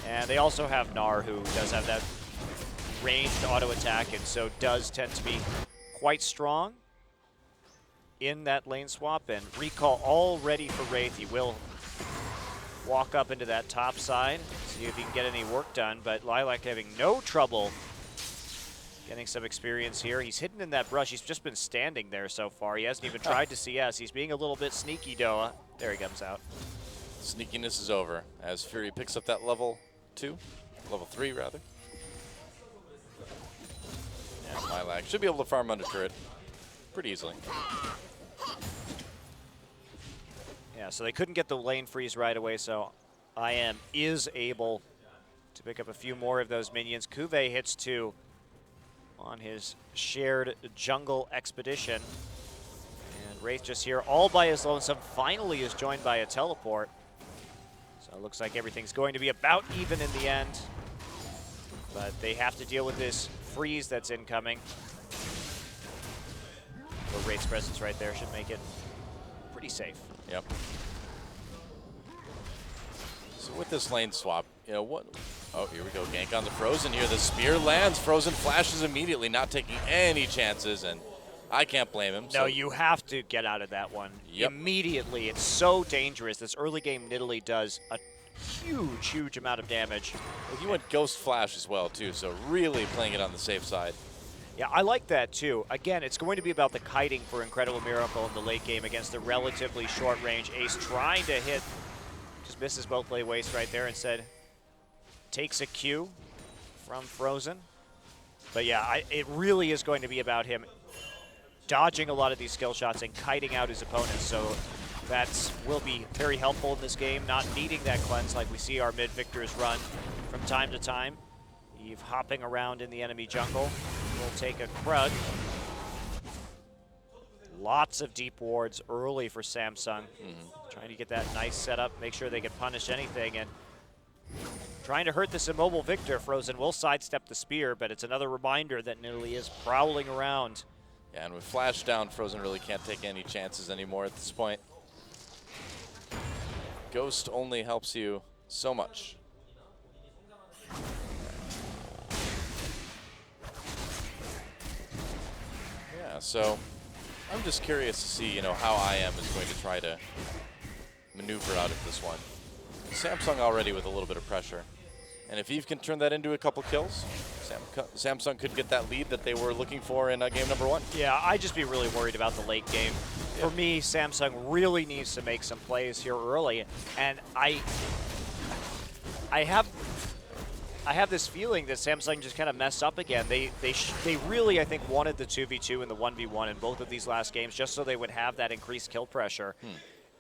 And they also have Gnar, who does have that ranged auto attack, and so does tend to be quite strong in that lane swap. And recall all ready for Wraith. He will walk up into that top side, see if he can get any work done. But Lilac having no trouble getting some experience here. He's hidden in that brush. He's just been standing there so far. He hasn't even tried to CS. He's being a little bit sneaky, Doa. There he comes out. Sneakiness is over as Fury picks up that level 2, level 3 rather. And Lilac should be able to farm under turret pretty easily. Yeah, so they couldn't get the lane freeze right away, so IM is able to pick up a few more of those minions. Kuve hits 2 on his shared jungle expedition. And Wraith just here all by his lonesome, finally is joined by a teleport. So it looks like everything's going to be about even in the end. But they have to deal with this freeze that's incoming. But Wraith's presence right there should make it pretty safe. Yep. So with this lane swap, you know what? Oh, here we go. Gank on the Frozen here. The spear lands. Frozen flashes immediately, not taking any chances, and I can't blame him. No, So you have to get out of that one immediately. It's so dangerous. This early game Nidalee does a huge amount of damage. he went Ghost Flash as well, too, so really playing it on the safe side. Yeah, I like that too. Again, it's going to be about the kiting for Incredible Miracle in the late game against the relatively short range Ace trying to hit. Just misses both play waste right there. Instead, takes a Q from Frozen. But yeah, it really is going to be about him dodging a lot of these skill shots and kiting out his opponents. So that will be very helpful in this game, not needing that cleanse like we see our mid Victors run from time to time. Eve hopping around in the enemy jungle. Will take a Krug. Lots of deep wards early for Samsung. Trying to get that nice setup, make sure they can punish anything, and trying to hurt this immobile Victor. Frozen will sidestep the spear, but it's another reminder that Nidalee is prowling around. Yeah, and with Flash down, Frozen really can't take any chances anymore at this point. Ghost only helps you so much. Yeah, so I'm just curious to see, you know, how IM is going to try to maneuver out of this one. Samsung already with a little bit of pressure. And if Eve can turn that into a couple kills, Samsung could get that lead that they were looking for in game number 1. Yeah, I'd just be really worried about the late game. For me, Samsung really needs to make some plays here early. And I have this feeling that Samsung just kind of messed up again. They really, I think, wanted the 2v2 and the 1v1 in both of these last games just so they would have that increased kill pressure.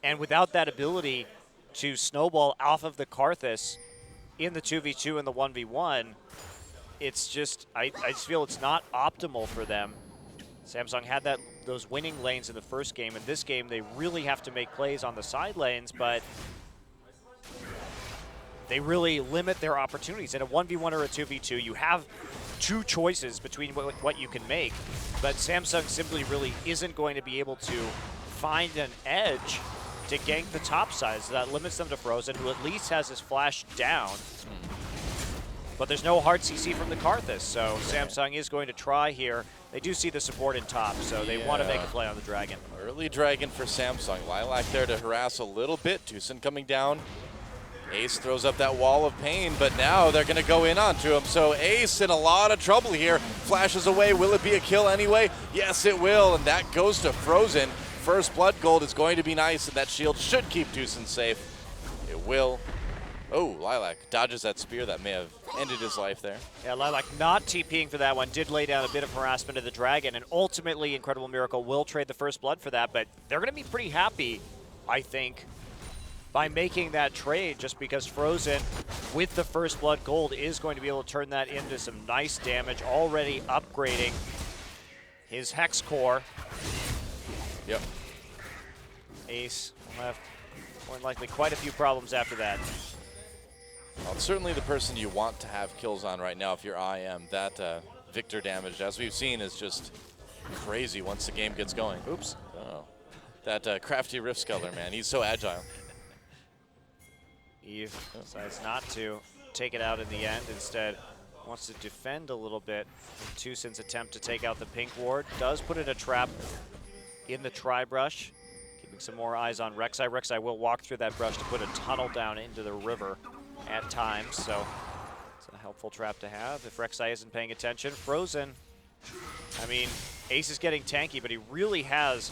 And without that ability to snowball off of the Karthus in the 2v2 and the 1v1, it's just, I just feel it's not optimal for them. Samsung had those winning lanes in the first game. In this game, they really have to make plays on the side lanes, but they really limit their opportunities. In a 1v1 or a 2v2, you have two choices between what you can make, but Samsung simply really isn't going to be able to find an edge to gank the top side, so that limits them to Frozen, who at least has his flash down. But there's no hard CC from the Karthus, so Samsung is going to try here. They do see the support in top, so they want to make a play on the Dragon. Early Dragon for Samsung. Lilac there to harass a little bit. Tucson coming down. Ace throws up that wall of pain, but now they're going to go in onto him. So Ace in a lot of trouble here. Flashes away. Will it be a kill anyway? Yes, it will, and that goes to Frozen. First blood gold is going to be nice, and that shield should keep Tucson safe. It will. Oh, Lilac dodges that spear. That may have ended his life there. Yeah, Lilac not TPing for that one. Did lay down a bit of harassment of the Dragon, and ultimately Incredible Miracle will trade the first blood for that, but they're going to be pretty happy, I think, by making that trade, just because Frozen, with the first blood gold, is going to be able to turn that into some nice damage, already upgrading his Hex Core. Yep. Ace will have more than likely quite a few problems after that. Well, it's certainly the person you want to have kills on right now if you're IM. That Victor damage, as we've seen, is just crazy once the game gets going. Oops. Oh. That crafty Rift Sculler, man, he's so agile. Eve decides not to take it out in the end. Instead, wants to defend a little bit. Tucson's attempt to take out the pink ward does put in a trap in the tri-brush. Keeping some more eyes on Rek'Sai. Rek'Sai will walk through that brush to put a tunnel down into the river at times, so it's a helpful trap to have if Rek'Sai isn't paying attention. Frozen, I mean, Ace is getting tanky, but he really has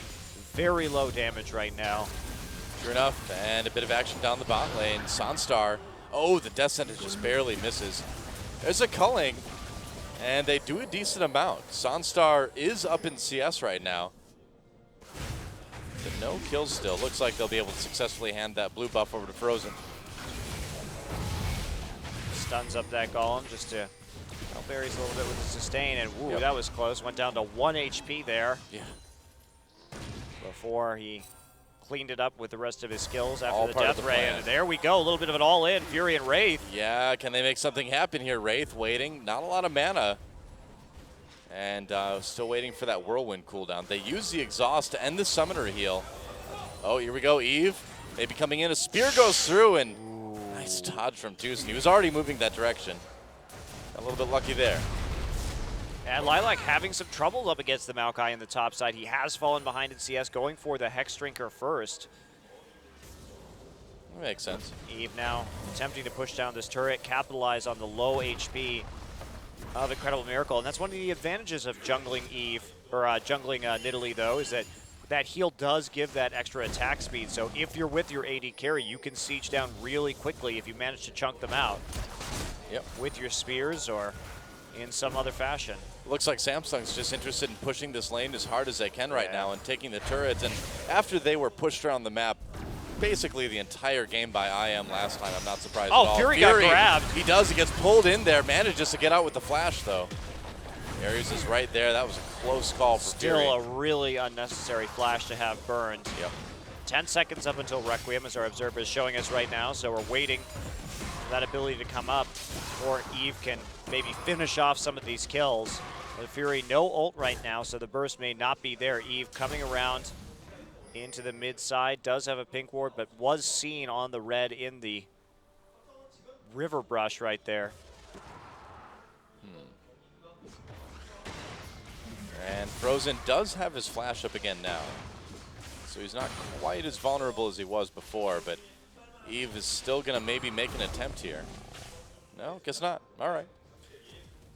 very low damage right now. Sure enough, and a bit of action down the bot lane. Sunstar, oh, the Death Sentence just barely misses. There's a culling, and they do a decent amount. Sunstar is up in CS right now. But no kills still. Looks like they'll be able to successfully hand that blue buff over to Frozen. Stuns up that Golem just to help Ares a little bit with the sustain, and woo, that was close. Went down to 1 HP there. Yeah. Before he cleaned it up with the rest of his skills after All the part of Death the Ray, plan. and there we go, a little bit of an all-in. Fury and Wraith. Yeah, can they make something happen here? Wraith waiting, not a lot of mana. And still waiting for that Whirlwind cooldown. They use the Exhaust to end the Summoner heal. Oh, here we go, Eve. Maybe coming in. A spear goes through, and nice dodge from Tucson. He was already moving that direction. A little bit lucky there. And Lilac having some trouble up against the Maokai in the top side. He has fallen behind in CS, going for the Hex Drinker first. That makes sense. Eve now attempting to push down this turret, capitalize on the low HP of Incredible Miracle. And that's one of the advantages of jungling Eve, or jungling Nidalee, though, is that that heal does give that extra attack speed. So if you're with your AD carry, you can siege down really quickly if you manage to chunk them out. Yep. With your spears or in some other fashion. Looks like Samsung's just interested in pushing this lane as hard as they can right now and taking the turrets. And after they were pushed around the map basically the entire game by IM last time, I'm not surprised at all. Fury got grabbed. He does. He gets pulled in there. Manages to get out with the flash, though. Ares is right there. That was a close call for Still Fury. a really unnecessary flash to have burned. Yep. 10 seconds up until Requiem, as our observer is showing us right now, so we're waiting for that ability to come up, or Eve can maybe finish off some of these kills. But Fury, no ult right now, so the burst may not be there. Eve coming around into the mid side, does have a pink ward, but was seen on the red in the river brush right there. And Frozen does have his flash up again now. So he's not quite as vulnerable as he was before, but Eve is still going to maybe make an attempt here. No, guess not. All right.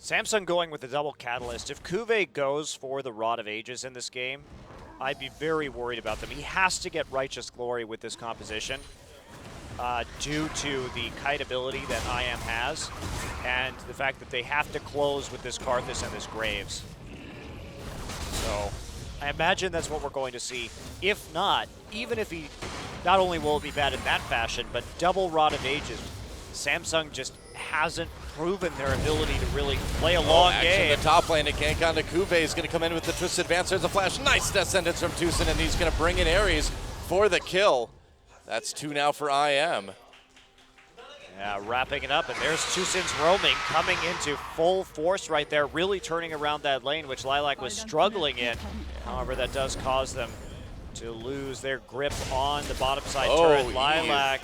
Samsung going with the double catalyst. If Kuve goes for the Rod of Ages in this game, I'd be very worried about them. He has to get Righteous Glory with this composition due to the kite ability that IM has and the fact that they have to close with this Karthus and this Graves. So I imagine that's what we're going to see. If not, even if he, not only will it be bad in that fashion, but double Rod of Ages, Samsung just hasn't proven their ability to really play a long game. In the top lane, it can't count to Kuve is going to come in with the Twisted Advance. There's a flash. Nice death sentence from Tucson, and he's going to bring in Ares for the kill. That's 2 now for IM. Yeah, wrapping it up, and there's Tucson's roaming coming into full force right there, really turning around that lane, which Lilac was struggling in. However, that does cause them to lose their grip on the bottom side turret. Lilac.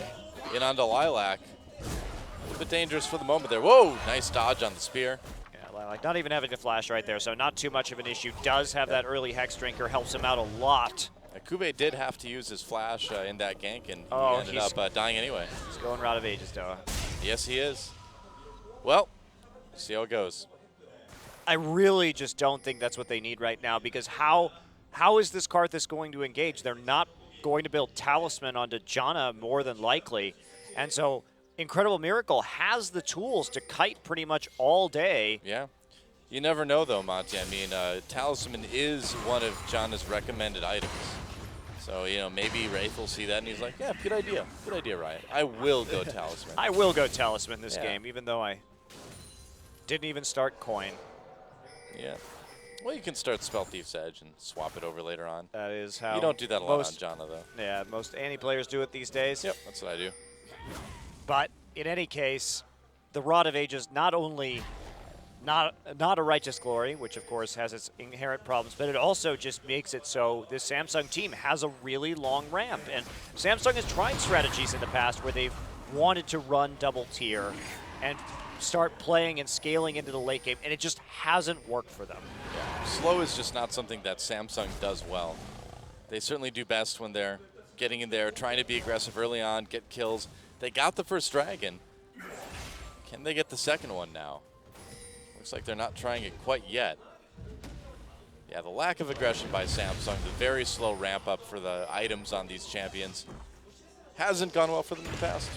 In onto Lilac. A little bit dangerous for the moment there. Whoa, nice dodge on the spear. Yeah, Lilac not even having to flash right there, so not too much of an issue. Does have that early Hex Drinker, helps him out a lot. Kuve did have to use his flash in that gank, and he ended up dying anyway. He's going Rod of Ages, Doa. Yes, he is. Well, see how it goes. I really just don't think that's what they need right now, because how is this Karthus going to engage? They're not going to build Talisman onto Janna more than likely. And so Incredible Miracle has the tools to kite pretty much all day. Yeah. You never know, though, Monty. I mean, Talisman is one of Janna's recommended items. So, you know, maybe Wraith will see that and he's like, yeah, good idea. Good idea, Riot. I will go Talisman. I will go Talisman this game, even though I didn't even start Coin. Yeah. Well, you can start Spell Thief's Edge and swap it over later on. That is how you don't do that a lot on Janna, though. Yeah, most Annie players do it these days. Yep, that's what I do. But in any case, the Rod of Ages not only not a Righteous Glory, which of course has its inherent problems, but it also just makes it so this Samsung team has a really long ramp. And Samsung has tried strategies in the past where they've wanted to run double tier and start playing and scaling into the late game, and it just hasn't worked for them. Yeah. Slow is just not something that Samsung does well. They certainly do best when they're getting in there, trying to be aggressive early on, get kills. They got the first dragon. Can they get the second one now? Looks like they're not trying it quite yet. Yeah, the lack of aggression by Samsung, the very slow ramp up for the items on these champions hasn't gone well for them in the past.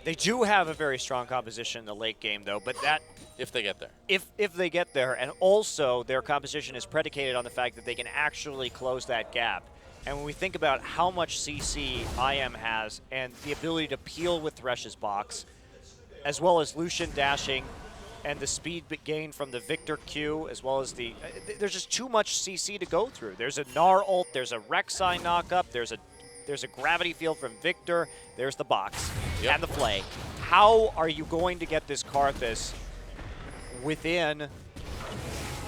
They do have a very strong composition in the late game, though, but that... If they get there. If they get there, and also their composition is predicated on the fact that they can actually close that gap. And when we think about how much CC IM has and the ability to peel with Thresh's box, as well as Lucian dashing, and the speed gain from the Victor Q, as well as the... there's just too much CC to go through. There's a Gnar ult, there's a Rek'Sai knockup, there's a gravity field from Victor, there's the box, and the Flay. How are you going to get this Karthus within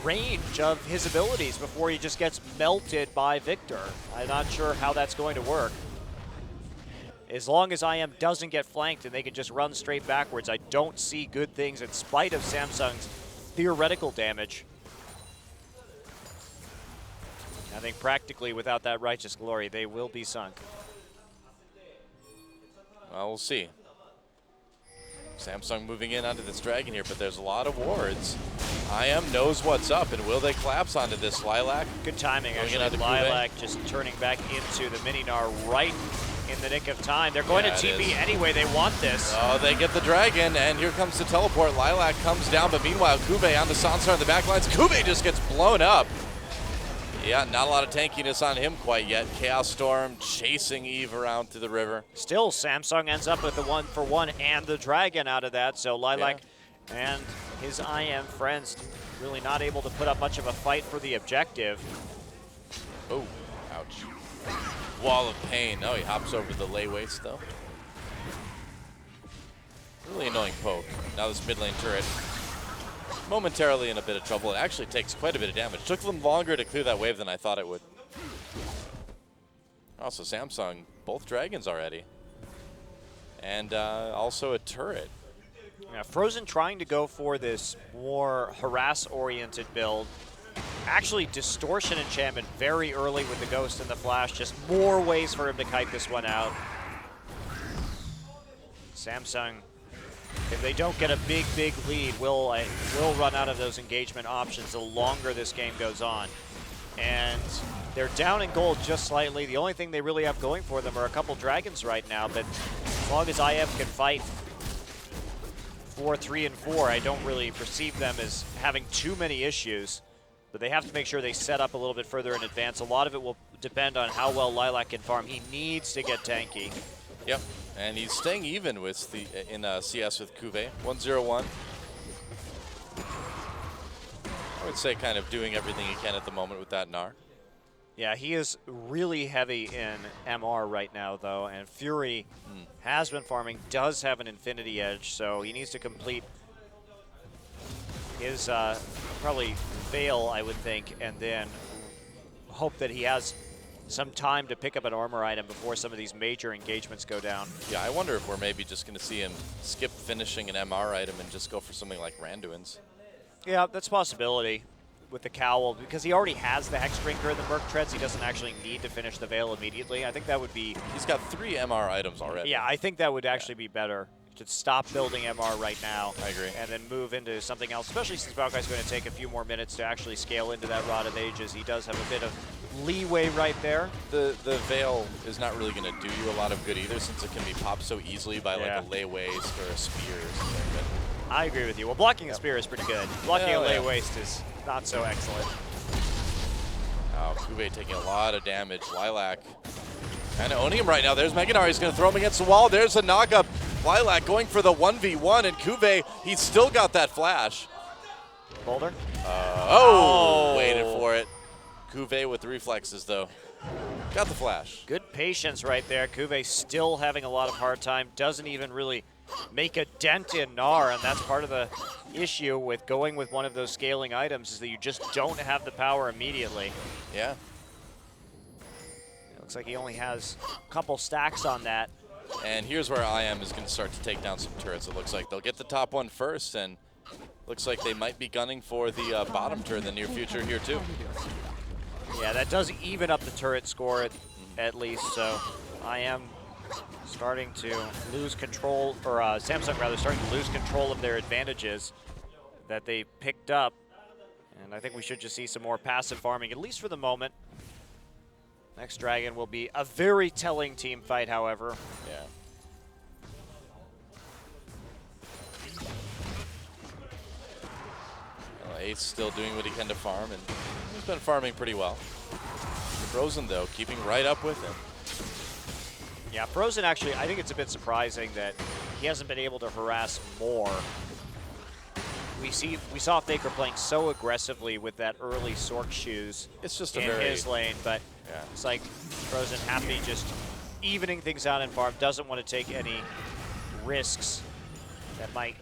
range of his abilities before he just gets melted by Victor. I'm not sure how that's going to work. As long as IM doesn't get flanked and they can just run straight backwards, I don't see good things in spite of Samsung's theoretical damage. I think practically without that Righteous Glory, they will be sunk. Well, we'll see. Samsung moving in onto this Dragon here, but there's a lot of wards. IM knows what's up, and will they collapse onto this Lilac? Good timing, Going actually. into Lilac just turning back into the Mini-Gnar right in the nick of time. They're going to TP anyway. They want this. Oh, they get the Dragon, and here comes the teleport. Lilac comes down, but meanwhile, Kube on the Sansar in the back lines. Kube just gets blown up. Yeah, not a lot of tankiness on him quite yet. Chaos Storm chasing Eve around to the river. Still, Samsung ends up with the 1-for-1 and the Dragon out of that. So Lilac and his IM friends really not able to put up much of a fight for the objective. Oh, ouch. Wall of pain. Oh, he hops over the lay waste, though. Really annoying poke. Now this mid lane turret momentarily in a bit of trouble. It actually takes quite a bit of damage. Took them longer to clear that wave than I thought it would. Also, Samsung, both Dragons already. And also a turret. Yeah, Frozen trying to go for this more harass-oriented build. Actually, Distortion Enchantment very early with the Ghost and the Flash. Just more ways for him to kite this one out. Samsung, if they don't get a big lead, will run out of those engagement options the longer this game goes on. And they're down in gold just slightly. The only thing they really have going for them are a couple Dragons right now, but as long as IM can fight 4, 3, and 4, I don't really perceive them as having too many issues. But they have to make sure they set up a little bit further in advance. A lot of it will depend on how well Lilac can farm. He needs to get tanky. Yep, and he's staying even with the in CS with Kuve. 1-0-1. I would say kind of doing everything he can at the moment with that Gnar. Yeah, he is really heavy in MR right now, though, and Fury has been farming, does have an Infinity Edge, so he needs to complete his probably fail, I would think, and then hope that he has some time to pick up an armor item before some of these major engagements go down. Yeah, I wonder if we're maybe just going to see him skip finishing an MR item and just go for something like Randuin's. Yeah, that's a possibility with the Cowl, because he already has the Hex Drinker and the Merc Treads. He doesn't actually need to finish the Veil immediately. I think that would be... He's got 3 MR items already. Yeah, I think that would actually be better to stop building MR right now. I agree. And then move into something else, especially since Maokai's going to take a few more minutes to actually scale into that Rod of Ages. He does have a bit of leeway right there. The Veil is not really going to do you a lot of good either, since it can be popped so easily by like a lay waste or a spear or something. But I agree with you. Well, blocking a spear is pretty good. Blocking a lay waste is not so excellent. Oh, Kube taking a lot of damage. Lilac kind of owning him right now. There's Mega Gnar. He's going to throw him against the wall. There's a knockup. Lilac going for the 1v1, and Kube, he's still got that flash. Boulder? Waited for it. Kube with the reflexes, though. Got the flash. Good patience right there. Kube still having a lot of hard time. Doesn't even really make a dent in Gnar, and that's part of the issue with going with one of those scaling items, is that you just don't have the power immediately. Yeah. It looks like he only has a couple stacks on that. And here's where IM is going to start to take down some turrets. It looks like they'll get the top one first, and looks like they might be gunning for the bottom turret in the near future here too. Yeah, that does even up the turret score at least, so IM starting to lose control, or Samsung rather, starting to lose control of their advantages that they picked up. And I think we should just see some more passive farming, at least for the moment. Next Dragon will be a very telling team fight, however. Yeah. Well, Ace still doing what he can to farm, and he's been farming pretty well. Frozen, though, keeping right up with him. Yeah, Frozen actually, I think it's a bit surprising that he hasn't been able to harass more. We saw FLICKR playing so aggressively with that early Sork shoes It's just a in very his lane, but it's like Frozen happy just evening things out in farm, doesn't want to take any risks that might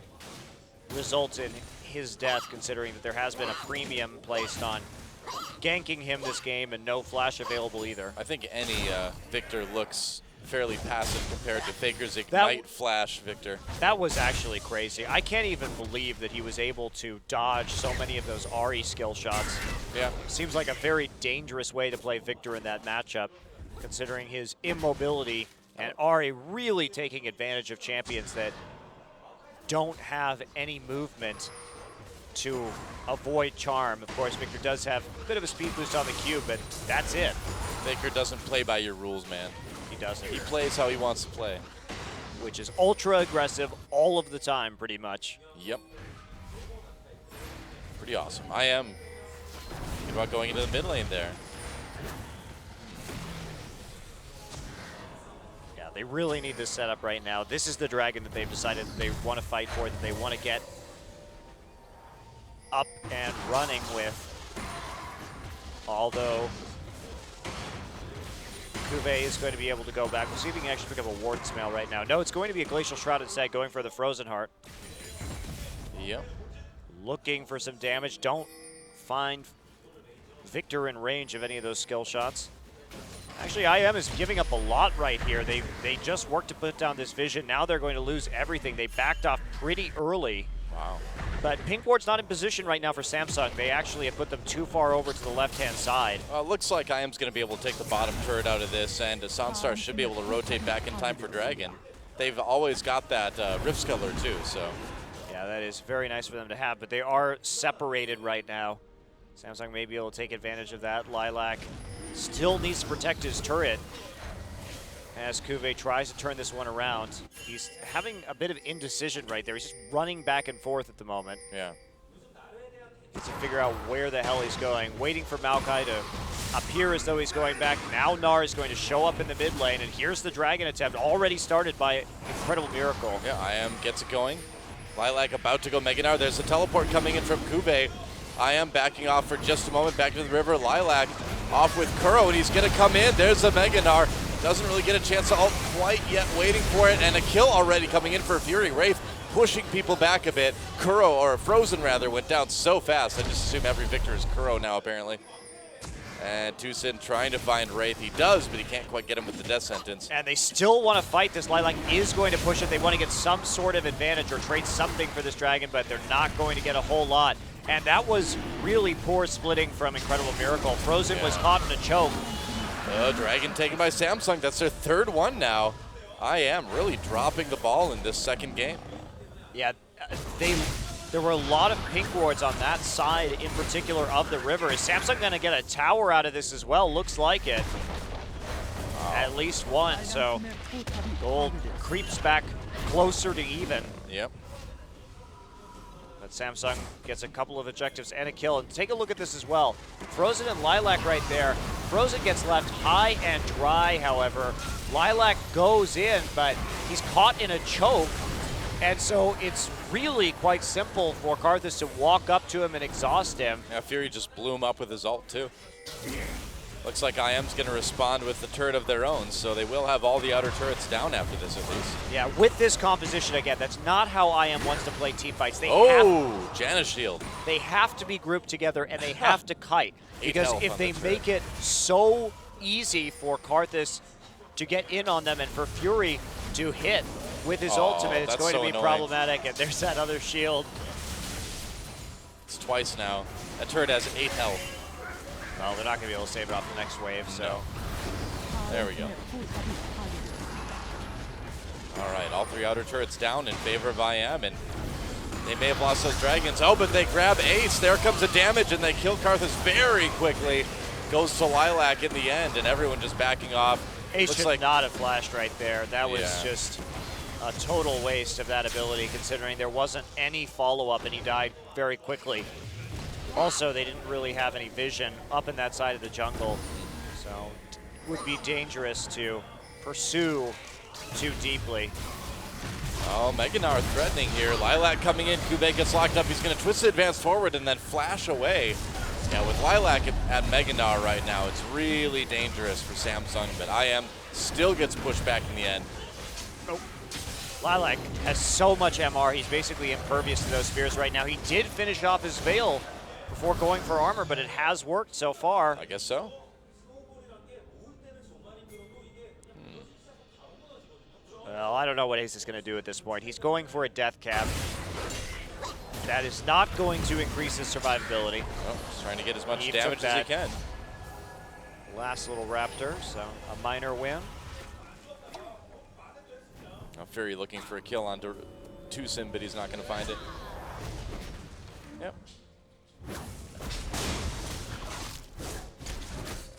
result in his death, considering that there has been a premium placed on ganking him this game and no flash available either. I think any Victor looks fairly passive compared to Faker's Ignite Flash Victor. That was actually crazy. I can't even believe that he was able to dodge so many of those Ahri skill shots. Yeah. Seems like a very dangerous way to play Victor in that matchup, considering his immobility and Ahri really taking advantage of champions that don't have any movement to avoid charm. Of course, Victor does have a bit of a speed boost on the cube, but that's it. Faker doesn't play by your rules, man. He doesn't. He plays how he wants to play. Which is ultra aggressive all of the time, pretty much. Yep. Pretty awesome. I am thinking about going into the mid lane there. Yeah, they really need this setup right now. This is the dragon that they've decided that they want to fight for, that they want to get up and running with. Although Cuvée is going to be able to go back. We'll see if he can actually pick up a Warden Smell right now. No, it's going to be a Glacial Shroud instead, going for the Frozen Heart. Yep. Looking for some damage. Don't find Victor in range of any of those skill shots. Actually, IM is giving up a lot right here. They just worked to put down this vision. Now they're going to lose everything. They backed off pretty early. Wow. But Pink Ward's not in position right now for Samsung. They actually have put them too far over to the left-hand side. Well, it looks like IM's going to be able to take the bottom turret out of this, and Sunstar should be able to rotate back in time for Dragon. They've always got that Rift Sculler too, so. Yeah, that is very nice for them to have, but they are separated right now. Samsung may be able to take advantage of that. Lilac still needs to protect his turret as Cuvée tries to turn this one around. He's having a bit of indecision right there. He's just running back and forth at the moment. Yeah. Needs to figure out where the hell he's going. Waiting for Maokai to appear as though he's going back. Now Gnar is going to show up in the mid lane, and here's the Dragon attempt, already started by Incredible Miracle. Yeah, IM gets it going. Lilac about to go Mega Gnar. There's a teleport coming in from Cuvée. IM backing off for just a moment, back to the river. Lilac off with Kuro, and he's going to come in. There's the Mega Gnar. Doesn't really get a chance to ult quite yet, waiting for it, and a kill already coming in for Fury. Wraith pushing people back a bit. Kuro, or Frozen rather, went down so fast. I just assume every Victor is Kuro now, apparently. And Tucson trying to find Wraith. He does, but he can't quite get him with the death sentence. And they still want to fight this. Lilac is going to push it. They want to get some sort of advantage or trade something for this Dragon, but they're not going to get a whole lot. And that was really poor splitting from Incredible Miracle. Frozen was caught in a choke. Dragon taken by Samsung. That's their third one now. I am really dropping the ball in this second game. Yeah, there were a lot of pink wards on that side in particular of the river. Is Samsung going to get a tower out of this as well? Looks like it. At least one, so gold creeps back closer to even. Yep. But Samsung gets a couple of objectives and a kill. And take a look at this as well. Frozen and Lilac right there. Frozen gets left high and dry, however. Lilac goes in, but he's caught in a choke. And so it's really quite simple for Karthus to walk up to him and exhaust him. Yeah, Fury just blew him up with his ult too. Looks like IM's going to respond with the turret of their own, so they will have all the outer turrets down after this at least. Yeah, with this composition again, that's not how IM wants to play team fights. They Janus shield. They have to be grouped together and they have to kite. Because if they the make it so easy for Karthus to get in on them and for Fury to hit with his ultimate, it's going to be annoying. problematic. And there's that other shield. It's twice now. That turret has 8 health. Well, they're not going to be able to save it off the next wave, so. No. There we go. All right, all 3 outer turrets down in favor of IM, and they may have lost those dragons. Oh, but they grab Ace. There comes the damage, and they kill Karthus very quickly. Goes to Lilac in the end, and everyone just backing off. Ace Looks should like not have flashed right there. That was just a total waste of that ability, considering there wasn't any follow-up, and he died very quickly. Also, they didn't really have any vision up in that side of the jungle, so it would be dangerous to pursue too deeply. Oh, Mega Gnar threatening here. Lilac coming in. Cuvée gets locked up. He's going to twist the advance forward and then flash away. Yeah, with Lilac at Mega Gnar right now, it's really dangerous for Samsung, but IM still gets pushed back in the end. Lilac has so much MR, he's basically impervious to those spears right now. He did finish off his Veil before going for armor, but it has worked so far. I guess so. Well, I don't know what Ace is going to do at this point. He's going for a death cap. That is not going to increase his survivability. Oh, he's trying to get as much Eve damage took as he that. can. Last little Raptor, so a minor win. Now Fury looking for a kill on Tucson, but he's not going to find it. Yep.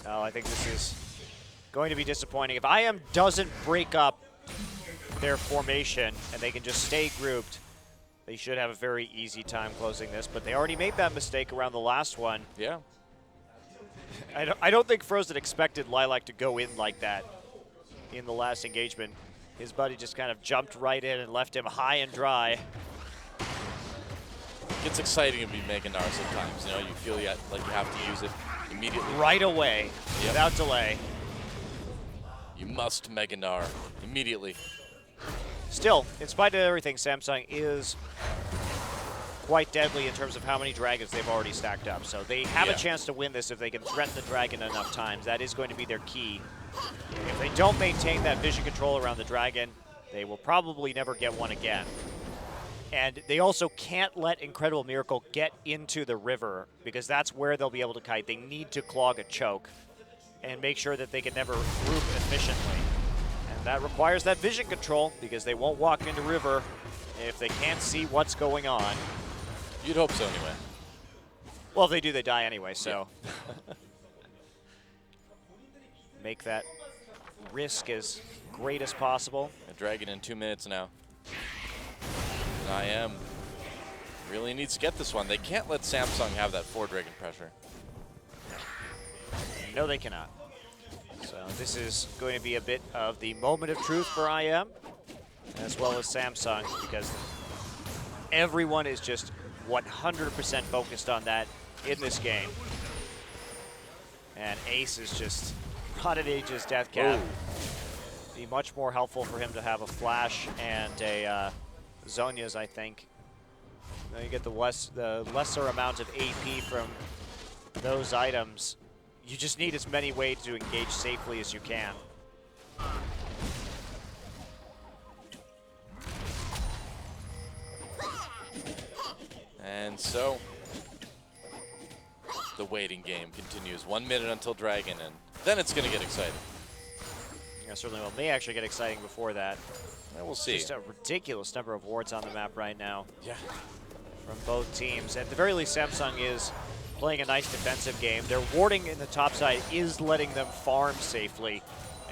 Oh, I think this is going to be disappointing. If IM doesn't break up their formation and they can just stay grouped, they should have a very easy time closing this, but they already made that mistake around the last one. Yeah. I don't think Frozen expected Lilac to go in like that in the last engagement. His buddy just kind of jumped right in and left him high and dry. It's exciting to be Meganar sometimes. You know, you feel like you have to use it immediately. Right away, Yep. without delay. You must Meganar immediately. Still, in spite of everything, Samsung is quite deadly in terms of how many dragons they've already stacked up. So they have a chance to win this if they can threaten the dragon enough times. That is going to be their key. If they don't maintain that vision control around the dragon, they will probably never get one again. And they also can't let Incredible Miracle get into the river because that's where they'll be able to kite. They need to clog a choke and make sure that they can never group efficiently. And that requires that vision control because they won't walk into river if they can't see what's going on. You'd hope so anyway. Well, if they do, they die anyway, so. Make that risk as great as possible. A dragon in 2 minutes now. And IM really needs to get this one. They can't let Samsung have that 4-dragon pressure. No, they cannot. So this is going to be a bit of the moment of truth for IM, as well as Samsung, because everyone is just 100% focused on that in this game. And Ace is just Rotted Age's death cap. Be much more helpful for him to have a flash and a Zhonya's, I think. Now you get the lesser amount of AP from those items. You just need as many ways to engage safely as you can. And so the waiting game continues. 1 minute until Dragon, and then it's going to get exciting. Yeah, certainly will. May actually get exciting before that. Yeah, we'll see. Just a ridiculous number of wards on the map right now. Yeah. From both teams. At the very least, Samsung is playing a nice defensive game. Their warding in the top side is letting them farm safely,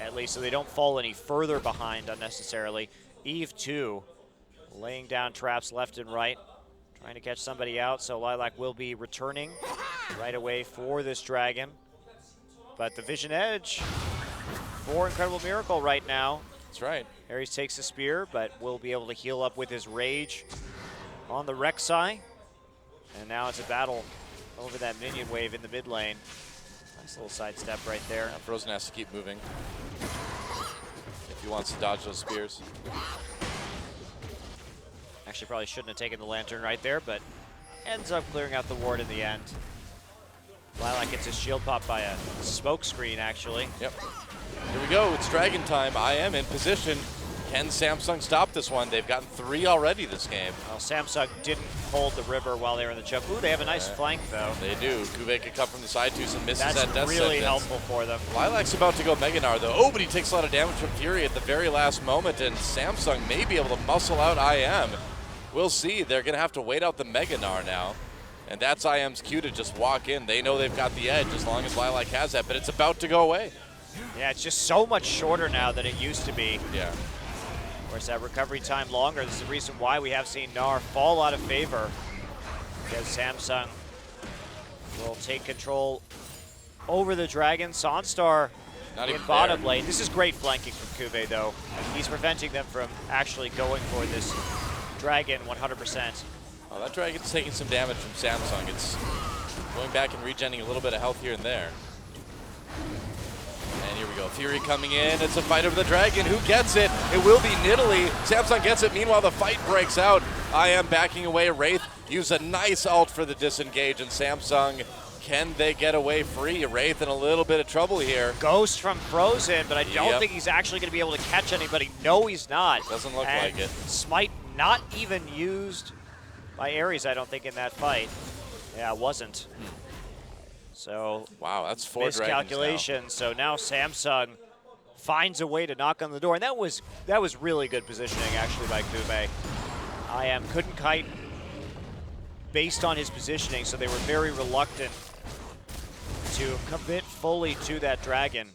at least, so they don't fall any further behind unnecessarily. Eve, too, laying down traps left and right, trying to catch somebody out, so Lilac will be returning right away for this dragon. But the Vision Edge for Incredible Miracle right now. That's right. Ares takes a spear, but will be able to heal up with his Rage on the Rek'Sai. And now it's a battle over that minion wave in the mid lane. Nice little sidestep right there. Now Frozen has to keep moving if he wants to dodge those spears. Actually, probably shouldn't have taken the Lantern right there, but ends up clearing out the ward in the end. Lilac gets his shield popped by a smoke screen, actually. Yep. Here we go. It's Dragon time. IM in position. Can Samsung stop this one? They've gotten 3 already this game. Well, Samsung didn't hold the river while they were in the choke. Ooh, they have a nice flank, though. They do. Kuve could come from the side too, and misses That's that death really sentence. helpful for them. Lilac's about to go Meganar, though. Oh, but he takes a lot of damage from Fury at the very last moment, and Samsung may be able to muscle out IM. We'll see. They're going to have to wait out the Meganar now. And that's IM's cue to just walk in. They know they've got the edge as long as Lilac has that, but it's about to go away. Yeah, it's just so much shorter now than it used to be. Yeah. Of course, that recovery time longer. This is the reason why we have seen Gnar fall out of favor, because Samsung will take control over the Dragon. Sonstar in bottom lane. This is great flanking from Kuve, though. He's preventing them from actually going for this Dragon 100%. Oh, that Dragon's taking some damage from Samsung. It's going back and regenerating a little bit of health here and there. And Here we go. Fury coming in. It's a fight over the dragon. Who gets it? It will be Nidalee. Samsung gets it. Meanwhile, the fight breaks out. I am backing away. Wraith use a nice ult for the disengage, and Samsung, can they get away free? Wraith in a little bit of trouble here. Ghost from Frozen, but I don't think he's actually going to be able to catch anybody. No, he's not. Doesn't look and like it. Smite not even used by Ares, I don't think, in that fight. Yeah, it wasn't. So wow, that's 4 miscalculation. So now Samsung finds a way to knock on the door, and that was really good positioning actually by Kube. IM couldn't kite based on his positioning, so they were very reluctant to commit fully to that dragon.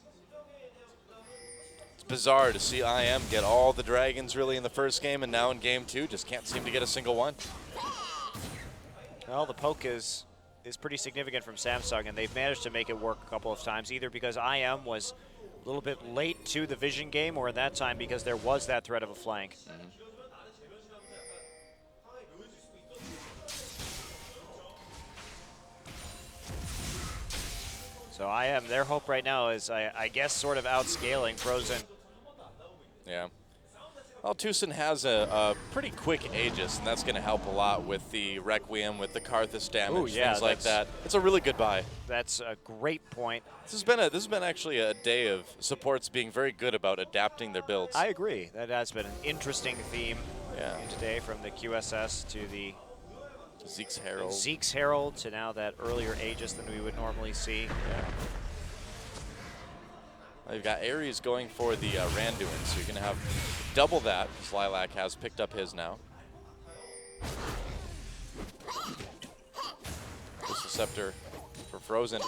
It's bizarre to see IM get all the dragons really in the first game, and now in game 2 just can't seem to get a single one. Well, the poke is pretty significant from Samsung, and they've managed to make it work a couple of times, either because IM was a little bit late to the vision game, or at that time because there was that threat of a flank. So IM, their hope right now is, I guess, sort of outscaling Frozen. Yeah. Well, Tucson has a pretty quick Aegis, and that's going to help a lot with the Requiem, with the Karthus damage, things like that. It's a really good buy. That's a great point. This has been actually a day of supports being very good about adapting their builds. I agree. That has been an interesting theme today, from the QSS to the Zeke's Herald. Zeke's Herald to now that earlier Aegis than we would normally see. Yeah. You've got Ares going for the Randuin, so you're going to have double that. Lilac has picked up his now. Just the Scepter for Frozen.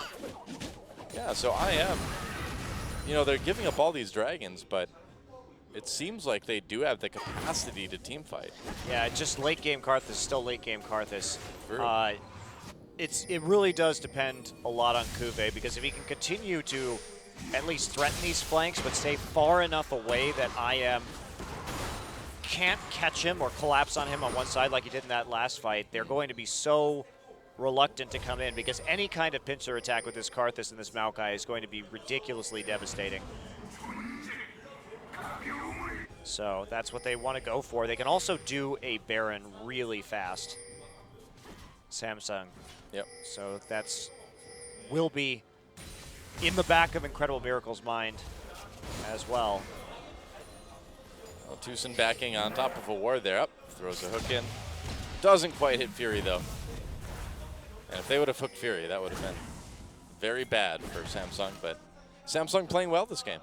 Yeah, so IM, you know, they're giving up all these dragons, but it seems like they do have the capacity to team fight. Yeah, just late game Karthus, still late game Karthus. It really does depend a lot on Kube, because if he can continue to at least threaten these flanks, but stay far enough away that IM can't catch him or collapse on him on one side like he did in that last fight, they're going to be so reluctant to come in, because any kind of pincer attack with this Karthus and this Maokai is going to be ridiculously devastating. So that's what they want to go for. They can also do a Baron really fast. Samsung. Yep. So will be in the back of Incredible Miracle's mind as well. Well, Tucson backing on top of a ward there. Up, throws a hook in. Doesn't quite hit Fury though. And if they would have hooked Fury, that would have been very bad for Samsung, but Samsung playing well this game.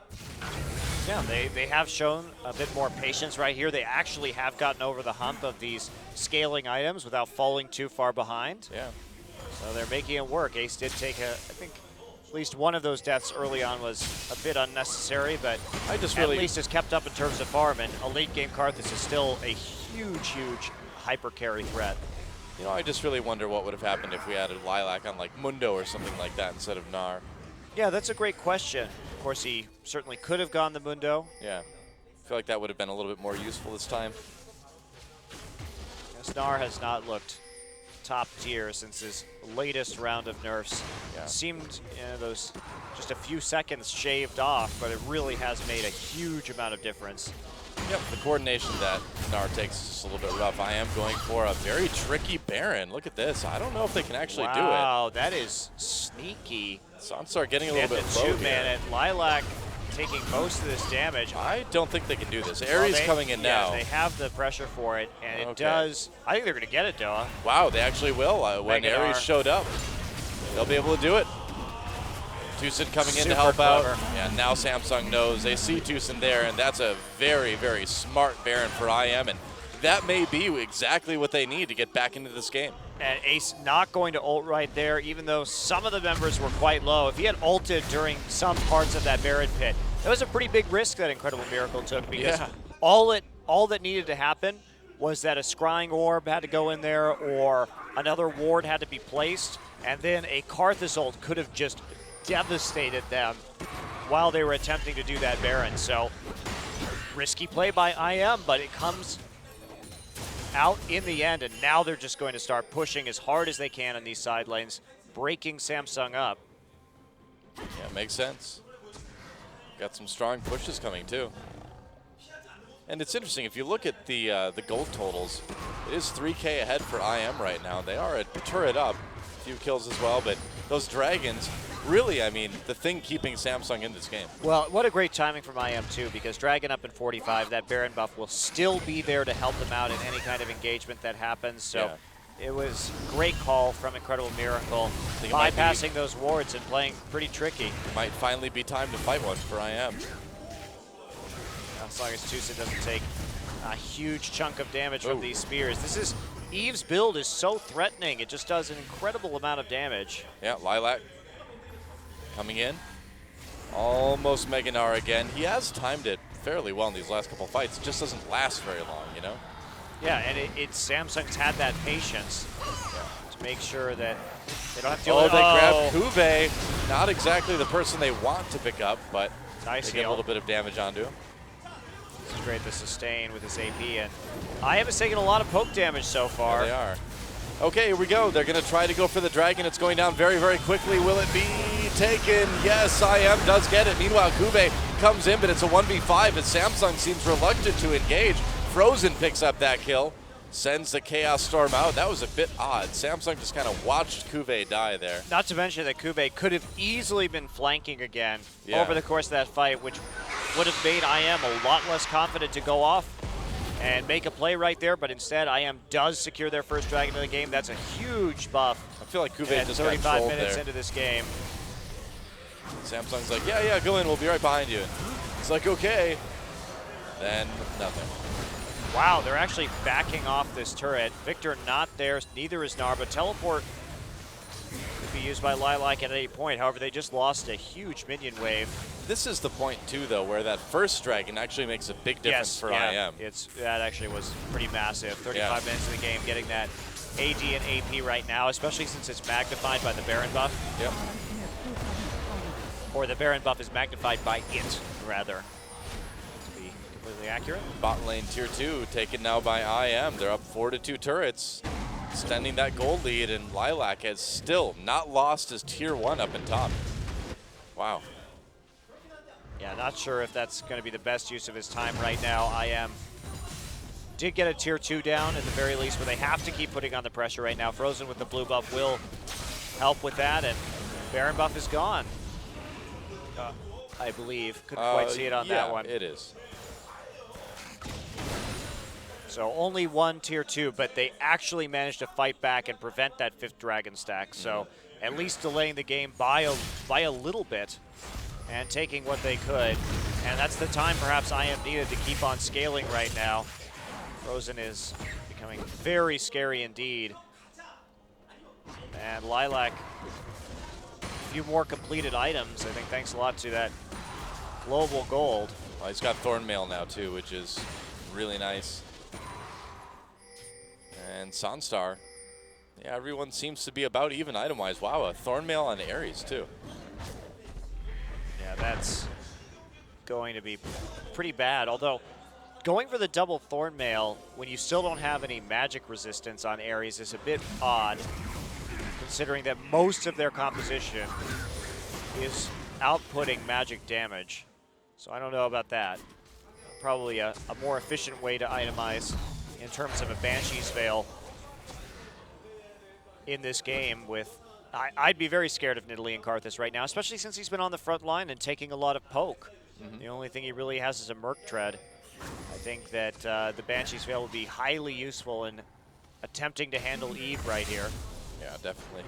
Yeah, they have shown a bit more patience right here. They actually have gotten over the hump of these scaling items without falling too far behind. Yeah. So they're making it work. Ace did take I think at least one of those deaths early on was a bit unnecessary, but at least has kept up in terms of farm, and a late game Karthus is still a huge, huge hyper carry threat. You know, I just really wonder what would have happened if we added Lilac on like Mundo or something like that instead of Gnar. Yeah, that's a great question. Of course, he certainly could have gone the Mundo. Yeah. I feel like that would have been a little bit more useful this time. Gnar has not looked top tier since his latest round of nerfs. Yeah. Seemed, those just a few seconds shaved off, but it really has made a huge amount of difference. Yep, the coordination that Gnar takes is just a little bit rough. I am going for a very tricky Baron. Look at this. I don't know if they can actually do it. Wow, that is sneaky. Sansar getting a little bit low here. Man, and Lilac taking most of this damage. I don't think they can do this. Ares coming in now. They have the pressure for it, and it does. I think they're going to get it, Doa. Wow, they actually will. When Ares showed up, they'll be able to do it. Tucson coming in to help out. Yeah, now Samsung knows. They see Tucson there, and that's a very, very smart Baron for IM, and that may be exactly what they need to get back into this game. And Ace not going to ult right there, even though some of the members were quite low. If he had ulted during some parts of that Baron pit, that was a pretty big risk that Incredible Miracle took, because all that needed to happen was that a scrying orb had to go in there, or another ward had to be placed, and then a Karthus ult could have just devastated them while they were attempting to do that Baron. So risky play by IM, but it comes out in the end, and now they're just going to start pushing as hard as they can in these side lanes, breaking Samsung up. Yeah, makes sense. Got some strong pushes coming too. And it's interesting, if you look at the gold totals, it is 3K ahead for IM right now. They are a turret up, a few kills as well, but those dragons, really, I mean, the thing keeping Samsung in this game. Well, what a great timing from IM too, because Dragon up in 45, that Baron buff will still be there to help them out in any kind of engagement that happens. So it was great call from Incredible Miracle, bypassing those wards and playing pretty tricky. It might finally be time to fight one for IM. As long as Tusa doesn't take a huge chunk of damage from these spears. This is, Eve's build is so threatening. It just does an incredible amount of damage. Yeah, Lilac coming in. Almost Mega Gnar again. He has timed it fairly well in these last couple fights. It just doesn't last very long, you know? Yeah, and Samsung's had that patience to make sure that they don't have to deal they with grabbed Kube. Not exactly the person they want to pick up, but nice they get a little bit of damage onto him. This is great to sustain with his AP, and IM has taken a lot of poke damage so far. Yeah, they are. Okay, here we go. They're going to try to go for the dragon. It's going down very, very quickly. Will it be taken? Yes, IM does get it. Meanwhile, Kube comes in, but it's a 1v5 as Samsung seems reluctant to engage. Frozen picks up that kill, sends the Chaos Storm out. That was a bit odd. Samsung just kind of watched Kube die there. Not to mention that Kube could have easily been flanking again over the course of that fight, which would have made IM a lot less confident to go off and make a play right there, but instead IM does secure their first dragon of the game. That's a huge buff. I feel like Kube just 35 got trolled minutes there. into this game. Samsung's like, yeah, go in. We'll be right behind you. It's like, okay. Then nothing. Wow, they're actually backing off this turret. Victor not there, neither is Gnar, but teleport could be used by Lilac at any point. However, they just lost a huge minion wave. This is the point, too, though, where that first dragon actually makes a big difference for IM. That actually was pretty massive. 35 minutes of the game, getting that AD and AP right now, especially since it's magnified by the Baron buff. Yep. Or the Baron buff is magnified by it, rather. To be completely accurate. Bot lane tier 2 taken now by IM. They're up 4-2 turrets, extending that gold lead, and Lilac has still not lost his tier 1 up in top. Wow. Yeah, not sure if that's going to be the best use of his time right now. IM did get a tier 2 down at the very least, but they have to keep putting on the pressure right now. Frozen with the blue buff will help with that, and Baron buff is gone. I believe. Couldn't quite see it on that one. It is. So only one tier 2, but they actually managed to fight back and prevent that 5th dragon stack. So at least delaying the game by a little bit and taking what they could. And that's the time perhaps IM needed to keep on scaling right now. Frozen is becoming very scary indeed. And Lilac, a few more completed items, I think, thanks a lot to that global gold. Well, he's got Thornmail now, too, which is really nice. And Sunstar. Yeah, everyone seems to be about even item-wise. Wow, a Thornmail on Ares, too. Yeah, that's going to be pretty bad. Although, going for the double Thornmail when you still don't have any magic resistance on Ares is a bit odd, considering that most of their composition is outputting magic damage. So I don't know about that. Probably a more efficient way to itemize in terms of a Banshee's Veil in this game with... I'd be very scared of Nidalee and Karthus right now, especially since he's been on the front line and taking a lot of poke. The only thing he really has is a Merc Tread. I think that the Banshee's Veil would be highly useful in attempting to handle Eve right here. Yeah, definitely.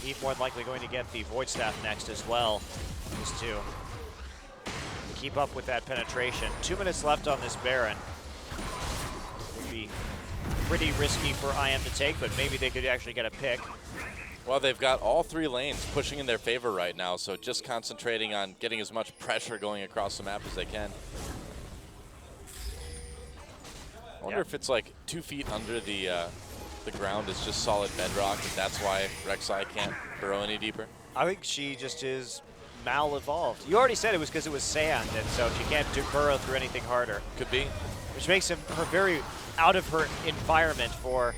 Eve more than likely going to get the Void Staff next as well, just to keep up with that penetration. 2 minutes left on this Baron. Would be pretty risky for IM to take, but maybe they could actually get a pick. Well, they've got all 3 lanes pushing in their favor right now, so just concentrating on getting as much pressure going across the map as they can. I wonder if it's like 2 feet under the ground is just solid bedrock, and that's why Rek'Sai can't burrow any deeper. I think she just is mal-evolved. You already said it was because it was sand, and so she can't burrow through anything harder. Could be. Which makes her very out of her environment for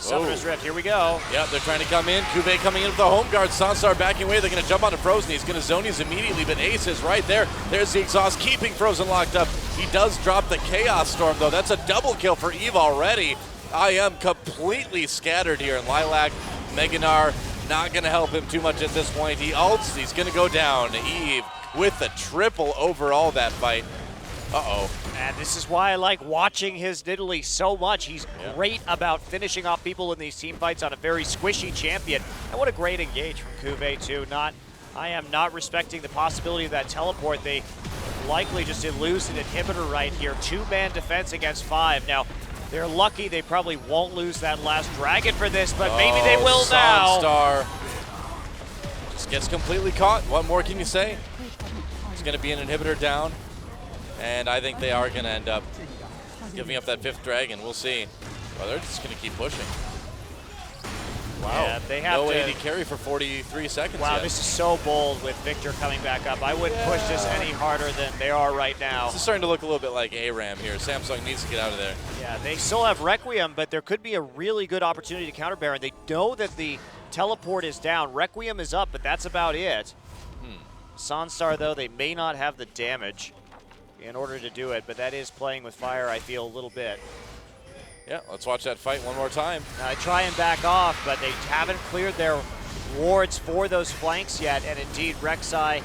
Summoner's Rift, here we go. Yep, they're trying to come in. Cuvée coming in with the home guard. Sunstar backing away. They're going to jump onto Frozen. He's going to zone these immediately, but Ace is right there. There's the exhaust, keeping Frozen locked up. He does drop the Chaos Storm, though. That's a double kill for Eve already. I am completely scattered here, and Lilac, Meganar, not going to help him too much at this point. He ults. He's going to go down. Eve with the triple overall that fight. Uh-oh. And this is why I like watching his Nidalee so much. He's great about finishing off people in these team fights on a very squishy champion. And what a great engage from Cuvée, too. I am not respecting the possibility of that teleport. They likely just did lose an inhibitor right here. 2-man defense against 5. Now, they're lucky they probably won't lose that last dragon for this, but maybe they will now. Sunstar just gets completely caught. What more can you say? It's going to be an inhibitor down. And I think they are going to end up giving up that 5th dragon. We'll see. Well, they're just going to keep pushing. Wow. Yeah, they have no to, AD carry for 43 seconds Wow, yet. this is so bold with Victor coming back up. I wouldn't push this any harder than they are right now. This is starting to look a little bit like ARAM here. Samsung needs to get out of there. Yeah, they still have Requiem, but there could be a really good opportunity to counter Baron. They know that the teleport is down. Requiem is up, but that's about it. Sunstar, though, they may not have the damage in order to do it, but that is playing with fire, I feel, a little bit. Yeah, let's watch that fight one more time. Try and back off, but they haven't cleared their wards for those flanks yet, and indeed Rek'Sai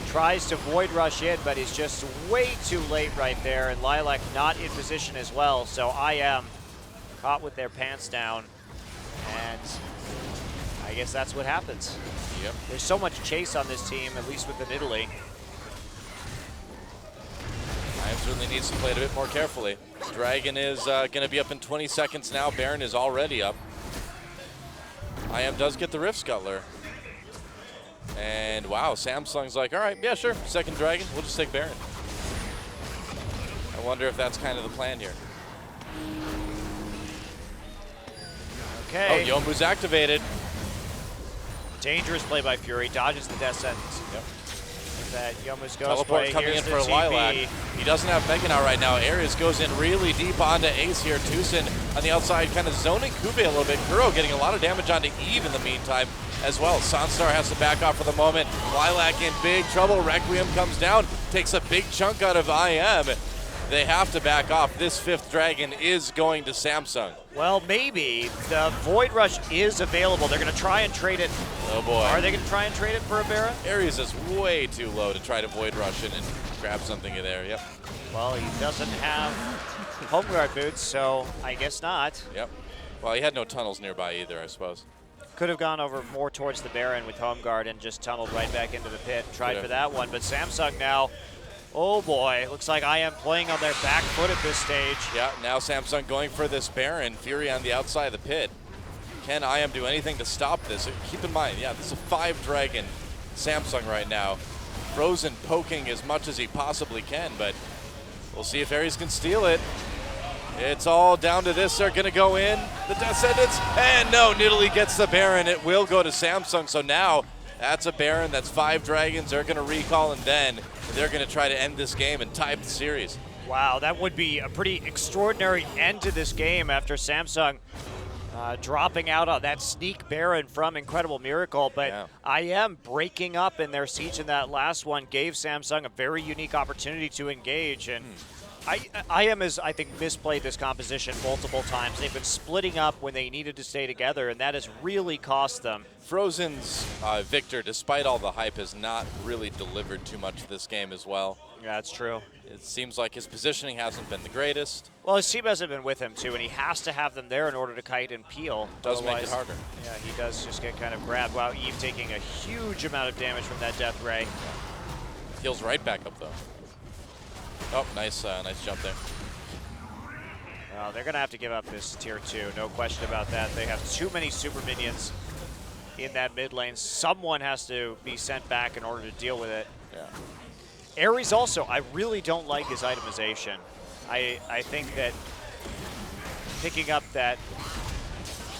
tries to void rush in, but he's just way too late right there, and Lilac not in position as well, so IM caught with their pants down, and I guess that's what happens. Yep. There's so much chase on this team, at least with the Nidalee. IM certainly needs to play it a bit more carefully. Dragon is going to be up in 20 seconds now. Baron is already up. IM does get the Rift Scuttler. And wow, Samsung's like, all right, yeah, sure, 2nd dragon, we'll just take Baron. I wonder if that's kind of the plan here. Okay. Oh, Yomu's activated. Dangerous play by Fury, dodges the death sentence. Yep. That Yomu's ghost Teleport play. coming Here's in the for TP. Lilac. He doesn't have Meganar right now. Ares goes in really deep onto Ace here. Tucson on the outside kind of zoning Cuvée a little bit. Kuro getting a lot of damage onto Eve in the meantime as well. Sunstar has to back off for the moment. Lilac in big trouble. Requiem comes down, takes a big chunk out of IM. They have to back off. This 5th dragon is going to Samsung. Well, maybe. The Void Rush is available. They're going to try and trade it. Oh boy. Are they going to try and trade it for a Baron? Ares is way too low to try to Void Rush in and grab something in there. Yep. Well, he doesn't have home guard boots, so I guess not. Yep. Well, he had no tunnels nearby either, I suppose. Could have gone over more towards the Baron with home guard and just tunneled right back into the pit and tried for that one. But Samsung now, oh boy, looks like I am playing on their back foot at this stage. Yeah, now Samsung going for this Baron. Fury on the outside of the pit. Can IM do anything to stop this? Keep in mind, yeah, this is a 5 dragon Samsung right now. Frozen poking as much as he possibly can, but we'll see if Ares can steal it. It's all down to this. They're going to go in. The Death Sentence. And no, Nidalee gets the Baron. It will go to Samsung. So now that's a Baron. That's 5 dragons. They're going to recall, and then they're going to try to end this game and tie up the series. Wow, that would be a pretty extraordinary end to this game after Samsung dropping out on that sneak Baron from Incredible Miracle. But IM breaking up in their siege in that last one gave Samsung a very unique opportunity to engage. And IM has, I think, misplayed this composition multiple times. They've been splitting up when they needed to stay together, and that has really cost them. Frozen's Victor, despite all the hype, has not really delivered too much this game as well. Yeah, that's true. It seems like his positioning hasn't been the greatest. Well, his team hasn't been with him, too, and he has to have them there in order to kite and peel. Does make it harder. Yeah, he does just get kind of grabbed. Wow, Eve taking a huge amount of damage from that Death Ray. Heals right back up, though. Oh, nice jump there. Well, they're going to have to give up this tier 2, no question about that. They have too many super minions in that mid lane. Someone has to be sent back in order to deal with it. Yeah. Ares also, I really don't like his itemization. I think that picking up that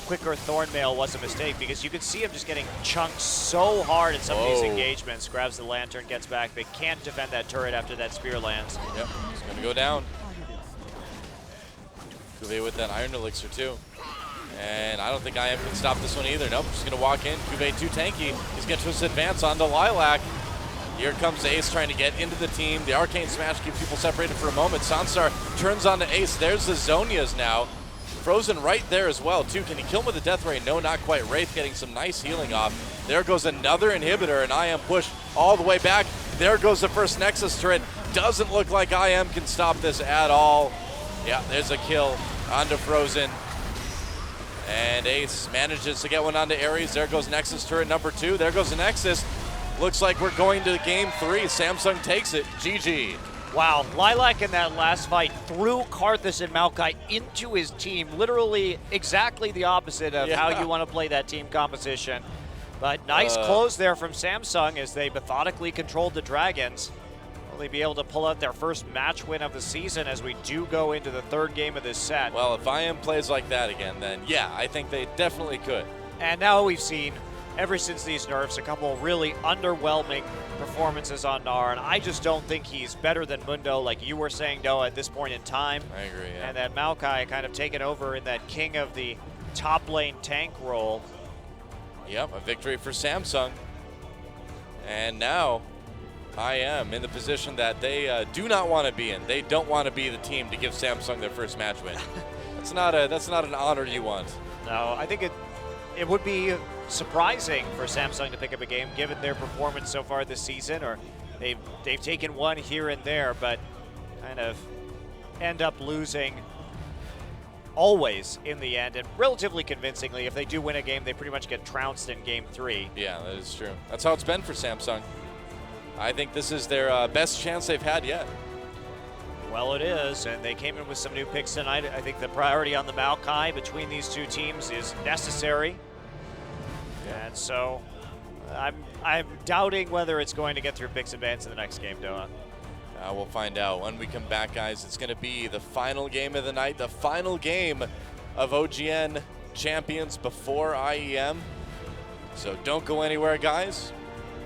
quicker Thornmail was a mistake because you can see him just getting chunked so hard in some of these engagements. Grabs the lantern, gets back. They can't defend that turret after that spear lands. Yep, he's going to go down. Cuvée with that Iron Elixir too. And I don't think IM can stop this one either. Nope, just gonna walk in. Cuvée too tanky. He's gonna just advance onto Lilac. Here comes Ace trying to get into the team. The Arcane Smash keeps people separated for a moment. Sansar turns on to Ace. There's the Zonias now. Frozen right there as well, too. Can he kill him with the Death Ray? No, not quite. Wraith getting some nice healing off. There goes another inhibitor, and IM push all the way back. There goes the first Nexus turret. Doesn't look like IM can stop this at all. Yeah, there's a kill onto Frozen. And Ace manages to get one onto Ares. There goes Nexus turret number 2. There goes the Nexus. Looks like we're going to game 3. Samsung takes it. GG. Wow, Lilac in that last fight threw Karthus and Maokai into his team, literally exactly the opposite of how you want to play that team composition. But nice close there from Samsung as they methodically controlled the Dragons. Will they be able to pull out their first match win of the season as we do go into the 3rd game of this set? Well, if IM plays like that again, then yeah, I think they definitely could. And now we've seen, ever since these nerfs, a couple really underwhelming performances on Gnar, and I just don't think he's better than Mundo, like you were saying, Noah, at this point in time. I agree, yeah. And that Maokai kind of taken over in that king of the top lane tank role. Yep, a victory for Samsung. And now IM in the position that they do not want to be in. They don't want to be the team to give Samsung their first match win. That's not an honor you want. No, I think it would be surprising for Samsung to pick up a game given their performance so far this season, or they've taken one here and there, but kind of end up losing always in the end, and relatively convincingly. If they do win a game, they pretty much get trounced in game 3. Yeah, that is true. That's how it's been for Samsung. I think this is their best chance they've had yet. Well, it is, and they came in with some new picks tonight. I think the priority on the Maokai between these two teams is necessary. And so I'm doubting whether it's going to get through picks and bans in the next game, Doa. We'll find out when we come back, guys. It's going to be the final game of the night, the final game of OGN Champions before IEM. So don't go anywhere, guys,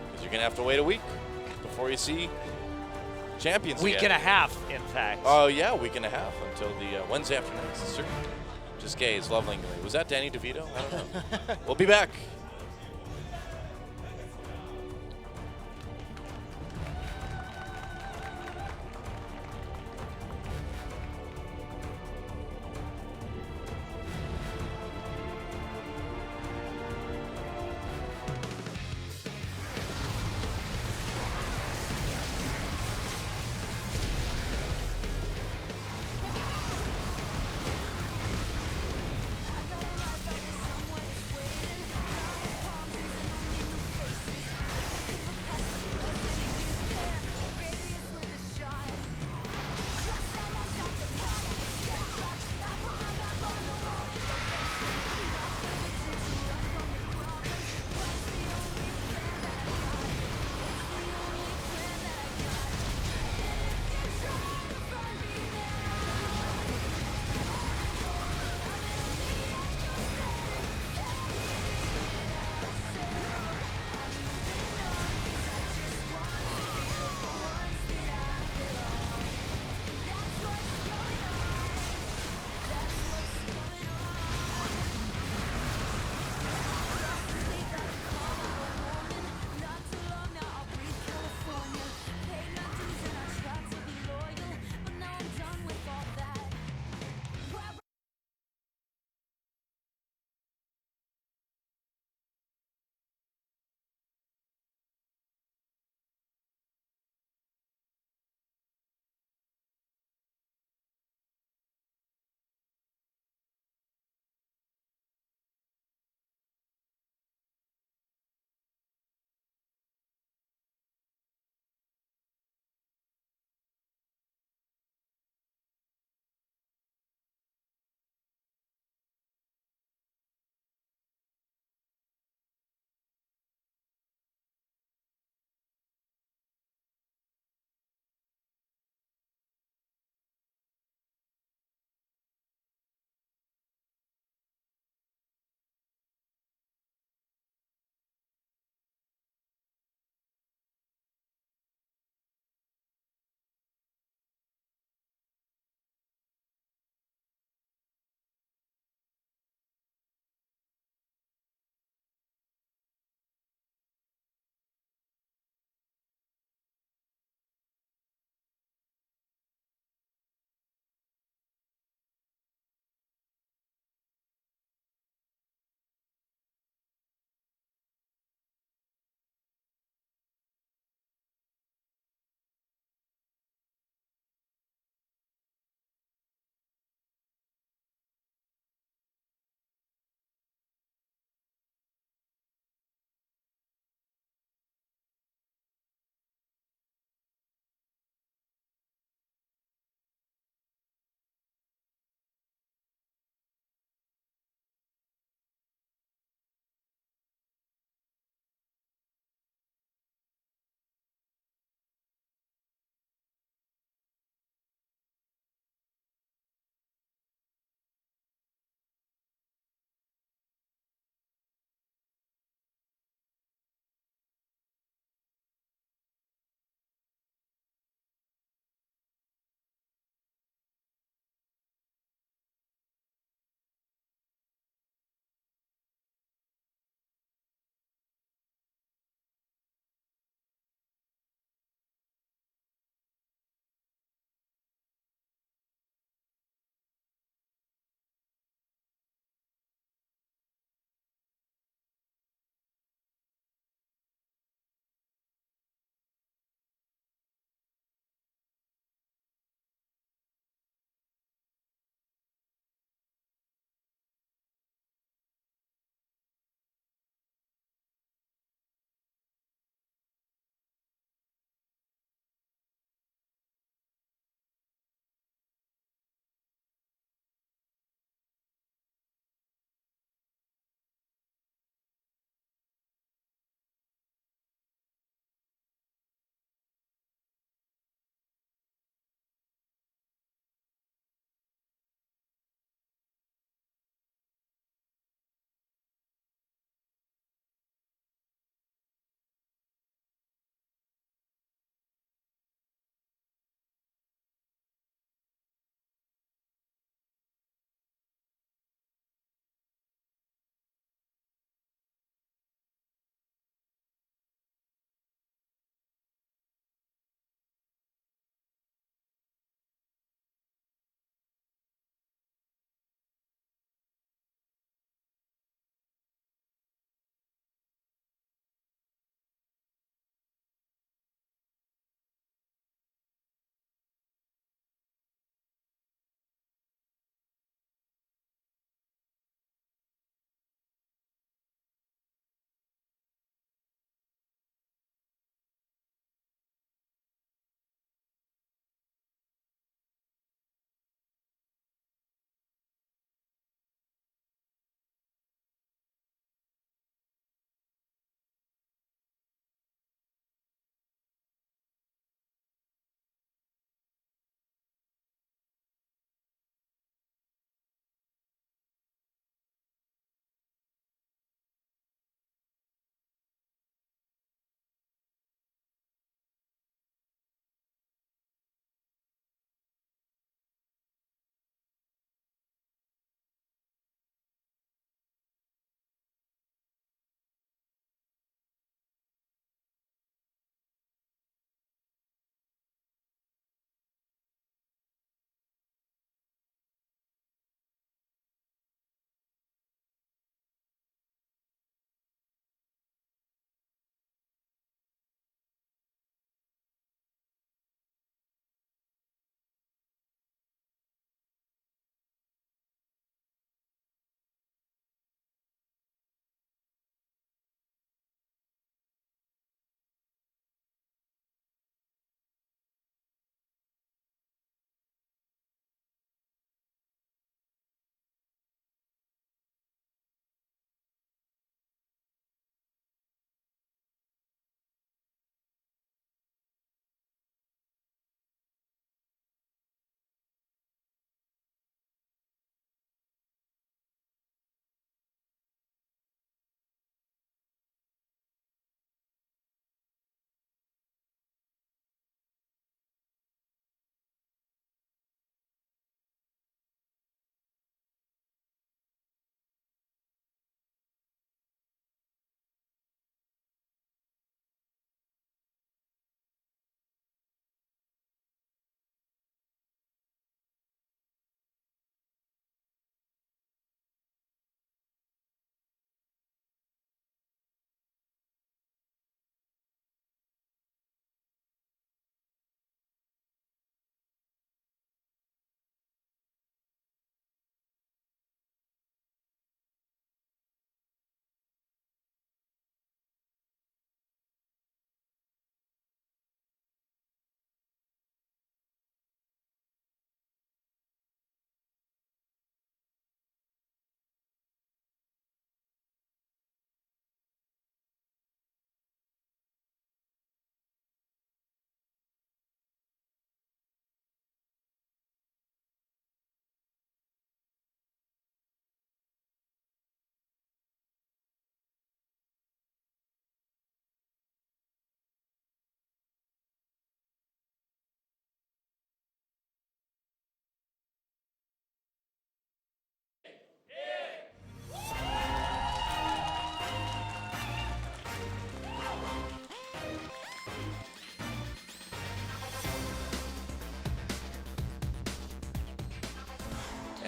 because you're going to have to wait a week before you see Champions Week again. and a half, in fact. Oh, yeah, a week and a half until the Wednesday after next. Sure. Just gaze lovingly. Was that Danny DeVito? I don't know. We'll be back.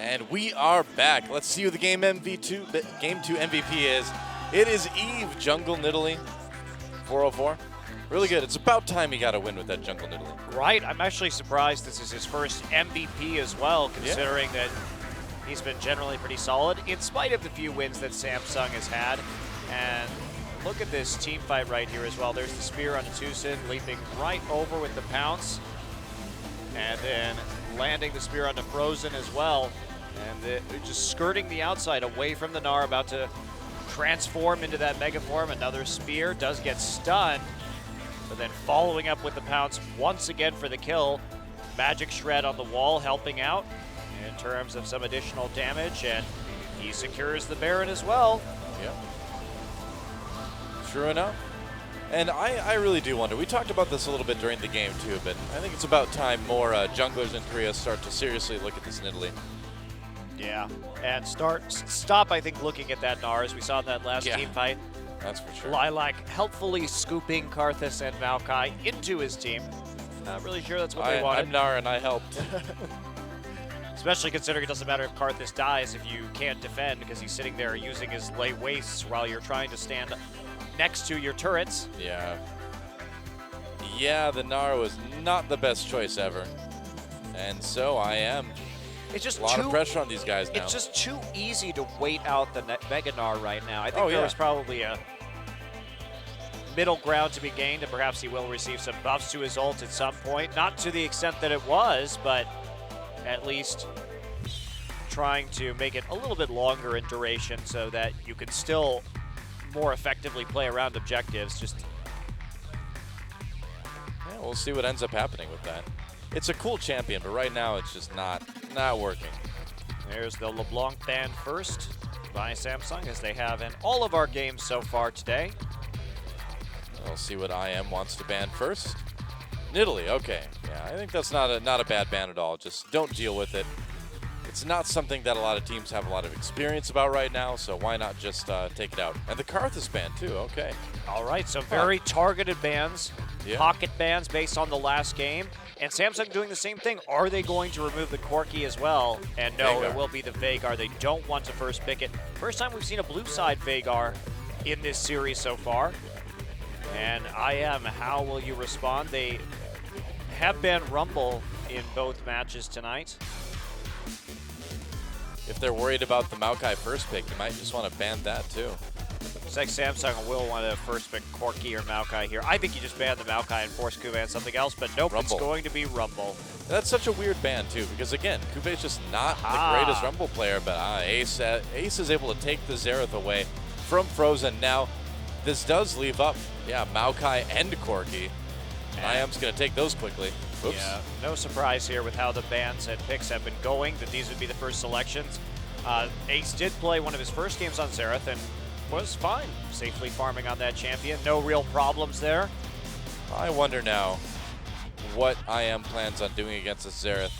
And we are back. Let's see who the Game 2 MVP is. It is Eve, Jungle Nidalee, 404. Really good. It's about time he got a win with that Jungle Nidalee. Right. I'm actually surprised this is his first MVP as well, considering that he's been generally pretty solid, in spite of the few wins that Samsung has had. And look at this team fight right here as well. There's the spear onto Tucson, leaping right over with the pounce. And then landing the spear onto Frozen as well. And just skirting the outside away from the Gnar, about to transform into that Mega Form. Another spear, does get stunned, but then following up with the pounce once again for the kill. Magic Shred on the wall helping out in terms of some additional damage, and he secures the Baron as well. Yep. True enough. And I really do wonder, we talked about this a little bit during the game too, but I think it's about time more junglers in Korea start to seriously look at this Nidalee. Yeah, and stop, I think, looking at that Gnar, as we saw in that last team fight. That's for sure. Lilac helpfully scooping Karthus and Maokai into his team. Not really sure that's what they wanted. I'm Gnar and I helped. Especially considering it doesn't matter if Karthus dies if you can't defend, because he's sitting there using his lay wastes while you're trying to stand next to your turrets. Yeah. Yeah, the Gnar was not the best choice ever. And so I am. It's just a lot of pressure on these guys now. It's just too easy to wait out the Mega Gnar right now. I think there was probably a middle ground to be gained, and perhaps he will receive some buffs to his ult at some point. Not to the extent that it was, but at least trying to make it a little bit longer in duration so that you can still more effectively play around objectives. Just yeah, we'll see what ends up happening with that. It's a cool champion, but right now it's just not working. There's the LeBlanc ban first by Samsung, as they have in all of our games so far today. We'll see what IM wants to ban first. Nidalee, okay. Yeah, I think that's not a bad ban at all. Just don't deal with it. It's not something that a lot of teams have a lot of experience about right now, so why not just take it out? And the Karthus ban too, okay. All right, so very targeted bans, pocket bans based on the last game. And Samsung doing the same thing. Are they going to remove the Corki as well? And no, it will be the Veigar. They don't want to first pick it. First time we've seen a blue side Veigar in this series so far. And IM, how will you respond? They have banned Rumble in both matches tonight. If they're worried about the Maokai first pick, they might just want to ban that too. Looks like Samsung will want to first pick Corki or Maokai here. I think you just ban the Maokai and force Kube on something else, but nope, Rumble. It's going to be Rumble. That's such a weird ban too, because again, Kube's just not the greatest Rumble player, but Ace is able to take the Xerath away from Frozen. Now, this does leave up, Maokai and Corki. And IM's going to take those quickly. Oops. Yeah, no surprise here with how the bans and picks have been going, that these would be the first selections. Ace did play one of his first games on Xerath and was fine, safely farming on that champion. No real problems there. I wonder now what IM plans on doing against this Xerath.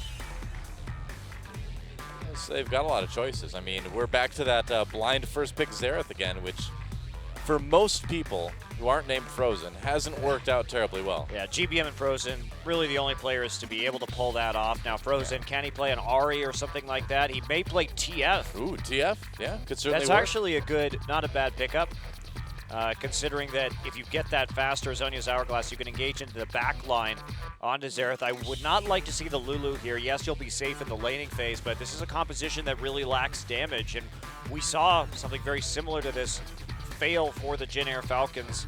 They've got a lot of choices. I mean, we're back to that blind first pick Xerath again, which for most people who aren't named Frozen hasn't worked out terribly well. Yeah, GBM and Frozen, really the only players to be able to pull that off. Now Frozen, can he play an Ahri or something like that? He may play TF. Ooh, TF? Yeah, could certainly That's work. actually a good, not a bad pickup. Considering that if you get that faster Zhonya's Hourglass, you can engage into the back line onto Xerath. I would not like to see the Lulu here. Yes, you'll be safe in the laning phase, but this is a composition that really lacks damage, and we saw something very similar to this fail for the Jin Air Falcons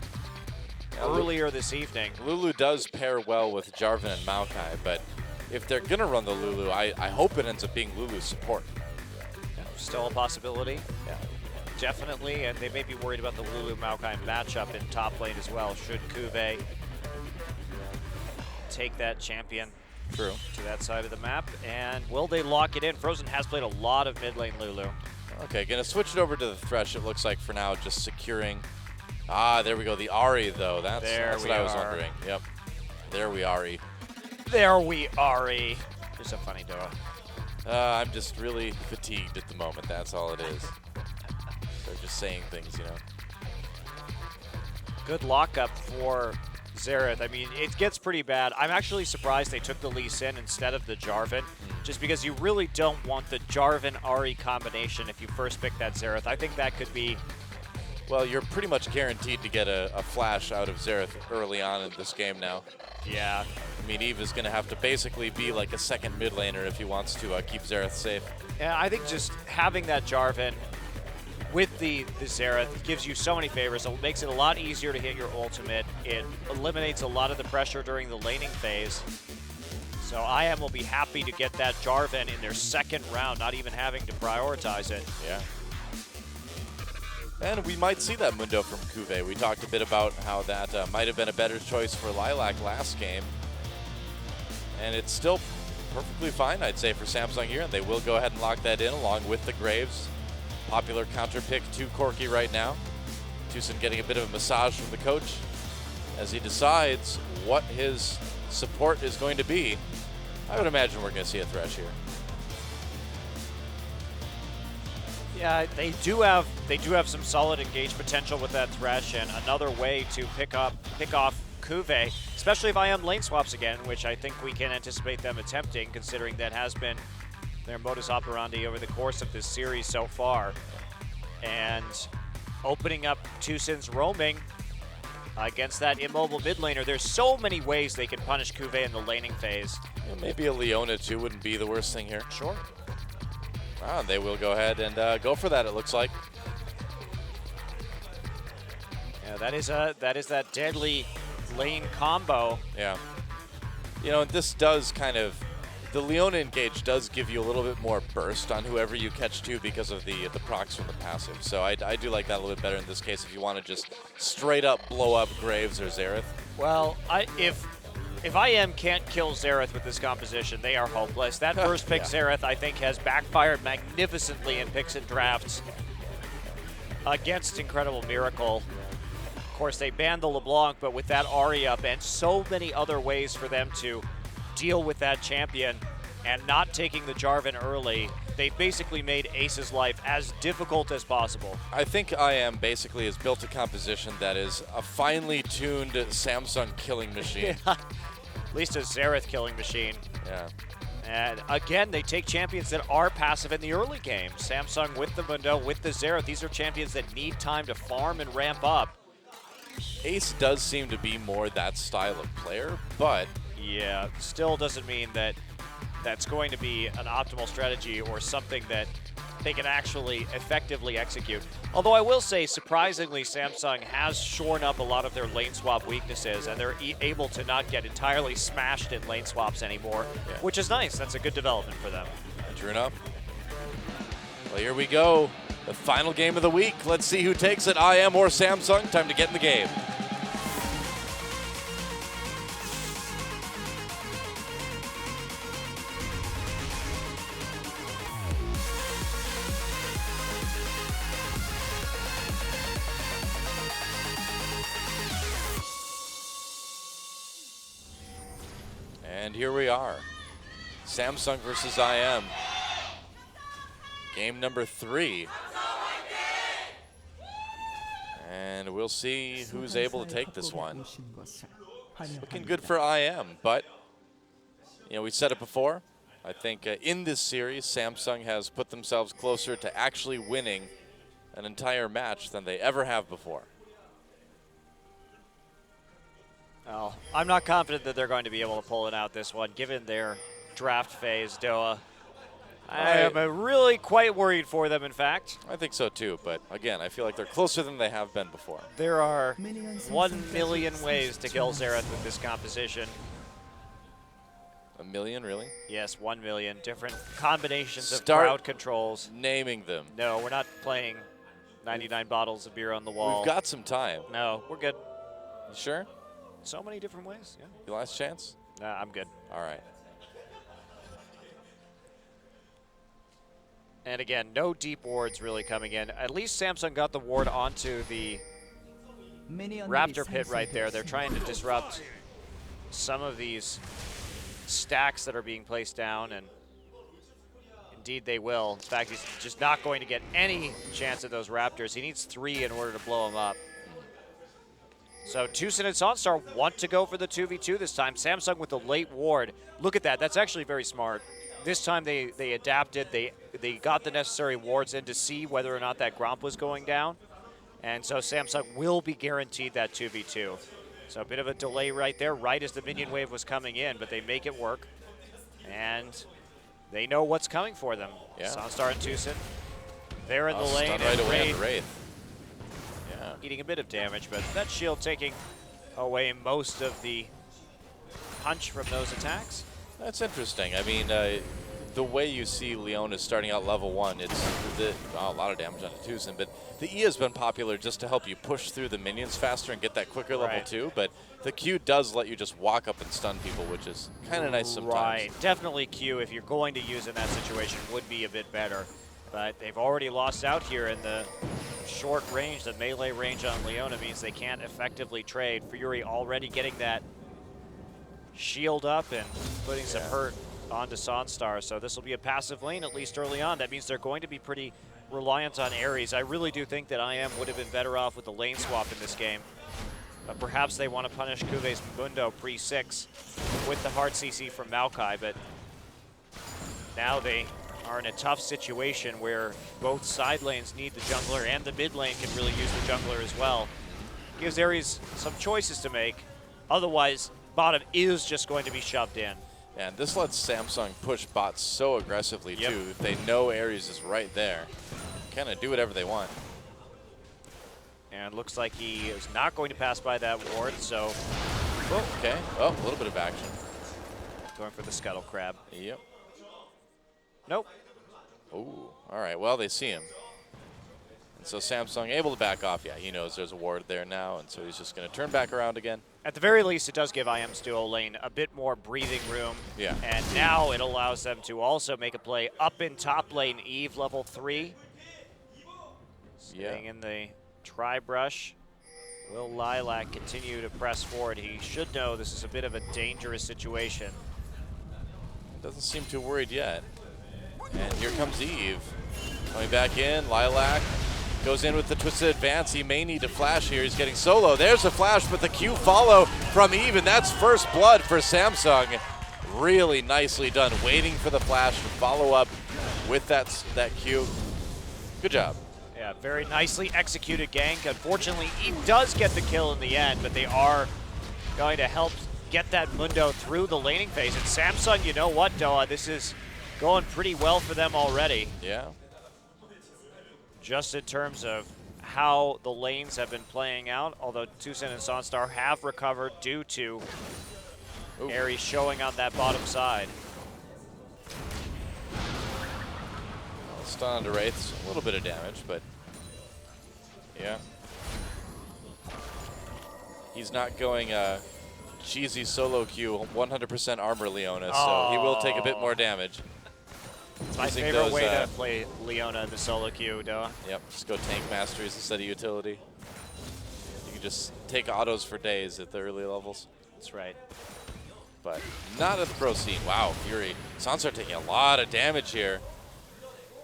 earlier this evening. Lulu does pair well with Jarvan and Maokai, but if they're going to run the Lulu, I hope it ends up being Lulu's support. Yeah, still a possibility. Yeah. Definitely, and they may be worried about the Lulu Maokai matchup in top lane as well. Should Kube take that champion to that side of the map, and will they lock it in? Frozen has played a lot of mid lane Lulu. Okay, gonna switch it over to the Thresh. It looks like for now, just securing. Ah, there we go. The Ahri though. That's what I was wondering. Yep. There we Ahri. There we Ahri. You're so funny, Doa. I'm just really fatigued at the moment. That's all it is. They're just saying things, you know. Good lockup for Xerath, I mean, it gets pretty bad. I'm actually surprised they took the Lee Sin instead of the Jarvan, just because you really don't want the Jarvan-Ari combination if you first pick that Xerath. I think that could be... Well, you're pretty much guaranteed to get a flash out of Xerath early on in this game now. Yeah. I mean, Eve is going to have to basically be like a second mid laner if he wants to keep Xerath safe. Yeah, I think just having that Jarvan with the Xerath gives you so many favors. It makes it a lot easier to hit your ultimate. It eliminates a lot of the pressure during the laning phase. So IM will be happy to get that Jarvan in their second round, not even having to prioritize it. Yeah. And we might see that Mundo from Cuvée. We talked a bit about how that might have been a better choice for Lilac last game. And it's still perfectly fine, I'd say, for Samsung here. And they will go ahead and lock that in along with the Graves. Popular counter pick to Corki right now. Tucson getting a bit of a massage from the coach as he decides what his support is going to be. I would imagine we're going to see a Thresh here. Yeah, they do have some solid engage potential with that Thresh, and another way to pick off Cuvée, especially if IM lane swaps again, which I think we can anticipate them attempting, considering that has been their modus operandi over the course of this series so far. And opening up Tucson's roaming against that immobile mid laner. There's so many ways they can punish Cuvée in the laning phase. Yeah, maybe a Leona too wouldn't be the worst thing here. Sure. Wow, they will go ahead and go for that, it looks like. Yeah, that is that deadly lane combo. Yeah. You know, this does kind of, the Leona engage does give you a little bit more burst on whoever you catch too because of the procs from the passive. So I do like that a little bit better in this case if you want to just straight up blow up Graves or Xerath. Well, if IM can't kill Xerath with this composition, they are hopeless. That first pick, Yeah. Xerath, I think has backfired magnificently in picks and drafts against Incredible Miracle. Of course, they banned the LeBlanc, but with that Ahri up and so many other ways for them to deal with that champion and not taking the Jarvan early, they basically made Ace's life as difficult as possible. I think IM basically has built a composition that is a finely tuned Samsung killing machine. At least a Xerath killing machine. Yeah. And again, they take champions that are passive in the early game. Samsung with the Mundo, with the Xerath. These are champions that need time to farm and ramp up. Ace does seem to be more that style of player, but yeah, still doesn't mean that that's going to be an optimal strategy or something that they can actually effectively execute. Although I will say, surprisingly, Samsung has shorn up a lot of their lane swap weaknesses, and they're able to not get entirely smashed in lane swaps anymore, which is nice. That's a good development for them. True enough. Well, here we go. The final game of the week. Let's see who takes it, IM or Samsung. Time to get in the game. And here we are. Samsung versus IM. Game number 3. And we'll see who's able to take this one. Looking good for IM, but you know, we said it before. I think in this series, Samsung has put themselves closer to actually winning an entire match than they ever have before. Well, I'm not confident that they're going to be able to pull it out this one, given their draft phase, Doa. I am really quite worried for them, in fact. I think so too, but again, I feel like they're closer than they have been before. There are 1 million ways to kill Xerath with this composition. 1 million, really? Yes, 1 million. Different combinations of crowd controls. Naming them. No, we're not playing 99 bottles of beer on the wall. We've got some time. No, we're good. You sure? So many different ways, yeah. Your last chance? Nah, I'm good. All right. And again, no deep wards really coming in. At least Samsung got the ward onto the Raptor pit right there. They're trying to disrupt some of these stacks that are being placed down, and indeed they will. In fact, he's just not going to get any chance at those Raptors. He needs 3 in order to blow them up. So Tucson and Sonstar want to go for the 2v2 this time. Samsung with the late ward. Look at that. That's actually very smart. This time they adapted. They got the necessary wards in to see whether or not that Gromp was going down. And so Samsung will be guaranteed that 2v2. So a bit of a delay right there, right as the minion wave was coming in, but they make it work. And they know what's coming for them. Yeah. Sonstar and Tucson. They're in the lane. Stun right and away on the Wraith. Yeah. Eating a bit of damage, but that shield taking away most of the punch from those attacks. That's interesting. I mean, the way you see Leon is starting out level 1, it's a lot of damage on Tucson, but the E has been popular just to help you push through the minions faster and get that quicker level 2, but the Q does let you just walk up and stun people, which is kind of nice sometimes. Right, definitely Q, if you're going to use in that situation, would be a bit better. But they've already lost out here in the short range. The melee range on Leona means they can't effectively trade. Fury already getting that shield up and putting some hurt onto Sonstar. So this will be a passive lane, at least early on. That means they're going to be pretty reliant on Ares. I really do think that IM would have been better off with the lane swap in this game. But perhaps they want to punish Kuve's Mundo pre-6 with the hard CC from Maokai. But now they are in a tough situation where both side lanes need the jungler and the mid lane can really use the jungler as well. Gives Ares some choices to make. Otherwise, bottom is just going to be shoved in. And this lets Samsung push bots so aggressively too. If they know Ares is right there, kind of do whatever they want. And looks like he is not going to pass by that ward, so. Oh, okay. Oh, a little bit of action. Going for the Scuttle Crab. Yep. Nope. Ooh, all right, well, they see him. And so Samsung able to back off. Yeah, he knows there's a ward there now, and so he's just going to turn back around again. At the very least, it does give IM's duo lane a bit more breathing room. Yeah. And now it allows them to also make a play up in top lane, Eve level 3. Staying in the tri-brush. Will Lilac continue to press forward? He should know this is a bit of a dangerous situation. Doesn't seem too worried yet. And here comes Eve. Coming back in, Lilac goes in with the twisted advance. He may need to flash here. He's getting solo. There's a flash, but the Q follow from Eve, and that's first blood for Samsung. Really nicely done, waiting for the flash to follow up with that Q. Good job. Yeah, very nicely executed gank. Unfortunately, Eve does get the kill in the end, but they are going to help get that Mundo through the laning phase. And Samsung, you know what, Doa, this is going pretty well for them already. Yeah. Just in terms of how the lanes have been playing out, although Tucson and Sonstar have recovered due to Ares showing on that bottom side. Stun onto Wraiths, a little bit of damage, but yeah. He's not going cheesy solo Q, 100% armor Leona, so he will take a bit more damage. It's my favorite way to play Leona in the solo queue, Doa. Yep, just go tank masteries instead of utility. You can just take autos for days at the early levels. That's right. But not at the pro scene. Wow, Fury. Sonstar taking a lot of damage here.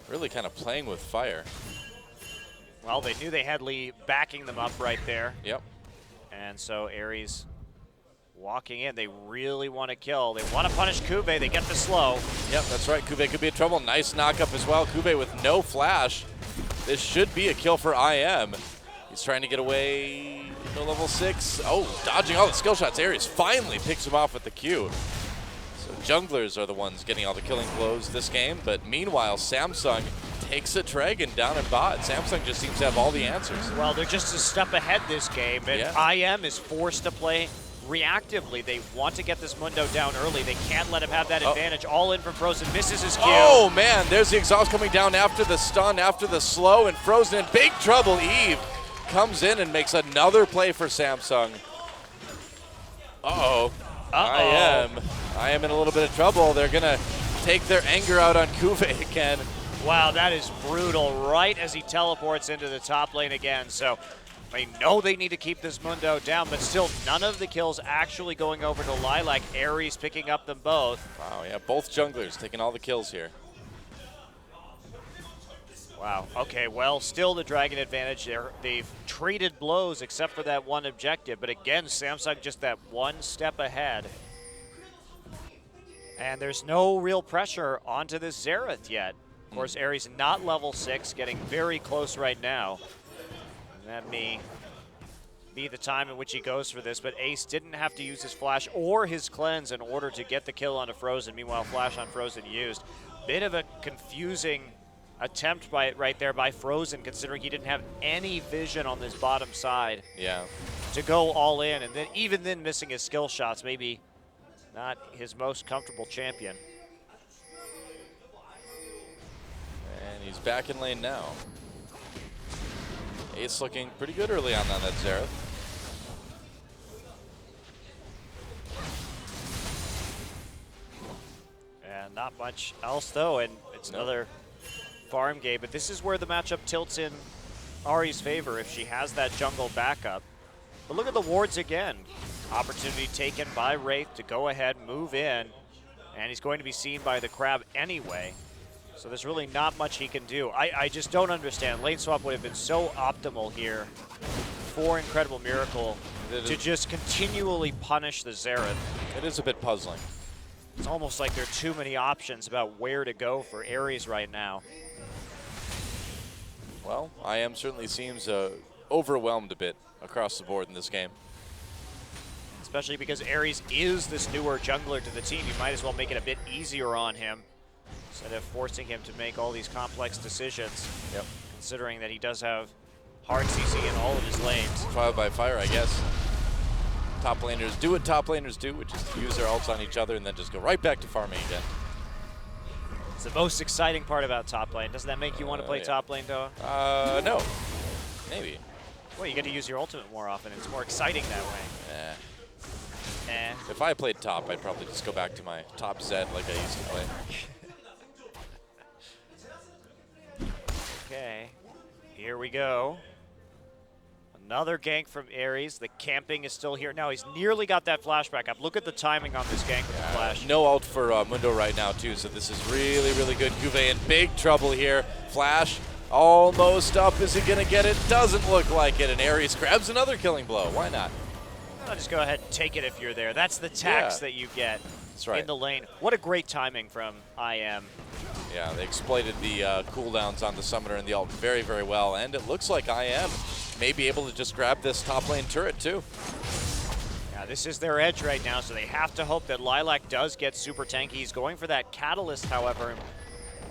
Really kind of playing with fire. Well, they knew they had Lee backing them up right there. Yep. And so Ares walking in. They really want to kill. They want to punish Kuve. They get the slow. Yep, that's right. Kuve could be in trouble. Nice knockup as well. Kuve with no flash. This should be a kill for IM. He's trying to get away. No level 6. Oh, dodging all the skill shots. Ares finally picks him off with the Q. So junglers are the ones getting all the killing blows this game. But meanwhile, Samsung takes a Dragon down in bot. Samsung just seems to have all the answers. Well, they're just a step ahead this game. And IM is forced to play reactively. They want to get this Mundo down early. They can't let him have that advantage. All in from Frozen, misses his Q. Oh man, there's the exhaust coming down after the stun, after the slow, and Frozen in big trouble. Eve comes in and makes another play for Samsung. Uh-oh. I am in a little bit of trouble. They're gonna take their anger out on Kuve again. Wow, that is brutal, right as he teleports into the top lane again. So they know they need to keep this Mundo down, but still none of the kills actually going over to Lilac. Ares picking up them both. Wow, yeah, both junglers taking all the kills here. Wow. Okay, well, still the Dragon advantage there. They've traded blows except for that one objective. But again, Samsung just that one step ahead. And there's no real pressure onto this Xerath yet. Of course, Ares not level 6, getting very close right now. And that may be the time in which he goes for this, but Ace didn't have to use his flash or his cleanse in order to get the kill onto Frozen. Meanwhile, flash on Frozen used. Bit of a confusing attempt right there by Frozen, considering he didn't have any vision on this bottom side. Yeah. To go all in, and then even then missing his skill shots, maybe not his most comfortable champion. And he's back in lane now. Ace looking pretty good early on that Xerath. And not much else though, and it's another farm game, but this is where the matchup tilts in Ari's favor if she has that jungle backup. But look at the wards again. Opportunity taken by Wraith to go ahead, move in, and he's going to be seen by the Crab anyway. So there's really not much he can do. I just don't understand. Lane swap would have been so optimal here for Incredible Miracle to just continually punish the Xerath. It is a bit puzzling. It's almost like there are too many options about where to go for Ares right now. Well, IM certainly seems overwhelmed a bit across the board in this game. Especially because Ares is this newer jungler to the team. You might as well make it a bit easier on him instead of forcing him to make all these complex decisions. Yep. Considering that he does have hard CC in all of his lanes. Trial by fire, I guess. Top laners do what top laners do, which is to use their ults on each other and then just go right back to farming again. It's the most exciting part about top lane. Doesn't that make you want to play top lane, Doa? No. Maybe. Well, you get to use your ultimate more often. It's more exciting that way. If I played top, I'd probably just go back to my top Zed like I used to play. Okay, here we go. Another gank from Ares. The camping is still here. Now he's nearly got that flashback up. Look at the timing on this gank with the flash. No ult for Mundo right now, too, so this is really, really good. Juve in big trouble here. Flash almost up. Is he going to get it? Doesn't look like it, and Ares grabs another killing blow. Why not? I'll just go ahead and take it if you're there. That's the tax that you get in the lane. What a great timing from IM. Yeah, they exploited the cooldowns on the Summoner and the ult very, very well, and it looks like IM may be able to just grab this top lane turret, too. Yeah, this is their edge right now, so they have to hope that Lilac does get super tanky. He's going for that Catalyst, however,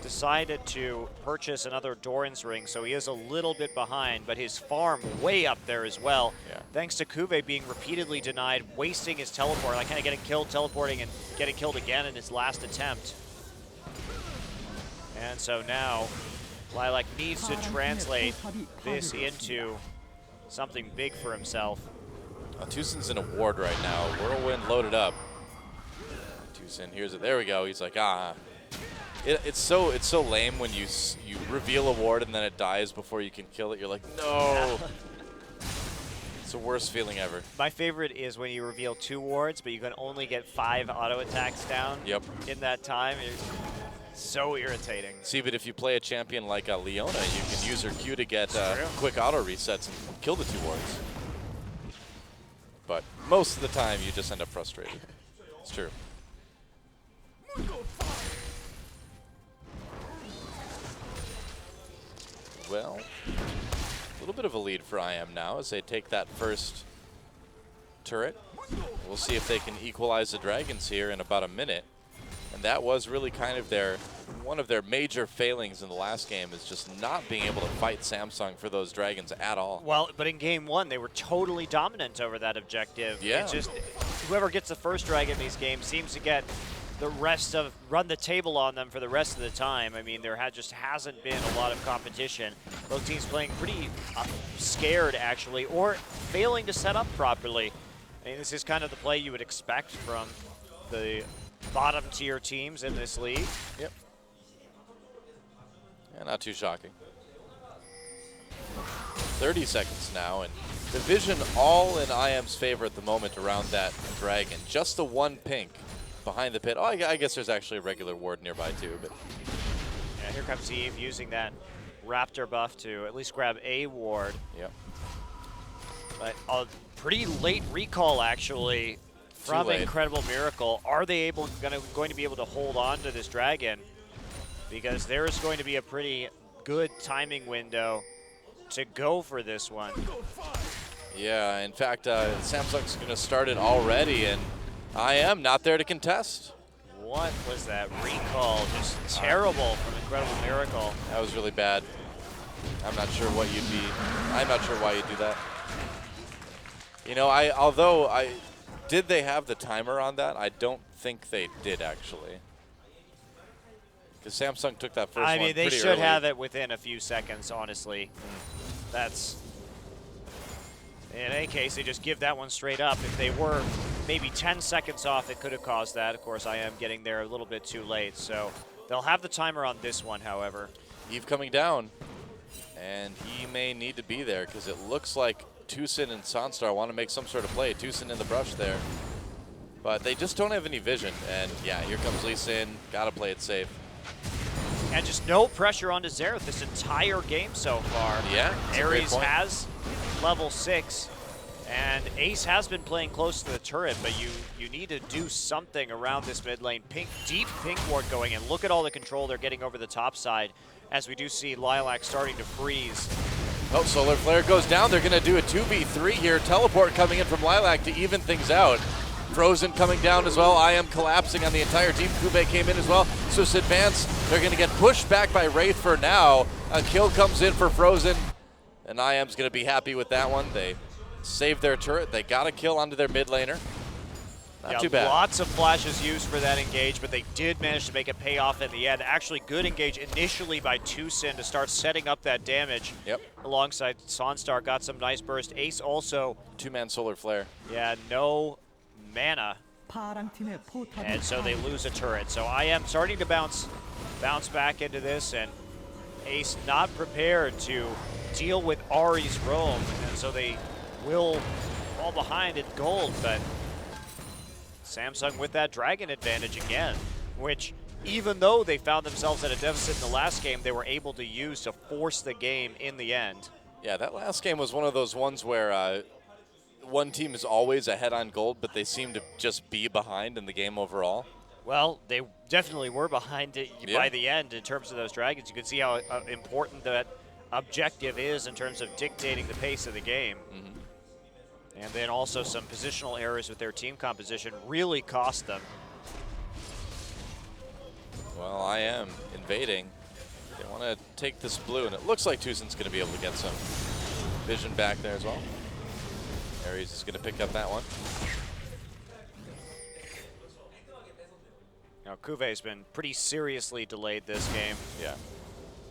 decided to purchase another Doran's Ring, so he is a little bit behind, but his farm way up there as well. Yeah. Thanks to Kuve being repeatedly denied, wasting his teleport, like kind of getting killed, teleporting, and getting killed again in his last attempt. And so now, Lilac needs to translate this into something big for himself. Tucson's in a ward right now. Whirlwind loaded up. Tucson hears it. There we go. He's like, It's so lame when you reveal a ward and then it dies before you can kill it. You're like, no. It's the worst feeling ever. My favorite is when you reveal 2 wards, but you can only get 5 auto attacks down in that time. It's so irritating. See, but if you play a champion like Leona, you can use her Q to get quick auto resets and kill the 2 wards. But most of the time, you just end up frustrated. It's true. Well, a little bit of a lead for IM now as they take that first turret. We'll see if they can equalize the Dragons here in about a minute. And that was really kind of one of their major failings in the last game, is just not being able to fight Samsung for those Dragons at all. Well, but in game 1, they were totally dominant over that objective. Yeah. It's just whoever gets the first Dragon in these games seems to get the rest of, run the table on them for the rest of the time. I mean, there just hasn't been a lot of competition. Both teams playing pretty scared, actually, or failing to set up properly. I mean, this is kind of the play you would expect from the bottom tier teams in this league. Yep. Yeah, not too shocking. 30 seconds now, and the vision all in IM's favor at the moment around that Dragon. Just the one pink behind the pit. Oh, I guess there's actually a regular ward nearby too, but yeah, here comes Eve using that Raptor buff to at least grab a ward. Yep. But a pretty late recall, actually, from late. Incredible Miracle. Are they going to be able to hold on to this dragon? Because there is going to be a pretty good timing window to go for this one. Yeah, in fact, Samsung's going to start it already, and I am not there to contest. What was that recall? Just terrible from Incredible Miracle. That was really bad. I'm not sure what you'd be. I'm not sure why you'd do that. You know, did they have the timer on that? I don't think they did, actually. Because Samsung took that first one I mean, they pretty should early. have it within a few seconds, honestly. That's... In any case, they just give that one straight up. If they were maybe 10 seconds off, it could have caused that. Of course, I am getting there a little bit too late, so they'll have the timer on this one, however. Eve coming down, and he may need to be there because it looks like Tucson and Sonstar want to make some sort of play. Tucson in the brush there, but they just don't have any vision. And yeah, here comes Lee Sin. Got to play it safe. And just no pressure onto Xerath this entire game so far. Yeah, Ares has level 6, and Ace has been playing close to the turret, but you need to do something around this mid lane. Deep pink ward going, and look at all the control they're getting over the top side, as we do see Lilac starting to freeze. Oh, Solar Flare goes down. They're going to do a 2v3 here. Teleport coming in from Lilac to even things out. Frozen coming down as well. I am collapsing on the entire team. Kube came in as well. So it's advance. They're going to get pushed back by Wraith for now. A kill comes in for Frozen. And I am's going to be happy with that one. They saved their turret. They got a kill onto their mid laner. Not too bad. Lots of flashes used for that engage, but they did manage to make it pay off in the end. Actually, good engage initially by Tucson to start setting up that damage. Yep. Alongside Sonstar, got some nice burst. Ace also. Two-man Solar Flare. Yeah, no mana. 파랑 팀의 포탑이 And so they lose a turret. So I am starting to bounce back into this, and Ace not prepared to deal with Ari's roam, and so they will fall behind in gold, but Samsung with that dragon advantage again, which even though they found themselves at a deficit in the last game, they were able to use to force the game in the end. Yeah, that last game was one of those ones where one team is always ahead on gold, but they seem to just be behind in the game overall. Well, they definitely were behind it by the end in terms of those dragons. You can see how important that objective is in terms of dictating the pace of the game. And then also some positional errors with their team composition really cost them. Well, I am invading. They want to take this blue, and it looks like Tucson's going to be able to get some vision back there as well. Ares is going to pick up that one. Now, Kuve's been pretty seriously delayed this game. Yeah.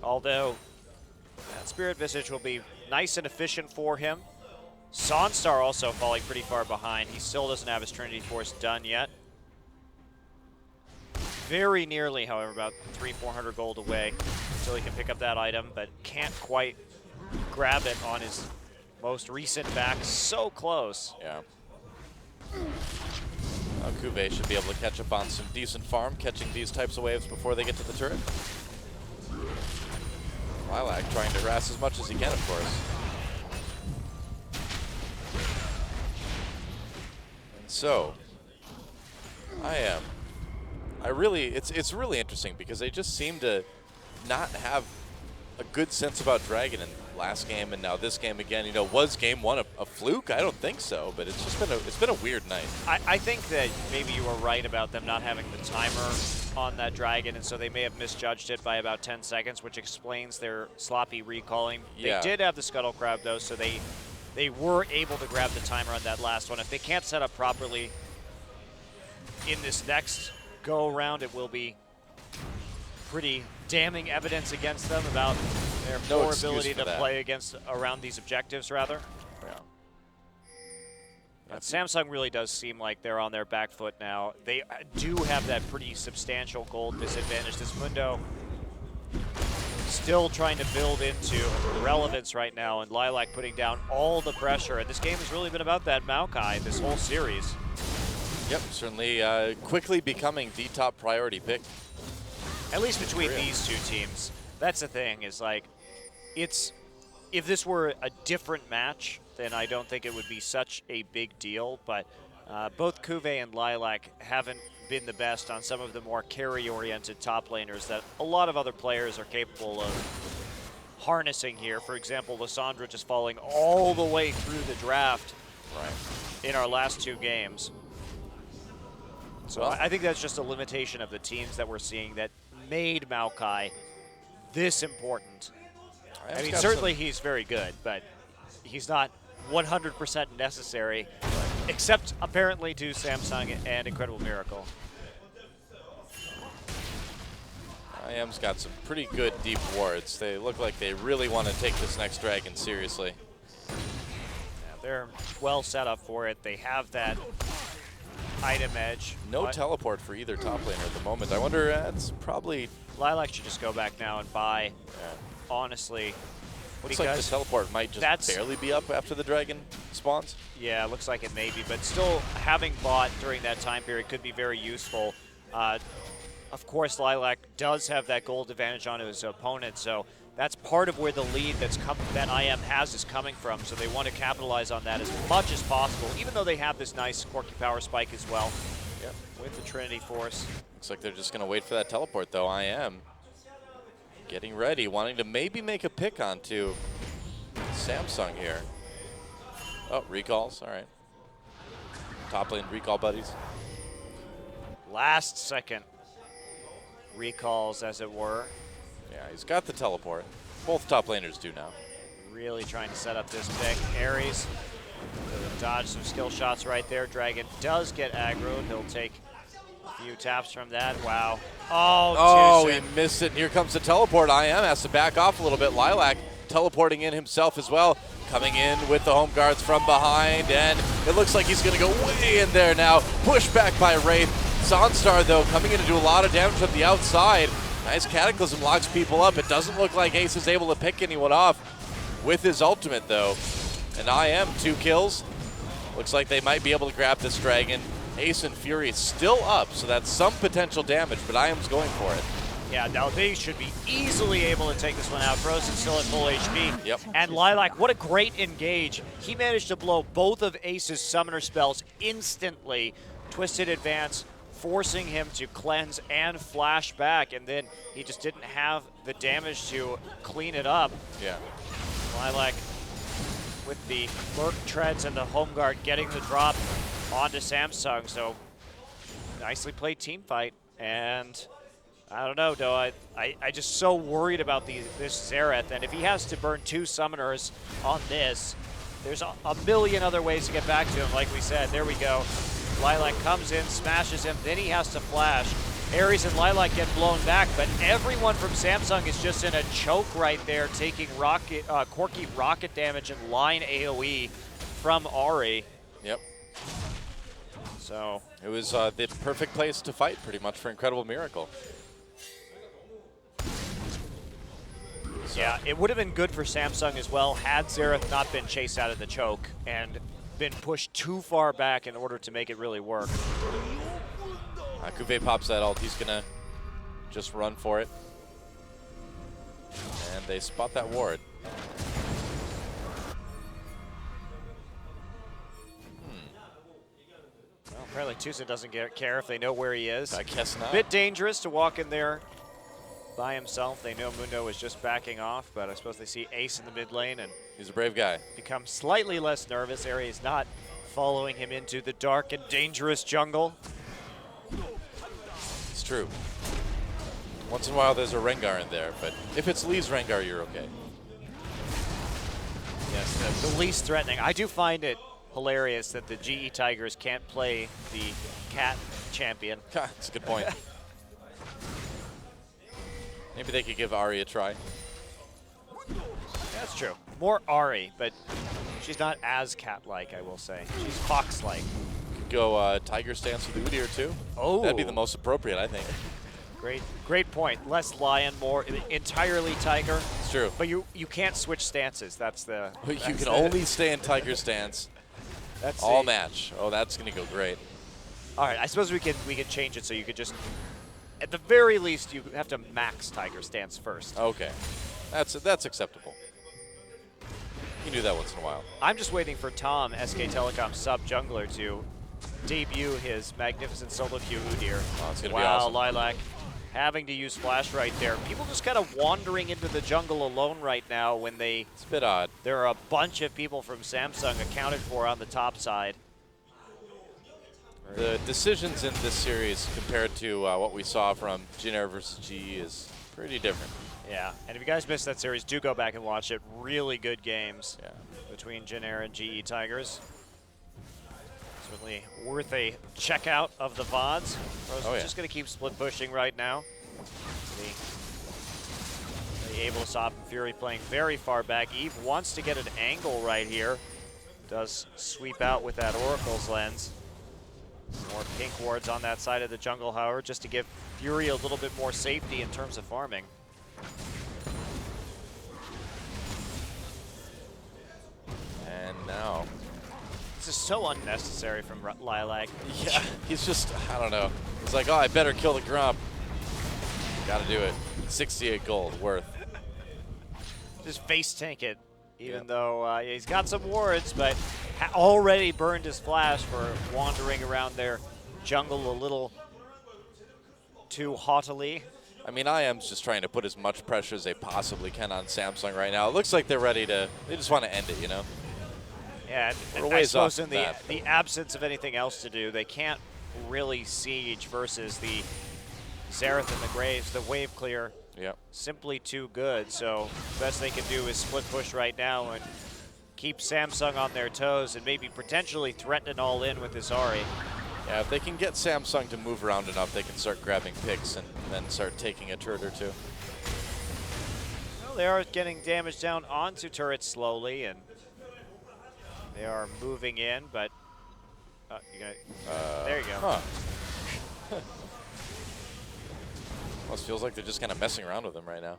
Although, that Spirit Visage will be nice and efficient for him. Sonstar also falling pretty far behind. He still doesn't have his Trinity Force done yet. Very nearly, however, about 300-400 gold away until he can pick up that item, but can't quite grab it on his most recent back. So close. Yeah. Kuve should be able to catch up on some decent farm, catching these types of waves before they get to the turret. Lilac trying to harass as much as he can, of course. And so, it's really interesting because they just seem to not have a good sense about Dragon in last game and now this game again. You know, was game one a fluke? I don't think so, but it's just been a weird night. I think that maybe you were right about them not having the timer on that Dragon, and so they may have misjudged it by about 10 seconds, which explains their sloppy recalling. Yeah. They did have the Scuttle Crab though, so they were able to grab the timer on that last one. If they can't set up properly in this next go around, it will be pretty damning evidence against them about their poor ability to play against around these objectives, rather. Yeah. But Samsung really does seem like they're on their back foot now. They do have that pretty substantial gold disadvantage. This Mundo still trying to build into relevance right now, and Lilac putting down all the pressure. And this game has really been about that Maokai this whole series. Yep, certainly quickly becoming the top priority pick. At least between these two teams. That's the thing, is like, if this were a different match, then I don't think it would be such a big deal. But both Cuvée and Lilac haven't been the best on some of the more carry-oriented top laners that a lot of other players are capable of harnessing here. For example, Lissandra just falling all the way through the draft in our last 2 games. So I think that's just a limitation of the teams that we're seeing that made Maokai this important. I mean, certainly he's very good, but he's not 100% necessary, except apparently to Samsung and Incredible Miracle. IM's got some pretty good deep wards. They look like they really want to take this next dragon seriously. Yeah, they're well set up for it. They have that item edge. No teleport for either top laner at the moment. I wonder, it's probably... Lilac should just go back now and buy. Honestly, what looks he like does, the teleport might just barely be up after the dragon spawns. Yeah, looks like it may be, but still having bought during that time period could be very useful. Of course, Lilac does have that gold advantage on his opponent, so that's part of where the lead that IM has is coming from, so they want to capitalize on that as much as possible, even though they have this nice quirky power spike as well. Yep. With the Trinity Force. Looks like they're just going to wait for that teleport, though. IM getting ready, wanting to maybe make a pick onto Samsung here. Oh, recalls, all right. Top lane recall buddies. Last second recalls, as it were. Yeah, he's got the teleport. Both top laners do now. Really trying to set up this pick. Ares dodge some skill shots right there. Dragon does get aggroed. He'll take a few taps from that. Wow. Oh, he missed it. And here comes the teleport. IM has to back off a little bit. Lilac teleporting in himself as well. Coming in with the home guards from behind. And it looks like he's going to go way in there now. Pushed back by Wraith. Sunstar, though, coming in to do a lot of damage from the outside. Nice Cataclysm locks people up. It doesn't look like Ace is able to pick anyone off with his ultimate, though. And IM, 2 kills. Looks like they might be able to grab this dragon. Ace and Fury still up, so that's some potential damage, but IM's going for it. Yeah, now they should be easily able to take this one out. Frozen still at full HP. Yep. And Lilac, what a great engage. He managed to blow both of Ace's summoner spells instantly. Twisted Advance, forcing him to cleanse and flash back, and then he just didn't have the damage to clean it up. Yeah. Lilac with the Merc Treads and the Home Guard getting the drop onto Samsung, so nicely played team fight. And I don't know, though, I just so worried about this Xerath, and if he has to burn 2 summoners on this, there's a million other ways to get back to him, like we said. There we go. Lilac comes in, smashes him, then he has to flash. Ares and Lilac get blown back, but everyone from Samsung is just in a choke right there, taking quirky rocket damage and line AoE from Ahri. Yep. So it was the perfect place to fight, pretty much, for Incredible Miracle. Yeah, it would have been good for Samsung as well had Xerath not been chased out of the choke and been pushed too far back in order to make it really work. Cuvée pops that ult. He's going to just run for it. And they spot that ward. Well, apparently Tusa doesn't care if they know where he is. I guess not. Bit dangerous to walk in there by himself. They know Mundo is just backing off, but I suppose they see Ace in the mid lane and he's a brave guy. Become slightly less nervous. Ares not following him into the dark and dangerous jungle. It's true. Once in a while there's a Rengar in there, but if it's Lee's Rengar, you're okay. Yes, the least threatening. I do find it hilarious that the GE Tigers can't play the cat champion. That's a good point. Maybe they could give Ahri a try. That's true. More Ahri, but she's not as cat-like, I will say. She's fox-like. Could go Tiger stance with Udyr too. Oh. That'd be the most appropriate, I think. Great point. Less lion, more entirely tiger. It's true. But you can't switch stances. That's the. You can only stay in tiger stance. That's all match. Oh, that's gonna go great. All right, I suppose we can change it so you could just, at the very least, you have to max tiger stance first. Okay. That's acceptable. You can do that once in a while. I'm just waiting for Tom, SK Telecom sub jungler, to debut his magnificent solo queue Udyr. Oh, it's gonna be wow, awesome. Lilac having to use flash right there. People just kind of wandering into the jungle alone right now when It's a bit odd. there are a bunch of people from Samsung accounted for on the top side. The decisions in this series compared to what we saw from Jin versus GE is pretty different. Yeah, and if you guys missed that series, do go back and watch it. Really good games Yeah. between Jin and GE Tigers. Certainly worth a check out of the VODs. Oh, yeah. Just going to keep split pushing right now. The able to stop Fury playing very far back. Eve wants to get an angle right here. Does sweep out with that Oracle's lens. More pink wards on that side of the jungle, however, just to give Fury a little bit more safety in terms of farming. And now, This is so unnecessary from Lilac. yeah, he's just, I don't know. He's like, oh, I better kill the Grump. Gotta do it. 68 gold worth. Just face tank it, even Yep. though he's got some wards, but already burned his flash for wandering around their jungle a little too haughtily. I mean, IM's just trying to put as much pressure as they possibly can on Samsung right now. It looks like they're ready to, they just want to end it, you know? Yeah, We're a I ways suppose off in that. the absence of anything else to do, they can't really siege versus the Xerath and the Graves. The wave clear Yep. simply too good, so best they can do is split push right now and keep Samsung on their toes and maybe potentially threaten an all-in with this Ahri. Yeah, if they can get Samsung to move around enough, they can start grabbing picks and then start taking a turret or two. Well, they are getting damage down onto turrets slowly, and they are moving in, but there you go. Huh. Almost feels like they're just kind of messing around with him right now.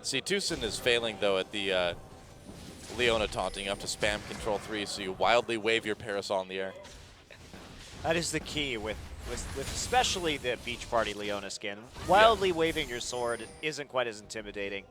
See, Tucson is failing, though, at the Leona taunting. You have to spam control 3, so you wildly wave your parasol in the air. That is the key with especially the Beach Party Leona skin. Wildly waving your sword isn't quite as intimidating.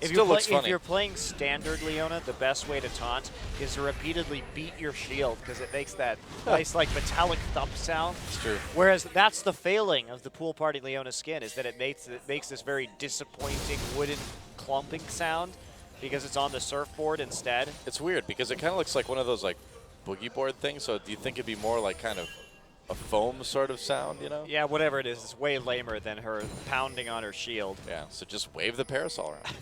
Still looks funny. If you're playing standard Leona, the best way to taunt is to repeatedly beat your shield because it makes that nice like metallic thump sound. It's true. Whereas that's the failing of the Pool Party Leona skin is that it makes this very disappointing wooden clumping sound because it's on the surfboard instead. It's weird because it kind of looks like one of those like boogie board things. So do you think it'd be more like kind of a foam sort of sound, you know? Yeah, whatever it is, it's way lamer than her pounding on her shield. Yeah, so just wave the parasol around.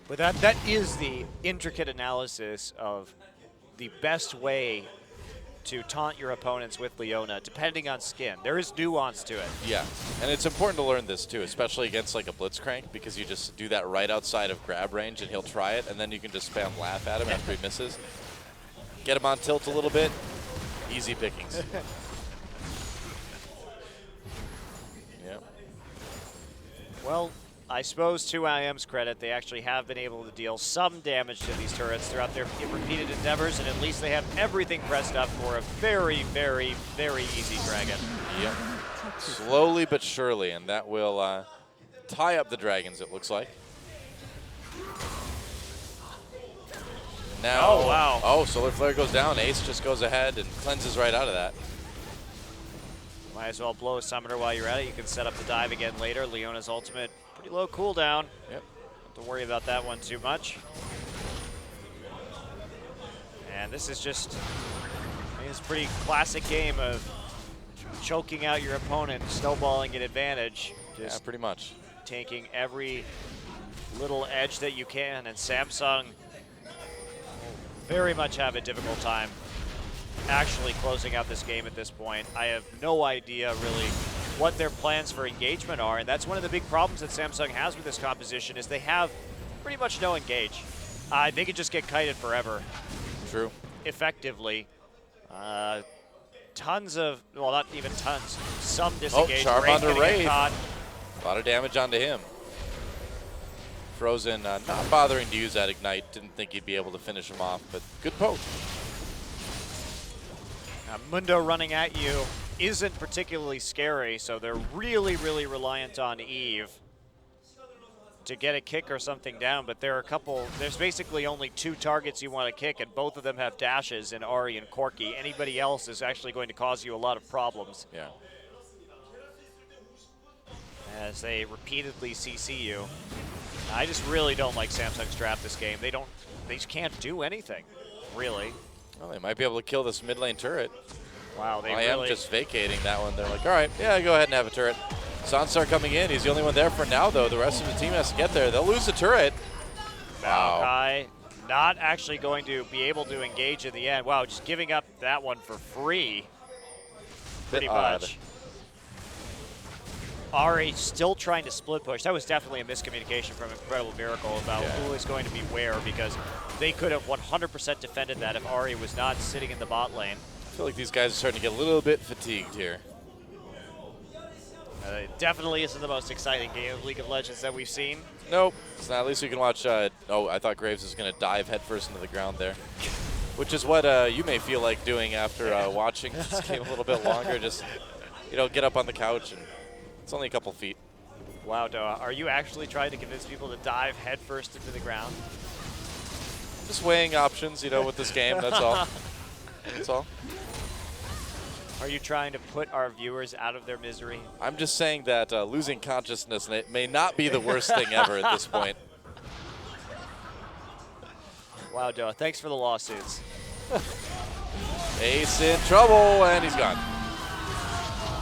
But that is the intricate analysis of the best way to taunt your opponents with Leona, depending on skin. There is nuance to it. Yeah, and it's important to learn this too, especially against like a Blitzcrank, because you just do that right outside of grab range and he'll try it, and then you can just spam laugh at him after he misses. Get him on tilt a little bit, easy pickings. Yep. Well, I suppose to IM's credit, they actually have been able to deal some damage to these turrets throughout their repeated endeavors, and at least they have everything pressed up for a very, very, very easy dragon. Yep. Slowly but surely, and that will tie up the dragons, it looks like. Now, Oh, wow. Oh, Solar Flare goes down. Ace just goes ahead and cleanses right out of that. Might as well blow a summoner while you're at it. You can set up the dive again later. Leona's ultimate, pretty low cooldown. Yep. Don't have to worry about that one too much. And this is just, I mean, it's a pretty classic game of choking out your opponent, snowballing an advantage. Yeah, Just pretty much. taking every little edge that you can, and Samsung very much have a difficult time actually closing out this game at this point. I have no idea really what their plans for engagement are, and that's one of the big problems that Samsung has with this composition is they have pretty much no engage. They could just get kited forever. True. Effectively. Tons of, well, not even tons, some disengage. Charm Wraith onto gonna get Wraith. caught. A lot of damage onto him. Frozen not bothering to use that Ignite. Didn't think he'd be able to finish him off, but good poke. Mundo running at you isn't particularly scary, so they're really, really reliant on Eve. to get a kick or something down, but there's basically only 2 targets you want to kick, and both of them have dashes in Ari and Corki. Anybody else is actually going to cause you a lot of problems. Yeah. As they repeatedly CC you. I just really don't like Samsung's draft this game. They just can't do anything, really. Well, they might be able to kill this mid lane turret. Wow, they I really... am just vacating that one. They're like, all right, yeah, go ahead and have a turret. Sansar coming in. He's the only one there for now, though. The rest of the team has to get there. They'll lose the turret. Wow. Maokai not actually going to be able to engage in the end. Wow, just giving up that one for free. Pretty much. Ari still trying to split push. That was definitely a miscommunication from Incredible Miracle about who is going to be where, because they could have 100% defended that if Ari was not sitting in the bot lane. I feel like these guys are starting to get a little bit fatigued here. It definitely isn't the most exciting game of League of Legends that we've seen. Nope. It's not. At least we can watch. Oh, I thought Graves was going to dive headfirst into the ground there, which is what you may feel like doing after watching this game a little bit longer. Just, get up on the couch, and it's only a couple feet. Wow, Doa, are you actually trying to convince people to dive headfirst into the ground? Just weighing options, with this game. That's all. That's all. Are you trying to put our viewers out of their misery? I'm just saying that losing consciousness may not be the worst thing ever at this point. Wow, Doa, thanks for the lawsuits. Ace in trouble, and he's gone.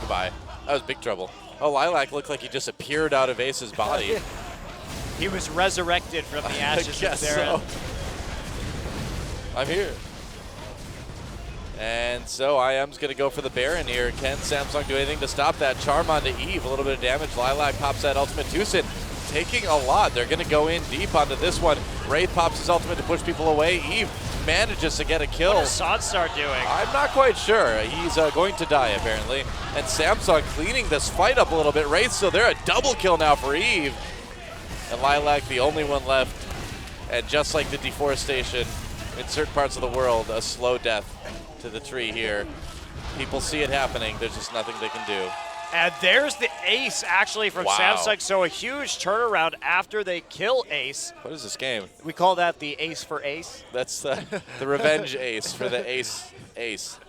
Goodbye. That was big trouble. Oh, Lilac looked like he just appeared out of Ace's body. He was resurrected from the ashes of Zaren. So. I'm here. And so IM's going to go for the Baron here. Can Samsung do anything to stop that? Charm onto Eve, a little bit of damage. Lilac pops that ultimate. Tucson taking a lot. They're going to go in deep onto this one. Wraith pops his ultimate to push people away. Eve manages to get a kill. What is Sansar doing? I'm not quite sure. He's going to die, apparently. And Samsung cleaning this fight up a little bit. Wraith still there. A double kill now for Eve. And Lilac, the only one left. And just like the deforestation in certain parts of the world, a slow death to the tree here. People see it happening. There's just nothing they can do. And there's the ace, actually, from Samsung. So a huge turnaround after they kill Ace. What is this game? We call that the ace for ace. That's the revenge ace for the ace.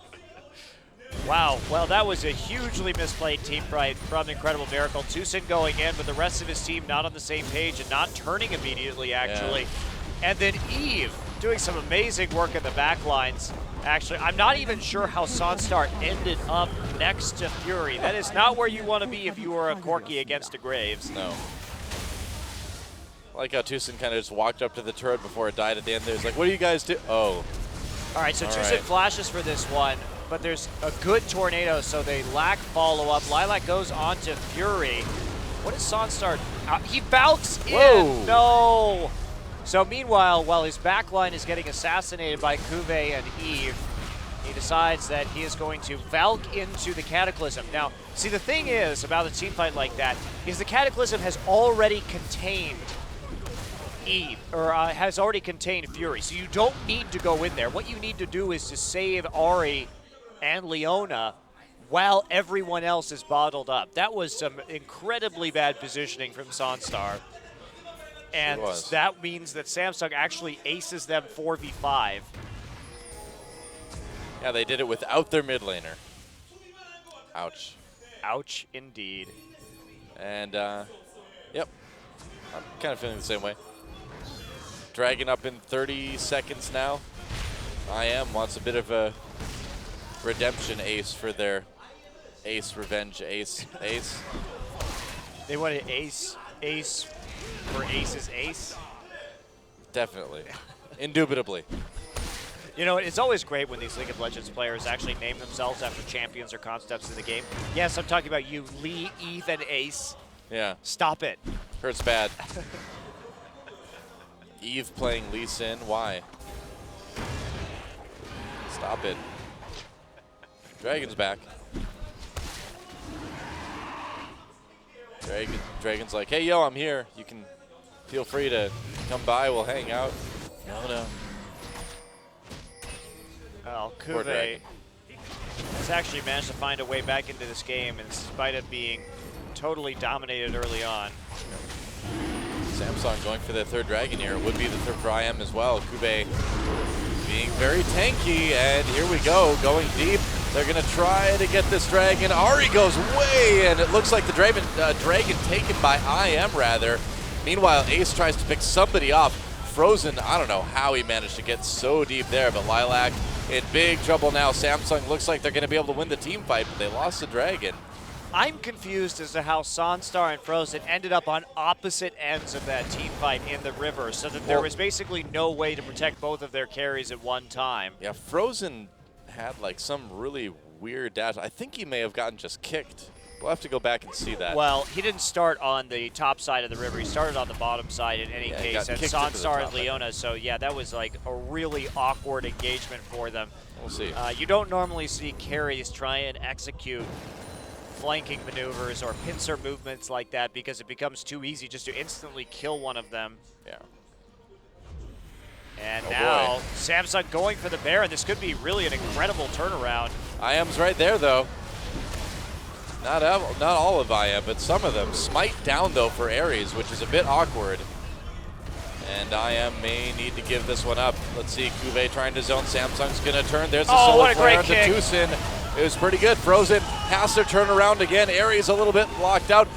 Wow, well, that was a hugely misplayed team fight from Incredible Miracle. Tucson going in, but the rest of his team not on the same page and not turning immediately, actually. Yeah. And then Eve doing some amazing work in the back lines. Actually, I'm not even sure how Sanstar ended up next to Fury. That is not where you want to be if you were a Corki against a Graves. No. I like how Tucson kind of just walked up to the turret before it died at the end there. He's like, what do you guys do? Oh. All right, so Tucson flashes for this one, but there's a good tornado, so they lack follow-up. Lilac goes on to Fury. What is Sanstar? He Valks in. Whoa. No. So meanwhile, while his backline is getting assassinated by Kuve and Eve, he decides that he is going to Valk into the Cataclysm. Now, see, the thing is about a team fight like that is the Cataclysm has already contained Eve, or has already contained Fury, so you don't need to go in there. What you need to do is to save Ari and Leona while everyone else is bottled up. That was some incredibly bad positioning from Sanstar. And that means that Samsung actually aces them 4v5. Yeah, they did it without their mid laner. Ouch. Ouch, indeed. And, yep, I'm kind of feeling the same way. Dragon up in 30 seconds now. IM wants a bit of a redemption ace for their ace revenge ace. They want an ace for Ace's ace? Definitely. Indubitably. You know, it's always great when these League of Legends players actually name themselves after champions or concepts in the game. Yes, I'm talking about you, Lee, Eve, and Ace. Yeah. Stop it. Hurts bad. Eve playing Lee Sin, why? Stop it. Dragon's back. Dragon's like, hey, yo, I'm here. You can feel free to come by. We'll hang out. No. Well, Kuve has actually managed to find a way back into this game in spite of being totally dominated early on. Samsung going for their third dragon here. It would be the third for IM as well. Kube being very tanky, and here we go, going deep. They're going to try to get this dragon. Ari goes way in. It looks like the dragon taken by IM, rather. Meanwhile, Ace tries to pick somebody off. Frozen, I don't know how he managed to get so deep there, but Lilac in big trouble now. Samsung looks like they're going to be able to win the team fight, but they lost the dragon. I'm confused as to how Sunstar and Frozen ended up on opposite ends of that team fight in the river, so that there was basically no way to protect both of their carries at one time. Yeah, Frozen had like some really weird dash. I think he may have gotten just kicked. We'll have to go back and see that. Well, he didn't start on the top side of the river. He started on the bottom side in any case, and Sunstar and Leona. So yeah, that was like a really awkward engagement for them. We'll see. You don't normally see carries try and execute flanking maneuvers or pincer movements like that because it becomes too easy just to instantly kill one of them. Yeah. And now Samsung going for the Baron. This could be really an incredible turnaround. IM's right there though. Not all of IM, but some of them. Smite down though for Ares, which is a bit awkward. And IM may need to give this one up. Let's see, Kube trying to zone. Samsung's gonna turn. There's a solo flare onto Tucson. It was pretty good. Frozen has to turn around again. Ares a little bit locked out.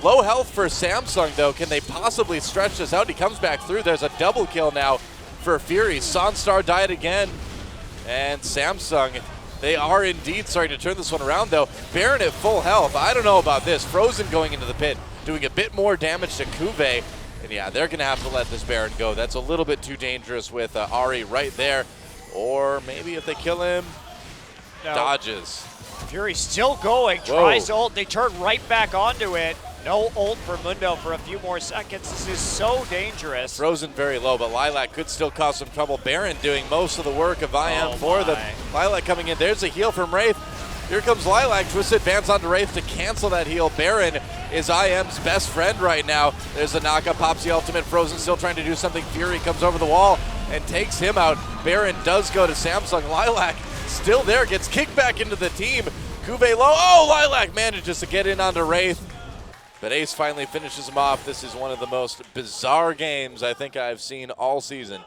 Low health for Samsung though. Can they possibly stretch this out? He comes back through. There's a double kill now for Fury. Sunstar died again. And Samsung, they are indeed starting to turn this one around though. Baron at full health. I don't know about this. Frozen going into the pit, doing a bit more damage to Kube. And yeah, they're going to have to let this Baron go. That's a little bit too dangerous with Ari right there. Or maybe if they kill him, dodges. Fury still going, tries ult. They turn right back onto it. No ult for Mundo for a few more seconds. This is so dangerous. Frozen very low, but Lilac could still cause some trouble. Baron doing most of the work of IM for them. Lilac coming in. There's a heal from Wraith. Here comes Lilac. Twisted advance onto Wraith to cancel that heal. Baron is IM's best friend right now. There's the knockup, pops the ultimate. Frozen still trying to do something. Fury comes over the wall and takes him out. Baron does go to Samsung. Lilac still there, gets kicked back into the team. Kube low. Oh, Lilac manages to get in onto Wraith. But Ace finally finishes him off. This is one of the most bizarre games I think I've seen all season.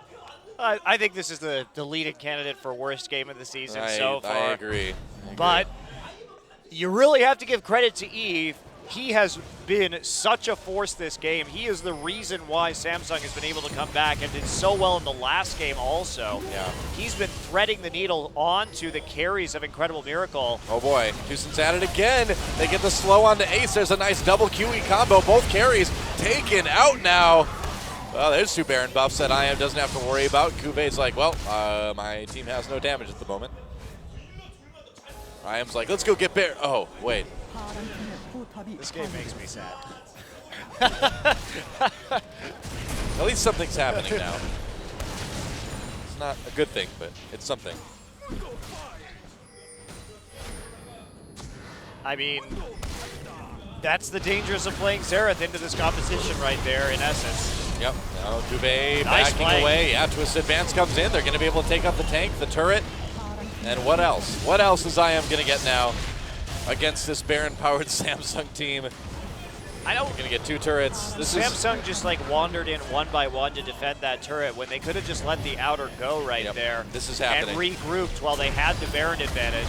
I think this is the leading candidate for worst game of the season so far. I agree. But you really have to give credit to Eve. He has been such a force this game. He is the reason why Samsung has been able to come back and did so well in the last game also. Yeah. He's been threading the needle onto the carries of Incredible Miracle. Oh boy, Houston's at it again. They get the slow onto Ace. There's a nice double QE combo. Both carries taken out now. Well, there's two Baron buffs that IM doesn't have to worry about. Kube's like, well, my team has no damage at the moment. IM's like, let's go get Baron. Oh, wait. This game makes me sad. At least something's happening now. It's not a good thing, but it's something. I mean, that's the dangers of playing Xerath into this competition right there, in essence. Yep, now Kube backing away. Yeah, Twist Advance comes in. They're going to be able to take out the tank, the turret. And what else? What else is IM going to get now against this Baron-powered Samsung team? I know. They're going to get two turrets. Samsung just like wandered in one by one to defend that turret when they could have just let the outer go right there. This is happening. And regrouped while they had the Baron advantage.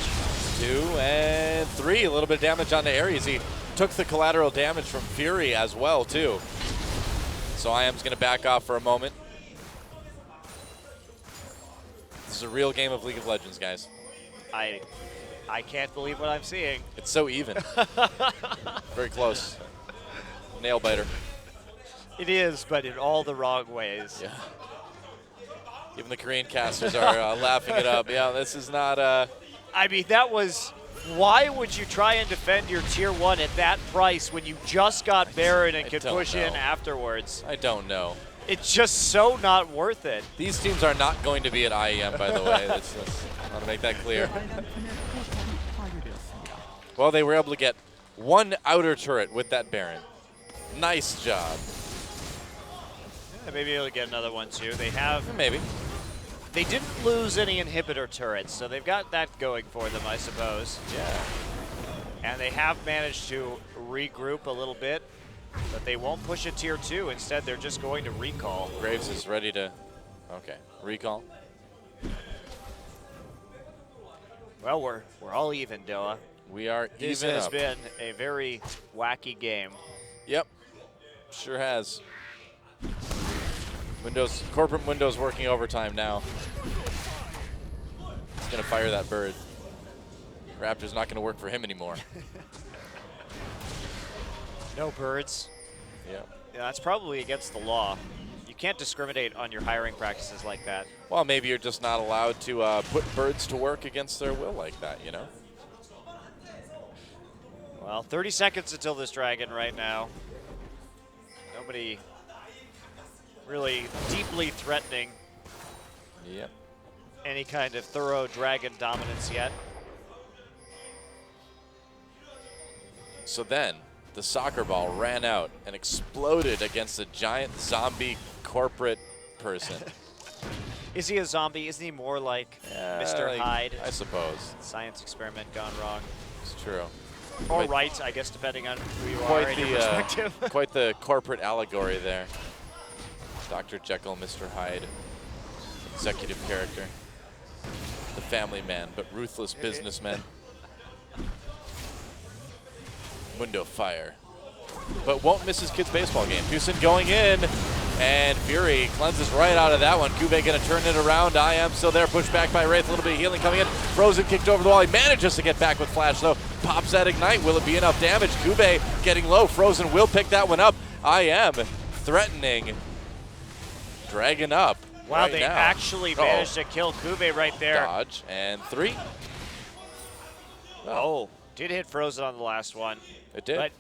2 and 3, a little bit of damage onto Ares. He took the collateral damage from Fury as well, too. So IM's going to back off for a moment. This is a real game of League of Legends, guys. I can't believe what I'm seeing. It's so even. Very close. Nail biter. It is, but in all the wrong ways. Yeah. Even the Korean casters are laughing it up. Yeah, this is not... I mean, that was... Why would you try and defend your Tier 1 at that price when you just got Baron and could push in afterwards? I don't know. It's just so not worth it. These teams are not going to be at IEM, by the way. I want to make that clear. Well, they were able to get one outer turret with that Baron. Nice job. Yeah, maybe they'll get another one too. They have... Maybe. They didn't lose any inhibitor turrets, so they've got that going for them, I suppose. Yeah. And they have managed to regroup a little bit. But they won't push a tier 2. Instead, they're just going to recall. Graves is ready to, okay, recall. Well, we're all even, Doa. We are This even has up. been a very wacky game. Yep, sure has. Corporate Windows working overtime now. He's gonna fire that bird. Raptor's not gonna work for him anymore. No birds. Yep. Yeah, that's probably against the law. You can't discriminate on your hiring practices like that. Well, maybe you're just not allowed to put birds to work against their will like that, you know? Well, 30 seconds until this dragon right now. Nobody really deeply threatening Yep. any kind of thorough dragon dominance yet. So then, the soccer ball ran out and exploded against a giant zombie corporate person. Is he a zombie? Isn't he more like Mr. Hyde? I suppose. Science experiment gone wrong. It's true. Or right, I guess, depending on who you are Quite and your the perspective. quite the corporate allegory there. Dr. Jekyll, Mr. Hyde, executive character, the family man, but ruthless businessman. Window fire, but won't miss his kid's baseball game. Tucson going in, and Fury cleanses right out of that one. Kube gonna turn it around. I am still there, pushed back by Wraith. A little bit of healing coming in. Frozen kicked over the wall. He manages to get back with Flash though. Pops that Ignite. Will it be enough damage? Kube getting low. Frozen will pick that one up. I am threatening Dragon up. Wow, right they now. actually managed to kill Kube right there. Dodge and 3. Oh, did hit Frozen on the last one. It did. But,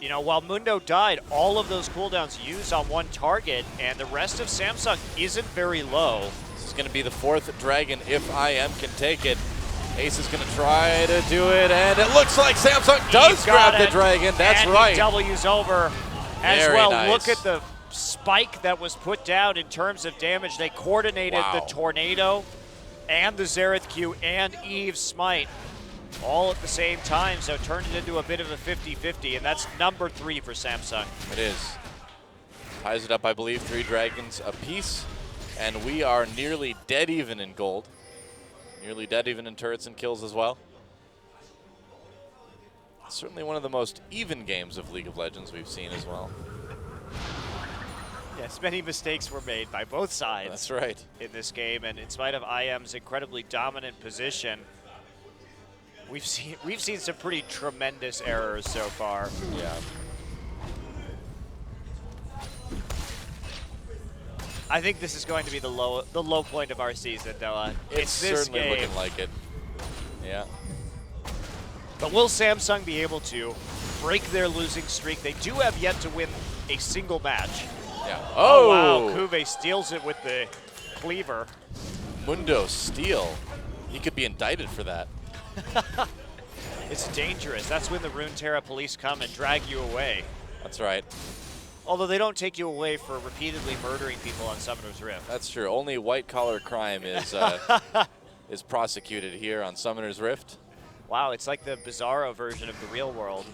you know, while Mundo died, all of those cooldowns used on one target, and the rest of Samsung isn't very low. This is going to be the 4th Dragon if IM can take it. Ace is going to try to do it, and it looks like Samsung does grab the Dragon. That's and right. He W's over as Very well. nice. Look at the spike that was put down in terms of damage. They coordinated the Tornado and the Xerath Q and Eve's Smite all at the same time, so it turned it into a bit of a 50-50, and that's number 3 for Samsung. It is. Ties it up, I believe, 3 dragons apiece, and we are nearly dead even in gold. Nearly dead even in turrets and kills as well. Certainly one of the most even games of League of Legends we've seen as well. Yes, many mistakes were made by both sides. That's right. In this game, and in spite of IM's incredibly dominant position, we've seen some pretty tremendous errors so far. Yeah. I think this is going to be the low point of our season, Noah. It's this certainly game. looking like it. Yeah. But will Samsung be able to break their losing streak? They do have yet to win a single match. Yeah. Oh wow, Kube steals it with the cleaver. Mundo steal. He could be indicted for that. It's dangerous. That's when the Runeterra police come and drag you away. That's right. Although they don't take you away for repeatedly murdering people on Summoner's Rift. That's true. Only white-collar crime is is prosecuted here on Summoner's Rift. Wow, it's like the Bizarro version of the real world.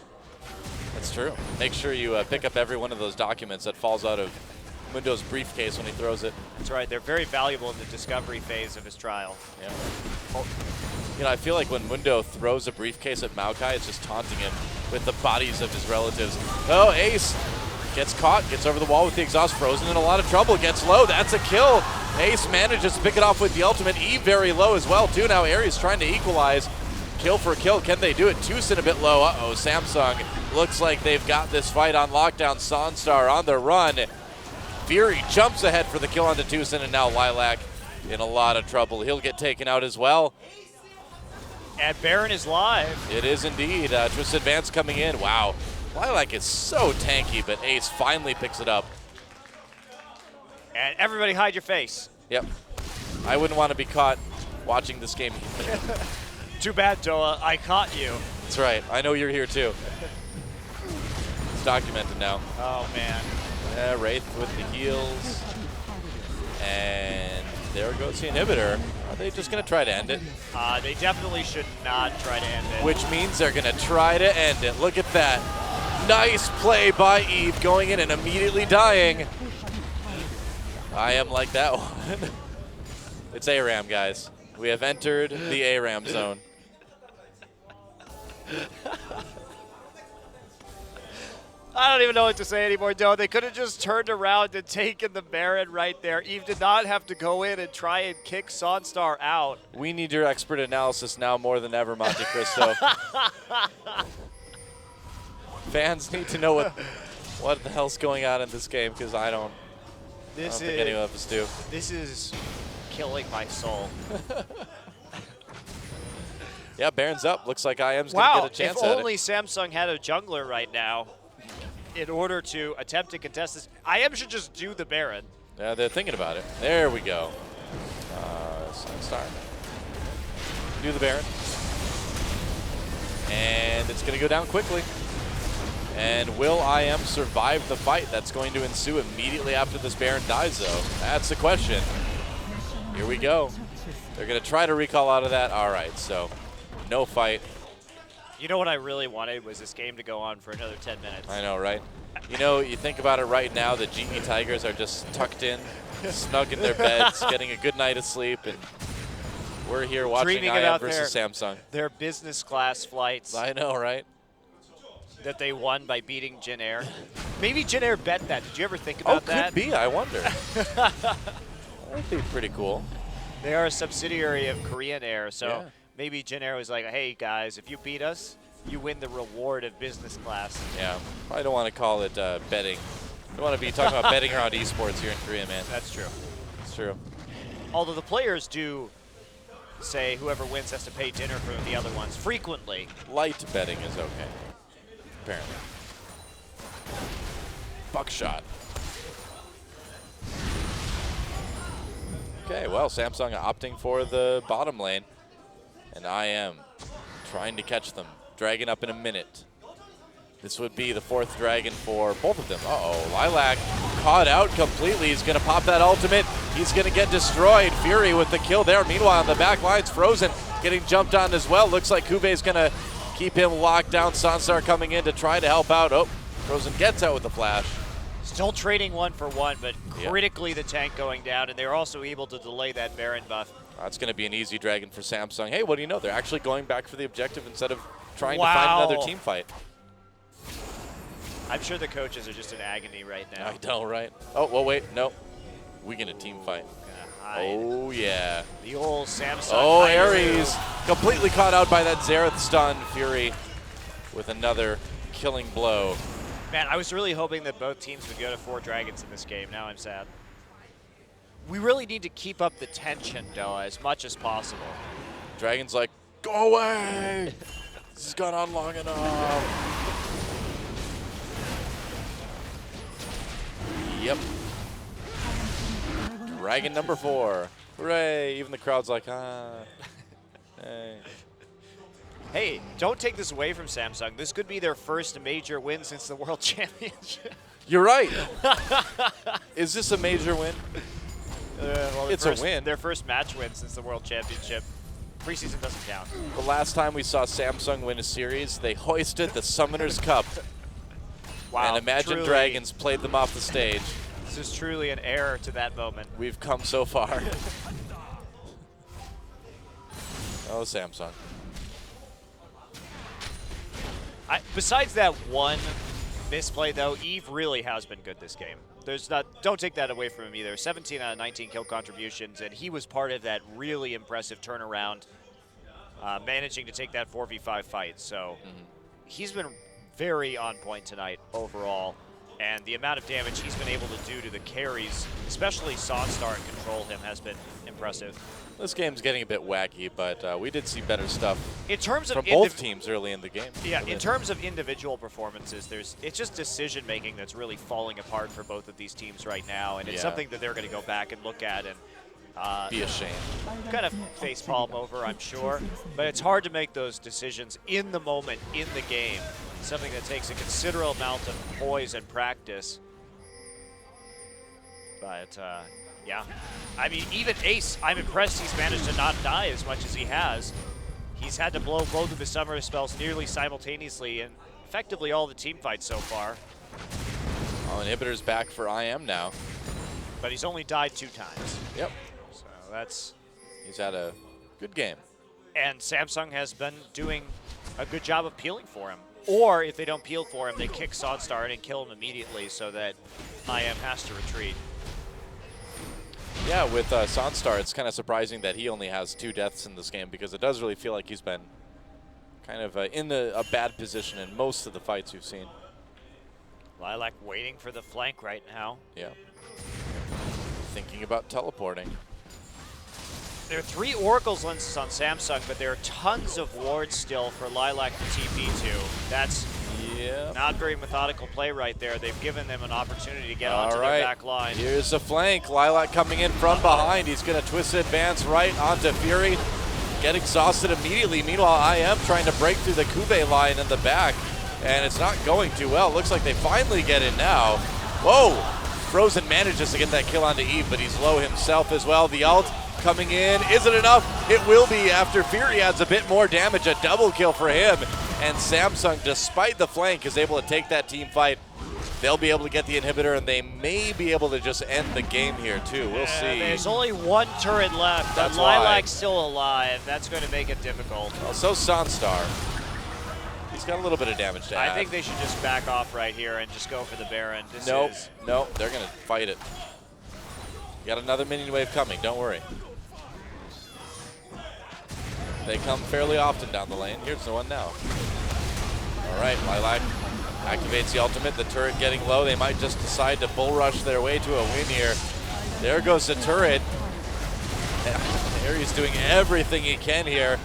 That's true. Make sure you pick up every one of those documents that falls out of Mundo's briefcase when he throws it. That's right. They're very valuable in the discovery phase of his trial. Yeah. Well, you know, I feel like when Mundo throws a briefcase at Maokai, it's just taunting him with the bodies of his relatives. Oh, Ace gets caught, gets over the wall with the exhaust, Frozen in a lot of trouble, gets low, that's a kill. Ace manages to pick it off with the ultimate, Eve very low as well too. Now Ares trying to equalize, kill for a kill, can they do it? Tucson a bit low, uh-oh, Samsung looks like they've got this fight on lockdown. Sonstar on the run, Fury jumps ahead for the kill onto Tucson, and now Lilac in a lot of trouble. He'll get taken out as well. And Baron is live. It is indeed. Twisted Advance coming in. Wow. Lilac is so tanky, but Ace finally picks it up. And everybody hide your face. Yep. I wouldn't want to be caught watching this game. Too bad, Doa. I caught you. That's right. I know you're here too. It's documented now. Oh, man. Wraith with the heals. And there goes the inhibitor. Are they just going to try to end it? They definitely should not try to end it. Which means they're going to try to end it. Look at that. Nice play by Eve, going in and immediately dying. I am like that one. It's ARAM, guys. We have entered the ARAM zone. I don't even know what to say anymore, Joe. They could have just turned around and taken the Baron right there. Eve did not have to go in and try and kick Sonstar out. We need your expert analysis now more than ever, Monte Cristo. Fans need to know what the hell's going on in this game, because I don't think any of us do. This is killing my soul. Yeah, Baron's up. Looks like IM's going to get a chance at it. If only Samsung had a jungler right now in order to attempt to contest this. IM should just do the Baron. Yeah, they're thinking about it. There we go. Sunstar. Do the Baron. And it's going to go down quickly. And will IM survive the fight that's going to ensue immediately after this Baron dies, though? That's the question. Here we go. They're going to try to recall out of that. All right, so no fight. You know what I really wanted was this game to go on for another 10 minutes. I know, right? You know, you think about it right now, the GE Tigers are just tucked in, snug in their beds, getting a good night of sleep, and we're here watching IM versus Samsung. Their business class flights. I know, right? That they won by beating Jin Air. Maybe Jin Air bet that. Did you ever think about that? Oh, could be. I wonder. That would be pretty cool. They are a subsidiary of Korean Air, so yeah. Maybe Jin Air was like, hey, guys, if you beat us, you win the reward of business class. Yeah. Probably don't want to call it betting. Don't want to be talking about betting around esports here in Korea, man. That's true. It's true. Although the players do say whoever wins has to pay dinner for the other ones frequently. Light betting is okay, apparently. Buckshot. Okay, well, Samsung opting for the bottom lane. And IM trying to catch them. Dragon up in a minute. This would be the 4th dragon for both of them. Uh-oh, Lilac caught out completely. He's going to pop that ultimate. He's going to get destroyed. Fury with the kill there. Meanwhile, on the back line's Frozen getting jumped on as well. Looks like Kuve's going to keep him locked down. Sansar coming in to try to help out. Oh, Frozen gets out with the flash. Still trading 1-for-1, but critically the tank going down, and they're also able to delay that Baron buff. That's going to be an easy dragon for Samsung. Hey, what do you know? They're actually going back for the objective instead of trying to find another team fight. I'm sure the coaches are just in agony right now. I know, right? Oh, well, wait. No. We get a team fight. Oh, yeah. The old Samsung. Oh, Ares completely caught out by that Xerath stun. Fury with another killing blow. Man, I was really hoping that both teams would go to 4 dragons in this game. Now I'm sad. We really need to keep up the tension, though, as much as possible. Dragon's like, go away! This has gone on long enough. Yep. Dragon number 4. Hooray! Even the crowd's like, ah. Hey. Hey, don't take this away from Samsung. This could be their first major win since the World Championship. You're right. Is this a major win? Well, it's a win. Their first match win since the World Championship. Preseason doesn't count. The last time we saw Samsung win a series, they hoisted the Summoner's Cup. Wow. And Imagine truly, Dragons played them off the stage. This is truly an error to that moment. We've come so far. Oh, Samsung. Besides that one misplay, though, Eve really has been good this game. Don't take that away from him either. 17 out of 19 kill contributions, and he was part of that really impressive turnaround, managing to take that 4v5 fight. So he's been very on point tonight overall, and the amount of damage he's been able to do to the carries, especially Sonstar and control him, has been impressive. This game's getting a bit wacky, but we did see better stuff in terms of from both teams early in the game. Yeah, in terms of individual performances, it's just decision making that's really falling apart for both of these teams right now, and it's something that they're going to go back and look at and be ashamed. Kind of facepalm over, I'm sure, but it's hard to make those decisions in the moment, in the game. Something that takes a considerable amount of poise and practice. But yeah, I mean, even Ace, I'm impressed he's managed to not die as much as he has. He's had to blow both of his summer spells nearly simultaneously, and effectively all the team fights so far. Oh, Inhibitor's back for IM now. But he's only died 2 times. Yep. So that's... He's had a good game. And Samsung has been doing a good job of peeling for him. Or if they don't peel for him, they kick Sodstar in and kill him immediately so that IM has to retreat. Yeah, with Sonstar, it's kind of surprising that he only has 2 deaths in this game because it does really feel like he's been kind of in a bad position in most of the fights we've seen. Lilac waiting for the flank right now. Yeah. Thinking about teleporting. There are 3 Oracle's lenses on Samsung, but there are tons of wards still for Lilac to TP to. That's not very methodical play right there. They've given them an opportunity to get onto their back line. Here's the flank. Lilac coming in from behind. He's going to twist advance right onto Fury. Get exhausted immediately. Meanwhile, IM trying to break through the Kube line in the back, and it's not going too well. Looks like they finally get in now. Whoa! Frozen manages to get that kill onto Eve, but he's low himself as well. The ult coming in. Is it enough? It will be after Fury adds a bit more damage. A double kill for him. And Samsung, despite the flank, is able to take that team fight. They'll be able to get the inhibitor, and they may be able to just end the game here, too. We'll see. There's only 1 turret left. That's Lilac's still alive. That's going to make it difficult. Well, so Sonstar. He's got a little bit of damage to add. I think they should just back off right here and just go for the Baron. Nope, they're going to fight it. You got another minion wave coming, don't worry. They come fairly often down the lane. Here's the one now. All right, Lilac activates the ultimate. The turret getting low. They might just decide to bull rush their way to a win here. There goes the turret. Harry's doing everything he can here.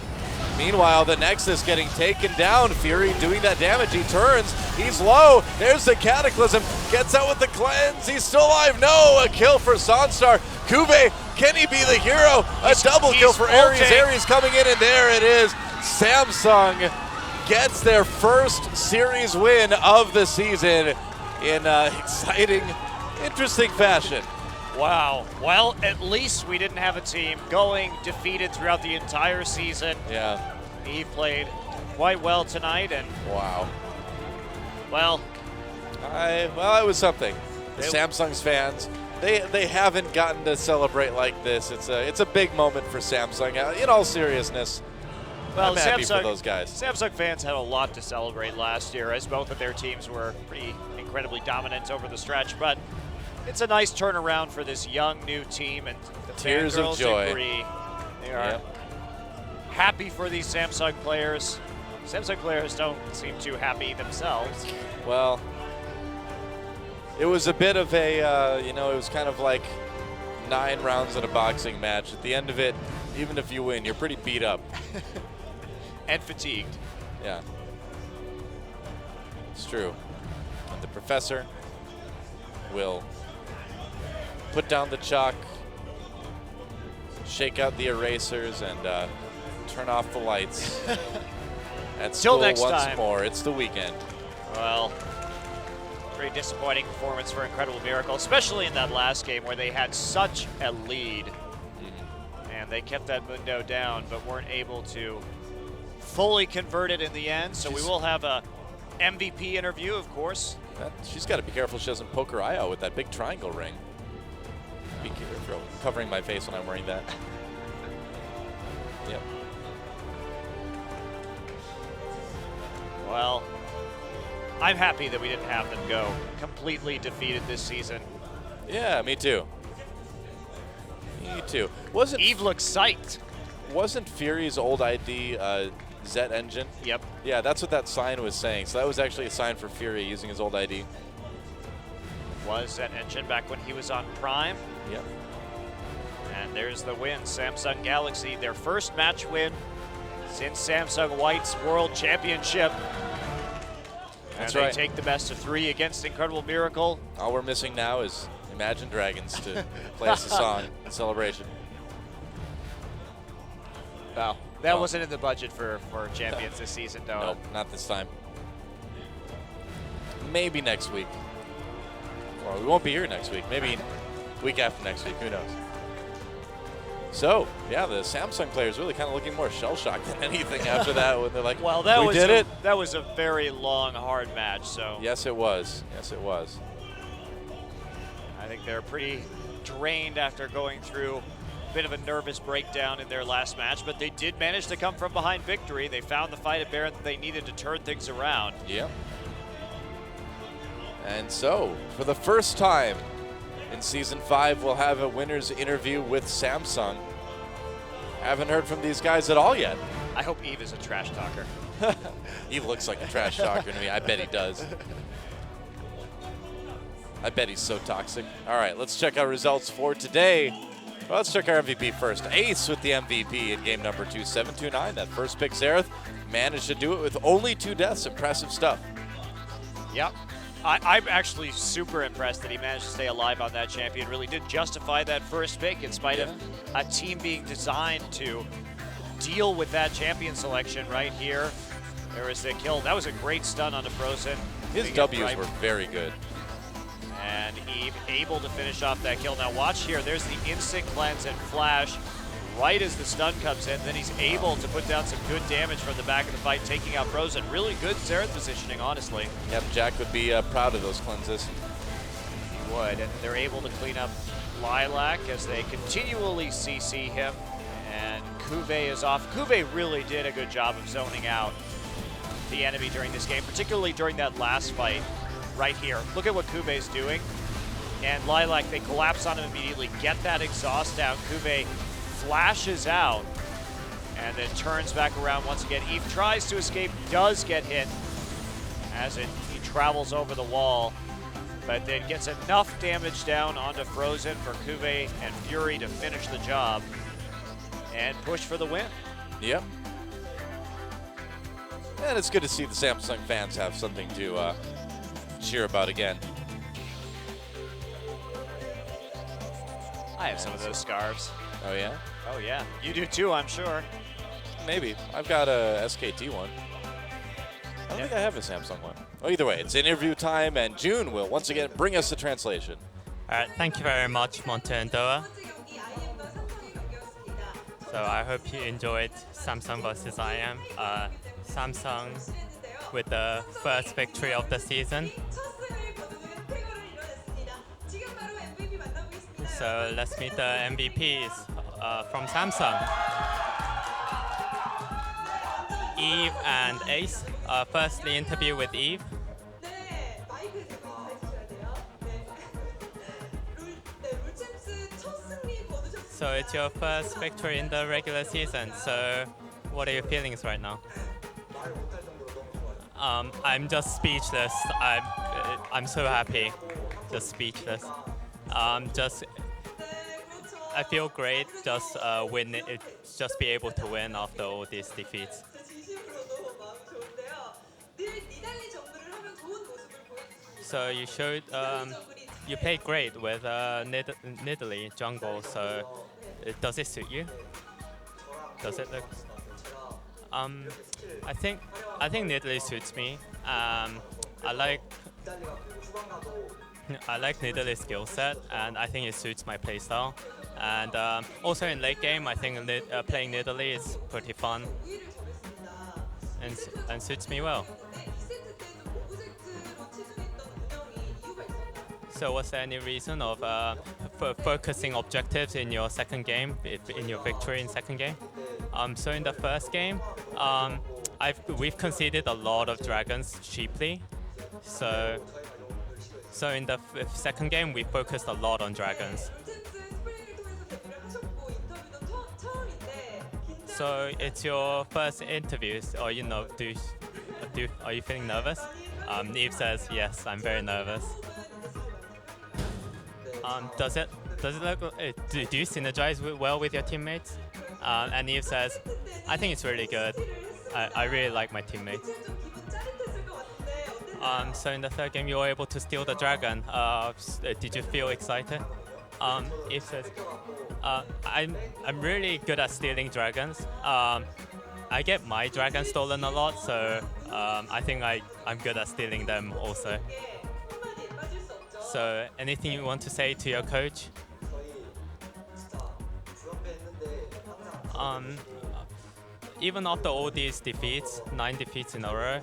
Meanwhile, the Nexus getting taken down. Fury doing that damage. He turns. He's low. There's the Cataclysm. Gets out with the cleanse. He's still alive. No, a kill for Sonstar. Kube, can he be the hero? A double kill for Ares. Ares coming in, and there it is. Samsung gets their first series win of the season in exciting, interesting fashion. Wow. Well, at least we didn't have a team going defeated throughout the entire season. Yeah. He played quite well tonight, and wow. Well, it was something. The Samsung's fans, they haven't gotten to celebrate like this. It's a big moment for Samsung. In all seriousness, well, I'm happy for those guys. Samsung fans had a lot to celebrate last year, as both of their teams were pretty incredibly dominant over the stretch. But it's a nice turnaround for this young new team, and the Tears of fangirls joy. agree. They are happy for these Samsung players. Samsung players don't seem too happy themselves. Well, it was a bit of a, it was kind of like 9 rounds in a boxing match. At the end of it, even if you win, you're pretty beat up. And fatigued. Yeah. It's true. And the professor will put down the chalk, shake out the erasers, and turn off the lights. At school next once time. more. It's the weekend. Well, very disappointing performance for Incredible Miracle, especially in that last game where they had such a lead. And they kept that window down, but weren't able to fully convert it in the end. So we will have a MVP interview, of course. She's got to be careful she doesn't poke her eye out with that big triangle ring. Be careful. Covering my face when I'm wearing that. Yep. Well, I'm happy that we didn't have them go completely defeated this season. Yeah, me too. Me too. Eve looks psyched. Wasn't Fury's old ID Zet Engine? Yep. Yeah, that's what that sign was saying. So that was actually a sign for Fury using his old ID. Was that engine back when he was on Prime? Yep. And there's the win. Samsung Galaxy, their first match win since Samsung White's World Championship. That's and right. They take the best of 3 against Incredible Miracle. All we're missing now is Imagine Dragons to play us a song in celebration. Wow. That wasn't in the budget for champions this season, though. Nope, not this time. Maybe next week. Or we won't be here next week. Maybe week after next week. Who knows? So, yeah, the Samsung players really kind of looking more shell-shocked than anything after that when they're like, Well, that we was did it. That was a very long, hard match. So Yes, it was. Yes, it was. I think they're pretty drained after going through a bit of a nervous breakdown in their last match, but they did manage to come from behind victory. They found the fight at Baron that they needed to turn things around. Yep. And so, for the first time in Season 5, we'll have a winner's interview with Samsung. Haven't heard from these guys at all yet. I hope Eve is a trash talker. He looks like a trash talker to me. I bet he does. I bet he's so toxic. All right, let's check our results for today. Well, let's check our MVP first. Ace with the MVP in game number 2, 729. That first pick, Xerath, managed to do it with only 2 deaths. Impressive stuff. Yep. I'm actually super impressed that he managed to stay alive on that champion. Really did justify that first pick in spite of a team being designed to deal with that champion selection right here. There was the kill. That was a great stun on the Frozen. His W's were very good. And Eve able to finish off that kill. Now watch here. There's the instant cleanse and flash right as the stun comes in. Then he's able to put down some good damage from the back of the fight, taking out Frozen. Really good Xerath positioning, honestly. Yep, Jack would be proud of those cleanses. He would. And they're able to clean up Lilac as they continually CC him. And Kuve is off. Kuve really did a good job of zoning out the enemy during this game, particularly during that last fight right here. Look at what Kuve's doing. And Lilac, they collapse on him immediately, get that exhaust down. Kuve flashes out and then turns back around once again. Eve tries to escape, does get hit as he travels over the wall, but then gets enough damage down onto Frozen for Kuve and Fury to finish the job and push for the win. Yep. And it's good to see the Samsung fans have something to cheer about again. I have some of those scarves. Oh, yeah? Oh, yeah. You do too, I'm sure. Maybe. I've got a SKT one. I don't think I have a Samsung one. Well, either way, it's interview time, and June will once again bring us the translation. All right, thank you very much, Monte and Doa. So I hope you enjoyed Samsung versus IM. Samsung with the first victory of the season. So let's meet the MVPs from Samsung. Eve and Ace. Firstly, interview with Eve. So it's your first victory in the regular season. So what are your feelings right now? I'm just speechless. I'm so happy, just speechless. I feel great. Just just be able to win after all these defeats. So you showed you played great with Nidalee jungle. So does it suit you? Does it look? I think Nidalee suits me. I like Nidalee's skill set, and I think it suits my playstyle. And also in late game, I think playing Nidalee is pretty fun and suits me well. So was there any reason of focusing objectives in your second game, in your victory in second game? So in the first game, we've conceded a lot of dragons cheaply. So in the second game, we focused a lot on dragons. So it's your first interviews, or are you feeling nervous? Eve says yes, I'm very nervous. Does it look? Do you synergize well with your teammates? And Eve says, I think it's really good. I really like my teammates. So in the third game, you were able to steal the dragon. Did you feel excited? Eve says, I'm really good at stealing dragons. I get my dragon stolen a lot, so I think I'm good at stealing them also. So anything you want to say to your coach? Um, Even after all these defeats, 9 defeats in a row,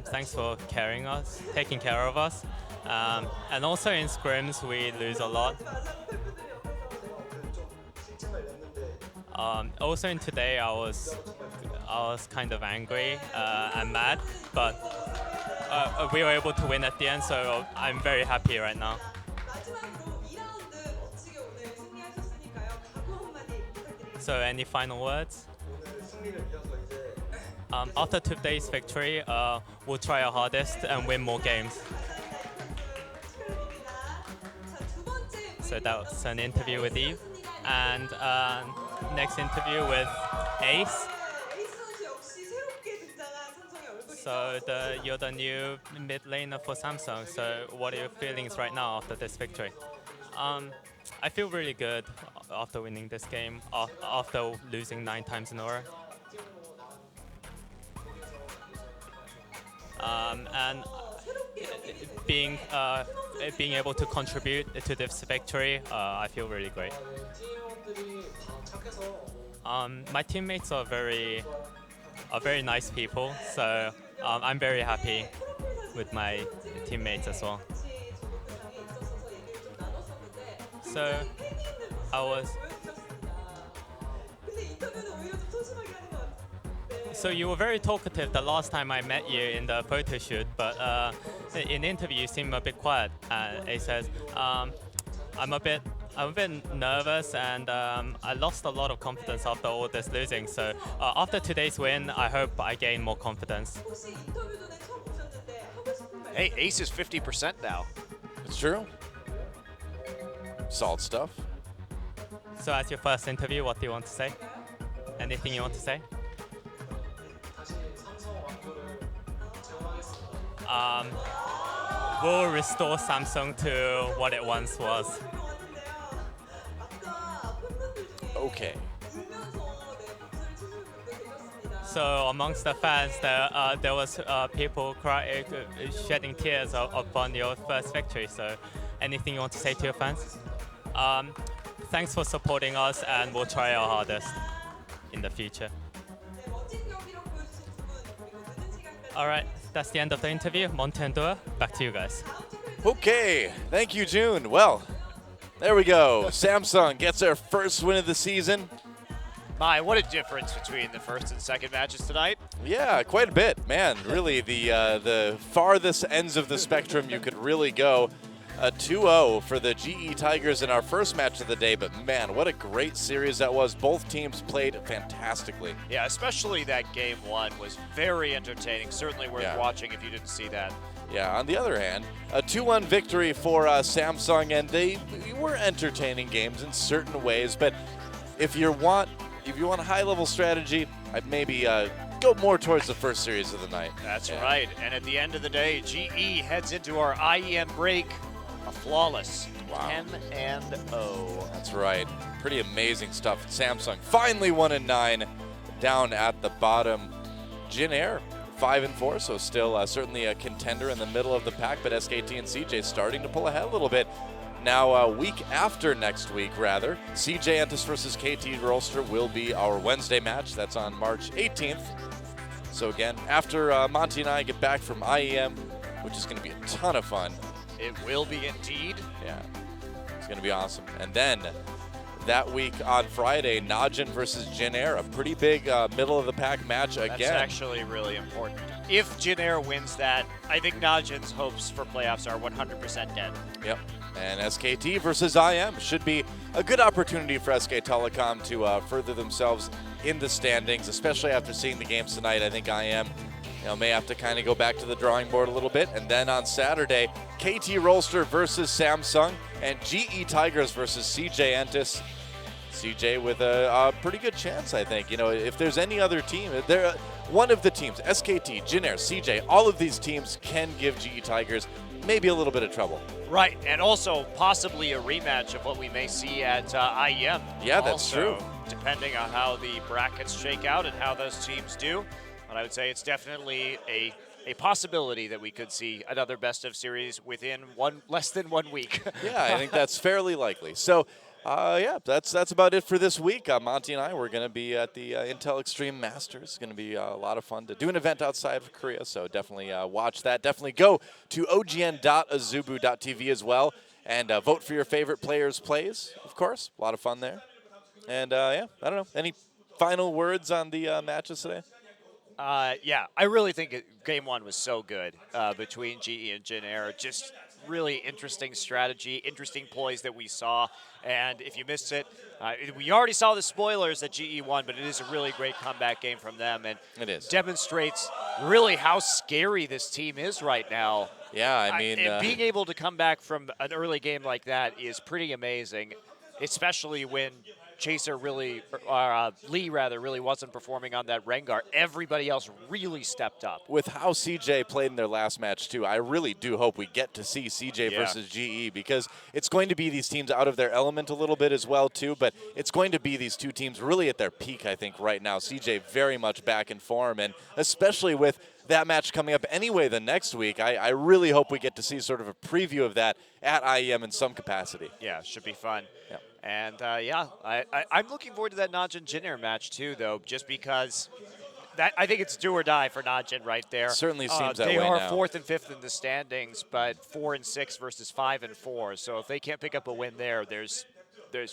thanks for carrying us, taking care of us. And also in scrims, we lose a lot. Also in today, I was kind of angry and mad, but we were able to win at the end, so I'm very happy right now. 마지막으로 2라운드 멋지게 오늘 승리하셨으니까요. 각오 한마디 부탁드리겠습니다. So any final words? 오늘 승리를 이어서 이제 After today's victory, we'll try our hardest and win more games. 축하드립니다. 자, 두 번째 So that's an interview with Eve, and next interview with Ace. 에이스 선수 역시 새롭게 등장한 삼성의 얼굴이죠. So you're the new mid laner for Samsung. So what are your feelings right now after this victory? I feel really good after winning this game, after losing 9 times in a row. And being able to contribute to this victory, I feel really great. My teammates are very nice people, so I'm very happy with my teammates as well. So I was. 근데 인터뷰는 오히려 좀 소심하게 하는 것 같아요. So you were very talkative the last time I met you in the photo shoot, but in the interview you seem a bit quiet. He says, I'm a bit nervous and I lost a lot of confidence after all this losing. So after today's win, I hope I gain more confidence. 혹시 인터뷰 전에 처음 보셨는데 하고 싶은 말 Hey, Ace is 50% now. It's true. Solid stuff. So as your first interview, what do you want to say? Anything you want to say? We'll restore Samsung to what it once was. 왔는데요. 아까 팬분들 중에 Okay. 울면서 네, 박수를 치시는 분들 계셨습니다. So amongst the fans, there was people shedding tears upon your first victory. So anything you want to say to your fans? Thanks for supporting us, and we'll try our hardest in the future. 네, 멋진 경기력 보여주신 두 분, 그리고 늦은 시간까지 All right, that's the end of the interview. Montendor, back to you guys. Okay, thank you, June. Well, there we go. Samsung gets their first win of the season. My, what a difference between the first and second matches tonight. Yeah, quite a bit, man. Really, the farthest ends of the spectrum you could really go. A 2-0 for the GE Tigers in our first match of the day, but man, what a great series that was. Both teams played fantastically. Yeah, especially that game one was very entertaining. Certainly worth Yeah. watching if you didn't see that. Yeah, on the other hand, a 2-1 victory for Samsung, and they were entertaining games in certain ways, but if you want high-level strategy, I'd maybe go more towards the first series of the night. That's Yeah. right. And at the end of the day, GE heads into our IEM break a flawless Wow. 10-0. That's right. Pretty amazing stuff. Samsung finally 1-9, down at the bottom. Jin Air 5-4, so still certainly a contender in the middle of the pack, but SKT and CJ starting to pull ahead a little bit. Now, a week after next week, rather, CJ Entus versus KT Rolster will be our Wednesday match. That's on March 18th. So again, after Monty and I get back from IEM, which is going to be a ton of fun. It will be indeed. Yeah, it's going to be awesome. And then that week on Friday, Najin versus Jin Air, a pretty big middle-of-the-pack match again. That's actually really important. If Jin Air wins that, I think Najin's hopes for playoffs are 100% dead. Yep. And SKT versus IM should be a good opportunity for SK Telecom to further themselves in the standings, especially after seeing the games tonight. I think IM may have to kind of go back to the drawing board a little bit. And then on Saturday, KT Rolster versus Samsung and GE Tigers versus CJ Entus. CJ with a pretty good chance, I think. If there's any other team, one of the teams, SKT, Jin Air, CJ, all of these teams can give GE Tigers maybe a little bit of trouble. Right, and also possibly a rematch of what we may see at IEM. Yeah, that's also, true. Depending on how the brackets shake out and how those teams do. But I would say it's definitely a possibility that we could see another best of series within less than 1 week. Yeah, I think that's fairly likely. So Yeah, that's about it for this week. Monty and I, we're going to be at the Intel Extreme Masters. It's going to be a lot of fun to do an event outside of Korea, so definitely watch that. Definitely go to ogn.azubu.tv as well and vote for your favorite players' plays, of course. A lot of fun there. And, yeah, I don't know. Any final words on the matches today? Yeah, I really think game one was so good between GE and Jin Air. Just really interesting strategy, interesting plays that we saw. And if you missed it, we already saw the spoilers that GE won, but it is a really great comeback game from them. And it is. Demonstrates really how scary this team is right now. Yeah, I mean... and being able to come back from an early game like that is pretty amazing, especially when Chaser really, Lee rather, really wasn't performing on that Rengar. Everybody else really stepped up. With how CJ played in their last match, too, I really do hope we get to see CJ versus GE, because it's going to be these teams out of their element a little bit as well, too, but it's going to be these two teams really at their peak, I think, right now. CJ very much back in form, and especially with that match coming up anyway the next week, I really hope we get to see sort of a preview of that at IEM in some capacity. Yeah, should be fun. Yep. And, yeah, I'm looking forward to that Najin Jin Air match, too, though, just because I think it's do or die for Najin right there. Certainly seems that they way are now. 4th and 5th in the standings, but 4 and 6 versus 5 and 4. So if they can't pick up a win there, there's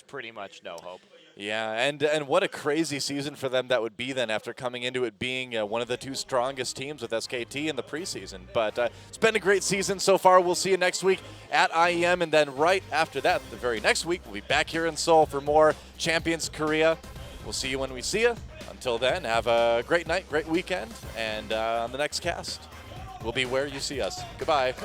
pretty much no hope. Yeah, and what a crazy season for them that would be then after coming into it being one of the two strongest teams with SKT in the preseason. But it's been a great season so far. We'll see you next week at IEM, and then right after that, the very next week, we'll be back here in Seoul for more Champions Korea. We'll see you when we see you. Until then, have a great night, great weekend, and on the next cast, we'll be where you see us. Goodbye.